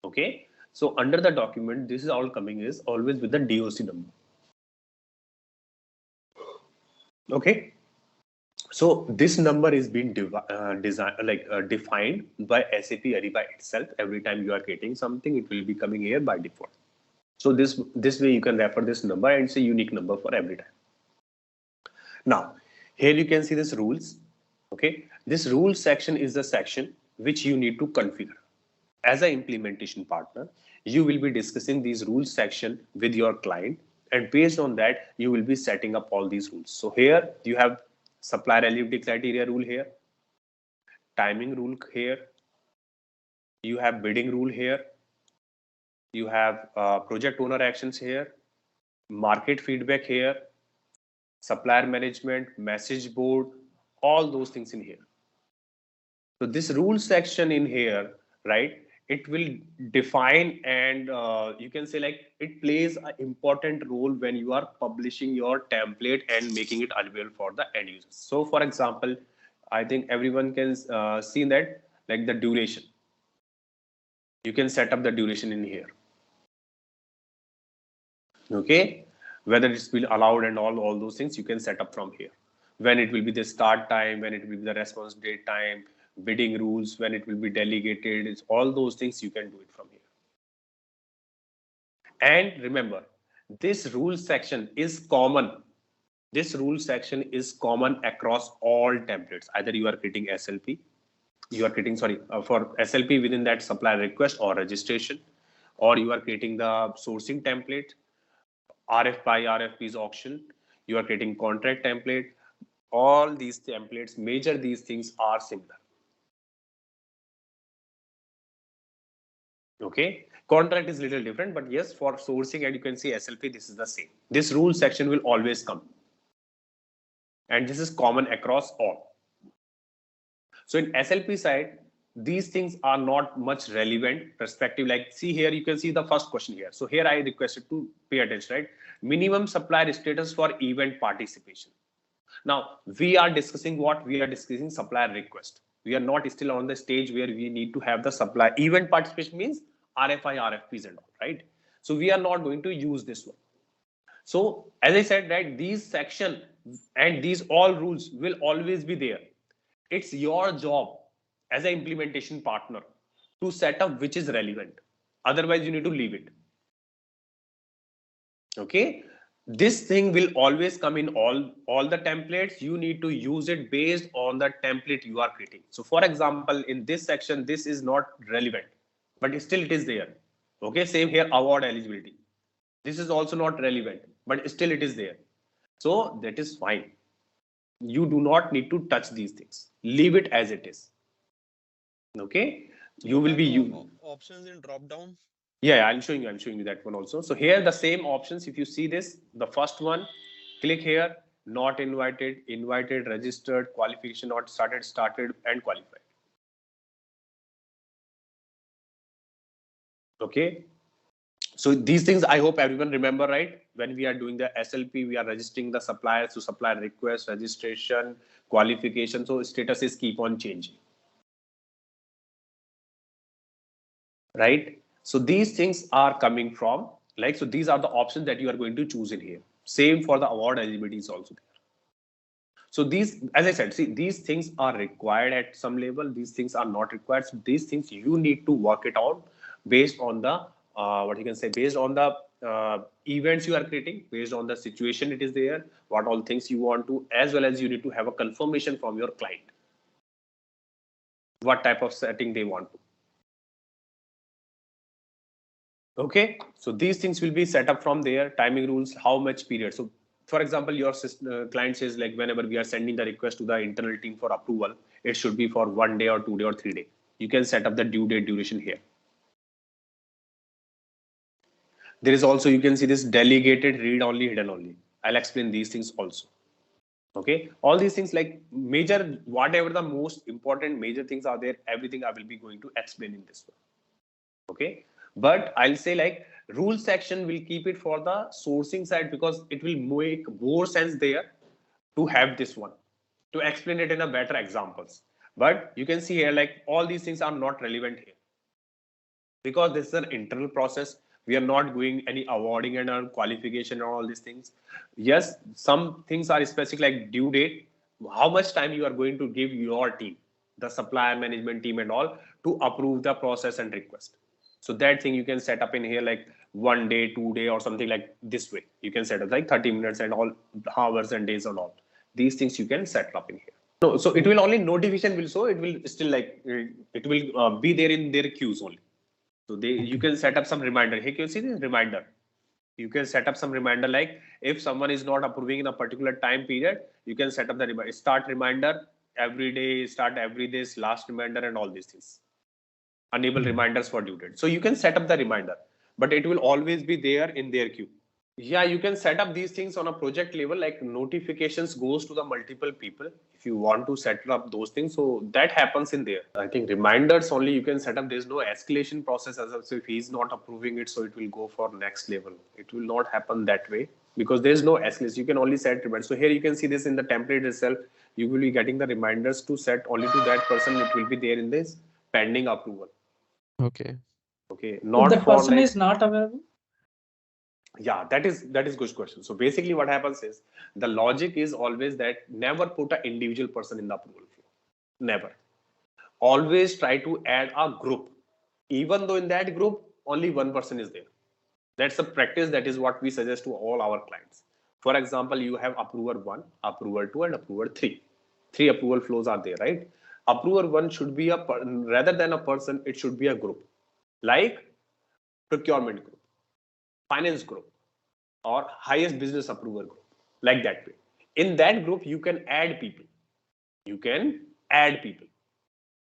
B: Okay. So under the document, this is all coming is always with the DOC number. Okay. So this number is being defined by SAP Ariba itself. Every time you are creating something, it will be coming here by default. So this way you can refer this number and it's a unique number for every time. Now, here you can see this rules. Okay. This rules section is the section which you need to configure. As an implementation partner, you will be discussing these rules section with your client, and based on that, you will be setting up all these rules. So here you have supplier eligibility criteria rule here, timing rule here, you have bidding rule here, you have project owner actions here, market feedback here, supplier management, message board, all those things in here. So this rule section in here, right? It will define and you can say like it plays an important role when you are publishing your template and making it available for the end users. So for example, I think everyone can see that like the duration. You can set up the duration in here. Okay, whether it's been allowed and all those things you can set up from here. When it will be the start time, when it will be the response date time, bidding rules, when it will be delegated, it's all those things you can do it from here. And remember, this rule section is common. This rule section is common across all templates. Either you are creating SLP, you are creating, for SLP within that supplier request or registration, or you are creating the sourcing template, RFI, RFP's auction, you are creating contract template. All these templates, major these things are similar. Okay, contract is a little different, but yes, for sourcing and you can see SLP, this is the same. This rule section will always come. And this is common across all. So in SLP side, these things are not much relevant perspective. Like see here, you can see the first question here. So here I requested to pay attention, right? Minimum supplier status for event participation. Now we are discussing what? We are discussing supplier request. We are not still on the stage where we need to have the supplier event participation means RFI, RFPs and all, right? So we are not going to use this one. So as I said, right, these section and these all rules will always be there. It's your job as an implementation partner to set up which is relevant. Otherwise, you need to leave it. Okay. this thing will always come in all the templates. You need to use it based on the template you are creating. So for example, in this section, this is not relevant, but still it is there. Okay, same here, award eligibility. This is also not relevant, but still it is there. So that is fine. You do not need to touch these things. Leave it as it is. Okay, you will be
H: options in drop down.
B: Yeah, I'm showing you that one also. So here the same options. If you see this, the first one, click here, not invited, invited, registered, qualification not started, and qualified. Okay. So these things I hope everyone remember, right? When we are doing the SLP, we are registering the suppliers to supplier request, registration, qualification. So statuses keep on changing. Right? So these things are coming from so these are the options that you are going to choose in here. Same for the award eligibility is also there. So these, as I said, see, these things are required at some level. These things are not required. So these things you need to work it out based on the based on the events you are creating, based on the situation it is there, what all things you want to, as well as you need to have a confirmation from your client, what type of setting they want to. Okay, so these things will be set up from there. Timing rules, how much period. So for example, your client says like whenever we are sending the request to the internal team for approval, it should be for 1 day or 2 day or 3 day. You can set up the due date duration here. There is also, you can see this delegated, read only, hidden only. I'll explain these things also. Okay, all these things like major, whatever the most important major things are there, everything I will be going to explain in this one. Okay, but I'll say like rule section will keep it for the sourcing side because it will make more sense there to have this one to explain it in a better examples. But you can see here like all these things are not relevant here because this is an internal process. We are not doing any awarding and qualification or all these things. Yes, some things are specific like due date, how much time you are going to give your team, the supplier management team and all, to approve the process and request. So that thing you can set up in here like 1 day, 2 day or something like this way. You can set up like 30 minutes and all hours and days and all. These things you can set up in here. No, so it will only notification will show, it will still like, it will be there in their queues only. So you can set up some reminder. Hey, can you see this reminder? You can set up some reminder like if someone is not approving in a particular time period, you can set up the reminder. Start reminder every day, start every day's last reminder and all these things. Enable reminders for due date. So you can set up the reminder, but it will always be there in their queue. Yeah, you can set up these things on a project level, like notifications goes to the multiple people if you want to set up those things. So that happens in there. I think reminders only you can set up. There's no escalation process as of, so if he's not approving it, so it will go for next level. It will not happen that way because there's no escalation. You can only set reminders. So here you can see this in the template itself. You will be getting the reminders to set only to that person. It will be there in this pending approval.
H: Okay.
B: Okay. Not
F: the
B: for
F: person
B: like,
F: is not available.
B: Yeah, that is good question. So basically what happens is the logic is always that never put an individual person in the approval flow. Never. Always try to add a group, even though in that group only one person is there. That's a practice. That is what we suggest to all our clients. For example, you have approver 1, approver 2 and approver 3. 3 approval flows are there, right? Approver 1 should be rather than a person, it should be a group like procurement group, finance group, or highest business approver group, like that way. In that group, you can add people.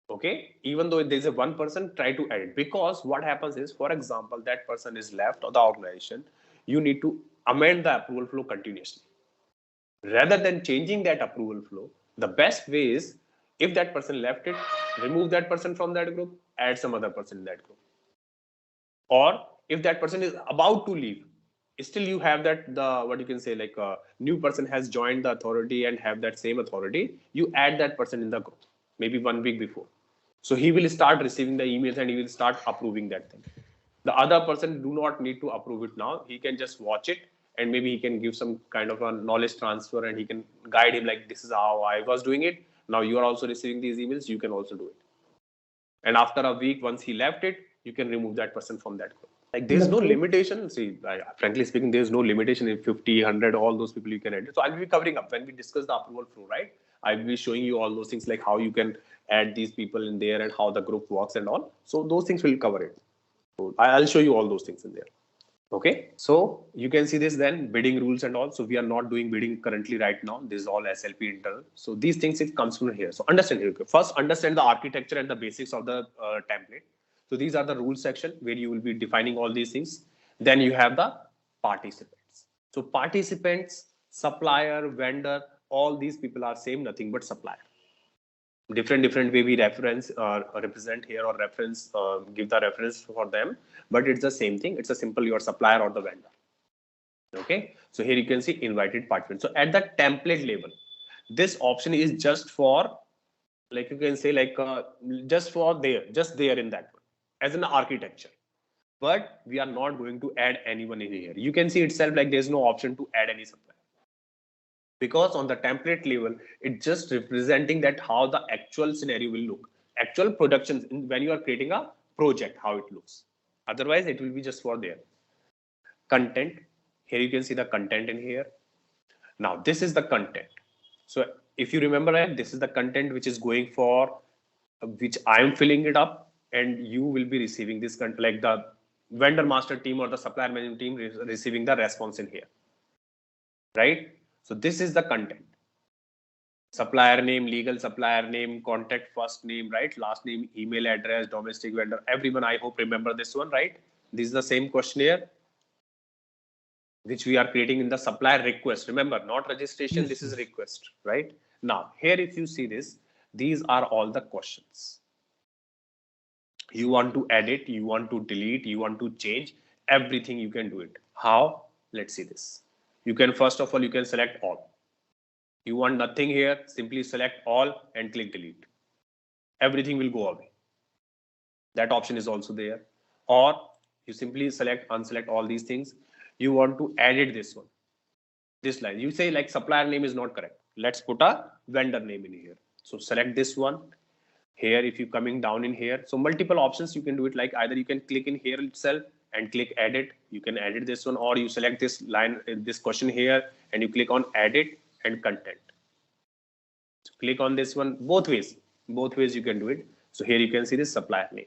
B: Okay, even though there's a one person, try to add it, because what happens is, for example, that person is left of the organization, you need to amend the approval flow continuously. Rather than changing that approval flow, the best way is, if that person left it, remove that person from that group, add some other person in that group. Or if that person is about to leave, still you have that, what you can say, like a new person has joined the authority and have that same authority, you add that person in the group, maybe 1 week before. So he will start receiving the emails and he will start approving that thing. The other person do not need to approve it now. He can just watch it and maybe he can give some kind of a knowledge transfer and he can guide him like, this is how I was doing it. Now you are also receiving these emails. You can also do it. And after a week, once he left it, you can remove that person from that group. Like there's no
F: Okay.
B: limitation. See, frankly speaking, there's no limitation in 50, 100, all those people you can add. So I'll be covering up when we discuss the approval flow, right? I'll be showing you all those things like how you can add these people in there and how the group works and all. So those things will cover it. So I'll show you all those things in there. Okay, so you can see this then bidding rules and all. So we are not doing bidding currently right now. This is all SLP internal. So these things, it comes from here. So understand here. First, understand the architecture and the basics of the template. So these are the rules section where you will be defining all these things. Then you have the participants. So participants, supplier, vendor, all these people are same, nothing but supplier. Different way we reference represent here or reference give the reference for them, but it's the same thing. It's a simple your supplier or the vendor. Okay, so here you can see invited participants. So at the template level, this option is just for, like you can say, like just there in that one as an architecture, but we are not going to add anyone in here. You can see itself like there's no option to add any supplier, because on the template level, it's just representing that how the actual scenario will look, actual productions when you are creating a project, how it looks. Otherwise, it will be just for there. Content. Here you can see the content in here. Now, this is the content. So if you remember, right, this is the content which is going for, which I am filling it up, and you will be receiving this content, like the vendor master team or the supplier management team receiving the response in here, right? So this is the content. Supplier name, legal supplier name, contact first name, right? Last name, email address, domestic vendor. Everyone, I hope, remember this one, right? This is the same questionnaire which we are creating in the supplier request. Remember, not registration,
D: Yes,
B: this is
D: yes.
B: request, right? Now, here if you see this, these are all the questions. You want to edit, you want to delete, you want to change, everything you can do it. How? Let's see this. You can, first of all, you can select all. You want nothing here, simply select all and click delete. Everything will go away. That option is also there. Or you simply select, unselect all these things. You want to edit this one. This line, you say like supplier name is not correct. Let's put a vendor name in here. So select this one. Here, if you coming down in here, so multiple options you can do it. Like either you can click in here itself and click edit. You can edit this one, or you select this line, this question here, and you click on edit and content. So click on this one. Both ways you can do it. So here you can see this supplier name.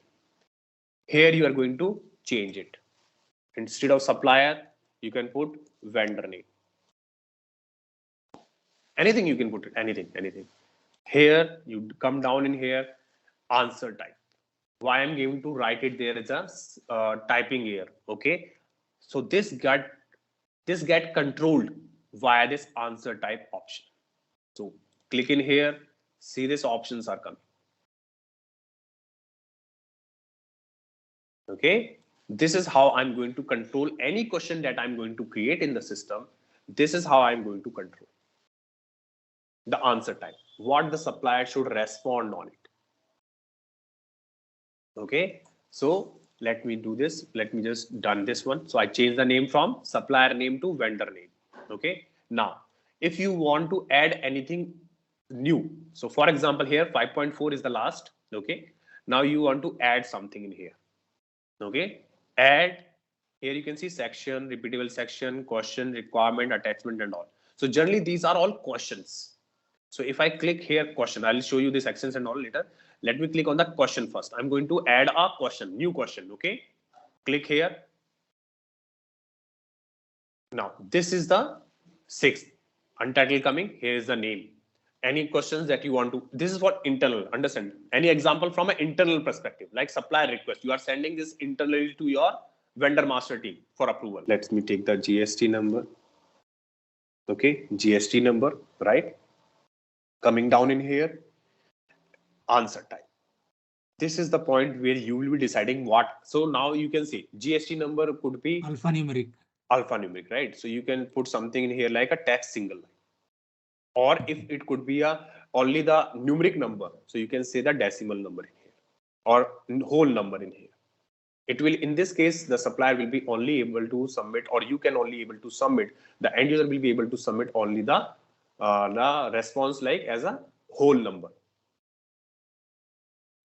B: Here you are going to change it. Instead of supplier, you can put vendor name. Anything you can put it, anything. Here you come down in here, answer type. Why I'm going to write it there as a typing here. Okay, so this get controlled via this answer type option. So click in here, see these options are coming. Okay, this is how I'm going to control any question that I'm going to create in the system. This is how I'm going to control the answer type, what the supplier should respond on it. Okay, so let me do this. Let me just done this one. So I change the name from supplier name to vendor name. Okay, now if you want to add anything new, so for example here 5.4 is the last. Okay, now you want to add something in here. Okay, add. Here you can see section, repeatable section, question, requirement, attachment, and all. So generally these are all questions. So if I click here question, I'll show you the sections and all later. Let me click on the question first. I'm going to add a question, new question. Okay, click here. Now this is the sixth untitled coming. Here is the name. Any questions that you want to, this is for internal, understand? Any example from an internal perspective, like supplier request, you are sending this internally to your vendor master team for approval. Let me take the GST number. Okay, GST number, right? Coming down in here, answer type. This is the point where you will be deciding what. So now you can see GST number could be
D: Alphanumeric.
B: Alphanumeric, right? So you can put something in here like a text single line. Or if it could be only the numeric number, so you can say the decimal number in here or whole number in here. It will, in this case, the supplier will be only able to submit, or you can only able to submit. The end user will be able to submit only the response like as a whole number.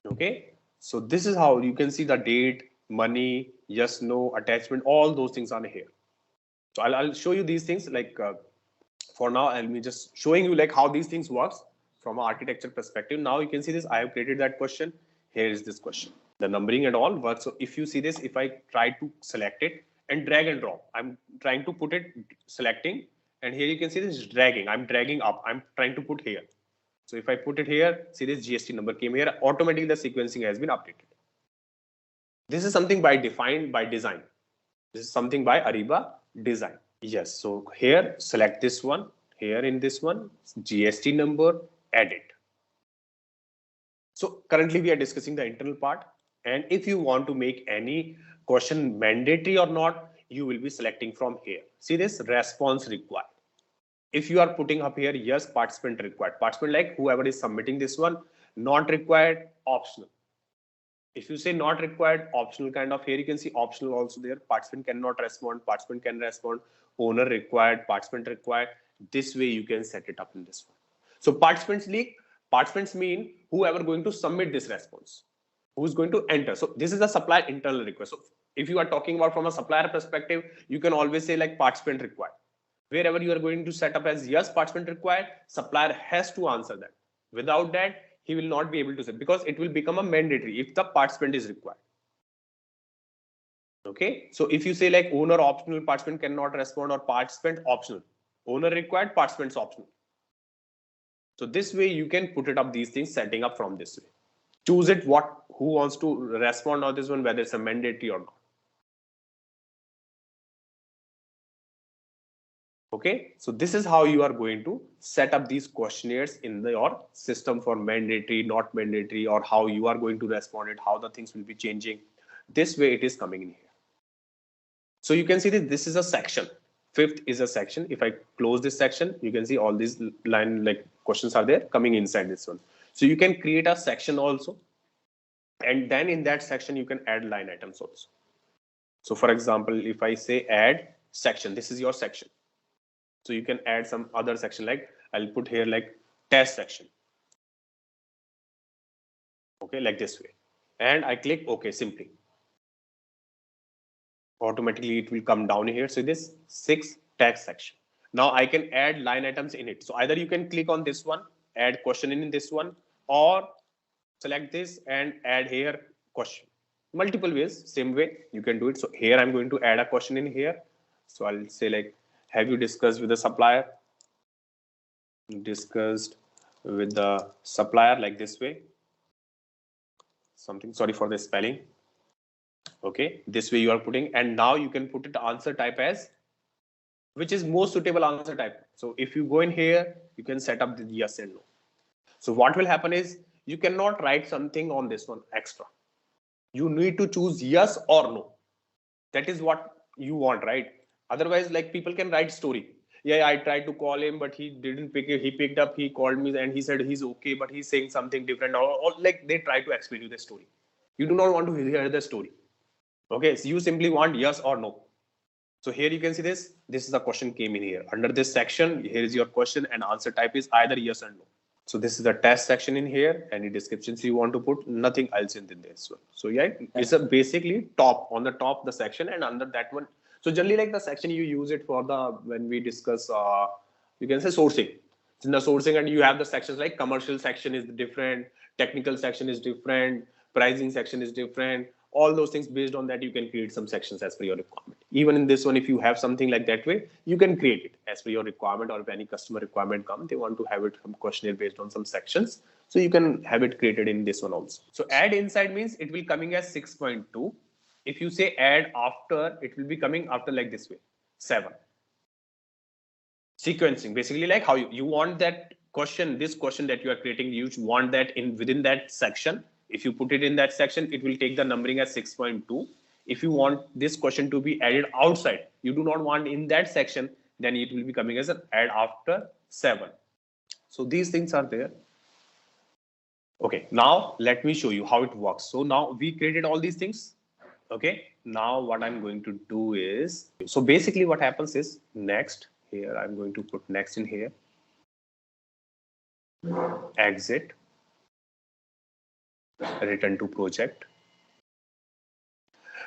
B: Okay, so this is how you can see the date, money, yes, no, attachment, all those things are here. So I'll show you these things like for now, I'll be just showing you like how these things works from an architecture perspective. Now you can see this, I have created that question. Here is this question. The numbering and all works. So if you see this, if I try to select it and drag and drop, I'm trying to put it selecting, and here you can see this dragging. I'm dragging up. I'm trying to put here. So if I put it here, see this GST number came here, automatically the sequencing has been updated. This is something by defined by design. This is something by Ariba design. Yes, so here select this one, here in this one, GST number, edit. So currently we are discussing the internal part, and if you want to make any question mandatory or not, you will be selecting from here. See this response required. If you are putting up here, yes, participant required. Participant like whoever is submitting this one, not required, optional. If you say not required, optional kind of, here you can see optional also there. Participant cannot respond, participant can respond, owner required, participant required. This way you can set it up in this one. So participants mean whoever going to submit this response, who's going to enter. So this is a supplier internal request. So if you are talking about from a supplier perspective, you can always say like participant required. Wherever you are going to set up as yes, participant required, supplier has to answer that. Without that, he will not be able to say, because it will become a mandatory if the participant is required. Okay, so if you say like owner optional, participant cannot respond, or participant optional, owner required, participants optional. So this way you can put it up these things, setting up from this way. Choose it who wants to respond on this one, whether it's a mandatory or not. Okay, so this is how you are going to set up these questionnaires in your system for mandatory, not mandatory, or how you are going to respond it, how the things will be changing. This way it is coming in here. So you can see that this is a section. Fifth is a section. If I close this section, you can see all these line like questions are there coming inside this one. So you can create a section also. And then in that section, you can add line items also. So for example, if I say add section, this is your section. So you can add some other section, like I'll put here like test section. Okay, like this way. And I click OK simply. Automatically it will come down here. So this 6 text section. Now I can add line items in it. So either you can click on this one, add question in this one, or select this and add here question. Multiple ways, same way you can do it. So here I'm going to add a question in here. So I'll say like, have you discussed with the supplier? Discussed with the supplier, like this way. Something, sorry for the spelling. Okay, this way you are putting, and now you can put it answer type as which is most suitable answer type. So if you go in here, you can set up the yes and no. So what will happen is you cannot write something on this one extra. You need to choose yes or no. That is what you want, right? Otherwise, like people can write story. Yeah, I tried to call him, but he didn't pick it. He picked up, he called me and he said he's okay, but he's saying something different. Or like they try to explain you the story. You do not want to hear the story. Okay, so you simply want yes or no. So here you can see this. This is the question came in here. Under this section, here is your question and answer type is either yes or no. So this is the test section in here. Any descriptions you want to put, nothing else in this one. So yeah, it's a basically top on the top the section, and under that one. So generally like the section you use it for the when we discuss you can say sourcing. It's in the sourcing, and you have the sections like commercial section is different, technical section is different, pricing section is different. All those things, based on that you can create some sections as per your requirement. Even in this one, if you have something like that way, you can create it as per your requirement, or if any customer requirement come, they want to have it some questionnaire based on some sections, so you can have it created in this one also. So add inside means it will coming as 6.2. If you say add after, it will be coming after like this way 7. Sequencing, basically like how you want that question, this question that you are creating, you want that in within that section. If you put it in that section, it will take the numbering as 6.2. If you want this question to be added outside, you do not want in that section, then it will be coming as an add after 7. So these things are there. Okay, now let me show you how it works. So now we created all these things. Okay, now what I'm going to do is, so basically what happens is next here, I'm going to put next in here, exit, return to project.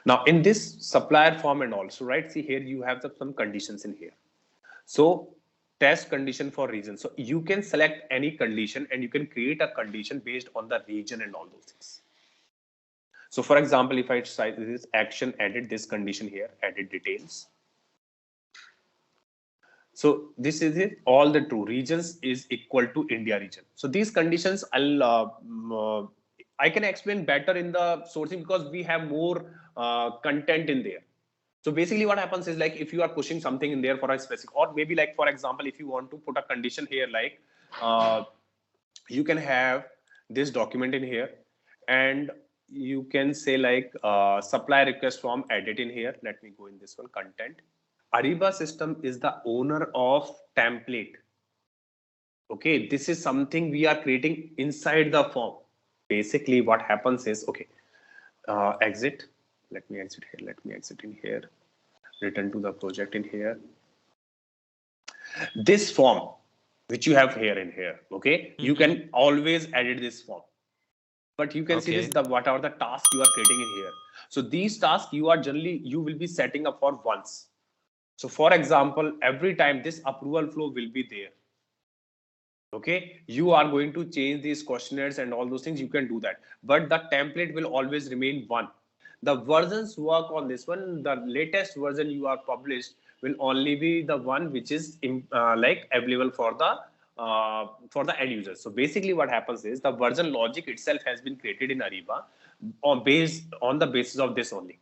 B: Now in this supplier form and also, right, see here you have some conditions in here. So test condition for region. So you can select any condition and you can create a condition based on the region and all those things. So for example, if I try this action, edit this condition here, edit details. So this is it. All the true regions is equal to India region. So these conditions I can explain better in the sourcing because we have more content in there. So basically what happens is like if you are pushing something in there for a specific, or maybe like for example, if you want to put a condition here, like you can have this document in here and you can say like supply request form, edit in here. Let me go in this one, content. Ariba system is the owner of template. Okay, this is something we are creating inside the form. Basically what happens is, okay, exit. Let me exit here. Let me exit in here. Return to the project in here. This form, which you have here in here, okay, you can always edit this form. But you can see this, what are the tasks you are creating in here. So these tasks you are generally, you will be setting up for once. So for example, every time this approval flow will be there. Okay, you are going to change these questionnaires and all those things, you can do that. But the template will always remain one. The versions work on this one, the latest version you are published will only be the one which is like available for the end user. So basically what happens is the version logic itself has been created in Ariba on the basis of this only.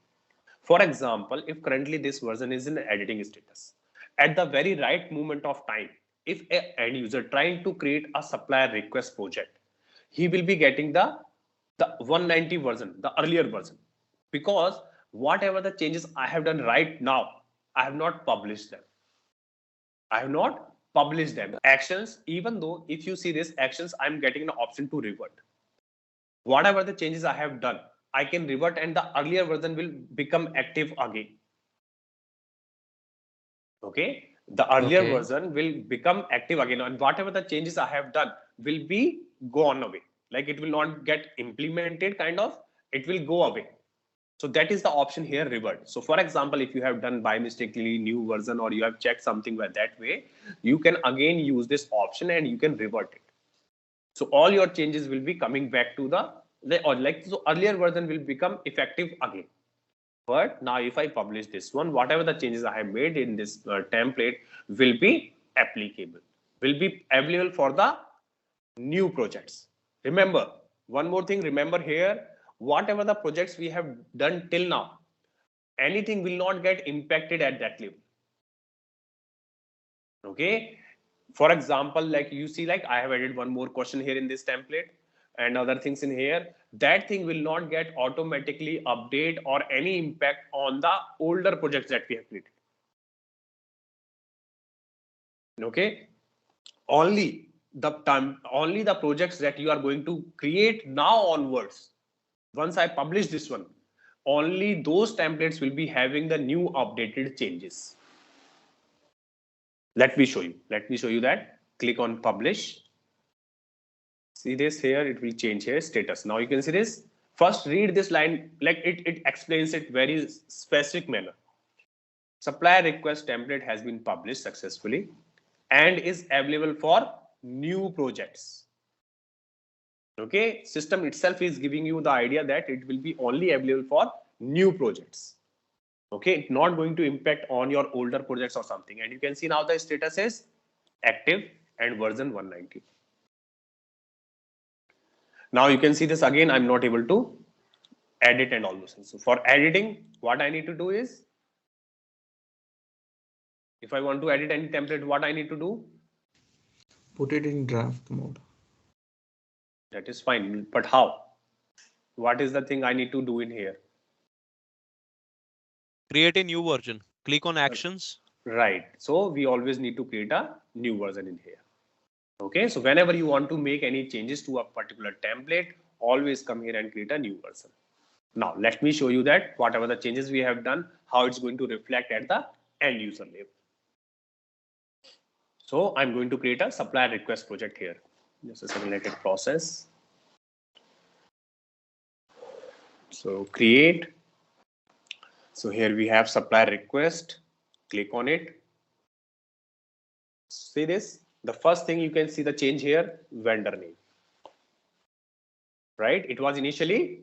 B: For example, if currently this version is in editing status, at the very right moment of time, if an end user trying to create a supplier request project, he will be getting the 190 version, the earlier version, because whatever the changes I have done right now, I have not published them. I have not published them. Actions, even though if you see this actions, I'm getting an option to revert. Whatever the changes I have done, I can revert and the earlier version will become active again. Okay, the earlier version will become active again, and whatever the changes I have done will be gone away. Like it will not get implemented, kind of, it will go away. So that is the option here, revert. So for example, if you have done by mistakenly new version or you have checked something by that way, you can again use this option and you can revert it. So all your changes will be coming back to so earlier version will become effective again. But now if I publish this one, whatever the changes I have made in this template will be applicable, will be available for the new projects. Remember, one more thing, remember here, whatever the projects we have done till now, anything will not get impacted at that level. Okay. For example, like you see, like I have added one more question here in this template and other things in here, that thing will not get automatically update or any impact on the older projects that we have created. Okay, only the projects that you are going to create now onwards, once I publish this one, only those templates will be having the new updated changes. Let me show you that. Click on publish. See this here, it will change here, status. Now you can see this. First read this line, like it explains it very specific manner. Supplier request template has been published successfully and is available for new projects. Okay, system itself is giving you the idea that it will be only available for new projects. Okay, not going to impact on your older projects or something. And you can see now the status is active and version 190. Now you can see this again, I'm not able to edit and all those things. So for editing, what I need to do is, if I want to edit any template, what I need to do?
E: Put it in draft mode.
B: That is fine, but how? What is the thing I need to do in here?
H: Create a new version. Click on actions.
B: Right. So we always need to create a new version in here. Okay. So whenever you want to make any changes to a particular template, always come here and create a new version. Now let me show you that whatever the changes we have done, how it's going to reflect at the end user level. So I'm going to create a supplier request project here. This is a related process. So create So here we have supplier request, click on it. See this, the first thing you can see the change here, vendor name, right? It was initially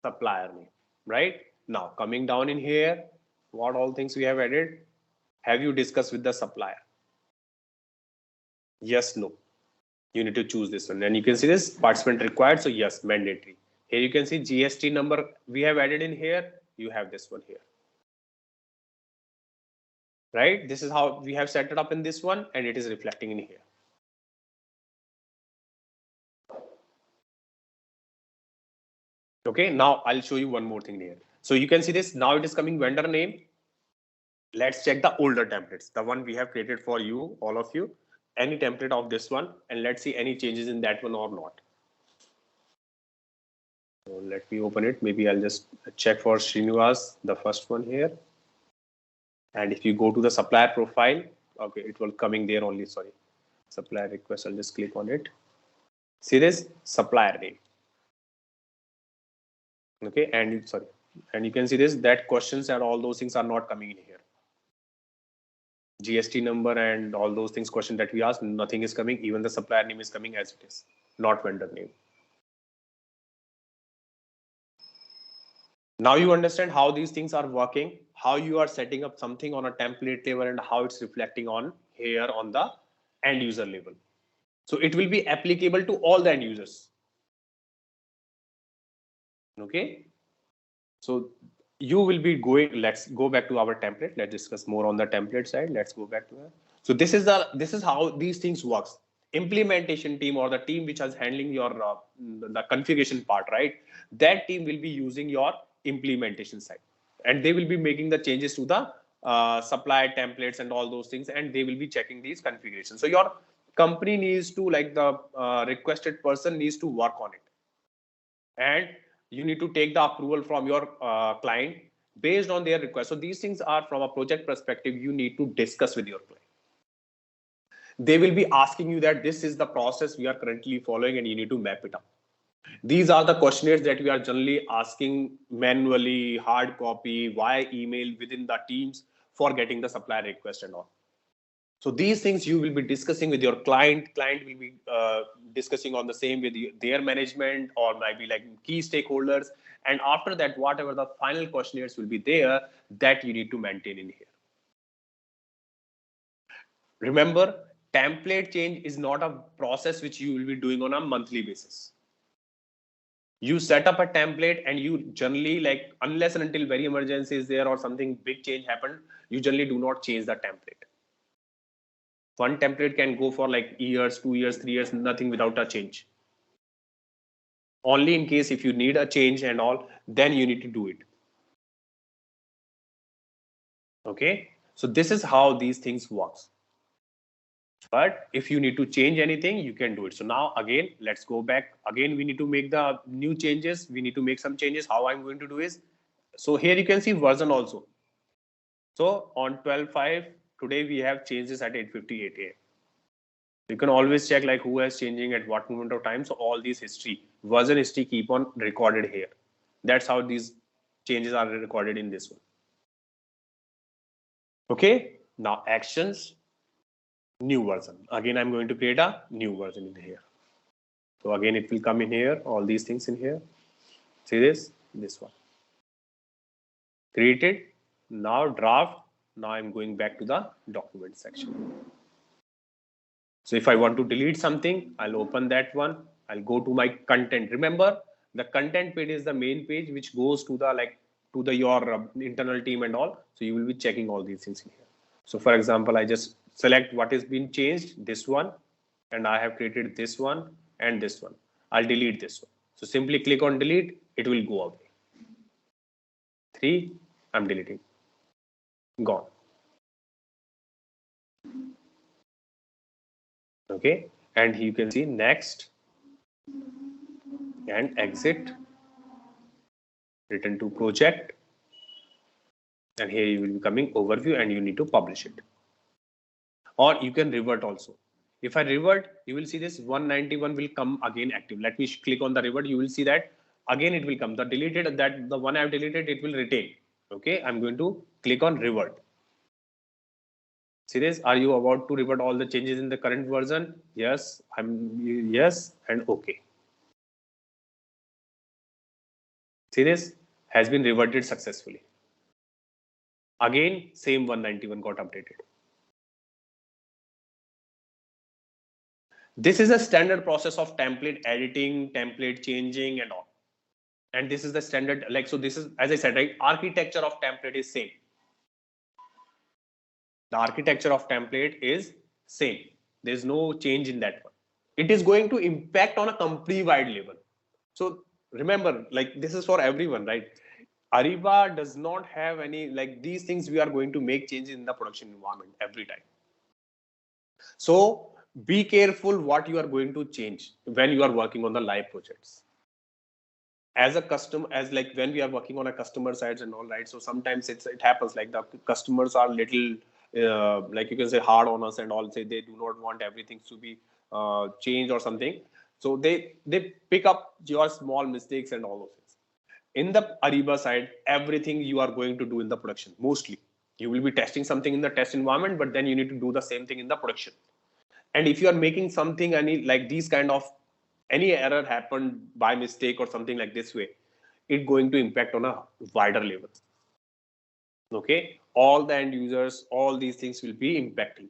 B: supplier name, right? Now coming down in here, what all things we have added? Have you discussed with the supplier? Yes, no. You need to choose this one. And you can see this participant required. So yes, mandatory. Here you can see GST number we have added in here. You have this one here. Right? This is how we have set it up in this one, and it is reflecting in here. Okay, now I'll show you one more thing here. So you can see this. Now it is coming vendor name. Let's check the older templates, the one we have created for you, all of you. Any template of this one, and let's see any changes in that one or not. So let me open it. Maybe I'll just check for Srinivas, the first one here. And if you go to the supplier profile, okay, it will coming there only, sorry. Supplier request, I'll just click on it. See this supplier name. Okay, and sorry, and you can see this, that questions and all those things are not coming in here. GST number and all those things, question that we asked, nothing is coming. Even the supplier name is coming as it is, not vendor name. Now you understand how these things are working, how you are setting up something on a template level and how it's reflecting on here on the end user level. So it will be applicable to all the end users. Okay. So you will be going, let's go back to our template. Let's discuss more on the template side. Let's go back to that. So this is how these things works. Implementation team or the team which is handling your the configuration part, right? That team will be using your implementation side, and they will be making the changes to the supply templates and all those things, and they will be checking these configurations. So your company needs to, like the requested person needs to work on it, and you need to take the approval from your client based on their request. So these things are, from a project perspective, you need to discuss with your client. They will be asking you that this is the process we are currently following and you need to map it up. These are the questionnaires that we are generally asking manually, hard copy, via email within the teams for getting the supplier request and all. So these things you will be discussing with your client. Client will be discussing on the same with their management or maybe like key stakeholders. And after that, whatever the final questionnaires will be there, that you need to maintain in here. Remember, template change is not a process which you will be doing on a monthly basis. You set up a template and you generally, like, unless and until very emergency is there or something big change happened, you generally do not change the template. One template can go for like years, 2 years, 3 years, nothing without a change. Only in case if you need a change and all, then you need to do it. Okay, so this is how these things works. But if you need to change anything, you can do it. So now again, let's go back. Again, we need to make the new changes. We need to make some changes. How I'm going to do is, so here you can see version also. So on 12/5, today we have changes at 8:58 a.m. You can always check like who is changing at what moment of time. So all these history, version history keep on recorded here. That's how these changes are recorded in this one. Okay, now actions. New version. Again, I'm going to create a new version in here. So again, it will come in here, all these things in here. See this one. Created. Now draft. Now I'm going back to the document section. So if I want to delete something, I'll open that one. I'll go to my content. Remember, the content page is the main page which goes to the your internal team and all. So you will be checking all these things in here. So for example, I just select what is being changed, this one, and I have created this one and this one. I'll delete this one. So simply click on delete, it will go away. 3, I'm deleting. Gone. Okay, and you can see next and exit, return to project, and here you will be coming overview and you need to publish it. Or you can revert also. If I revert, you will see this 191 will come again active. Let me click on the revert. You will see that again it will come. The deleted, that the one I have deleted, it will retain. Okay, I'm going to click on revert. See this, are you about to revert all the changes in the current version? Yes, yes, and okay. See this, has been reverted successfully. Again, same 191 got updated. This is a standard process of template editing, template changing and all. And this is the standard, like, so this is, as I said, right, architecture of template is same. The architecture of template is same. There's no change in that one. It is going to impact on a company wide level. So remember, like, this is for everyone, right? Ariba does not have any, like, these things we are going to make changes in the production environment every time. So be careful what you are going to change when you are working on the live projects. As a customer, as like when we are working on a customer sides and all, right? So sometimes it happens like the customers are little like you can say hard on us and all, say they do not want everything to be changed or something. So they pick up your small mistakes and all those things. In the Ariba side, everything you are going to do in the production, mostly you will be testing something in the test environment, but then you need to do the same thing in the production. And if you are making something, any like these kind of any error happened by mistake or something like this way, it's going to impact on a wider level. Okay, all the end users, all these things will be impacting.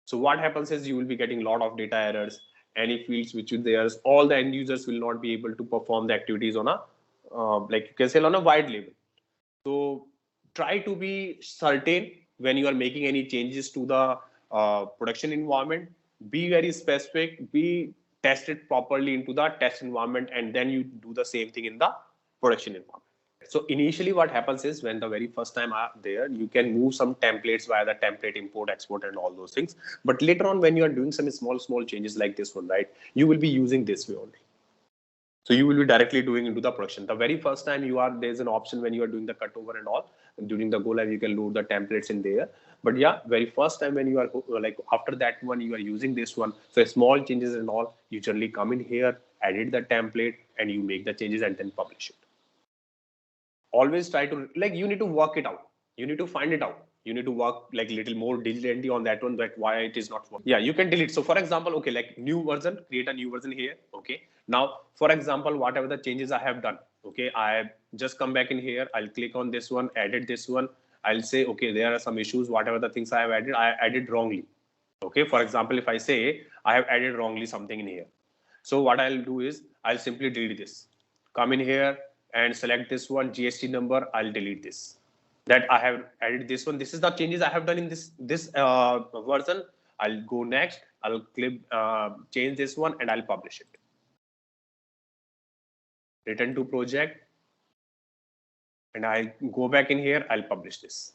B: So what happens is you will be getting a lot of data errors, any fields which is there, all the end users will not be able to perform the activities on a like you can say on a wide level. So try to be certain when you are making any changes to the production environment. Be very specific, be tested properly into the test environment, and then you do the same thing in the production environment. So initially what happens is when the very first time are there, you can move some templates via the template import, export and all those things. But later on when you are doing some small changes like this one, right, you will be using this way only. So you will be directly doing into the production. The very first time you are, there's an option when you are doing the cutover and all, during the go live, you can load the templates in there. But yeah, very first time when you are like after that one, you are using this one. So small changes and all, you generally come in here, edit the template and you make the changes and then publish it. Always try to, like, you need to work it out. You need to find it out. You need to work like little more diligently on that one, that why it is not working. Yeah, you can delete. So for example, okay, like new version, create a new version here. Okay. Now, for example, whatever the changes I have done, okay, I just come back in here. I'll click on this one, edit this one. I'll say, okay, there are some issues. Whatever the things I have added, I added wrongly. Okay. For example, if I say I have added wrongly something in here. So what I'll do is I'll simply delete this. Come in here and select this one, GST number. I'll delete this. That I have added this one. This is the changes I have done in this version. I'll go next. I'll click change this one and I'll publish it. Return to project. And I go back in here. I'll publish this.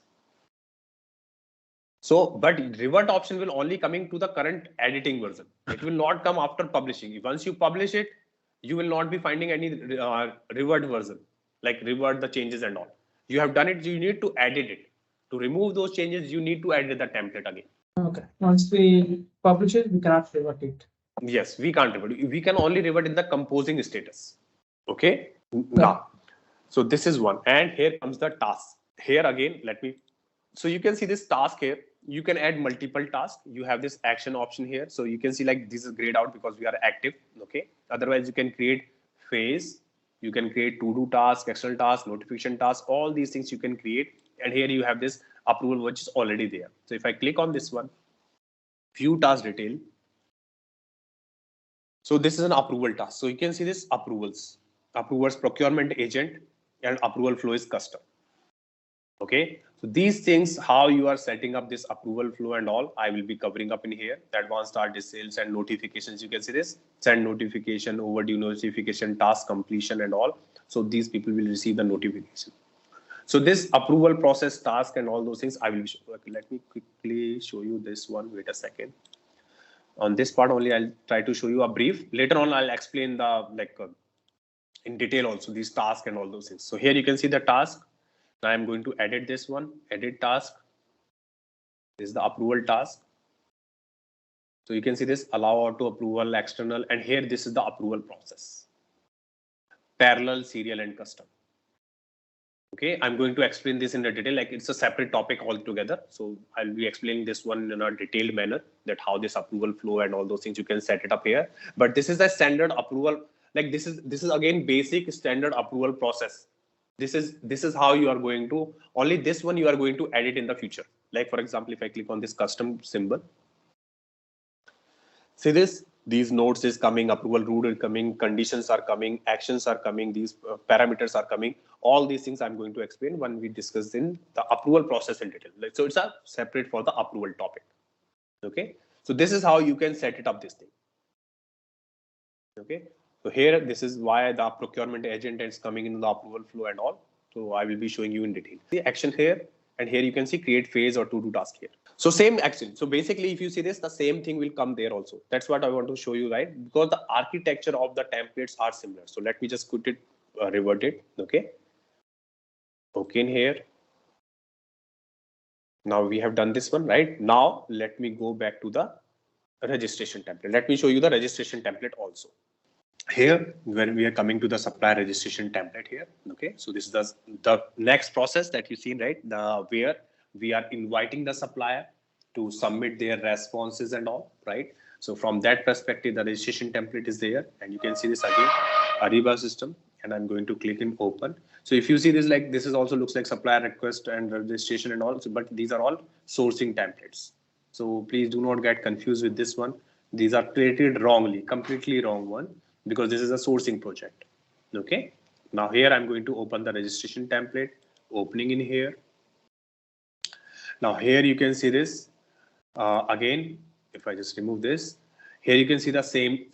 B: So, but revert option will only coming to the current editing version. It will not come after publishing. Once you publish it, you will not be finding any revert version, like revert the changes and all. You have done it, you need to edit it. To remove those changes, you need to edit the template again.
F: Okay. Once we publish it, we cannot revert it.
B: Yes, we can't revert. We can only revert in the composing status. Okay. Now, so this is one. And here comes the task. Here again, let me. So you can see this task here. You can add multiple tasks. You have this action option here. So you can see like this is grayed out because we are active. Okay. Otherwise, you can create phase. You can create to-do task, external task, notification task. All these things you can create. And here you have this approval which is already there. So if I click on this one, view task detail. So this is an approval task. So you can see this approvals, procurement agent, and approval flow is custom. Okay, so these things, how you are setting up this approval flow and all, I will be covering up in here. The advanced start sales and notifications. You can see this send notification, overdue notification, task completion and all. So these people will receive the notification. So this approval process task and all those things I will show. Okay, let me quickly show you this one. Wait a second. On this part only, I'll try to show you a brief. Later on, I'll explain the in detail also these tasks and all those things. So here you can see the task. Now I'm going to edit this one, edit task. This is the approval task. So you can see this allow auto approval, external, and here this is the approval process. Parallel, serial, and custom. Okay, I'm going to explain this in the detail, like it's a separate topic altogether. So I'll be explaining this one in a detailed manner, that how this approval flow and all those things you can set it up here. But this is the standard approval, like this is again basic standard approval process. This is how you are going to, only this one you are going to edit in the future. Like for example, if I click on this custom symbol, see this, these nodes is coming, approval rule is coming, conditions are coming, actions are coming, these parameters are coming. All these things I'm going to explain when we discuss in the approval process in detail. So it's a separate for the approval topic. Okay, so this is how you can set it up, this thing. Okay, so here this is why the procurement agent is coming in the approval flow and all. So I will be showing you in detail the action here, and here you can see create phase or to do task here. So same action. So basically, if you see this, the same thing will come there also. That's what I want to show you, right? Because the architecture of the templates are similar. So let me just put it, revert it. Okay. Okay, in here. Now we have done this one, right? Now let me go back to the registration template. Let me show you the registration template also. Here, when we are coming to the supplier registration template here. Okay. So this is the next process that you see, right? Where we are inviting the supplier to submit their responses and all, right? So from that perspective, the registration template is there, and you can see this again, Ariba system, and I'm going to click in open. So if you see this, like this is also looks like supplier request and registration and all, so, but these are all sourcing templates. So please do not get confused with this one. These are created wrongly, completely wrong one, because this is a sourcing project. Okay. Now here I'm going to open the registration template, opening in here. Now here you can see this again. If I just remove this, here you can see the same.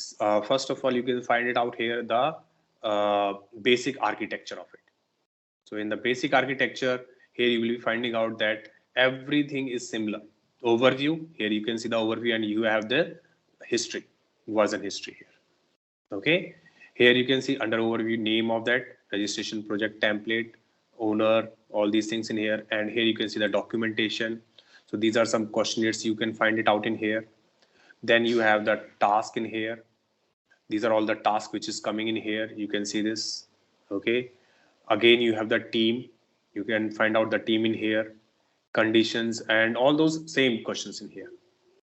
B: First of all, you can find it out here, the basic architecture of it. So in the basic architecture, here you will be finding out that everything is similar. Overview, here you can see the overview, and you have the history, version history here. Okay, here you can see under overview name of that registration project template, owner, all these things in here, and here you can see the documentation. So these are some questionnaires, you can find it out in here. Then you have the task in here. These are all the tasks which is coming in here. You can see this. Okay, again you have the team. You can find out the team in here, conditions, and all those same questions in here,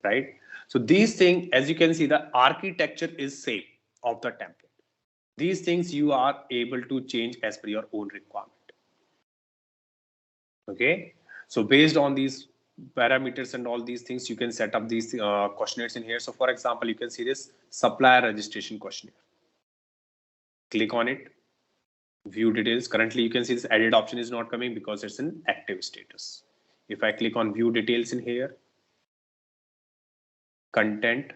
B: right? So these things, as you can see, the architecture is same of the template. These things you are able to change as per your own requirement. Okay, so based on these parameters and all these things, you can set up these questionnaires in here. So for example, you can see this supplier registration questionnaire. Click on it, view details. Currently you can see this edit option is not coming because it's in active status. If I click on view details in here, content,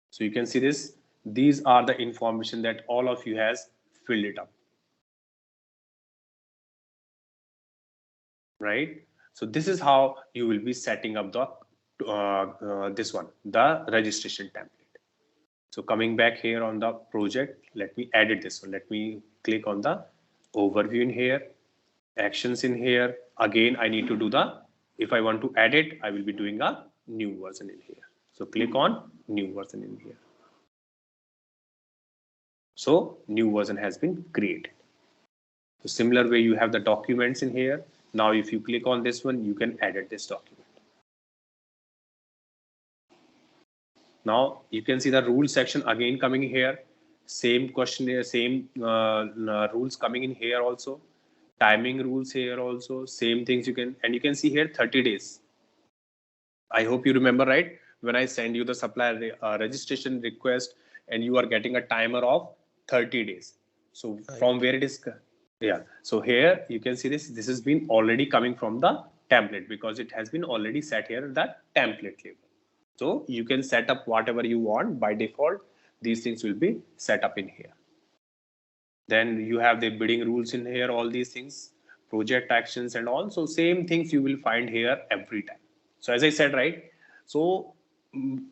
B: so you can see this, these are the information that all of you has filled it up, right? So this is how you will be setting up the this one, the registration template. So coming back here on the project, let me edit this one. Let me click on the overview in here, actions in here. Again, I need to do if I want to edit, I will be doing a new version in here. So click on new version in here. So new version has been created. So similar way, you have the documents in here. Now, if you click on this one, you can edit this document. Now you can see the rules section again coming here. Same questionnaire, same rules coming in here also. Timing rules here also. Same things you can, and you can see here 30 days. I hope you remember, right? When I send you the supplier registration request, and you are getting a timer of 30 days. So from where it is, yeah. So here you can see this has been already coming from the template, because it has been already set here that template label. So you can set up whatever you want. By default, these things will be set up in here. Then you have the bidding rules in here, all these things, project actions and all. So same things you will find here every time. So as I said, right? So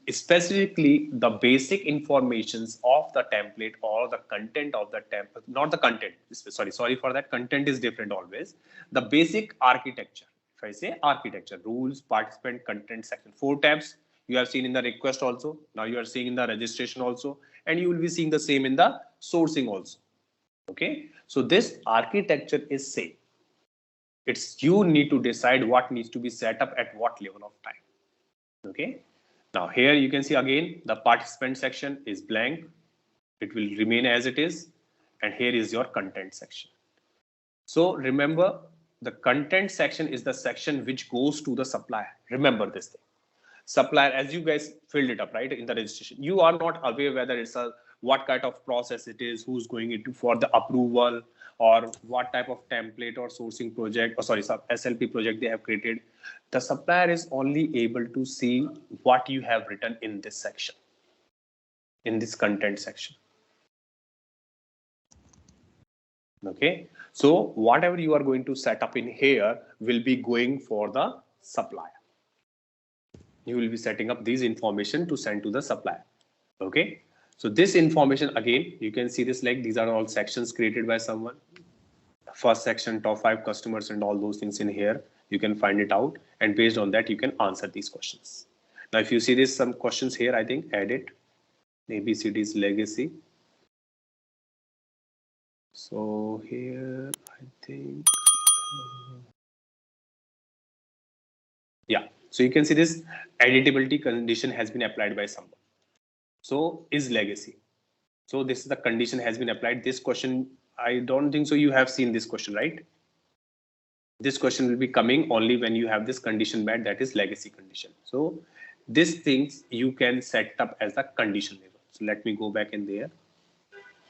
B: specifically the basic informations of the template or the content of the template, not the content, sorry for that, content is different always. The basic architecture, if I say architecture, rules, participant, content, section, 4 tabs you have seen in the request also. Now you are seeing in the registration also, and you will be seeing the same in the sourcing also. Okay, so this architecture is same. It's you need to decide what needs to be set up at what level of time. Okay. Now here you can see again the participant section is blank. It will remain as it is. And here is your content section. So remember, the content section is the section which goes to the supplier. Remember this thing. Supplier, as you guys filled it up, right, in the registration, you are not aware whether it's a what kind of process it is, who's going into for the approval, or what type of template or sourcing project, or sorry, SLP project they have created. The supplier is only able to see what you have written in this section, in this content section. Okay, so whatever you are going to set up in here will be going for the supplier. You will be setting up these information to send to the supplier. Okay, so this information, again, you can see this, like these are all sections created by someone. First section, top 5 customers and all those things in here, you can find it out, and based on that you can answer these questions. Now if you see this, some questions here, I think edit, ABCD's legacy. So here I think yeah, so you can see this editability condition has been applied by someone. So is legacy. So this is the condition has been applied. This question, I don't think so you have seen this question, right? This question will be coming only when you have this condition met, that is legacy condition. So these things you can set up as a condition level. So let me go back in there.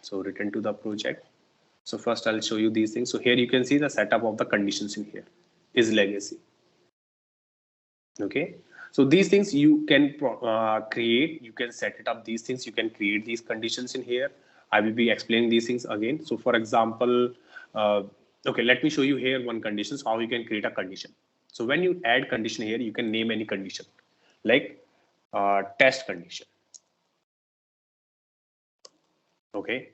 B: So return to the project. So first I'll show you these things. So here you can see the setup of the conditions in here is legacy. Okay, so these things you can create, you can set it up, these things you can create these conditions in here. I will be explaining these things again. So for example, okay, let me show you here one condition, so how you can create a condition. So when you add condition here, you can name any condition like test condition. Okay,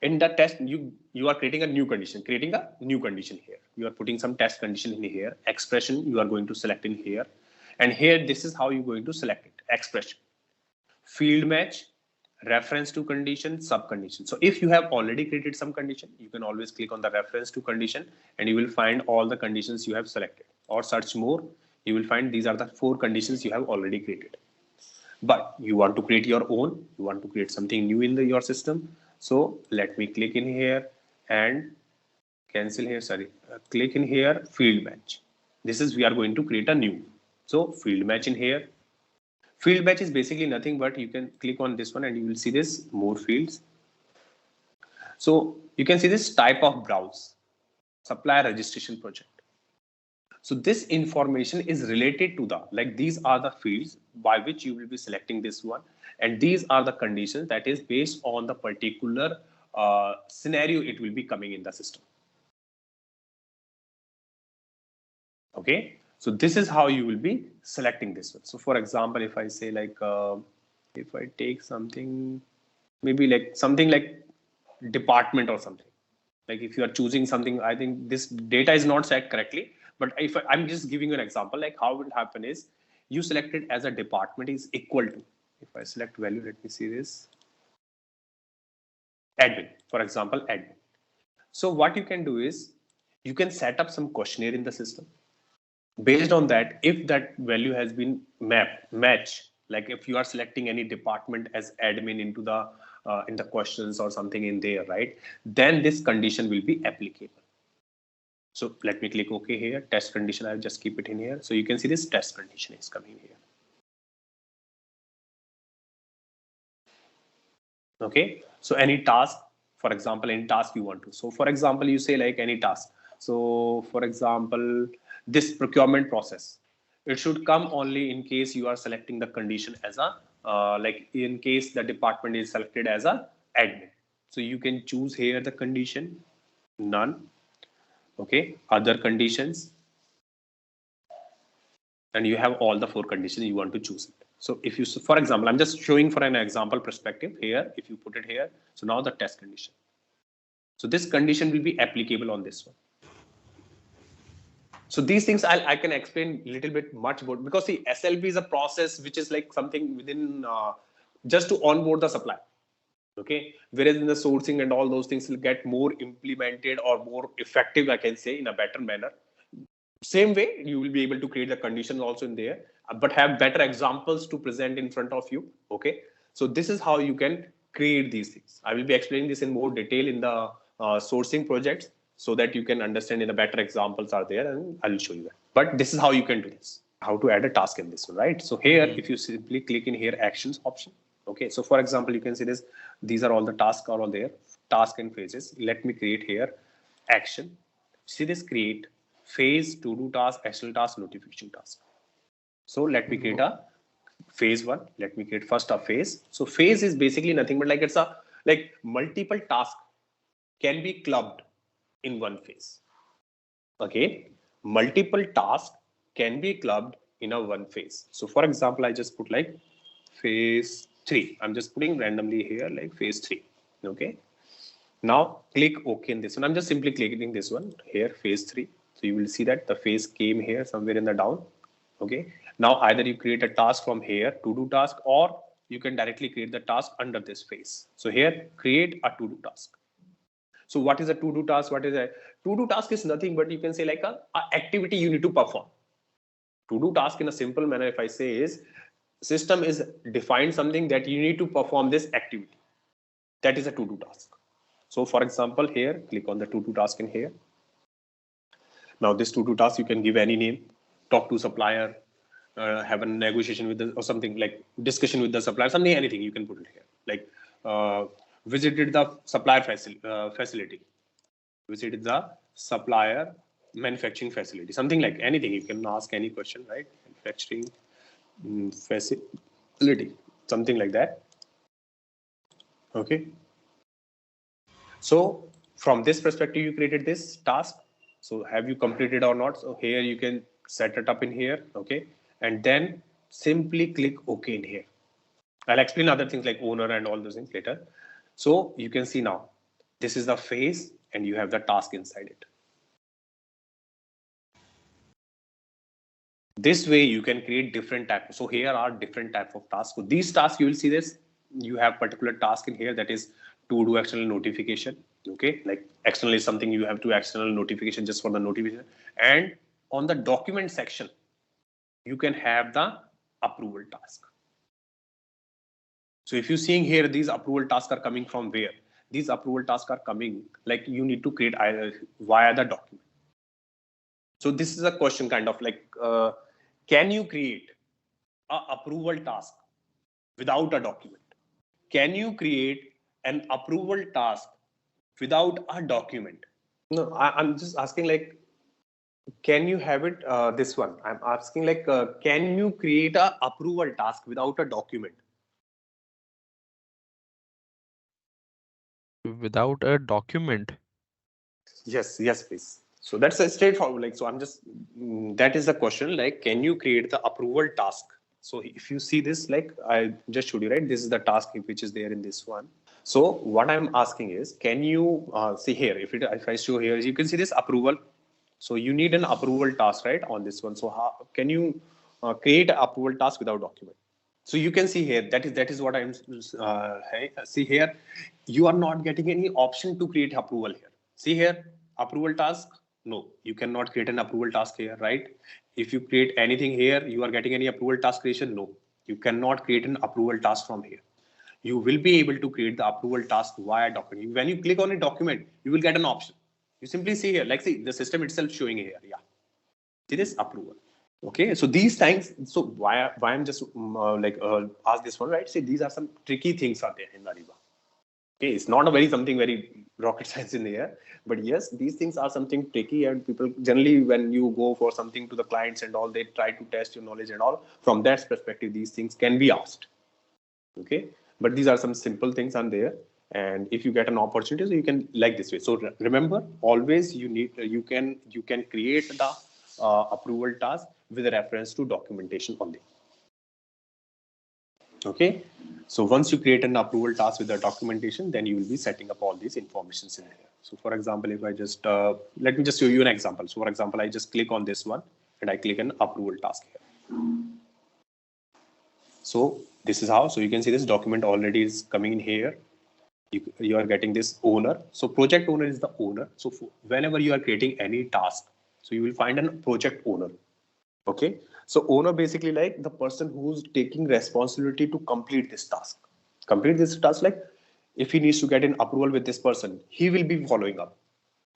B: in the test you are creating a new condition, here. You are putting some test condition in here. Expression you are going to select in here. And here, this is how you're going to select it. Expression, field match, reference to condition, sub condition. So if you have already created some condition, you can always click on the reference to condition and you will find all the conditions you have selected, or search more. You will find these are the 4 conditions you have already created. But you want to create your own, you want to create something new in your system. So let me click in here and cancel here, click in here, field match. This is, we are going to create a new. So field match in here. Field match is basically nothing but you can click on this one and you will see this more fields. So you can see this type of browse, supplier registration project. So this information is related to the, like these are the fields by which you will be selecting this one. And these are the conditions that is based on the particular scenario it will be coming in the system. Okay. So this is how you will be selecting this one. So for example, if I say like, if I take something, maybe like something like department or something, like if you are choosing something, I think this data is not set correctly, but if I'm just giving you an example, like how it will happen is you select it as a department is equal to, if I select value, let me see this, admin, for example, admin. So what you can do is you can set up some questionnaire in the system. Based on that, if that value has been match, like if you are selecting any department as admin into the in the questions or something in there, right, then this condition will be applicable. So let me click OK here. Test condition, I'll just keep it in here. So you can see this test condition is coming here. Okay, so any task, for example, any task you want to. So for example, you say like any task. So for example, this procurement process, it should come only in case you are selecting the condition as a like in case the department is selected as a admin. So you can choose here the condition none. Okay, other conditions, and you have all the 4 conditions you want to choose it. So if you, for example, I'm just showing for an example perspective here, if you put it here, so now the test condition. So this condition will be applicable on this one. So these things I can explain a little bit much about, because the SLP is a process which is like something within just to onboard the supplier. Okay, whereas in the sourcing and all those things will get more implemented or more effective, I can say, in a better manner Same way, you will be able to create the conditions also in there, but have better examples to present in front of you. Okay, so this is how you can create these things. I will be explaining this in more detail in the sourcing projects, so that you can understand in the better examples are there, and I'll show you that. But this is how you can do this. How to add a task in this one, right? So here, if you simply click in here, actions option. Okay, so for example, you can see this. These are all the tasks are all there, task and phases. Let me create here action. See this, create phase, to do task, actionable task, notification task. So let me create a phase one. Let me create first a phase. So phase is basically nothing but like it's a like multiple tasks can be clubbed in one phase. Okay, multiple tasks can be clubbed in a one phase. So for example, I just put like phase 3. I'm just putting randomly here like phase 3. Okay. Now click OK in this one. I'm just simply clicking this one here, phase 3. So you will see that the phase came here somewhere in the down. Okay. Now either you create a task from here, to do task, or you can directly create the task under this phase. So here, create a to do task. So what is a to do task? What is a to do task? Is nothing but you can say like a activity you need to perform. To do task in a simple manner, if I say, is system is defined something that you need to perform this activity. That is a to do task. So for example, here, click on the to do task in here. Now this to do task, you can give any name, talk to supplier, have a negotiation with the, or something like discussion with the supplier, something, anything you can put it here. Like visited the supplier facility, visited the supplier manufacturing facility, something like anything. You can ask any question, right? Manufacturing facility, something like that. Okay. So from this perspective, you created this task. So have you completed or not? So here you can set it up in here. Okay. And then simply click OK in here. I'll explain other things like owner and all those things later. So you can see now, this is the phase and you have the task inside it. This way you can create different types. So here are different types of tasks. So these tasks, you will see this, you have particular task in here that is to do external notification. Okay, like external is something you have to external notification just for the notification. And on the document section, you can have the approval task. So if you're seeing here, these approval tasks are coming from where? These approval tasks are coming, like you need to create either via the document. So this is a question kind of like, can you create an approval task without a document? Can you create an approval task without a document? No, I'm just asking like, can you have it this one? I'm asking like, can you create an approval task without a document?
H: Without a document?
B: Yes, please. So that's a straightforward. Like, so I'm just, that is the question. Like, can you create the approval task? So if you see this, like I just showed you, right? This is the task which is there in this one. So what I'm asking is, can you see here? If I show here, you can see this approval. So you need an approval task, right, on this one. So how can you create an approval task without document? So you can see here, that is what I'm see here. You are not getting any option to create approval here. See here, approval task. No, you cannot create an approval task here, right? If you create anything here, you are getting any approval task creation. No, you cannot create an approval task from here. You will be able to create the approval task via document. When you click on a document, you will get an option. You simply see here, like see the system itself showing here. Yeah, see this approval. Okay, so these things, so why I'm just ask this one, right? See, these are some tricky things are there in Ariba. Okay, it's not a something very rocket science in here, but yes, these things are something tricky, and people generally, when you go for something to the clients and all, they try to test your knowledge and all. From that perspective, these things can be asked. Okay, but these are some simple things on there, and if you get an opportunity, so you can like this way. So remember, always you can create the approval task with a reference to documentation only. Okay, so once you create an approval task with the documentation, then you will be setting up all these informations in here. So for example, if I just let me just show you an example. So for example, I just click on this one and I click an approval task here. So this is how. So you can see this document already is coming in here. You are getting this owner. So project owner is the owner. So whenever you are creating any task, So you will find a project owner. Okay, so owner basically like the person who's taking responsibility to complete this task. Complete this task, like if he needs to get an approval with this person, he will be following up.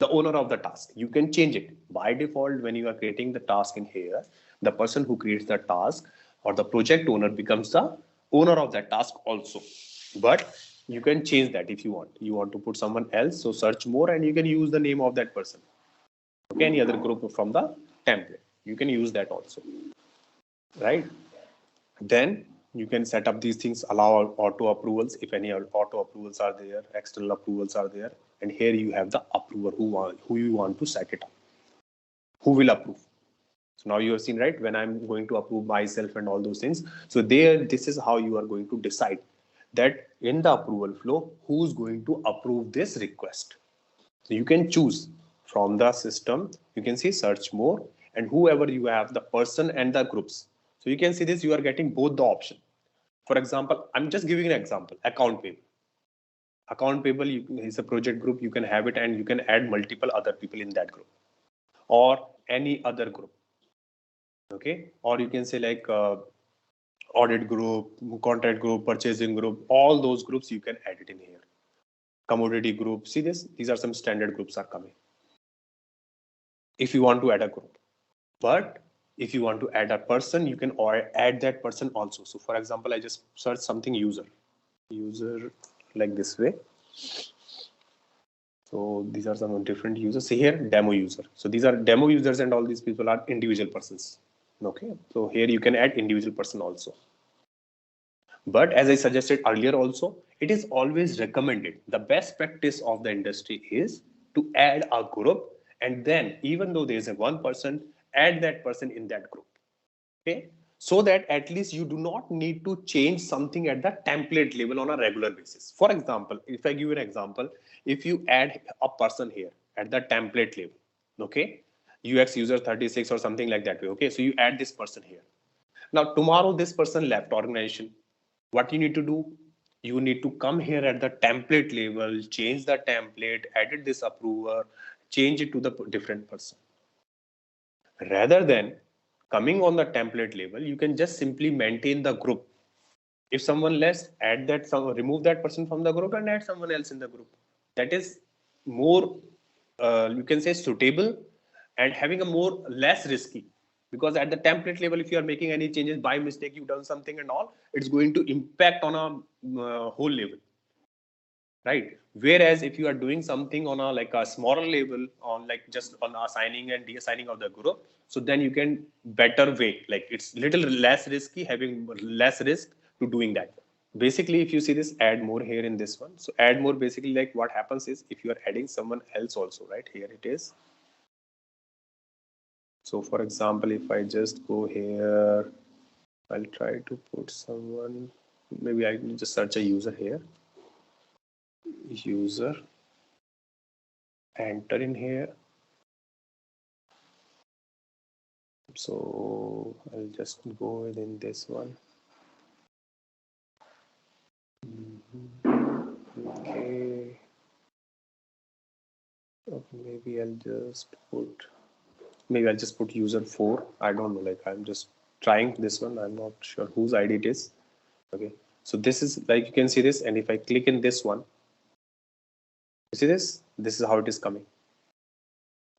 B: The owner of the task. You can change it. By default, when you are creating the task in here, the person who creates the task or the project owner becomes the owner of that task also. But you can change that if you want. You want to put someone else, so search more and you can use the name of that person. Okay, any other group from the template. You can use that also. Right? Then you can set up these things, allow auto approvals if any auto approvals are there, external approvals are there, and here you have the approver who you want to set it up, who will approve. So now you have seen, right, when I'm going to approve myself and all those things. So there, this is how you are going to decide that in the approval flow, who's going to approve this request. So you can choose from the system, you can see search more, and whoever you have, the person and the groups. So you can see this, you are getting both the option. For example, I'm just giving an example, account payable. Account payable is a project group, you can have it and you can add multiple other people in that group or any other group. Okay, or you can say like audit group, contract group, purchasing group, all those groups you can add it in here. Commodity group, see this, these are some standard groups are coming. If you want to add a group, but if you want to add a person, you can add that person also. So for example, I just search something user like this way. So these are some different users. See here, demo user. So these are demo users and all these people are individual persons. Okay, so here you can add individual person also. But as I suggested earlier also, it is always recommended. The best practice of the industry is to add a group, and then even though there is a one person, add that person in that group. Okay, so that at least you do not need to change something at the template level on a regular basis. For example, if I give you an example, if you add a person here at the template level, okay, UX user 36 or something like that way. Okay, so you add this person here. Now tomorrow this person left organization. What you need to do? You need to come here at the template level, change the template, edit this approver, change it to the different person. Rather than coming on the template level, you can just simply maintain the group. If someone less, add that, remove that person from the group and add someone else in the group. That is more, you can say, suitable and having a more less risky. Because at the template level, if you are making any changes by mistake, you've done something and all, it's going to impact on a whole level. Right. Whereas if you are doing something on a like a smaller level, on like just on assigning and deassigning of the group, so then you can better way, like it's little less risky, having less risk to doing that. Basically, if you see this, add more here in this one. So add more, basically like what happens is if you are adding someone else also, right, here it is. So for example, if I just go here, I'll try to put someone, maybe I can just search a user here. User, enter in here. So I'll just go within this one. Okay. Maybe I'll just put user 4. I don't know, like I'm just trying this one. I'm not sure whose ID it is. Okay. So this is like, you can see this, and if I click in this one, you see this? This is how it is coming.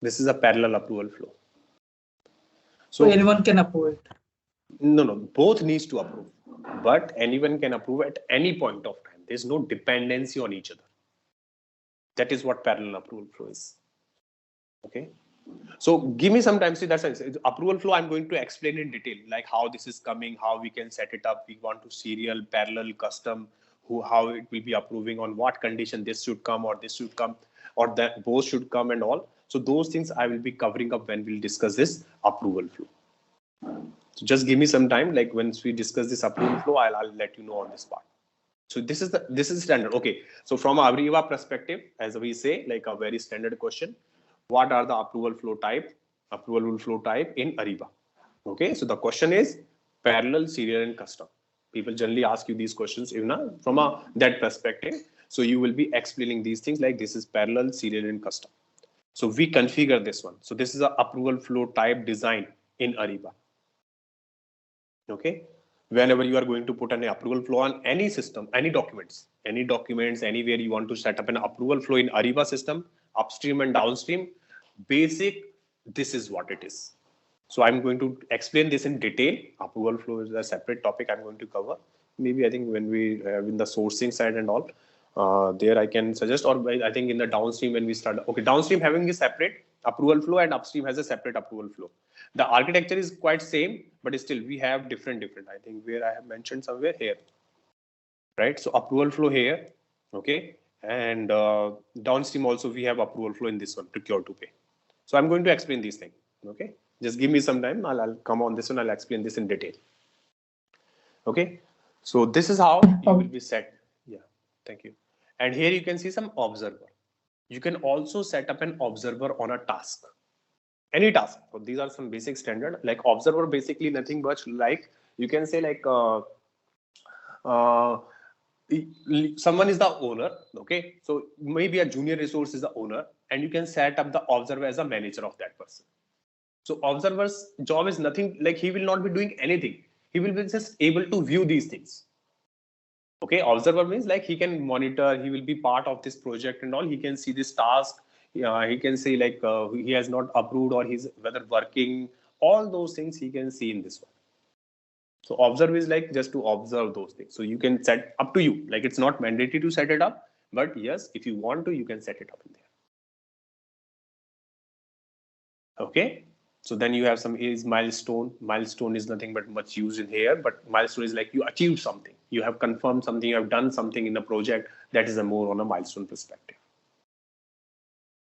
B: This is a parallel approval flow.
F: So anyone can approve it.
B: No, both needs to approve, but anyone can approve at any point of time. There's no dependency on each other. That is what parallel approval flow is. Okay. So give me some time. See, that's approval flow. I'm going to explain in detail, like how this is coming, how we can set it up. We want to serial, parallel, custom, how it will be approving, on what condition this should come or this should come, or that both should come and all. So those things I will be covering up when we'll discuss this approval flow. So just give me some time. Like once we discuss this approval flow, I'll let you know on this part. So this is standard. Okay. So from Ariba perspective, as we say, like a very standard question, what are the approval flow type in Ariba? Okay. So the question is parallel, serial, and custom. People generally ask you these questions from that perspective. So you will be explaining these things like this is parallel, serial, and custom. So we configure this one. So this is a approval flow type design in Ariba. Okay. Whenever you are going to put an approval flow on any system, any documents, anywhere you want to set up an approval flow in Ariba system, upstream and downstream, basic, this is what it is. So I'm going to explain this in detail. Approval flow is a separate topic I'm going to cover. Maybe I think when we have in the sourcing side and all, there I can suggest, or I think in the downstream when we start, okay, downstream having a separate approval flow and upstream has a separate approval flow. The architecture is quite same, but still we have different. I think where I have mentioned somewhere here, right? So approval flow here, okay, and downstream also we have approval flow in this one, procure to pay. So I'm going to explain these things, okay? Just give me some time. I'll come on this one. I'll explain this in detail. Okay. So this is how you will be set. Yeah. Thank you. And here you can see some observer. You can also set up an observer on a task. Any task. So these are some basic standard. Like observer, basically nothing but like you can say like someone is the owner. Okay. So maybe a junior resource is the owner, and you can set up the observer as a manager of that person. So observer's job is nothing, like he will not be doing anything. He will be just able to view these things. Okay, observer means like he can monitor, he will be part of this project and all. He can see this task. He can say like he has not approved or he's whether working. All those things he can see in this one. So observe is like just to observe those things. So you can set up to you. Like it's not mandatory to set it up, but yes, if you want to, you can set it up in there. Okay. So then you have some is milestone. Milestone is nothing but much used in here, but milestone is like you achieved something. You have confirmed something, you have done something in a project. That is a more on a milestone perspective.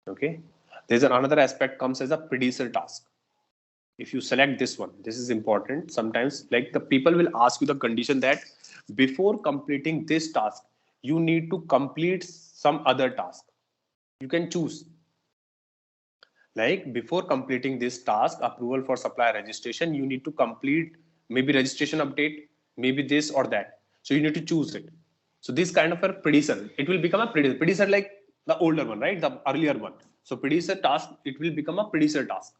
B: Okay. There's another aspect comes as a producer task. If you select this one, this is important. Sometimes like the people will ask you the condition that before completing this task, you need to complete some other task. You can choose. Like before completing this task, approval for supplier registration, you need to complete maybe registration update, maybe this or that. So you need to choose it. So this kind of a producer, it will become a producer like the older one, right? The earlier one. So producer task, it will become a producer task.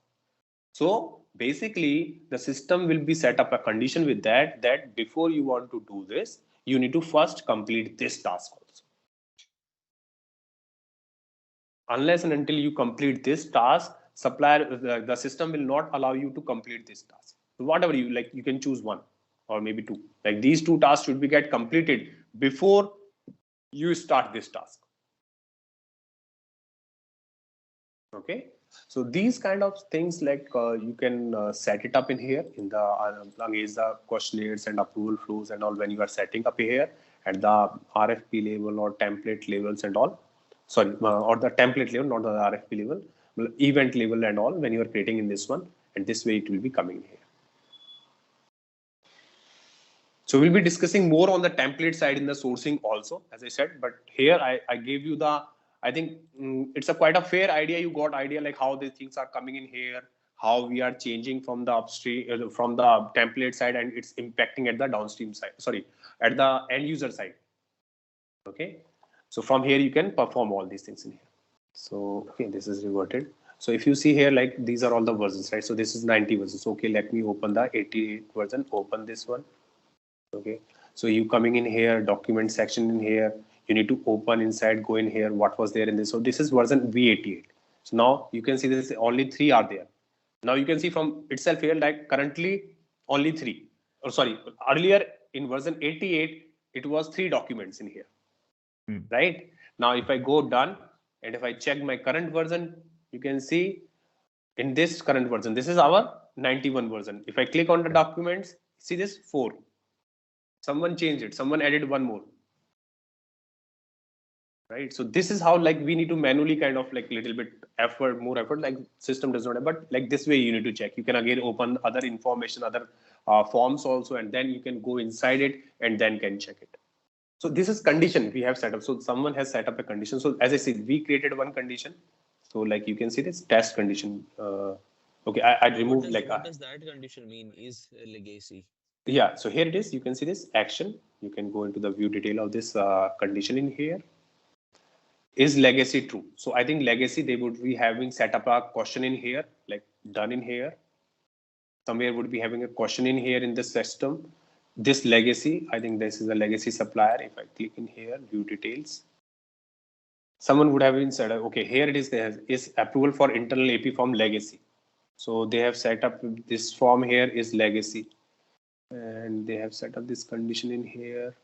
B: So basically the system will be set up a condition with that before you want to do this, you need to first complete this task also. Unless and until you complete this task, supplier, the system will not allow you to complete this task. So whatever you like, you can choose one or maybe two. Like these two tasks should be get completed before you start this task. Okay. So these kind of things like you can set it up in here in the against the questionnaires and approval flows and all when you are setting up here at the RFP level or template levels and all. Sorry, or the template level, not the RFP level, event level and all when you are creating in this one, and this way it will be coming here. So we'll be discussing more on the template side in the sourcing also, as I said, but here I gave you the, I think it's a quite a fair idea. You got idea like how the things are coming in here, how we are changing from the upstream, from the template side, and it's impacting at the downstream side, sorry, at the end user side. Okay. So from here, you can perform all these things in here. So, okay, this is reverted. So if you see here, like these are all the versions, right? So this is 90 versions. Okay, let me open the 88 version, open this one. Okay, so you coming in here, document section in here, you need to open inside, go in here, what was there in this. So this is version V88. So now you can see this only 3 are there. Now you can see from itself here, like currently only 3. Or sorry, earlier in version 88, it was 3 documents in here. Right now, if I go done and if I check my current version, you can see in this current version, this is our 91 version. If I click on the documents, see this 4. Someone changed it, someone added one more. Right. So this is how like we need to manually kind of like little bit effort, more effort, like system does not have, but like this way you need to check. You can again open other information, other forms also, and then you can go inside it and then can check it. So this is condition we have set up. So someone has set up a condition. So as I said, we created one condition. So like you can see this test condition. Okay, I removed like.
I: What does that condition mean? Is legacy?
B: Yeah. So here it is. You can see this action. You can go into the view detail of this condition in here. Is legacy true? So I think legacy, they would be having set up a question in here, like done in here. Somewhere would be having a question in here in the system. This legacy, I think this is a legacy supplier. If I click in here, view details, someone would have been said, okay, here it is, there is approval for internal AP form legacy. So they have set up this form here is legacy, and they have set up this condition in here.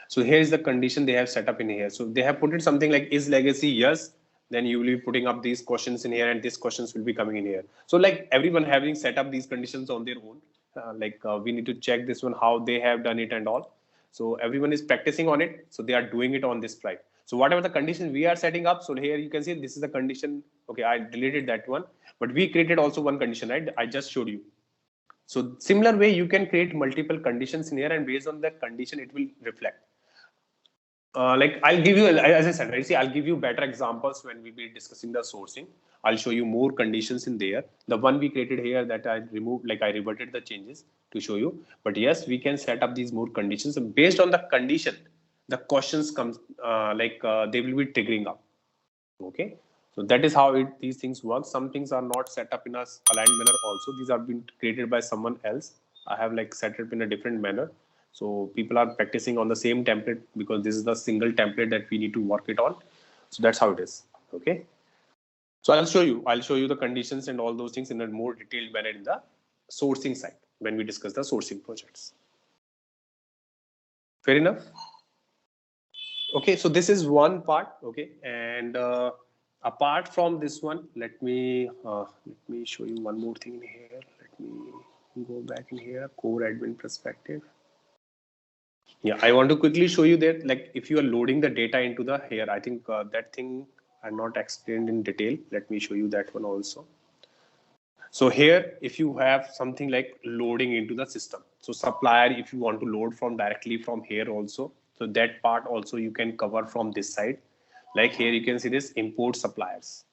B: So here is the condition they have set up in here. So they have put it something like is legacy yes, then you will be putting up these questions in here, and these questions will be coming in here. So like everyone having set up these conditions on their own, we need to check this one, how they have done it and all. So everyone is practicing on it. So they are doing it on this slide. So whatever the condition we are setting up, so here you can see this is the condition. Okay, I deleted that one, but we created also one condition, right? I just showed you. So similar way, you can create multiple conditions in here, and based on that condition, it will reflect. Like I'll give you, as I said, right? See, I'll give you better examples when we be discussing the sourcing. I'll show you more conditions in there. The one we created here that I removed, like I reverted the changes to show you. But yes, we can set up these more conditions, and based on the condition, the questions comes they will be triggering up. Okay, so that is how these things work. Some things are not set up in a aligned manner. Also, these are being created by someone else. I have like set it up in a different manner. So people are practicing on the same template because this is the single template that we need to work it on. So that's how it is. Okay. So I'll show you the conditions and all those things in a more detailed manner in the sourcing side when we discuss the sourcing projects. Fair enough. Okay, so this is one part. Okay, and apart from this one, let me show you one more thing in here. Let me go back in here, core admin perspective. Yeah, I want to quickly show you that, like, if you are loading the data into the here, I think that thing I'm not explained in detail. Let me show you that one also. So here, if you have something like loading into the system, so supplier, if you want to load from directly from here also, so that part also you can cover from this side. Like here, you can see this import suppliers.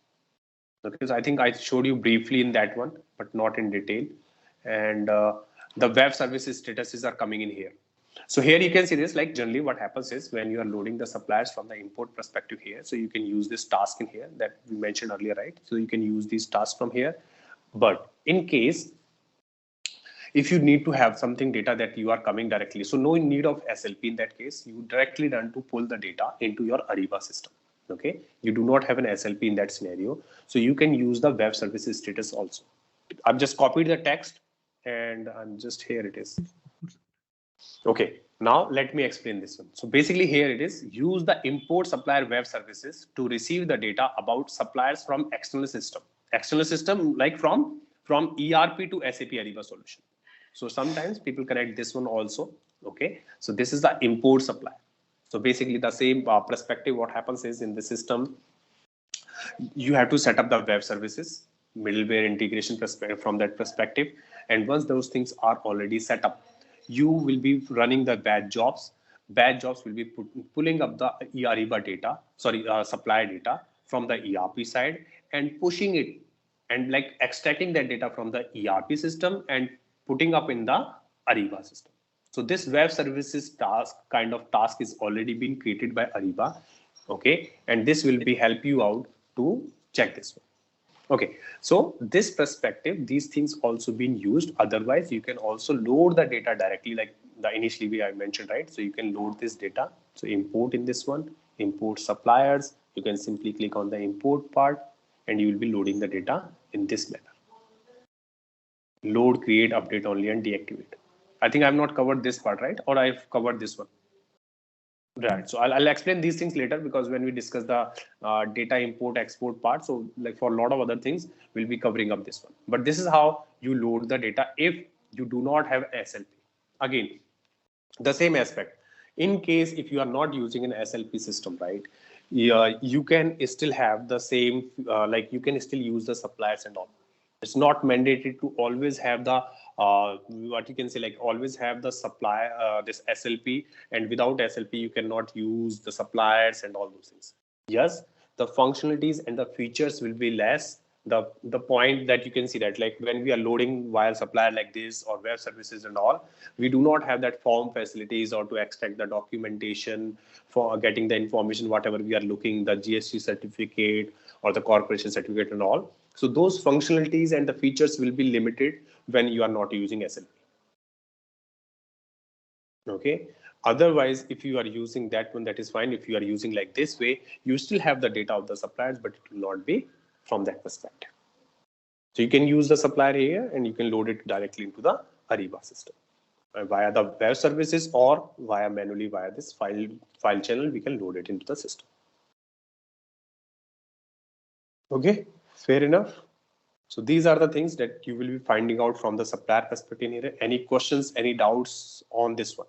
B: Okay, so I think I showed you briefly in that one, but not in detail. And the web services statuses are coming in here. So here you can see this, like generally what happens is when you are loading the suppliers from the import perspective here, so you can use this task in here that we mentioned earlier, right? So you can use these tasks from here. But in case, if you need to have something data that you are coming directly, so no need of SLP in that case, you directly run to pull the data into your Ariba system. Okay, you do not have an SLP in that scenario. So you can use the web services status also. I've just copied the text and I'm just here it is. Okay, now let me explain this one. So basically here it is, use the import supplier web services to receive the data about suppliers from external system. External system like from ERP to SAP Ariba solution. So sometimes people connect this one also. Okay, so this is the import supplier. So basically the same perspective, what happens is in the system, you have to set up the web services, middleware integration from that perspective. And once those things are already set up, you will be running the batch jobs. Batch jobs will be pulling up the Ariba data, supplier data from the ERP side and pushing it and like extracting that data from the ERP system and putting up in the Ariba system. So this web services task is already been created by Ariba. Okay, and this will be help you out to check this one. Okay, so this perspective, these things also been used. Otherwise, you can also load the data directly, like the initially way I mentioned, right? So you can load this data. So import in this one, import suppliers. You can simply click on the import part, and you will be loading the data in this manner. Load, create, update only, and deactivate. I think I've not covered this part, right? Or I've covered this one. Right. So I'll explain these things later because when we discuss the data import export part, so like for a lot of other things, we'll be covering up this one. But this is how you load the data if you do not have SLP. Again, the same aspect. In case if you are not using an SLP system, right? You can still have the same, like you can still use the suppliers and all. It's not mandated to always have the what you can say, like always have the supply this SLP, and without SLP you cannot use the suppliers and all those things. Yes, the functionalities and the features will be less, the point that you can see that like when we are loading via supplier like this or web services and all, we do not have that form facilities or to extract the documentation for getting the information, whatever we are looking, the GST certificate or the corporation certificate and all. So those functionalities and the features will be limited when you are not using SLP. Okay. Otherwise, if you are using that one, that is fine. If you are using like this way, you still have the data of the suppliers, but it will not be from that perspective. So you can use the supplier here and you can load it directly into the Ariba system via the web services or via manually via this file channel. We can load it into the system. Okay, fair enough. So these are the things that you will be finding out from the supplier perspective here. Any questions, any doubts on this one?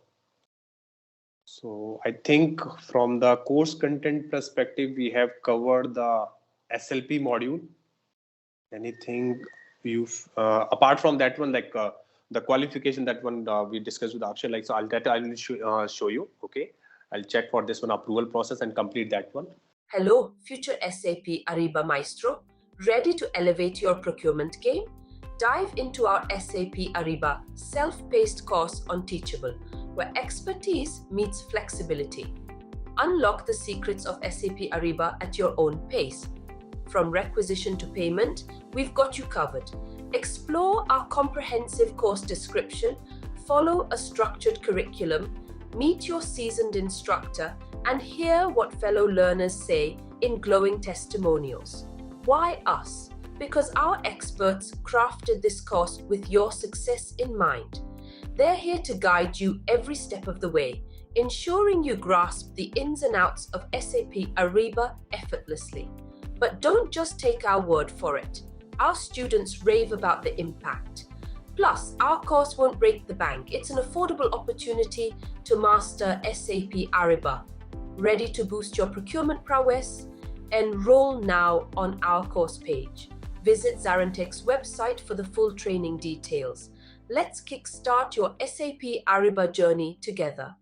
B: So I think from the course content perspective, we have covered the SLP module. Anything you've apart from that one, like the qualification, that one we discussed with Akshay, like so I'll show you. Okay, I'll check for this one approval process and complete that one.
A: Hello, future SAP Ariba Maestro. Ready to elevate your procurement game? Dive into our SAP Ariba self-paced course on Teachable, where expertise meets flexibility. Unlock the secrets of SAP Ariba at your own pace. From requisition to payment, we've got you covered. Explore our comprehensive course description, follow a structured curriculum, meet your seasoned instructor, and hear what fellow learners say in glowing testimonials. Why us? Because our experts crafted this course with your success in mind. They're here to guide you every step of the way, ensuring you grasp the ins and outs of SAP Ariba effortlessly. But don't just take our word for it. Our students rave about the impact. Plus, our course won't break the bank. It's an affordable opportunity to master SAP Ariba. Ready to boost your procurement prowess? Enroll now on our course page. Visit ZaranTech's website for the full training details. Let's kickstart your SAP Ariba journey together.